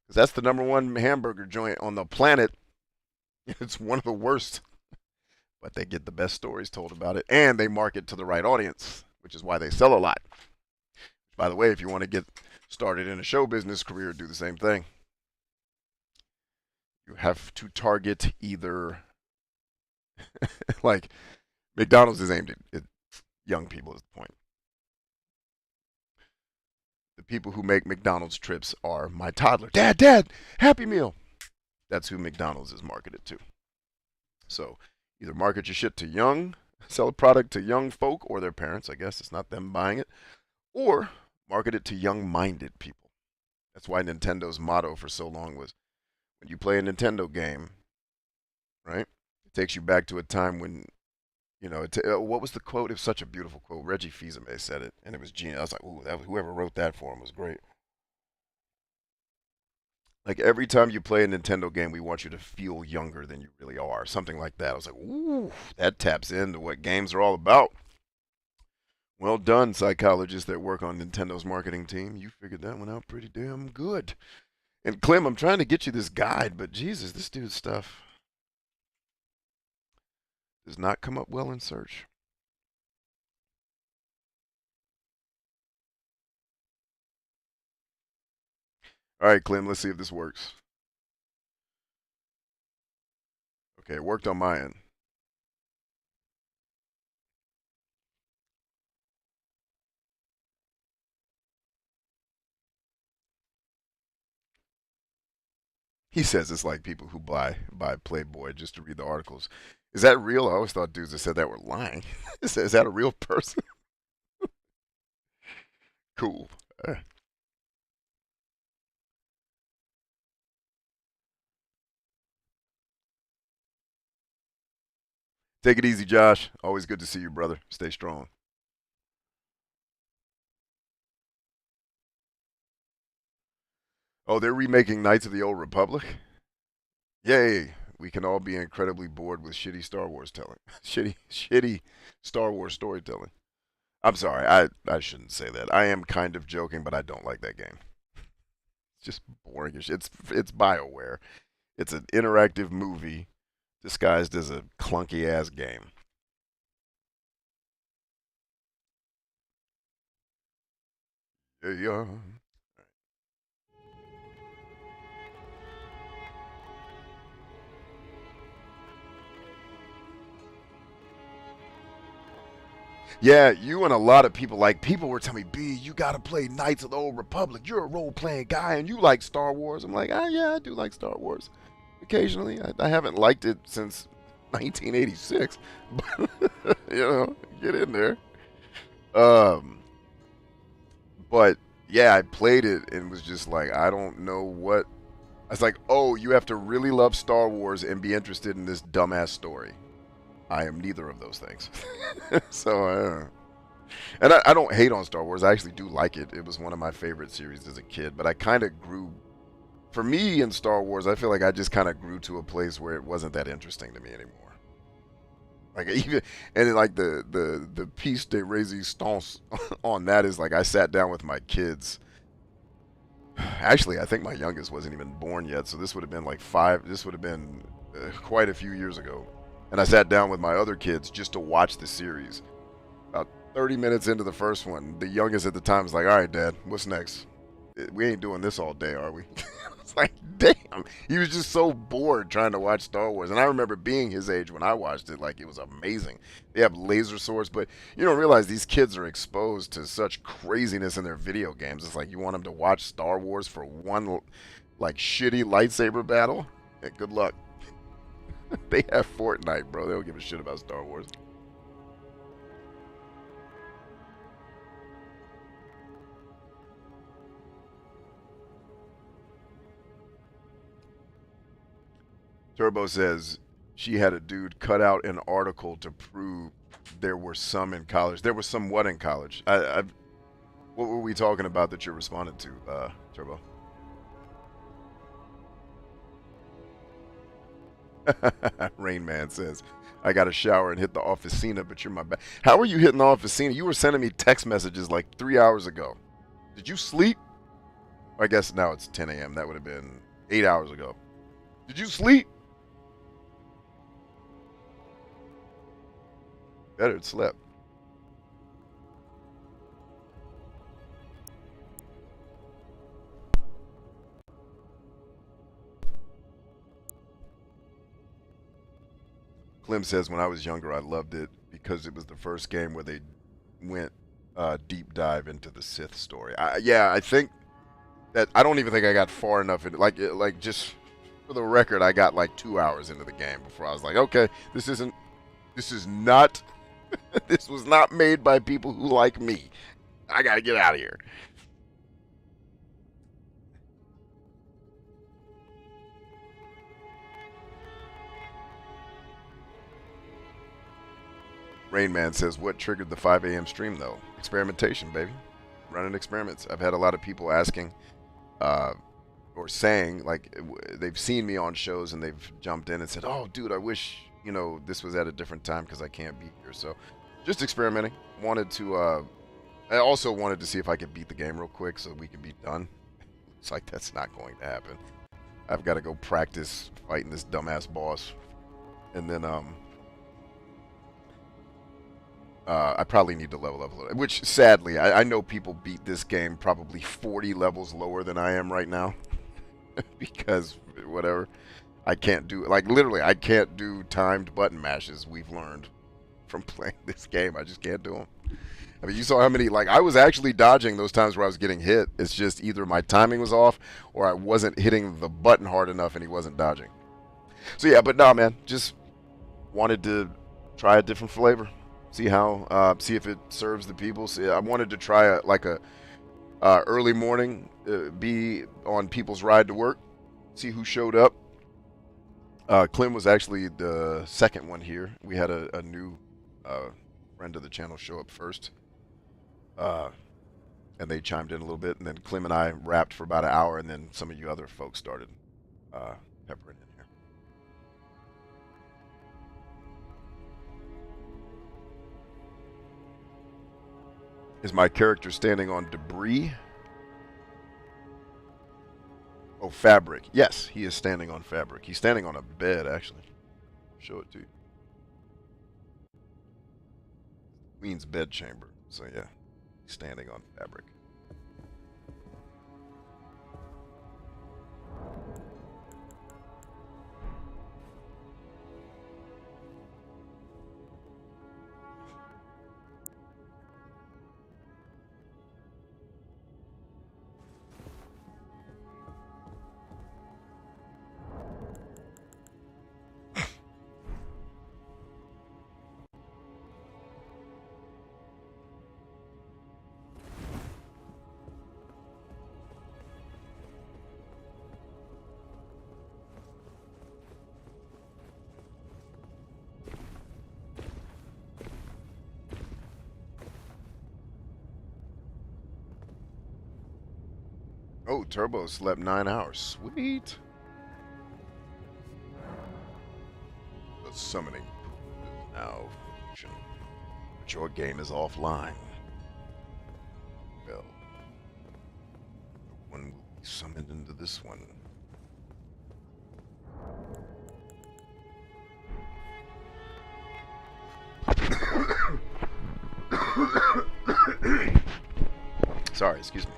Because that's the #1 hamburger joint on the planet. It's one of the worst. But they get the best stories told about it, and they market to the right audience, which is why they sell a lot. By the way, if you want to get started in a show business career, do the same thing. You have to target either, like, McDonald's is aimed at young people is the point. The people who make McDonald's trips are my toddler. Dad, Happy Meal. That's who McDonald's is marketed to. So either market your shit to young, sell a product to young folk or their parents. I guess it's not them buying it. Or market it to young-minded people. That's why Nintendo's motto for so long was, when you play a Nintendo game, right, it takes you back to a time when, you know, what was the quote? It was such a beautiful quote. Reggie Fils-Aimé said it, and it was genius. I was like, ooh, whoever wrote that for him was great. Like, every time you play a Nintendo game, we want you to feel younger than you really are. Something like that. I was like, ooh, that taps into what games are all about. Well done, psychologists that work on Nintendo's marketing team. You figured that one out pretty damn good. And Clem, I'm trying to get you this guide, but Jesus, this dude's stuff does not come up well in search. All right, Clem, let's see if this works. Okay, it worked on my end. He says it's like people who buy Playboy just to read the articles. Is that real? I always thought dudes that said that were lying. Is that a real person? Cool. Take it easy, Josh. Always good to see you, brother. Stay strong. Oh, they're remaking Knights of the Old Republic? Yay. We can all be incredibly bored with shitty Star Wars telling. shitty Star Wars storytelling. I'm sorry. I shouldn't say that. I am kind of joking, but I don't like that game. It's just boring as shit. It's BioWare. It's an interactive movie disguised as a clunky ass game. Yeah. Yeah, you and a lot of people, like, people were telling me, B, you gotta play Knights of the Old Republic. You're a role-playing guy and you like Star Wars. I'm like, yeah, I do like Star Wars. Occasionally. I haven't liked it since 1986. But, you know, get in there. But, yeah, I played it and was just like, I don't know what. I was like, oh, you have to really love Star Wars and be interested in this dumbass story. I am neither of those things. So, and I don't hate on Star Wars. I actually do like it. It was one of my favorite series as a kid. But I kind of grew, for me in Star Wars, I feel like I just kind of grew to a place where it wasn't that interesting to me anymore. Like even and then, like the piece de resistance on that is like I sat down with my kids. Actually, I think my youngest wasn't even born yet, so this would have been like five. This would have been quite a few years ago, and I sat down with my other kids just to watch the series. About 30 minutes into the first one, the youngest at the time was like, "All right, Dad, what's next? We ain't doing this all day, are we?" It's like, damn. He was just so bored trying to watch Star Wars. And I remember being his age when I watched it. Like, it was amazing. They have laser swords, but you don't realize these kids are exposed to such craziness in their video games. It's like you want them to watch Star Wars for one, like, shitty lightsaber battle? Yeah, good luck. They have Fortnite, bro. They don't give a shit about Star Wars. Turbo says she had a dude cut out an article to prove there were some in college. There was some what in college? What were we talking about that you responded to, Turbo? Rain Man says, I got a shower and hit the officina, but you're my back. How are you hitting the officina? You were sending me text messages like 3 hours ago. Did you sleep? I guess now it's 10 a.m. That would have been 8 hours ago. Did you sleep? Better had slept. Clem says, when I was younger, I loved it because it was the first game where they went deep dive into the Sith story. Yeah, I think that I don't even think I got far enough in like just for the record, I got like 2 hours into the game before I was like, okay, this is not this was not made by people who like me. I gotta get out of here. Rain Man says, what triggered the 5 a.m. stream though? Experimentation, baby. Running experiments. I've had a lot of people asking or saying, like, they've seen me on shows and they've jumped in and said, oh, dude, I wish, you know, this was at a different time because I can't be here. So just experimenting. I also wanted to see if I could beat the game real quick so we can be done. Looks like that's not going to happen. I've got to go practice fighting this dumbass boss. And then, I probably need to level up a little, which sadly, I know people beat this game probably 40 levels lower than I am right now. Because, whatever, I can't do, like, literally, I can't do timed button mashes, we've learned from playing this game. I just can't do them. I mean, you saw how many, like, I was actually dodging those times where I was getting hit. It's just either my timing was off or I wasn't hitting the button hard enough and he wasn't dodging. So, yeah, but nah, man, just wanted to try a different flavor. See how, see if it serves the people. See, I wanted to try a early morning, be on people's ride to work, see who showed up. Clem was actually the second one here. We had a new friend of the channel show up first, and they chimed in a little bit, and then Clem and I rapped for about an hour, and then some of you other folks started peppering in here. Is my character standing on debris? Oh, fabric. Yes, he is standing on fabric. He's standing on a bed, actually. Show it to you. Queen's bedchamber. So, yeah, he's standing on fabric. Oh, Turbo slept 9 hours. Sweet. The summoning malfunction. But your game is offline. Well, one will be summoned into this one. Sorry, excuse me.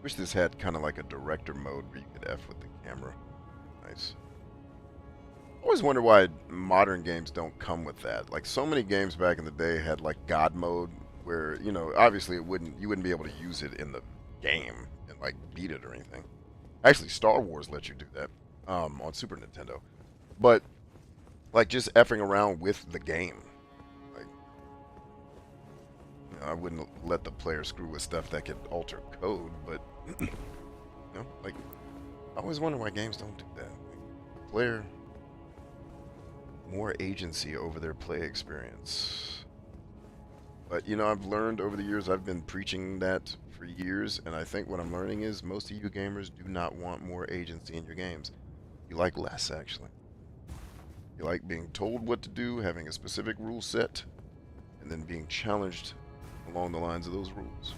Wish this had kind of like a director mode where you could F with the camera. Nice. Always wonder why modern games don't come with that. Like so many games back in the day had like God mode where, you know, obviously you wouldn't be able to use it in the game and like beat it or anything. Actually, Star Wars lets you do that on Super Nintendo. But like just effing around with the game. Like, you know, I wouldn't let the player screw with stuff that could alter code, but you know, like I always wonder why games don't do that. Like, player more agency over their play experience. But you know, I've learned over the years, I've been preaching that for years, and I think what I'm learning is most of you gamers do not want more agency in your games. You like less, actually. You like being told what to do, having a specific rule set, and then being challenged along the lines of those rules.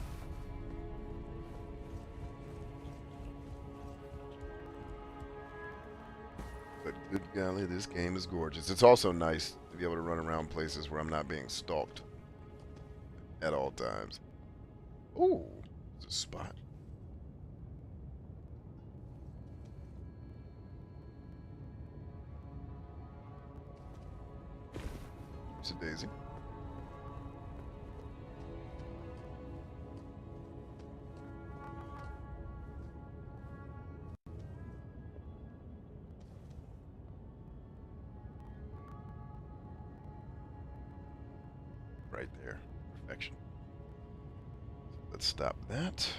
But good golly, this game is gorgeous. It's also nice to be able to run around places where I'm not being stalked at all times. Ooh, there's a spot. It's a daisy. Right there. Perfection. Let's stop that.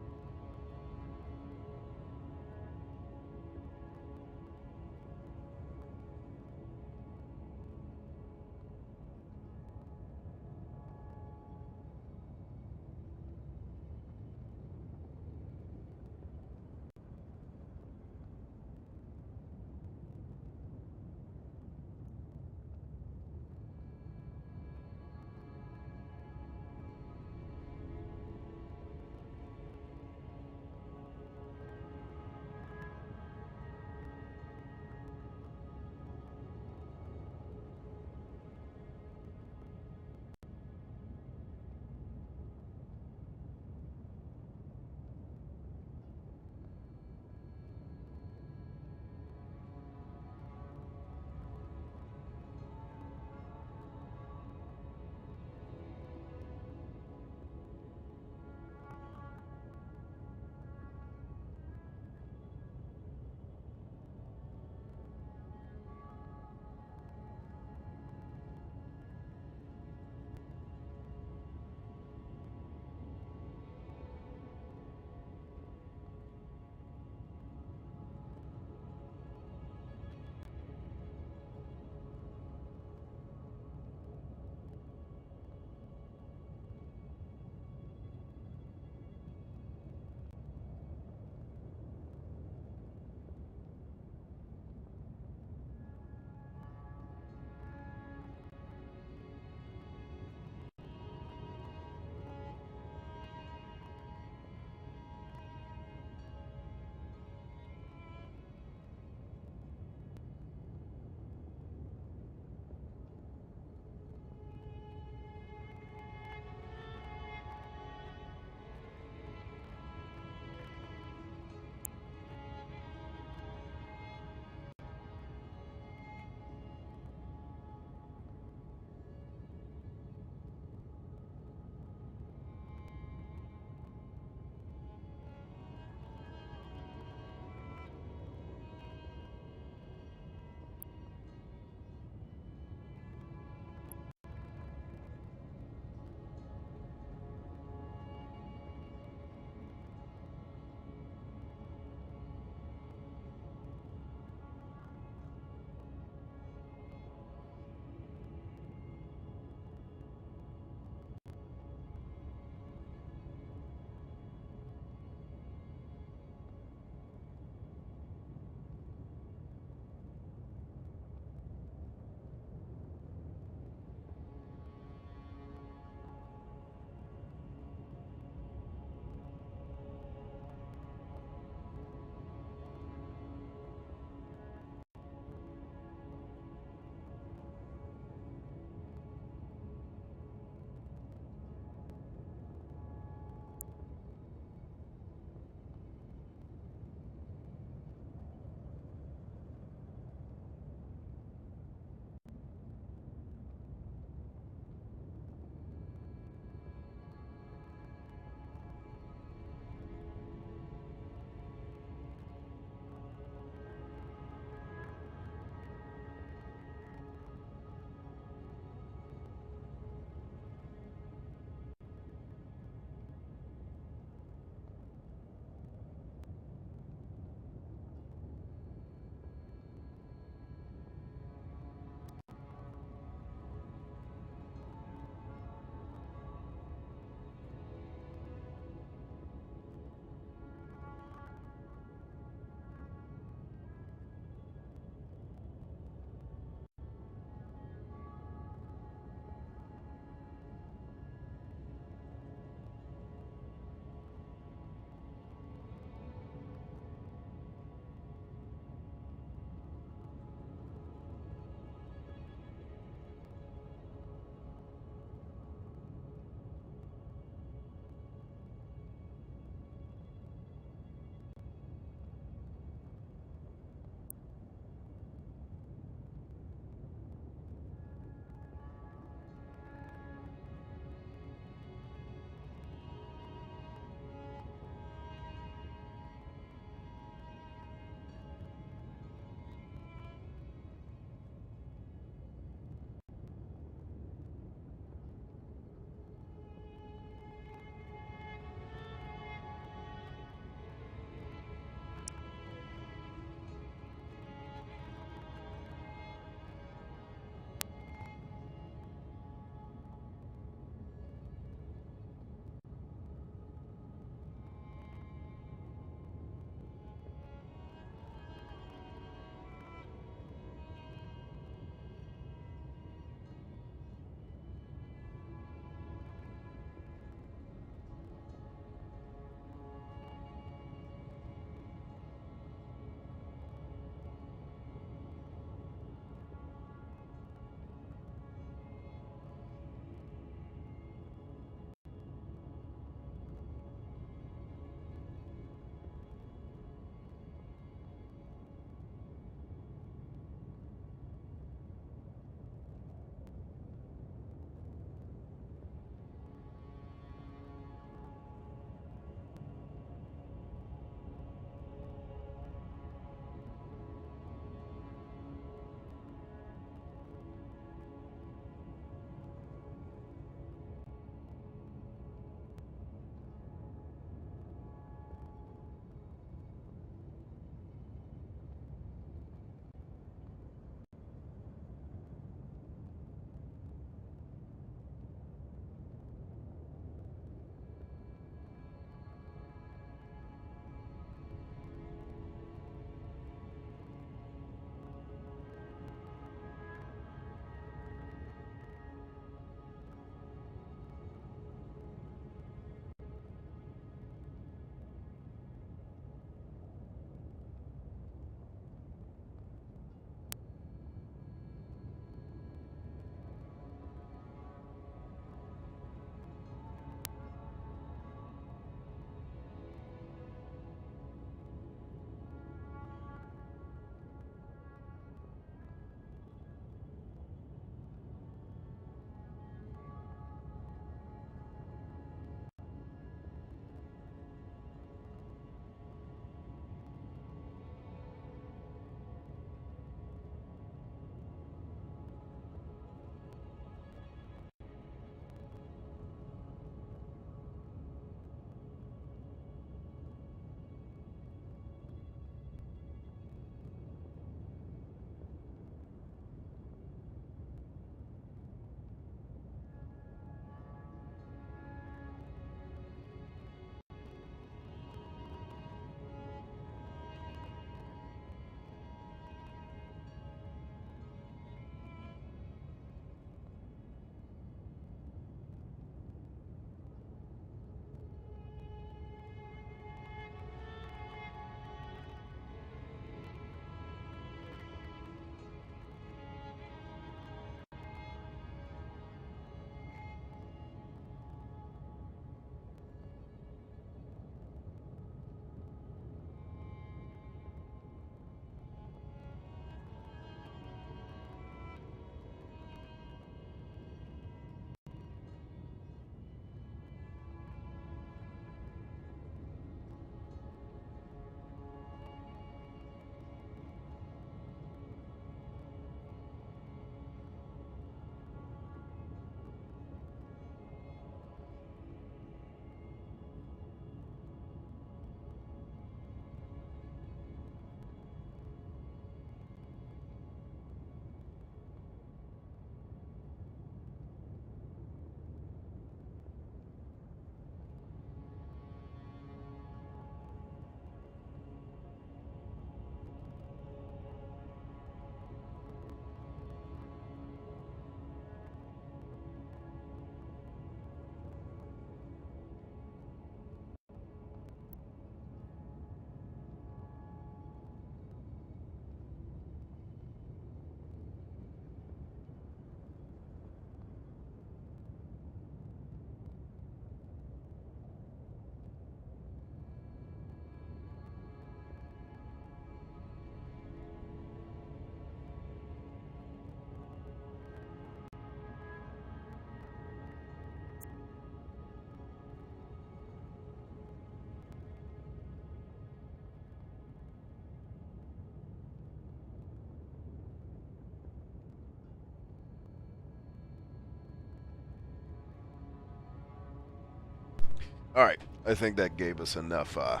All right, I think that gave us enough for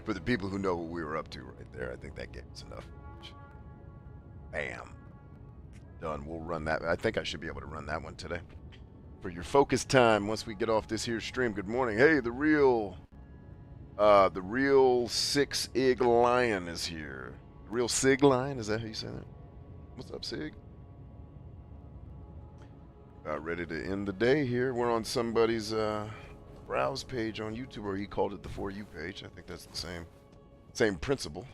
the people who know what we were up to right there. I think that gave us enough. Bam. Done. We'll run that. I think I should be able to run that one today. For your focus time, once we get off this here stream. Good morning. Hey, the real 6-Ig Lion is here. The real Sig Lion, is that how you say that? What's up, Sig? About ready to end the day here. We're on somebody's browse page on YouTube, or he called it the For You page. I think that's the same principle,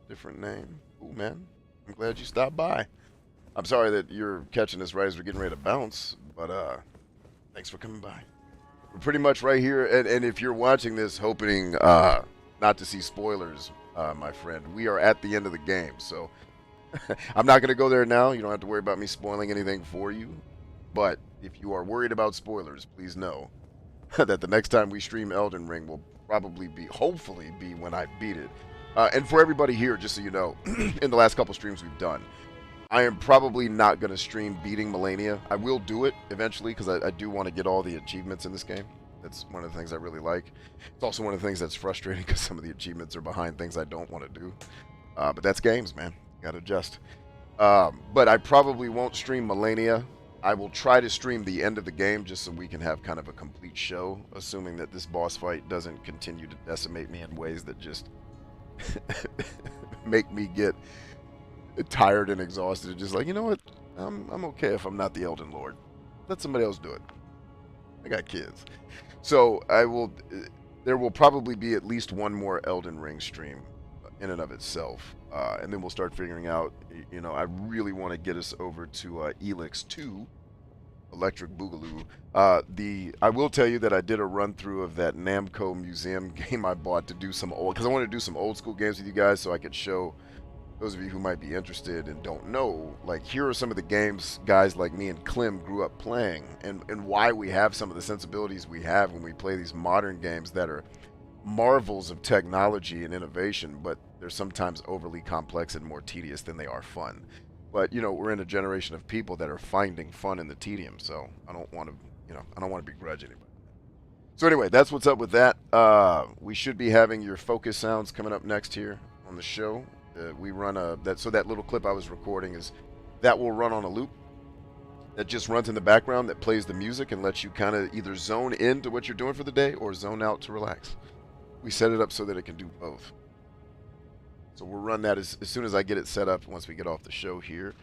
different name. Cool, man. I'm glad you stopped by. I'm sorry that you're catching us right as we're getting ready to bounce, but thanks for coming by. We're pretty much right here, and if you're watching this hoping not to see spoilers, my friend, we are at the end of the game, so I'm not going to go there now. You don't have to worry about me spoiling anything for you, but if you are worried about spoilers, please know that the next time we stream Elden Ring will hopefully be when I beat it. And for everybody here, just so you know, in the last couple streams we've done, I am probably not going to stream beating Melania. I will do it eventually because I do want to get all the achievements in this game. That's one of the things I really like. It's also one of the things that's frustrating because some of the achievements are behind things I don't want to do. But that's games, man. Got to adjust. But I probably won't stream Melania. I will try to stream the end of the game just so we can have kind of a complete show, assuming that this boss fight doesn't continue to decimate me in ways that just make me get tired and exhausted and just like, you know what, I'm okay if I'm not the Elden Lord. Let somebody else do it. I got kids. So there will probably be at least one more Elden Ring stream in and of itself. And then we'll start figuring out, you know, I really want to get us over to Elix 2, Electric Boogaloo. I will tell you that I did a run through of that Namco Museum game I bought to do some old, because I want to do some old school games with you guys so I could show those of you who might be interested and don't know, like, here are some of the games guys like me and Clem grew up playing, and why we have some of the sensibilities we have when we play these modern games that are marvels of technology and innovation, but they're sometimes overly complex and more tedious than they are fun. But, you know, we're in a generation of people that are finding fun in the tedium, so I don't want to begrudge anybody. So anyway, that's what's up with that. We should be having your focus sounds coming up next here on the show. We run that little clip I was recording that will run on a loop that just runs in the background, that plays the music and lets you kind of either zone into what you're doing for the day or zone out to relax. We set it up so that it can do both. So we'll run that as soon as I get it set up once we get off the show here.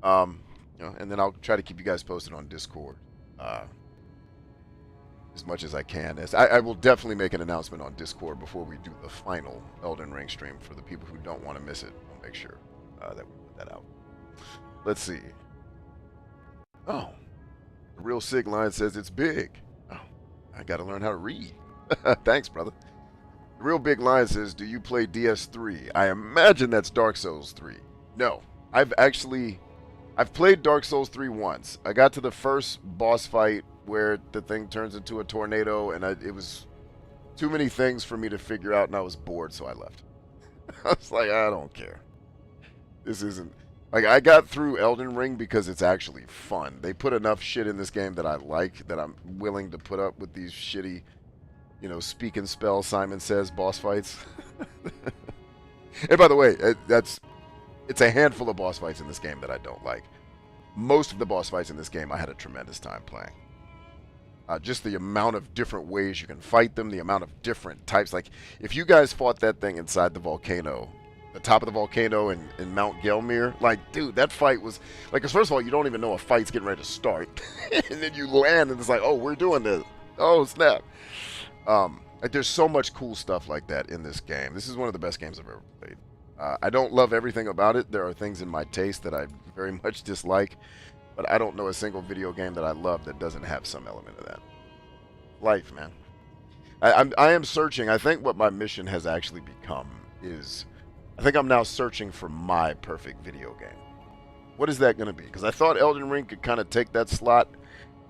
You know, and then I'll try to keep you guys posted on Discord as much as I can. I will definitely make an announcement on Discord before we do the final Elden Ring stream for the people who don't want to miss it. I'll make sure that we put that out. Let's see. Oh, the real Sig Line says it's big. Oh, I got to learn how to read. Thanks, brother. The real Big Lion says, do you play DS3? I imagine that's Dark Souls 3. No, I've played Dark Souls 3 once. I got to the first boss fight where the thing turns into a tornado, and it was too many things for me to figure out, and I was bored, so I left. I was like, I don't care. This isn't... Like, I got through Elden Ring because it's actually fun. They put enough shit in this game that I like, that I'm willing to put up with these shitty, you know, speak and spell, Simon Says, boss fights. And by the way, it's a handful of boss fights in this game that I don't like. Most of the boss fights in this game I had a tremendous time playing. Just the amount of different ways you can fight them, the amount of different types. Like, if you guys fought that thing inside the volcano, the top of the volcano in Mount Gelmir, like, dude, that fight was... Like, 'cause first of all, you don't even know a fight's getting ready to start. And then you land, and it's like, oh, we're doing this. Oh, snap. Like, there's so much cool stuff like that in this game. This is one of the best games I've ever played. I don't love everything about it. There are things in my taste that I very much dislike. But I don't know a single video game that I love that doesn't have some element of that. Life, man. I am searching. I think what my mission has actually become is... I think I'm now searching for my perfect video game. What is that going to be? Because I thought Elden Ring could kind of take that slot.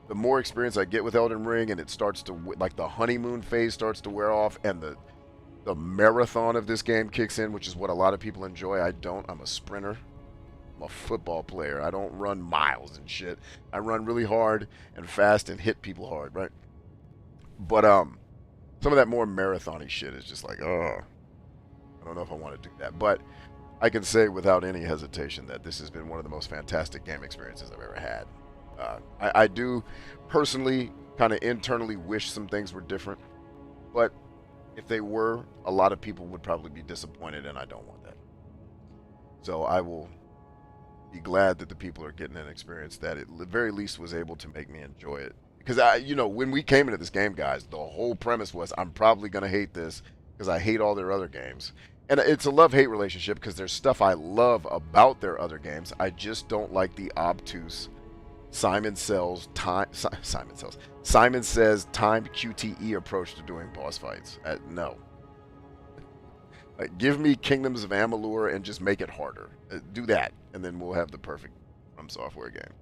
The more experience I get with Elden Ring, and it starts to... Like, the honeymoon phase starts to wear off, and the marathon of this game kicks in, which is what a lot of people enjoy. I don't. I'm a sprinter. I'm a football player. I don't run miles and shit. I run really hard and fast and hit people hard, right? But some of that more marathon-y shit is just like, oh, I don't know if I want to do that. But I can say without any hesitation that this has been one of the most fantastic game experiences I've ever had. I do personally kind of internally wish some things were different, but if they were, a lot of people would probably be disappointed, and I don't want that. So I will be glad that the people are getting an experience that at the very least was able to make me enjoy it. Because when we came into this game, guys, the whole premise was I'm probably gonna hate this because I hate all their other games. And it's a love-hate relationship because there's stuff I love about their other games. I just don't like the obtuse Simon Says timed QTE approach to doing boss fights. No. Give me Kingdoms of Amalur and just make it harder. Do that, and then we'll have the perfect From Software game.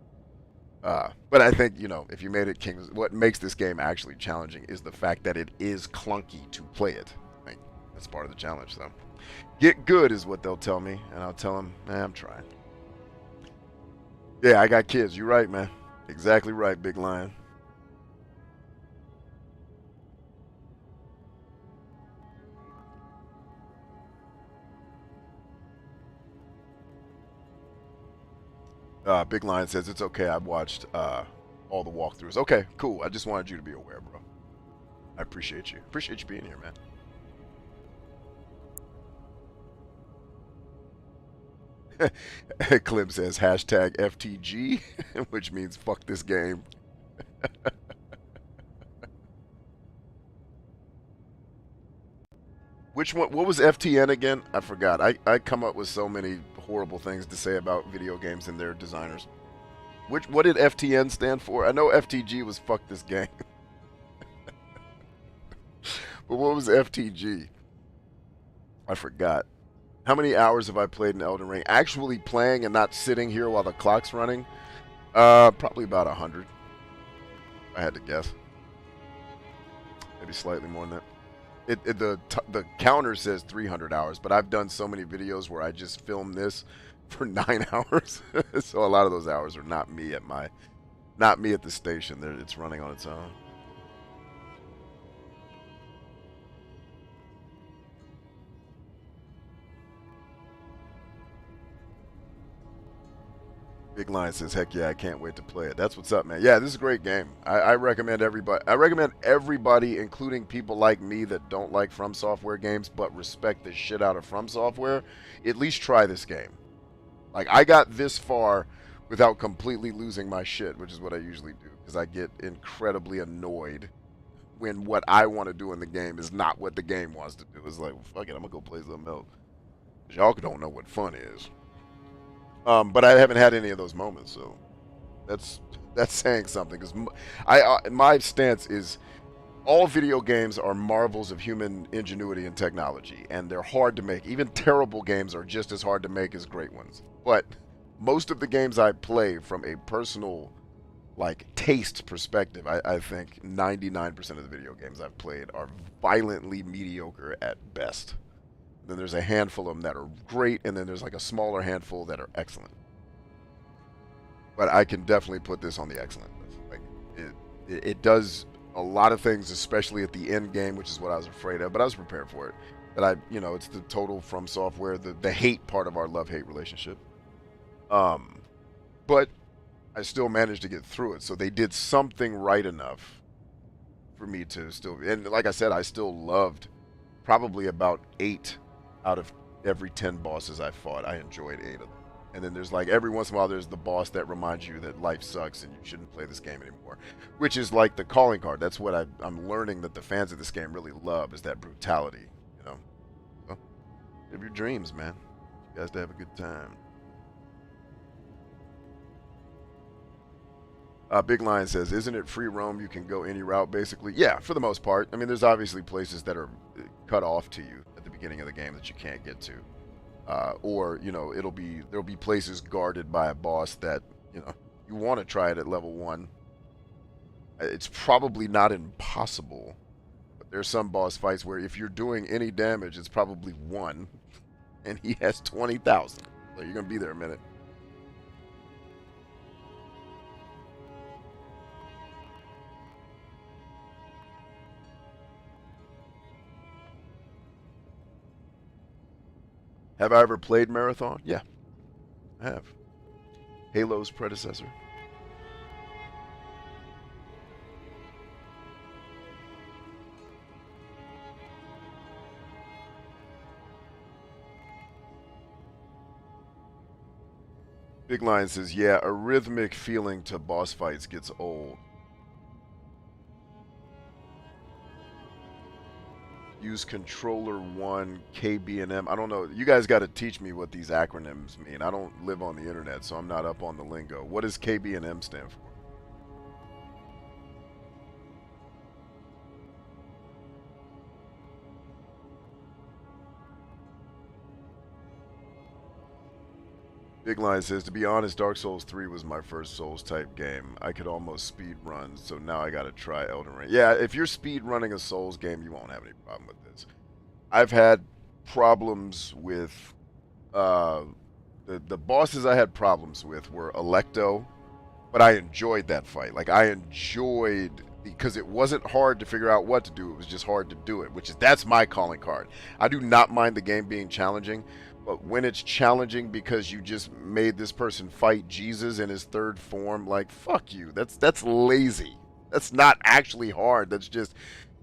But I think, if you made it Kingdoms, what makes this game actually challenging is the fact that it is clunky to play it. I think that's part of the challenge, so. Get good is what they'll tell me, and I'll tell them, I'm trying. Yeah, I got kids. You're right, man. Exactly right, Big Lion. Big Lion says, it's okay. I've watched all the walkthroughs. Okay, cool. I just wanted you to be aware, bro. I appreciate you. Appreciate you being here, man. Clem says hashtag FTG, which means fuck this game. Which one? What was FTN again? I forgot. I come up with so many horrible things to say about video games and their designers. What did FTN stand for? I know FTG was fuck this game. But what was FTG? I forgot. How many hours have I played in Elden Ring? Actually playing and not sitting here while the clock's running? Probably about 100. I had to guess. Maybe slightly more than that. The counter says 300 hours, but I've done so many videos where I just film this for 9 hours. So a lot of those hours are not me at the station. It's running on its own. Big Lion says, heck yeah, I can't wait to play it. That's what's up, man. Yeah, this is a great game. I recommend everybody. I recommend everybody, including people like me that don't like From Software games but respect the shit out of From Software, at least try this game. Like, I got this far without completely losing my shit, which is what I usually do, because I get incredibly annoyed when what I want to do in the game is not what the game wants to do. It's like, well, fuck it, I'm going to go play something else. Y'all don't know what fun is. But I haven't had any of those moments, so that's saying something. Because my stance is, all video games are marvels of human ingenuity and technology, and they're hard to make. Even terrible games are just as hard to make as great ones. But most of the games I play, from a personal, taste perspective, I think 99% of the video games I've played are violently mediocre at best. Then there's a handful of them that are great, and then there's a smaller handful that are excellent. But I can definitely put this on the excellent list. It does a lot of things, especially at the end game, which is what I was afraid of, but I was prepared for it. That it's the total From Software, the hate part of our love-hate relationship. But I still managed to get through it, so they did something right enough for me to still, and like I said, I still loved probably about 8 out of every 10 bosses I fought. I enjoyed 8 of them. And then there's every once in a while there's the boss that reminds you that life sucks and you shouldn't play this game anymore, which is like the calling card. That's what I'm learning that the fans of this game really love, is that brutality. So, live your dreams, man. You guys to have a good time. Big Lion says, isn't it free roam? You can go any route, basically. Yeah, for the most part. I mean, there's obviously places that are cut off to you at the beginning of the game that you can't get to. Or, there'll be places guarded by a boss that, you want to try it at level 1. It's probably not impossible. But there's some boss fights where if you're doing any damage, it's probably 1. And he has 20,000. So you're going to be there a minute. Have I ever played Marathon? Yeah, I have. Halo's predecessor. Big Lion says, yeah, a rhythmic feeling to boss fights gets old. Use controller 1 KBNM. I don't know. You guys got to teach me what these acronyms mean. I don't live on the internet, so I'm not up on the lingo. What does KBNM stand for? Big Line says, to be honest, Dark Souls 3 was my first Souls-type game. I could almost speed run, so now I gotta try Elden Ring. Yeah, if you're speed running a Souls game, you won't have any problem with this. I've had problems with... the bosses I had problems with were Electo, but I enjoyed that fight. Like, I enjoyed... because it wasn't hard to figure out what to do. It was just hard to do it, that's my calling card. I do not mind the game being challenging, but when it's challenging because you just made this person fight Jesus in his third form, like, fuck you. That's lazy. That's not actually hard. That's just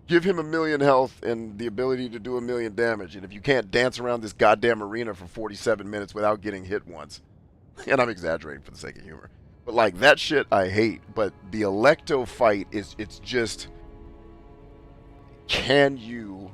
give him 1,000,000 health and the ability to do 1,000,000 damage. And if you can't dance around this goddamn arena for 47 minutes without getting hit once, and I'm exaggerating for the sake of humor, but like that shit I hate. But the Electo fight it's just, can you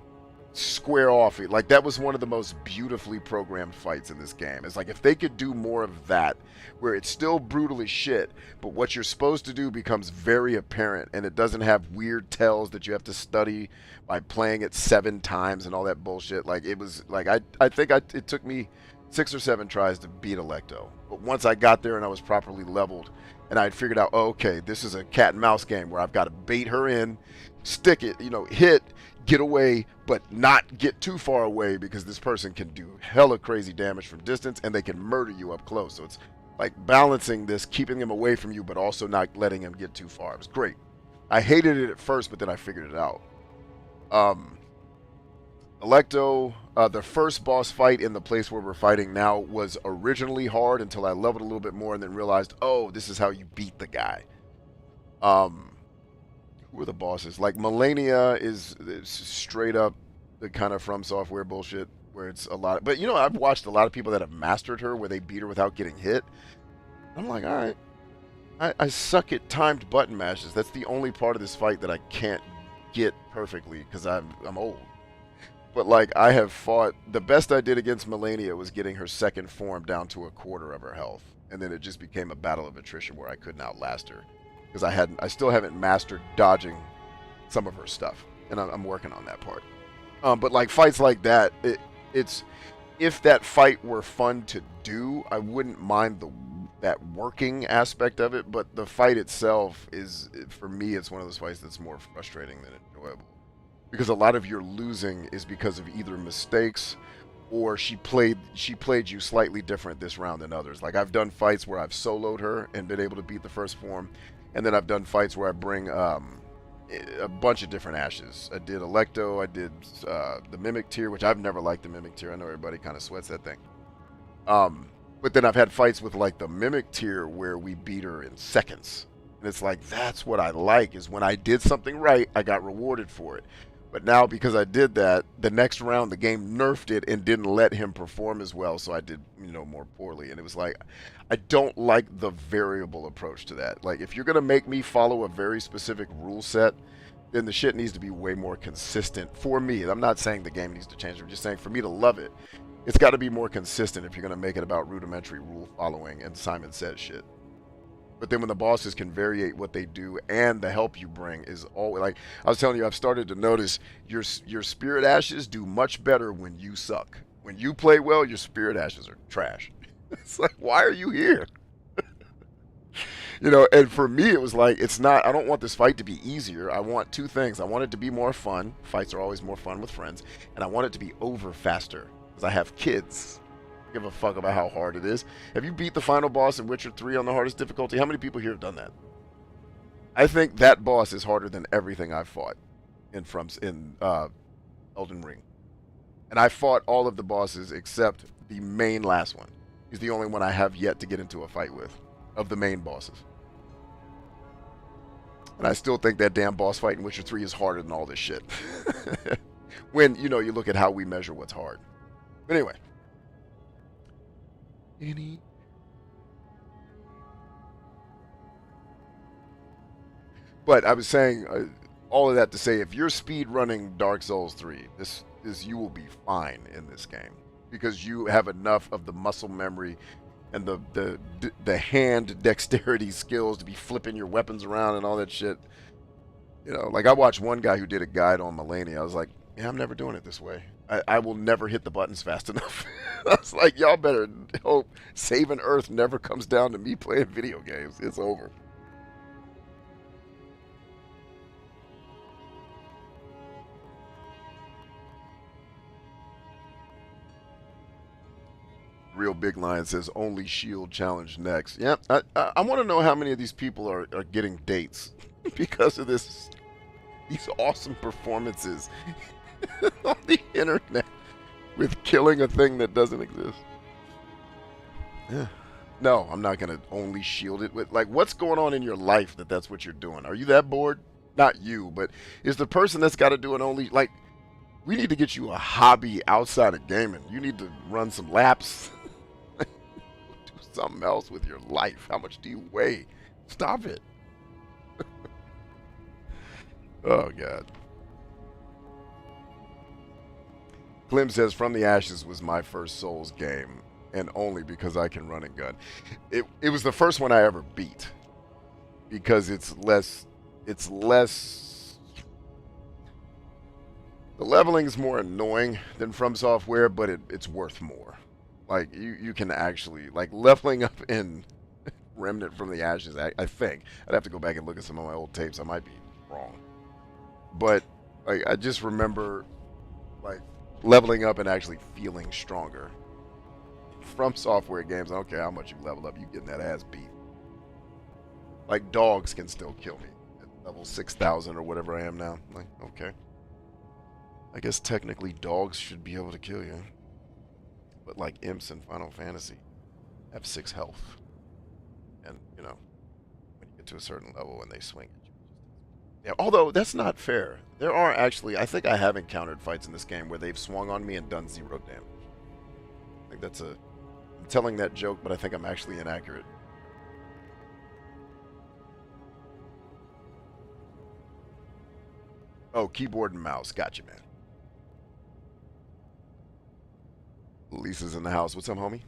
square off it? Like, that was one of the most beautifully programmed fights in this game. It's like, if they could do more of that, where it's still brutal as shit, but what you're supposed to do becomes very apparent, and it doesn't have weird tells that you have to study by playing it 7 times and all that bullshit. Like, it was like, I think it took me 6 or 7 tries to beat Electo, but once I got there and I was properly leveled and I'd figured out, oh, okay, this is a cat and mouse game where I've got to bait her in, stick it, hit, get away, but not get too far away, because this person can do hella crazy damage from distance and they can murder you up close. So it's like balancing this, keeping him away from you, but also not letting him get too far. It was great. I hated it at first, but then I figured it out. Electo, the first boss fight in the place where we're fighting now was originally hard until I leveled a little bit more and then realized, oh, this is how you beat the guy. Who are the bosses? Like, Melania is straight up the kind of From Software bullshit where it's a lot. But, I've watched a lot of people that have mastered her where they beat her without getting hit. I'm like, all right. I suck at timed button mashes. That's the only part of this fight that I can't get perfectly because I'm old. But, like, I have fought... The best I did against Melania was getting her second form down to 1/4 of her health. And then it just became a battle of attrition where I couldn't outlast her. Because I still haven't mastered dodging some of her stuff, and I'm working on that part. But like fights like that, it's if that fight were fun to do, I wouldn't mind that working aspect of it. But the fight itself is, for me, it's one of those fights that's more frustrating than enjoyable, because a lot of your losing is because of either mistakes or she played you slightly different this round than others. Like, I've done fights where I've soloed her and been able to beat the first form. And then I've done fights where I bring a bunch of different ashes. I did Electo, I did the Mimic tier, which I've never liked the Mimic tier. I know everybody kind of sweats that thing. But then I've had fights with, like, the Mimic tier where we beat her in seconds. And it's like, that's what I like, is when I did something right, I got rewarded for it. But now, because I did that, the next round the game nerfed it and didn't let him perform as well, so I did, more poorly. And it was like, I don't like the variable approach to that. Like, if you're going to make me follow a very specific rule set, then the shit needs to be way more consistent for me. I'm not saying the game needs to change. I'm just saying, for me to love it, it's got to be more consistent if you're going to make it about rudimentary rule following and Simon Says shit. But then when the bosses can variate what they do and the help you bring is always, like I was telling you, I've started to notice your spirit ashes do much better when you suck. When you play well, your spirit ashes are trash. It's like, why are you here? And for me, it was like, I don't want this fight to be easier. I want 2 things. I want it to be more fun. Fights are always more fun with friends. And I want it to be over faster, because I have kids. Give a fuck about how hard it is. Have you beat the final boss in Witcher 3 on the hardest difficulty? How many people here have done that? I think that boss is harder than everything I've fought in Elden Ring. And I fought all of the bosses except The main last one. He's the only one I have yet to get into a fight with, of the main bosses. And I still think that damn boss fight in Witcher 3 is harder than all this shit. When, you know, you look at how we measure what's hard. But anyway. But I was saying all of that to say, if you're speed running Dark Souls 3, this you will be fine in this game, because you have enough of the muscle memory and the hand dexterity skills to be flipping your weapons around and all that shit. You know, like I watched one guy who did a guide on Melania. I was like, yeah, I'm never doing it this way. I will never hit the buttons fast enough. I was like, y'all better hope saving Earth never comes down to me playing video games. It's over. Real Big Lion says only Shield challenge next. Yeah, I want to know how many of these people are getting dates because of these awesome performances on the internet with killing a thing that doesn't exist. Yeah. No, I'm not gonna only shield it with, like, what's going on in your life that's what you're doing? Are you that bored? Not you, but is the person that's got to do it only, like, we need to get you a hobby outside of gaming. You need to run some laps. Do something else with your life. How much do you weigh? Stop it. Oh, God. Clem says, From the Ashes was my first Souls game, and only because I can run and gun. It was the first one I ever beat, because it's less... The leveling's more annoying than From Software, but it's worth more. Like, you can actually... Like, leveling up in Remnant from the Ashes, I think. I'd have to go back and look at some of my old tapes. I might be wrong. But, like, I just remember, like, leveling up and actually feeling stronger. From Software games, I don't care how much you level up, you getting that ass beat. Like, dogs can still kill me at level 6,000 or whatever I am now. Like, okay. I guess technically dogs should be able to kill you. But like imps in Final Fantasy have 6 health. And, you know, when you get to a certain level and they swing at you. Yeah, although that's not fair. There are actually, I think I have encountered fights in this game where they've swung on me and done 0 damage. I think that's I'm telling that joke, but I think I'm actually inaccurate. Oh, keyboard and mouse. Gotcha, man. Lisa's in the house. What's up, homie?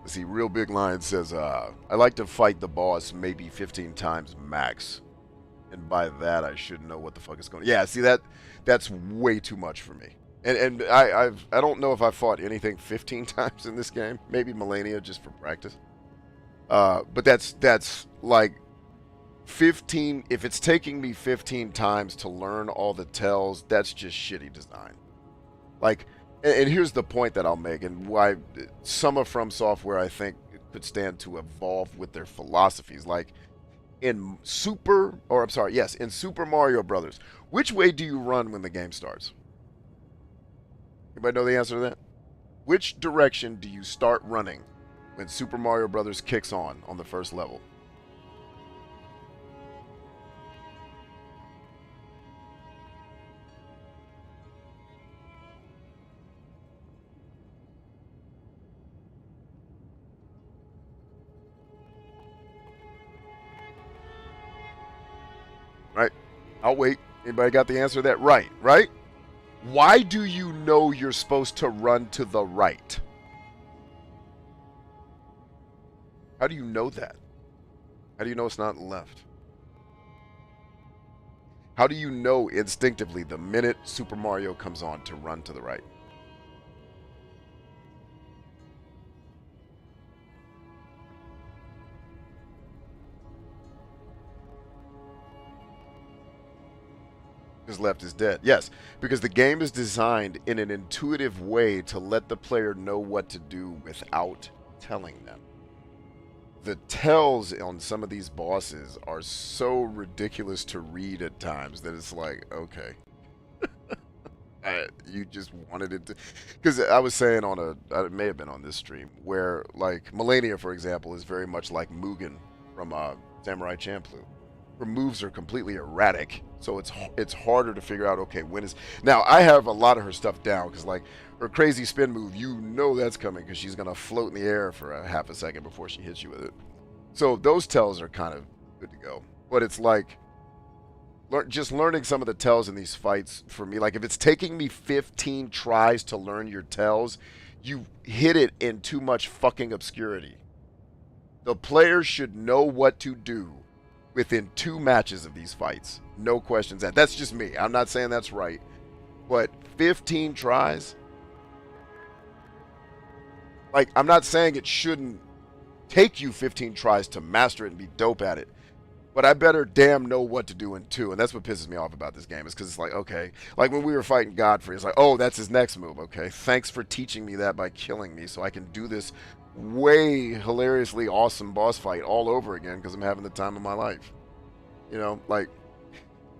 Let's see, Real Big Lion says, I like to fight the boss maybe 15 times max. And by that, I should know what the fuck is going on. Yeah, see, that's way too much for me. And I don't know if I've fought anything 15 times in this game. Maybe Melania, just for practice. But that's like 15. If it's taking me 15 times to learn all the tells, that's just shitty design. Like, and here's the point that I'll make, and why some of From Software I think could stand to evolve with their philosophies. Like in Super Mario Brothers, which way do you run when the game starts? Anybody know the answer to that? Which direction do you start running when Super Mario Brothers kicks on the first level? Right? I'll wait. Anybody got the answer to that? Right? Why do you know you're supposed to run to the right? How do you know that? How do you know it's not left? How do you know instinctively the minute Super Mario comes on to run to the right? Because left is dead. Yes, because the game is designed in an intuitive way to let the player know what to do without telling them. the tells on some of these bosses are so ridiculous to read at times that it's like, okay. You just wanted it to, because I was saying it may have been on this stream, where like Melania, for example, is very much like Mugen from Samurai Champloo. Her moves are completely erratic, so it's harder to figure out. Okay, when is now? I have a lot of her stuff down because like her crazy spin move, you know that's coming because she's gonna float in the air for a half a second before she hits you with it. So those tells are kind of good to go, but it's like. Just learning some of the tells in these fights for me, like if it's taking me 15 tries to learn your tells, you hit it in too much fucking obscurity. The player should know what to do within 2 matches of these fights. No questions asked. That's just me. I'm not saying that's right. But 15 tries? Like, I'm not saying it shouldn't take you 15 tries to master it and be dope at it. But I better damn know what to do in 2, and that's what pisses me off about this game, is because it's like, okay, like when we were fighting Godfrey, it's like, oh, that's his next move, okay, thanks for teaching me that by killing me, so I can do this way hilariously awesome boss fight all over again, because I'm having the time of my life. You know, like,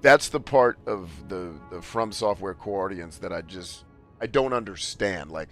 that's the part of the From Software core audience that I don't understand. Like,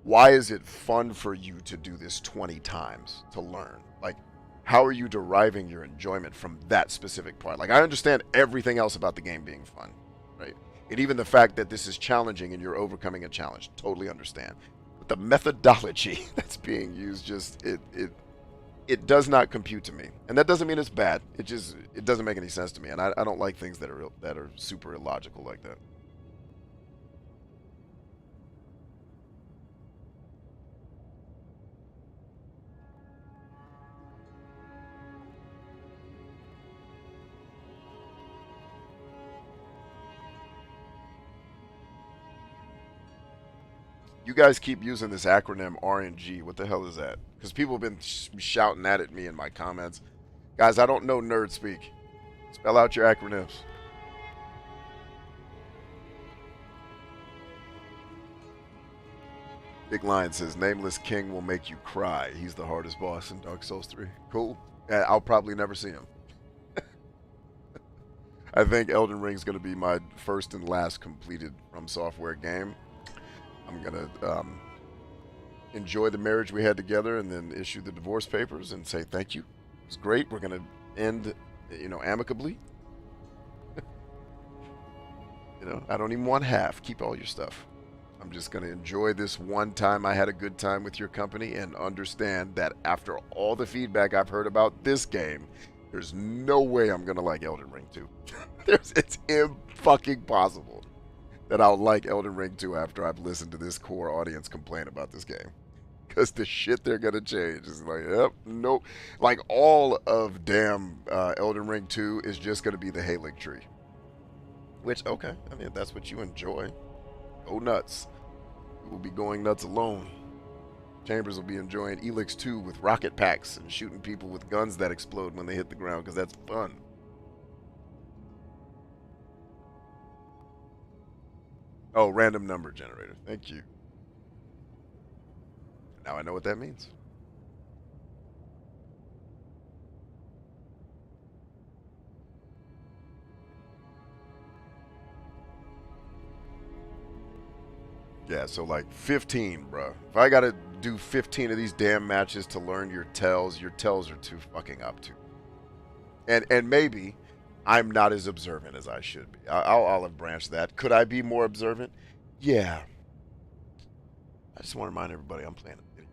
why is it fun for you to do this 20 times to learn? Like, how are you deriving your enjoyment from that specific part? Like, I understand everything else about the game being fun, right? And even the fact that this is challenging and you're overcoming a challenge, totally understand. But the methodology that's being used just, it does not compute to me. And that doesn't mean it's bad. It doesn't make any sense to me. And I don't like things that are super illogical like that. You guys keep using this acronym RNG. What the hell is that? Because people have been shouting that at me in my comments. Guys, I don't know nerd speak. Spell out your acronyms. Big Lion says, Nameless King will make you cry. He's the hardest boss in Dark Souls 3. Cool. I'll probably never see him. I think Elden Ring is going to be my first and last completed From Software game. I'm going to enjoy the marriage we had together and then issue the divorce papers and say thank you. It was great. We're going to end, amicably. I don't even want half. Keep all your stuff. I'm just going to enjoy this one time I had a good time with your company and understand that after all the feedback I've heard about this game, there's no way I'm going to like Elden Ring 2. It's fucking possible that I'll like Elden Ring 2 after I've listened to this core audience complain about this game. Because the shit they're going to change is like, yep, nope. Like, all of damn Elden Ring 2 is just going to be the Halig tree. Which, okay, I mean, if that's what you enjoy, go nuts. We will be going nuts alone. Chambers will be enjoying Elix 2 with rocket packs and shooting people with guns that explode when they hit the ground, because that's fun. Oh, random number generator. Thank you. Now I know what that means. Yeah, so like 15, bro. If I gotta do 15 of these damn matches to learn your tells are too fucking obtuse. And maybe I'm not as observant as I should be. I'll olive branch that. Could I be more observant? Yeah. I just want to remind everybody I'm playing a video.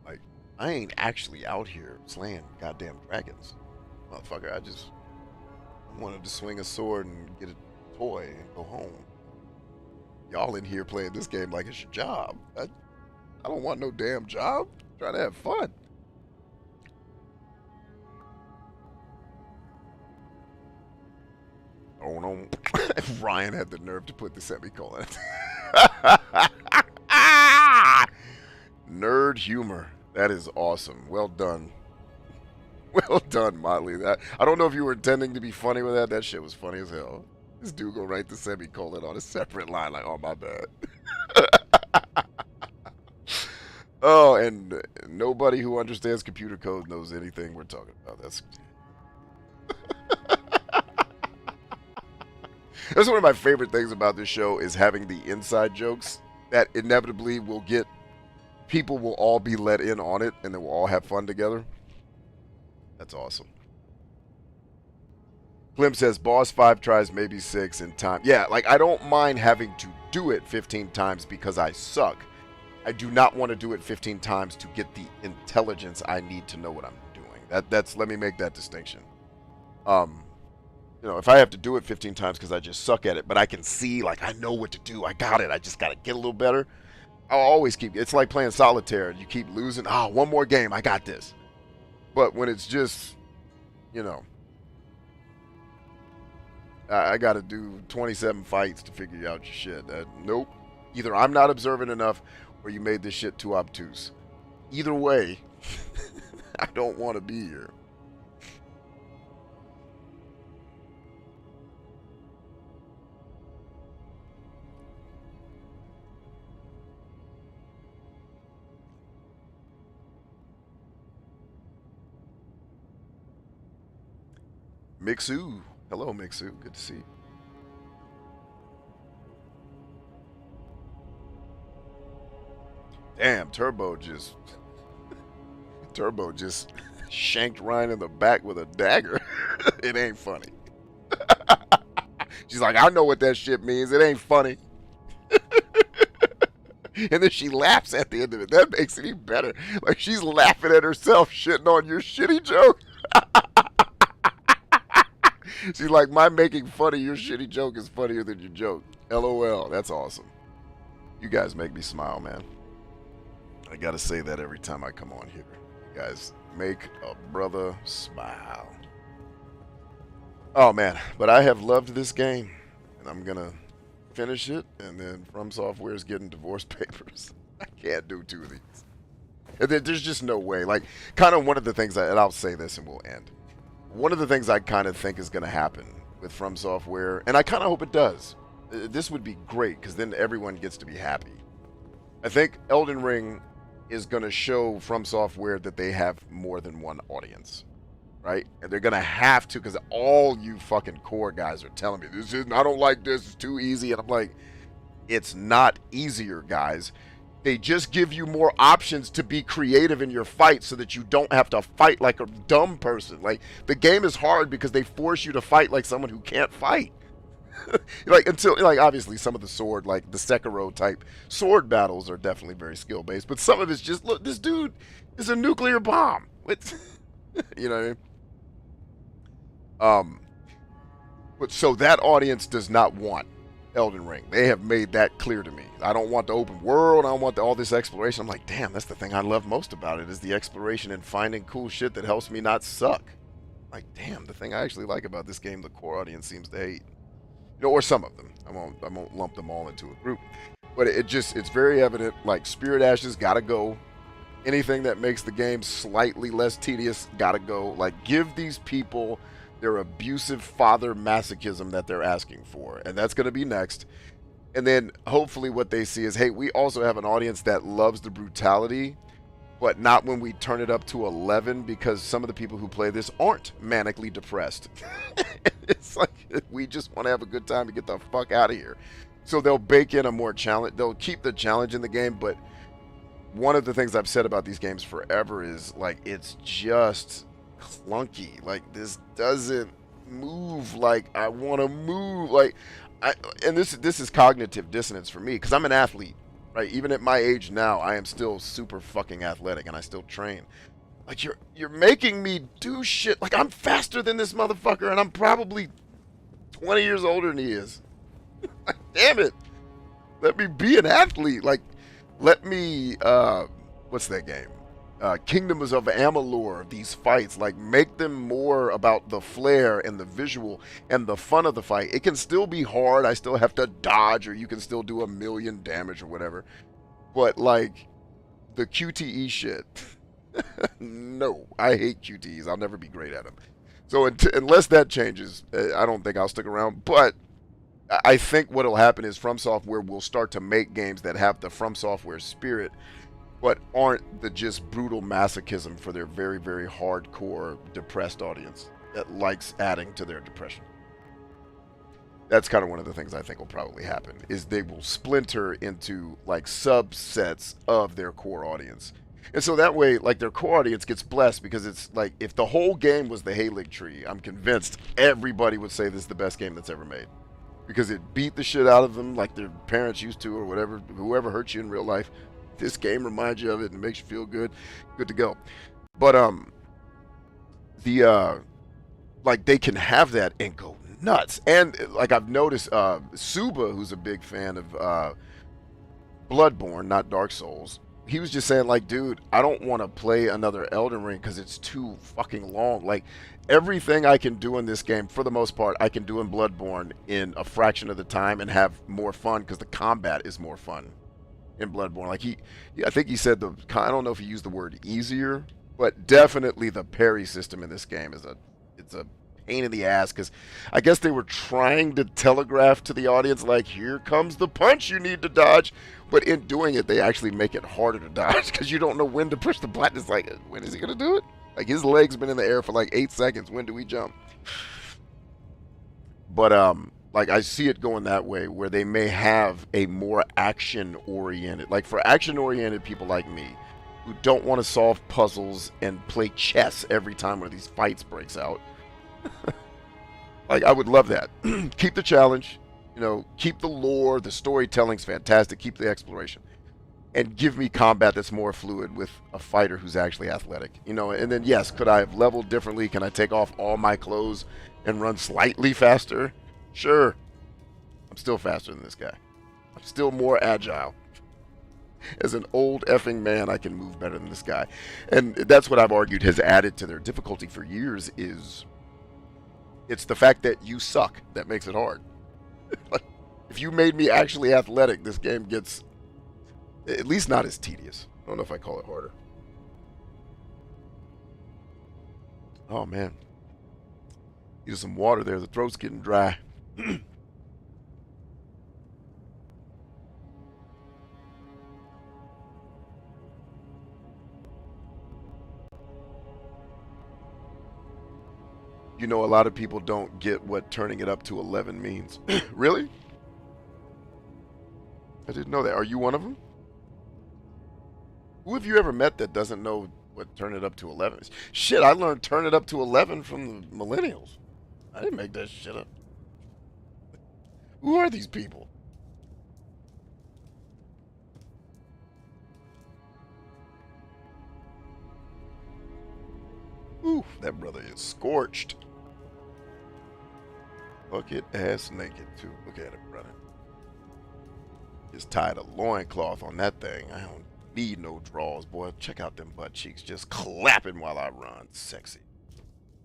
Like, I ain't actually out here slaying goddamn dragons. Motherfucker, I just wanted to swing a sword and get a toy and go home. Y'all in here playing this game like it's your job. I don't want no damn job. I'm trying to have fun. Oh no. Ryan had the nerve to put the semicolon. Nerd humor. That is awesome. Well done. Well done, Motley. I don't know if you were intending to be funny with that. That shit was funny as hell. This dude go write the semicolon on a separate line like, oh, my bad. Oh, and nobody who understands computer code knows anything we're talking about. That's one of my favorite things about this show is having the inside jokes that inevitably will get people will all be let in on it and they will all have fun together. That's awesome. Clem says boss 5 tries, maybe 6 in time. Yeah, like I don't mind having to do it 15 times because I suck. I do not want to do it 15 times to get the intelligence I need to know what I'm doing. That's let me make that distinction. You know, if I have to do it 15 times because I just suck at it, but I can see, like, I know what to do. I got it. I just got to get a little better. I'll always keep, it's like playing solitaire. You keep losing. Oh, one more game. I got this. But when it's just, you know, I got to do 27 fights to figure out your shit. Nope. Either I'm not observant enough or you made this shit too obtuse. Either way, I don't want to be here. Mixu. Hello, Mixu. Good to see you. Damn, Turbo just shanked Ryan in the back with a dagger. It ain't funny. She's like, I know what that shit means. It ain't funny. And then she laughs at the end of it. That makes it even better. Like she's laughing at herself, shitting on your shitty joke. She's like, my making fun of your shitty joke is funnier than your joke. LOL. That's awesome. You guys make me smile, man. I gotta say that every time I come on here. You guys make a brother smile. Oh, man. But I have loved this game. And I'm gonna finish it. And then From Software is getting divorce papers. I can't do 2 of these. And there's just no way. Like, kind of one of the things, and I'll say this and we'll end. One of the things I kind of think is going to happen with From Software, and I kind of hope it does. This would be great because then everyone gets to be happy. I think Elden Ring is going to show From Software that they have more than one audience, right? And they're going to have to, because all you fucking core guys are telling me, I don't like this, it's too easy. And I'm like, it's not easier, guys. They just give you more options to be creative in your fight so that you don't have to fight like a dumb person. Like, the game is hard because they force you to fight like someone who can't fight. Like, until, like, obviously some of the sword, like the Sekiro type sword battles are definitely very skill based, but some of it's just, look, this dude is a nuclear bomb. You know what I mean? But so that audience does not want Elden Ring. They have made that clear to me. I don't want the open world. I don't want all this exploration. I'm like, damn, that's the thing I love most about it is the exploration and finding cool shit that helps me not suck. Like, damn, the thing I actually like about this game, the core audience seems to hate. You know, or some of them. I won't lump them all into a group. But it's very evident, like, Spirit Ashes gotta go. Anything that makes the game slightly less tedious gotta go. Like, give these people their abusive father masochism that they're asking for. And that's going to be next. And then hopefully what they see is, hey, we also have an audience that loves the brutality, but not when we turn it up to 11 because some of the people who play this aren't manically depressed. It's like we just want to have a good time to get the fuck out of here. So they'll bake in a more challenge. They'll keep the challenge in the game, but one of the things I've said about these games forever is, like, it's just clunky. Like, this doesn't move like I want to move. Like, and this is cognitive dissonance for me because I'm an athlete, right? Even at my age now, I am still super fucking athletic and I still train. Like, you're making me do shit. Like, I'm faster than this motherfucker and I'm probably 20 years older than he is. Like, damn it. Let me be an athlete. Like, let me what's that game? Kingdoms of Amalur, these fights, like, make them more about the flair and the visual and the fun of the fight. It can still be hard. I still have to dodge, or you can still do 1,000,000 damage or whatever. But, like, the QTE shit, no, I hate QTEs. I'll never be great at them. So unless that changes, I don't think I'll stick around. But I think what will happen is From Software will start to make games that have the From Software spirit, but aren't the just brutal masochism for their very, very hardcore depressed audience that likes adding to their depression. That's kind of one of the things I think will probably happen, is they will splinter into like subsets of their core audience. And so that way, like, their core audience gets blessed, because it's like, if the whole game was the Elytra, I'm convinced everybody would say this is the best game that's ever made. Because it beat the shit out of them like their parents used to, or whatever. Whoever hurt you in real life, this game reminds you of it and makes you feel good. Good to go. But like, they can have that and go nuts. And like, I've noticed Suba, who's a big fan of Bloodborne, not Dark Souls, he was just saying, like, dude, I don't want to play another Elden Ring because it's too fucking long. Like, everything I can do in this game, for the most part, I can do in Bloodborne in a fraction of the time and have more fun, because the combat is more fun in Bloodborne. Like, I think he said I don't know if he used the word easier, but definitely the parry system in this game is it's a pain in the ass, because I guess they were trying to telegraph to the audience, like, here comes the punch you need to dodge, but in doing it, they actually make it harder to dodge, because you don't know when to push the button. It's like, when is he going to do it? Like, his leg's been in the air for like 8 seconds. When do we jump? But like, I see it going that way, where they may have a more action-oriented, like, for action-oriented people like me, who don't want to solve puzzles and play chess every time one of these fights breaks out. Like, I would love that. Keep the challenge, you know, keep the lore, the storytelling's fantastic, keep the exploration, and give me combat that's more fluid with a fighter who's actually athletic, you know. And then, yes, could I have leveled differently? Can I take off all my clothes and run slightly faster? Sure. I'm still faster than this guy. I'm still more agile. As an old effing man, I can move better than this guy. And that's what I've argued has added to their difficulty for years, is it's the fact that you suck that makes it hard. Like, if you made me actually athletic, this game gets at least not as tedious. I don't know if I call it harder. Oh, man. Need some water there. The throat's getting dry. You know, a lot of people don't get what turning it up to 11 means. Really? I didn't know that. Are you one of them? Who have you ever met that doesn't know what turn it up to 11 is? Shit, I learned turn it up to 11 from the millennials. I didn't make that shit up. Who are these people? Ooh, that brother is scorched. Bucket ass naked too. Look at him, brother. Just tied a loincloth on that thing. I don't need no draws, boy. Check out them butt cheeks just clapping while I run. Sexy.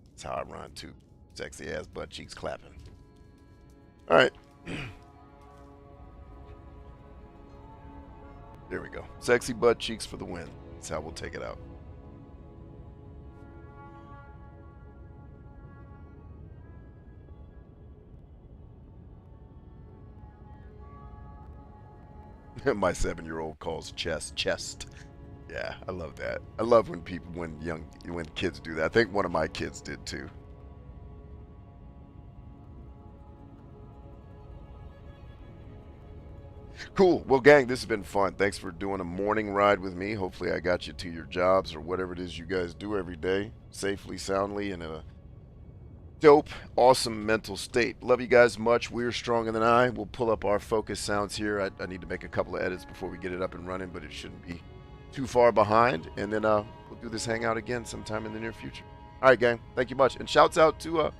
That's how I run too. Sexy ass butt cheeks clapping. Alright. There we go. Sexy butt cheeks for the win. That's how we'll take it out. My 7-year-old calls chess chest. Yeah, I love that. I love when when kids do that. I think one of my kids did too. Cool. Well, gang, this has been fun. Thanks for doing a morning ride with me. Hopefully I got you to your jobs or whatever it is you guys do every day, safely, soundly, and in a dope, awesome mental state. Love you guys much. We're Stronger Than I. We'll pull up our focus sounds here. I need to make a couple of edits before we get it up and running, but it shouldn't be too far behind. And then we'll do this hangout again sometime in the near future. All right, gang. Thank you much. And shouts out to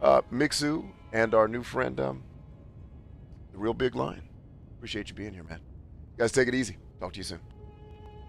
Mixu and our new friend, the Real Big Lion. Appreciate you being here, man. You guys take it easy. Talk to you soon.